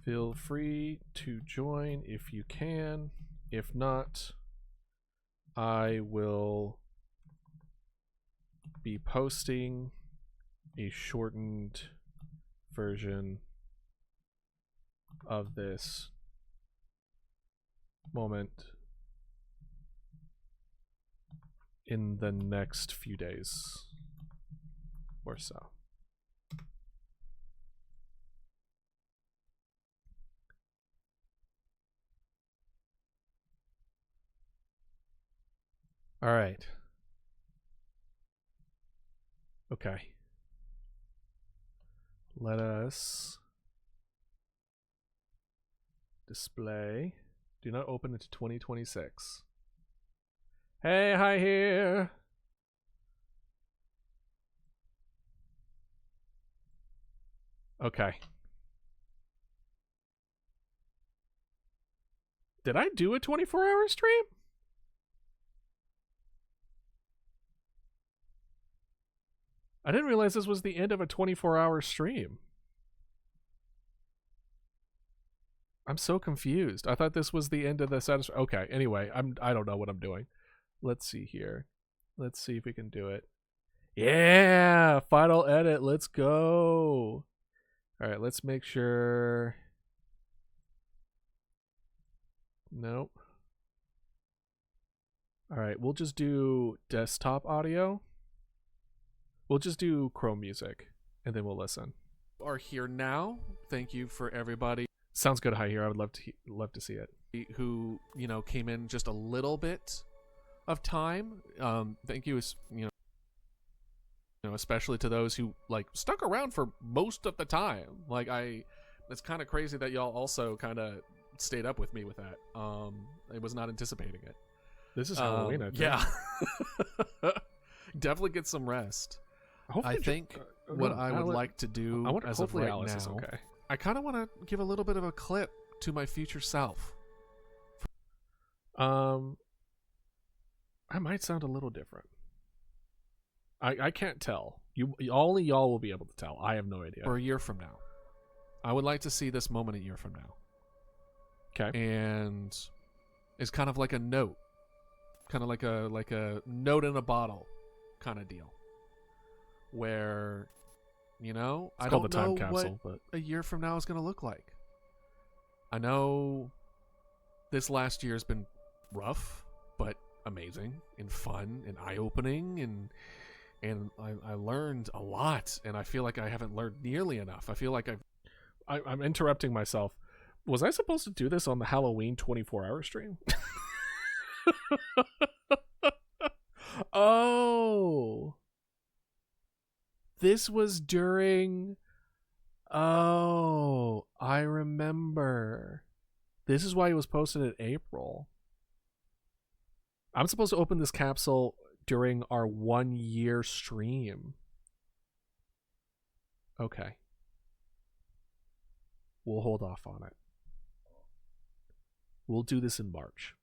Feel free to join if you can. If not, I will be posting a shortened version of this moment in the next few days or so. All right. Okay. Let us display. Do not open into 2026. Hey, hi here. Okay. Did I do a 24-hour stream? I didn't realize this was the end of a 24-hour stream. I'm so confused. I thought this was the end of the Satisfactory. Okay, anyway, I don't know what I'm doing. Let's see here. Let's see if we can do it. Yeah, final edit. Let's go. All right, let's make sure. Nope. All right, we'll just do desktop audio. We'll just do Chrome music, and then we'll listen. Are here now. Thank you for everybody. Sounds good. Hi here. I would love to see it. Who came in just a little bit of time. Thank you. Especially to those who like stuck around for most of the time. Like it's kind of crazy that y'all also kind of stayed up with me with that. I was not anticipating it. This is Halloween. I think. Yeah. Definitely get some rest. I think what I would like to do as of right now, is okay. I kind of want to give a little bit of a clip to my future self. I might sound a little different. I can't tell. Only y'all will be able to tell. I have no idea. For a year from now, I would like to see this moment a year from now. Okay. And it's kind of like a note, kind of like a note in a bottle, kind of deal. Where, I don't know what a year from now is going to look like. I know this last year has been rough, but amazing and fun and eye-opening, and I learned a lot, and I feel like I haven't learned nearly enough. I feel like I'm interrupting myself. Was I supposed to do this on the Halloween 24-hour stream? Oh. This was during... Oh, I remember. This is why it was posted in April. I'm supposed to open this capsule during our 1-year stream. Okay. We'll hold off on it. We'll do this in March.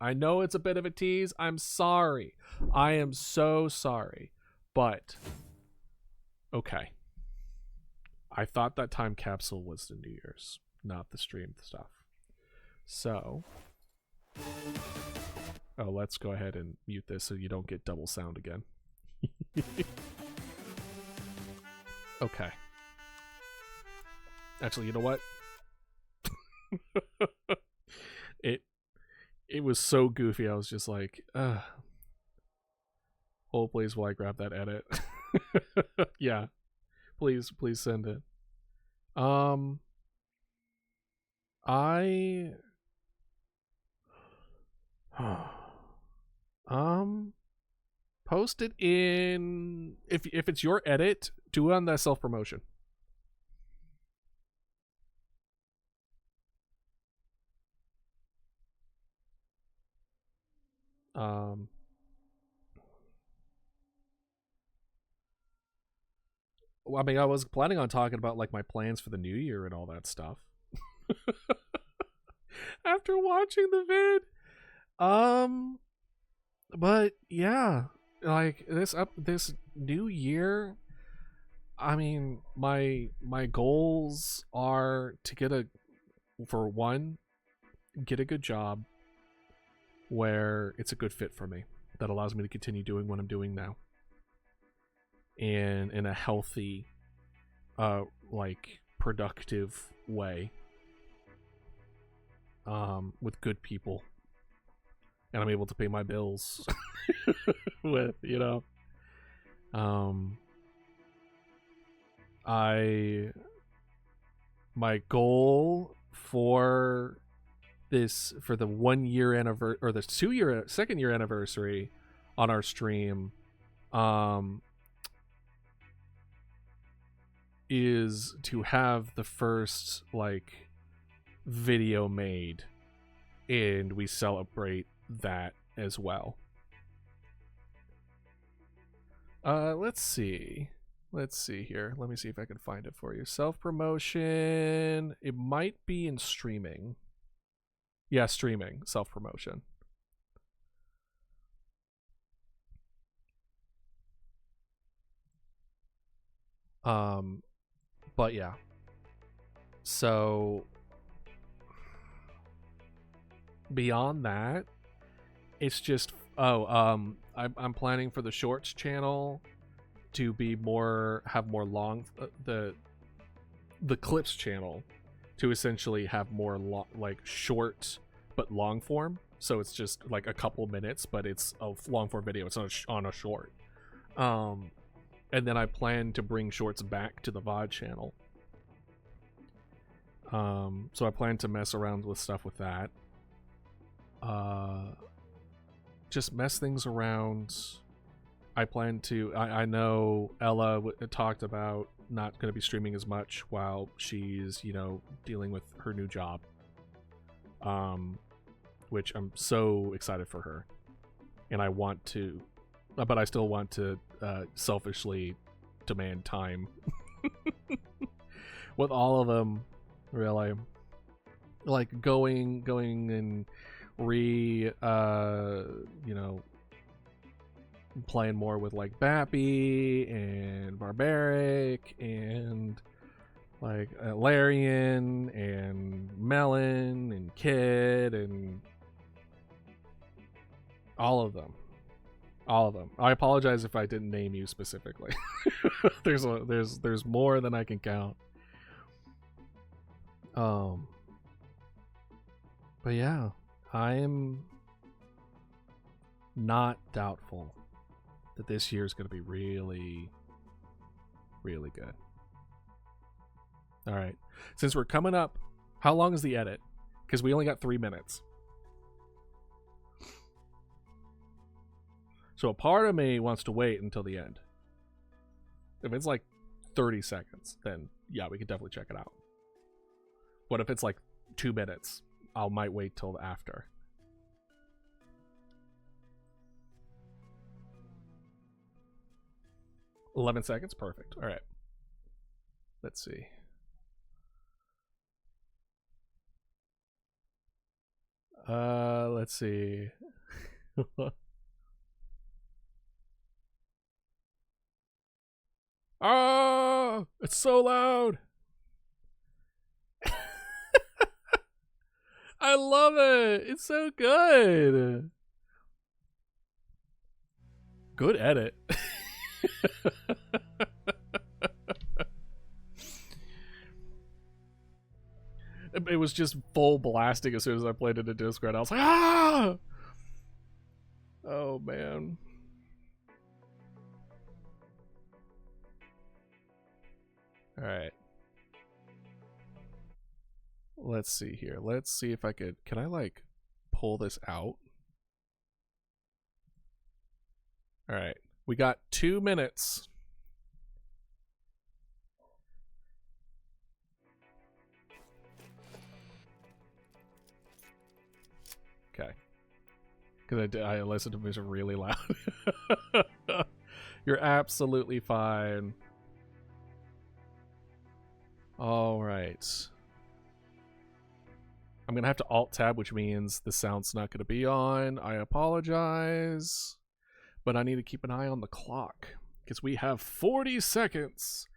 I know it's a bit of a tease. I'm sorry. I am so sorry. But, okay. I thought that time capsule was the New Year's, not the stream stuff. So, let's go ahead and mute this so you don't get double sound again. Okay. Actually, you know what? It was so goofy. I was just like, hold Oh, please, will I grab that edit? Yeah, please send it. I post it in, if it's your edit, do it on that self promotion. Well, I mean, I was planning on talking about like my plans for the new year and all that stuff. After watching the vid. But yeah, like this new year, I mean, my goals are to get a good job where it's a good fit for me, that allows me to continue doing what I'm doing now, and in a healthy, like productive way, with good people, and I'm able to pay my bills with, my goal for the 1 year anniversary, or the 2 year anniversary on our stream, is to have the first like video made, and we celebrate that as well. Let's see here. Let me see if I can find it for you. Self-promotion. It might be in streaming. Yeah, streaming. Self-promotion. But yeah. So beyond that, it's just I'm planning for the shorts channel to be have more long, the clips channel to essentially have more like short but long form. So it's just like a couple minutes, but it's a long form video. It's on a short. And then I plan to bring shorts back to the VOD channel. So I plan to mess around with stuff with that. Just mess things around. I plan to. I know Ella talked about not going to be streaming as much while she's, dealing with her new job. Which I'm so excited for her, and I want to, but I still want to selfishly demand time with all of them. Really, like going and playing more with like Bappy and Barbaric and like Larian and Melon and Kid and all of them. I apologize if I didn't name you specifically. There's more than I can count. But yeah, I am not doubtful that this year is going to be really, really good. All right. Since we're coming up, how long is the edit? Because we only got 3 minutes. So a part of me wants to wait until the end. If it's like 30 seconds, then yeah, we could definitely check it out. But if it's like 2 minutes, I might wait till after. $11 seconds? Perfect. All right. Let's see. Let's see. Oh, it's so loud. I love it. It's so good. Good edit. It was just full blasting as soon as I played it in Discord. I was like, ah! Oh, man. All right. Let's see here. Let's see if I could. Can I like pull this out? All right. We got 2 minutes. Okay. Because I listened to music really loud. You're absolutely fine. All right. I'm going to have to Alt-Tab, which means the sound's not going to be on. I apologize. But I need to keep an eye on the clock. Because we have 40 seconds.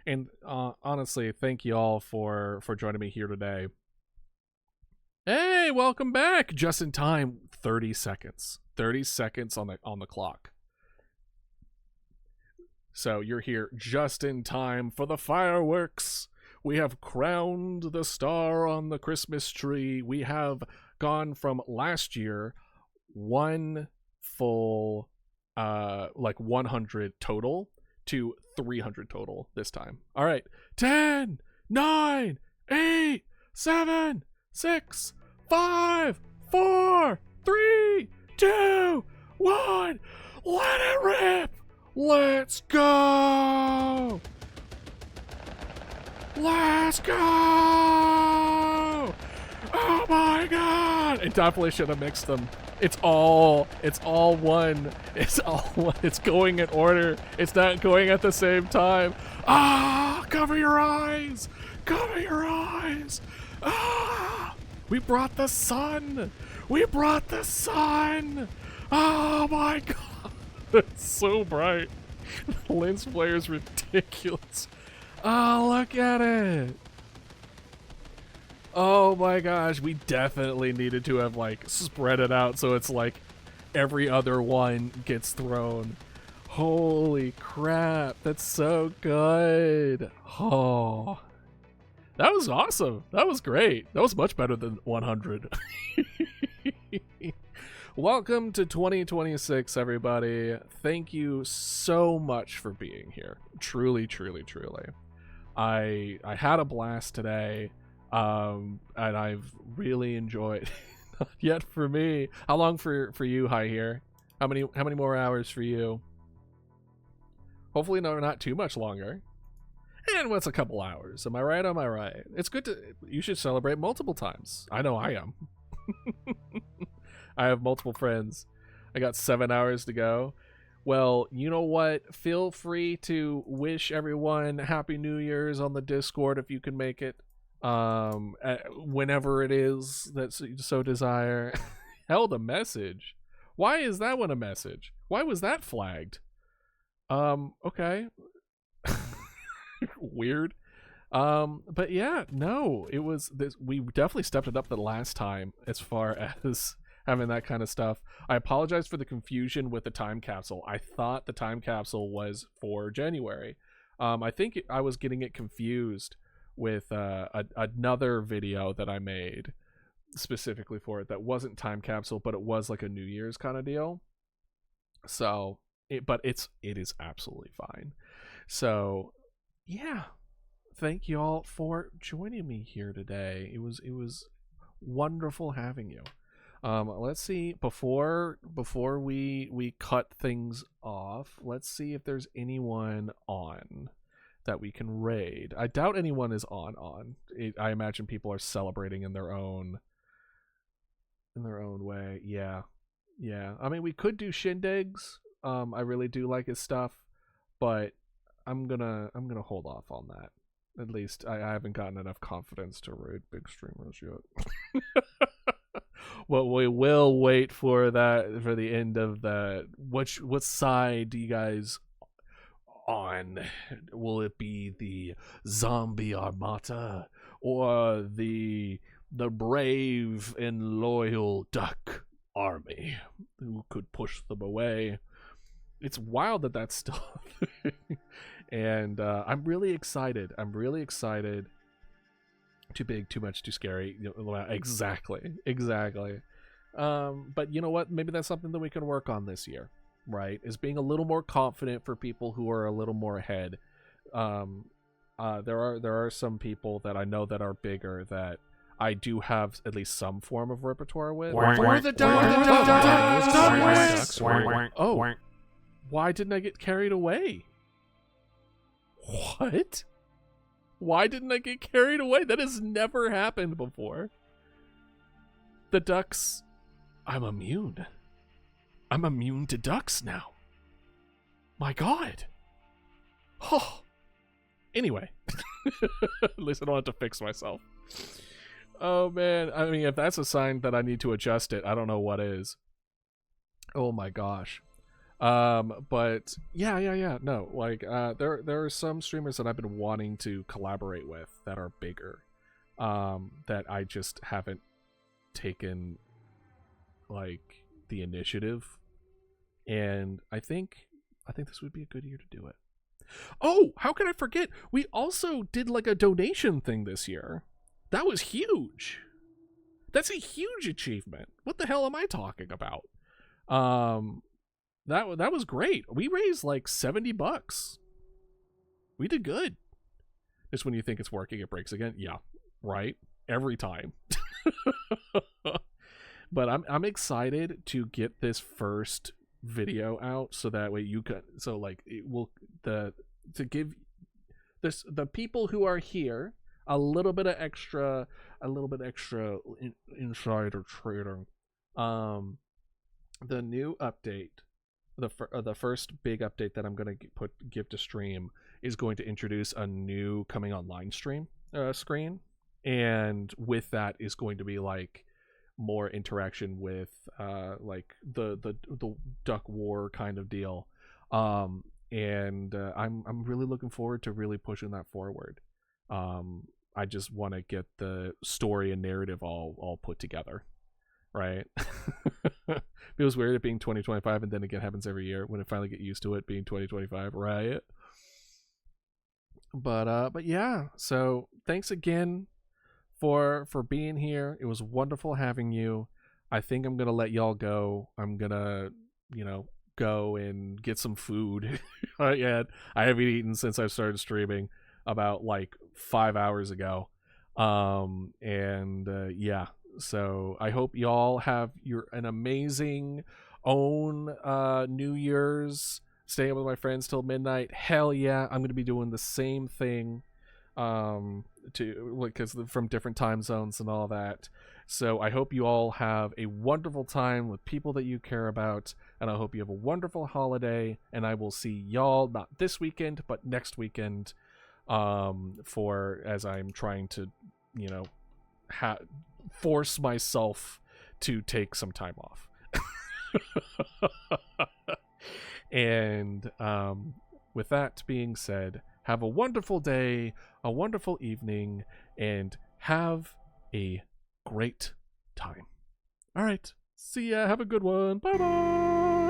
And honestly, thank you all for joining me here today. Hey, welcome back. Just in time, 30 seconds. 30 seconds on the clock. So you're here just in time for the fireworks. We have crowned the star on the Christmas tree. We have gone from last year, one full, like 100 total to 300 total this time. All right. 10, 9, 8, 7, 6, 5, 4, 3, 2, 1. Let it rip. Let's go. Let's go! Oh my god! It definitely should have mixed them. It's all one. It's all one. It's going in order. It's not going at the same time. Ah! Cover your eyes! Cover your eyes! Ah! We brought the sun! We brought the sun! Oh my god! It's so bright. The lens flare is ridiculous. Oh, look at it. Oh my gosh, we definitely needed to have like spread it out so it's like every other one gets thrown. Holy crap, that's so good. Oh, that was awesome. That was great. That was much better than 100. Welcome to 2026, everybody. Thank you so much for being here. Truly, truly, truly. I had a blast today, and I've really enjoyed. Not yet for me. How long for you, Hi here? How many more hours for you? Hopefully, no, not too much longer. And what's a couple hours? Am I right? Am I right? It's good to. You should celebrate multiple times. I know I am. I have multiple friends. I got 7 hours to go. Well, you know what? Feel free to wish everyone Happy New Year's on the Discord if you can make it. Whenever it is that you so desire. Hell, the message. Why is that one a message? Why was that flagged? Okay. Weird. But yeah, no, it was this. We definitely stepped it up the last time as far as having that kind of stuff. I apologize for the confusion with the time capsule. I thought the time capsule was for January. I think I was getting it confused with another video that I made specifically for it that wasn't time capsule, but it was like a New Year's kind of deal. So, it is absolutely fine. So, yeah. Thank you all for joining me here today. It was wonderful having you. Let's see, before we cut things off, let's see if there's anyone on that we can raid. I doubt anyone is on. I imagine people are celebrating in their own way. Yeah. I mean, we could do shindigs. I really do like his stuff, but I'm gonna hold off on that. At least I haven't gotten enough confidence to raid big streamers yet. Well, we will wait for that for the end of the. What side do you guys on? Will it be the zombie armada or the brave and loyal duck army who could push them away? It's wild that that's still a thing. And I'm really excited. Too big, too much, too scary. Exactly. But you know what? Maybe that's something that we can work on this year, right? Is being a little more confident for people who are a little more ahead. there are some people that I know that are bigger that I do have at least some form of repertoire with. For the ducks! Oh, why didn't I get carried away? What? Why didn't I get carried away? That has never happened before. The ducks... I'm immune. I'm immune to ducks now. My God. Oh. Anyway. At least I don't have to fix myself. Oh, man. I mean, if that's a sign that I need to adjust it, I don't know what is. Oh, my gosh. But yeah. No, like, there are some streamers that I've been wanting to collaborate with that are bigger, that I just haven't taken, like, the initiative. And I think this would be a good year to do it. Oh, how could I forget? We also did, like, a donation thing this year. That was huge. That's a huge achievement. What the hell am I talking about? That was great. We raised like $70. We did good. Just when you think it's working, it breaks again. Yeah, right. Every time. But I'm excited to get this first video out so that way you can, so like it will to give this the people who are here a little bit extra insider trading. The new update, the first big update that I'm going to give to stream is going to introduce a new coming online screen, and with that is going to be like more interaction with like the duck war kind of deal, and I'm really looking forward to really pushing that forward. I just want to get the story and narrative all put together, right? Feels weird it being 2025 and then again happens every year when I finally get used to it being 2025, right? But yeah, so thanks again for being here. It was wonderful having you. I think I'm gonna let y'all go. I'm gonna, go and get some food. I haven't eaten since I started streaming about like 5 hours ago. Yeah. So I hope y'all have an amazing own New Year's, staying with my friends till midnight. Hell yeah, I'm gonna be doing the same thing, because from different time zones and all that. So I hope you all have a wonderful time with people that you care about, and I hope you have a wonderful holiday. And I will see y'all not this weekend but next weekend, as I'm trying to, force myself to take some time off. And with that being said, have a wonderful day, a wonderful evening, and have a great time. All right, see ya. Have a good one. Bye bye.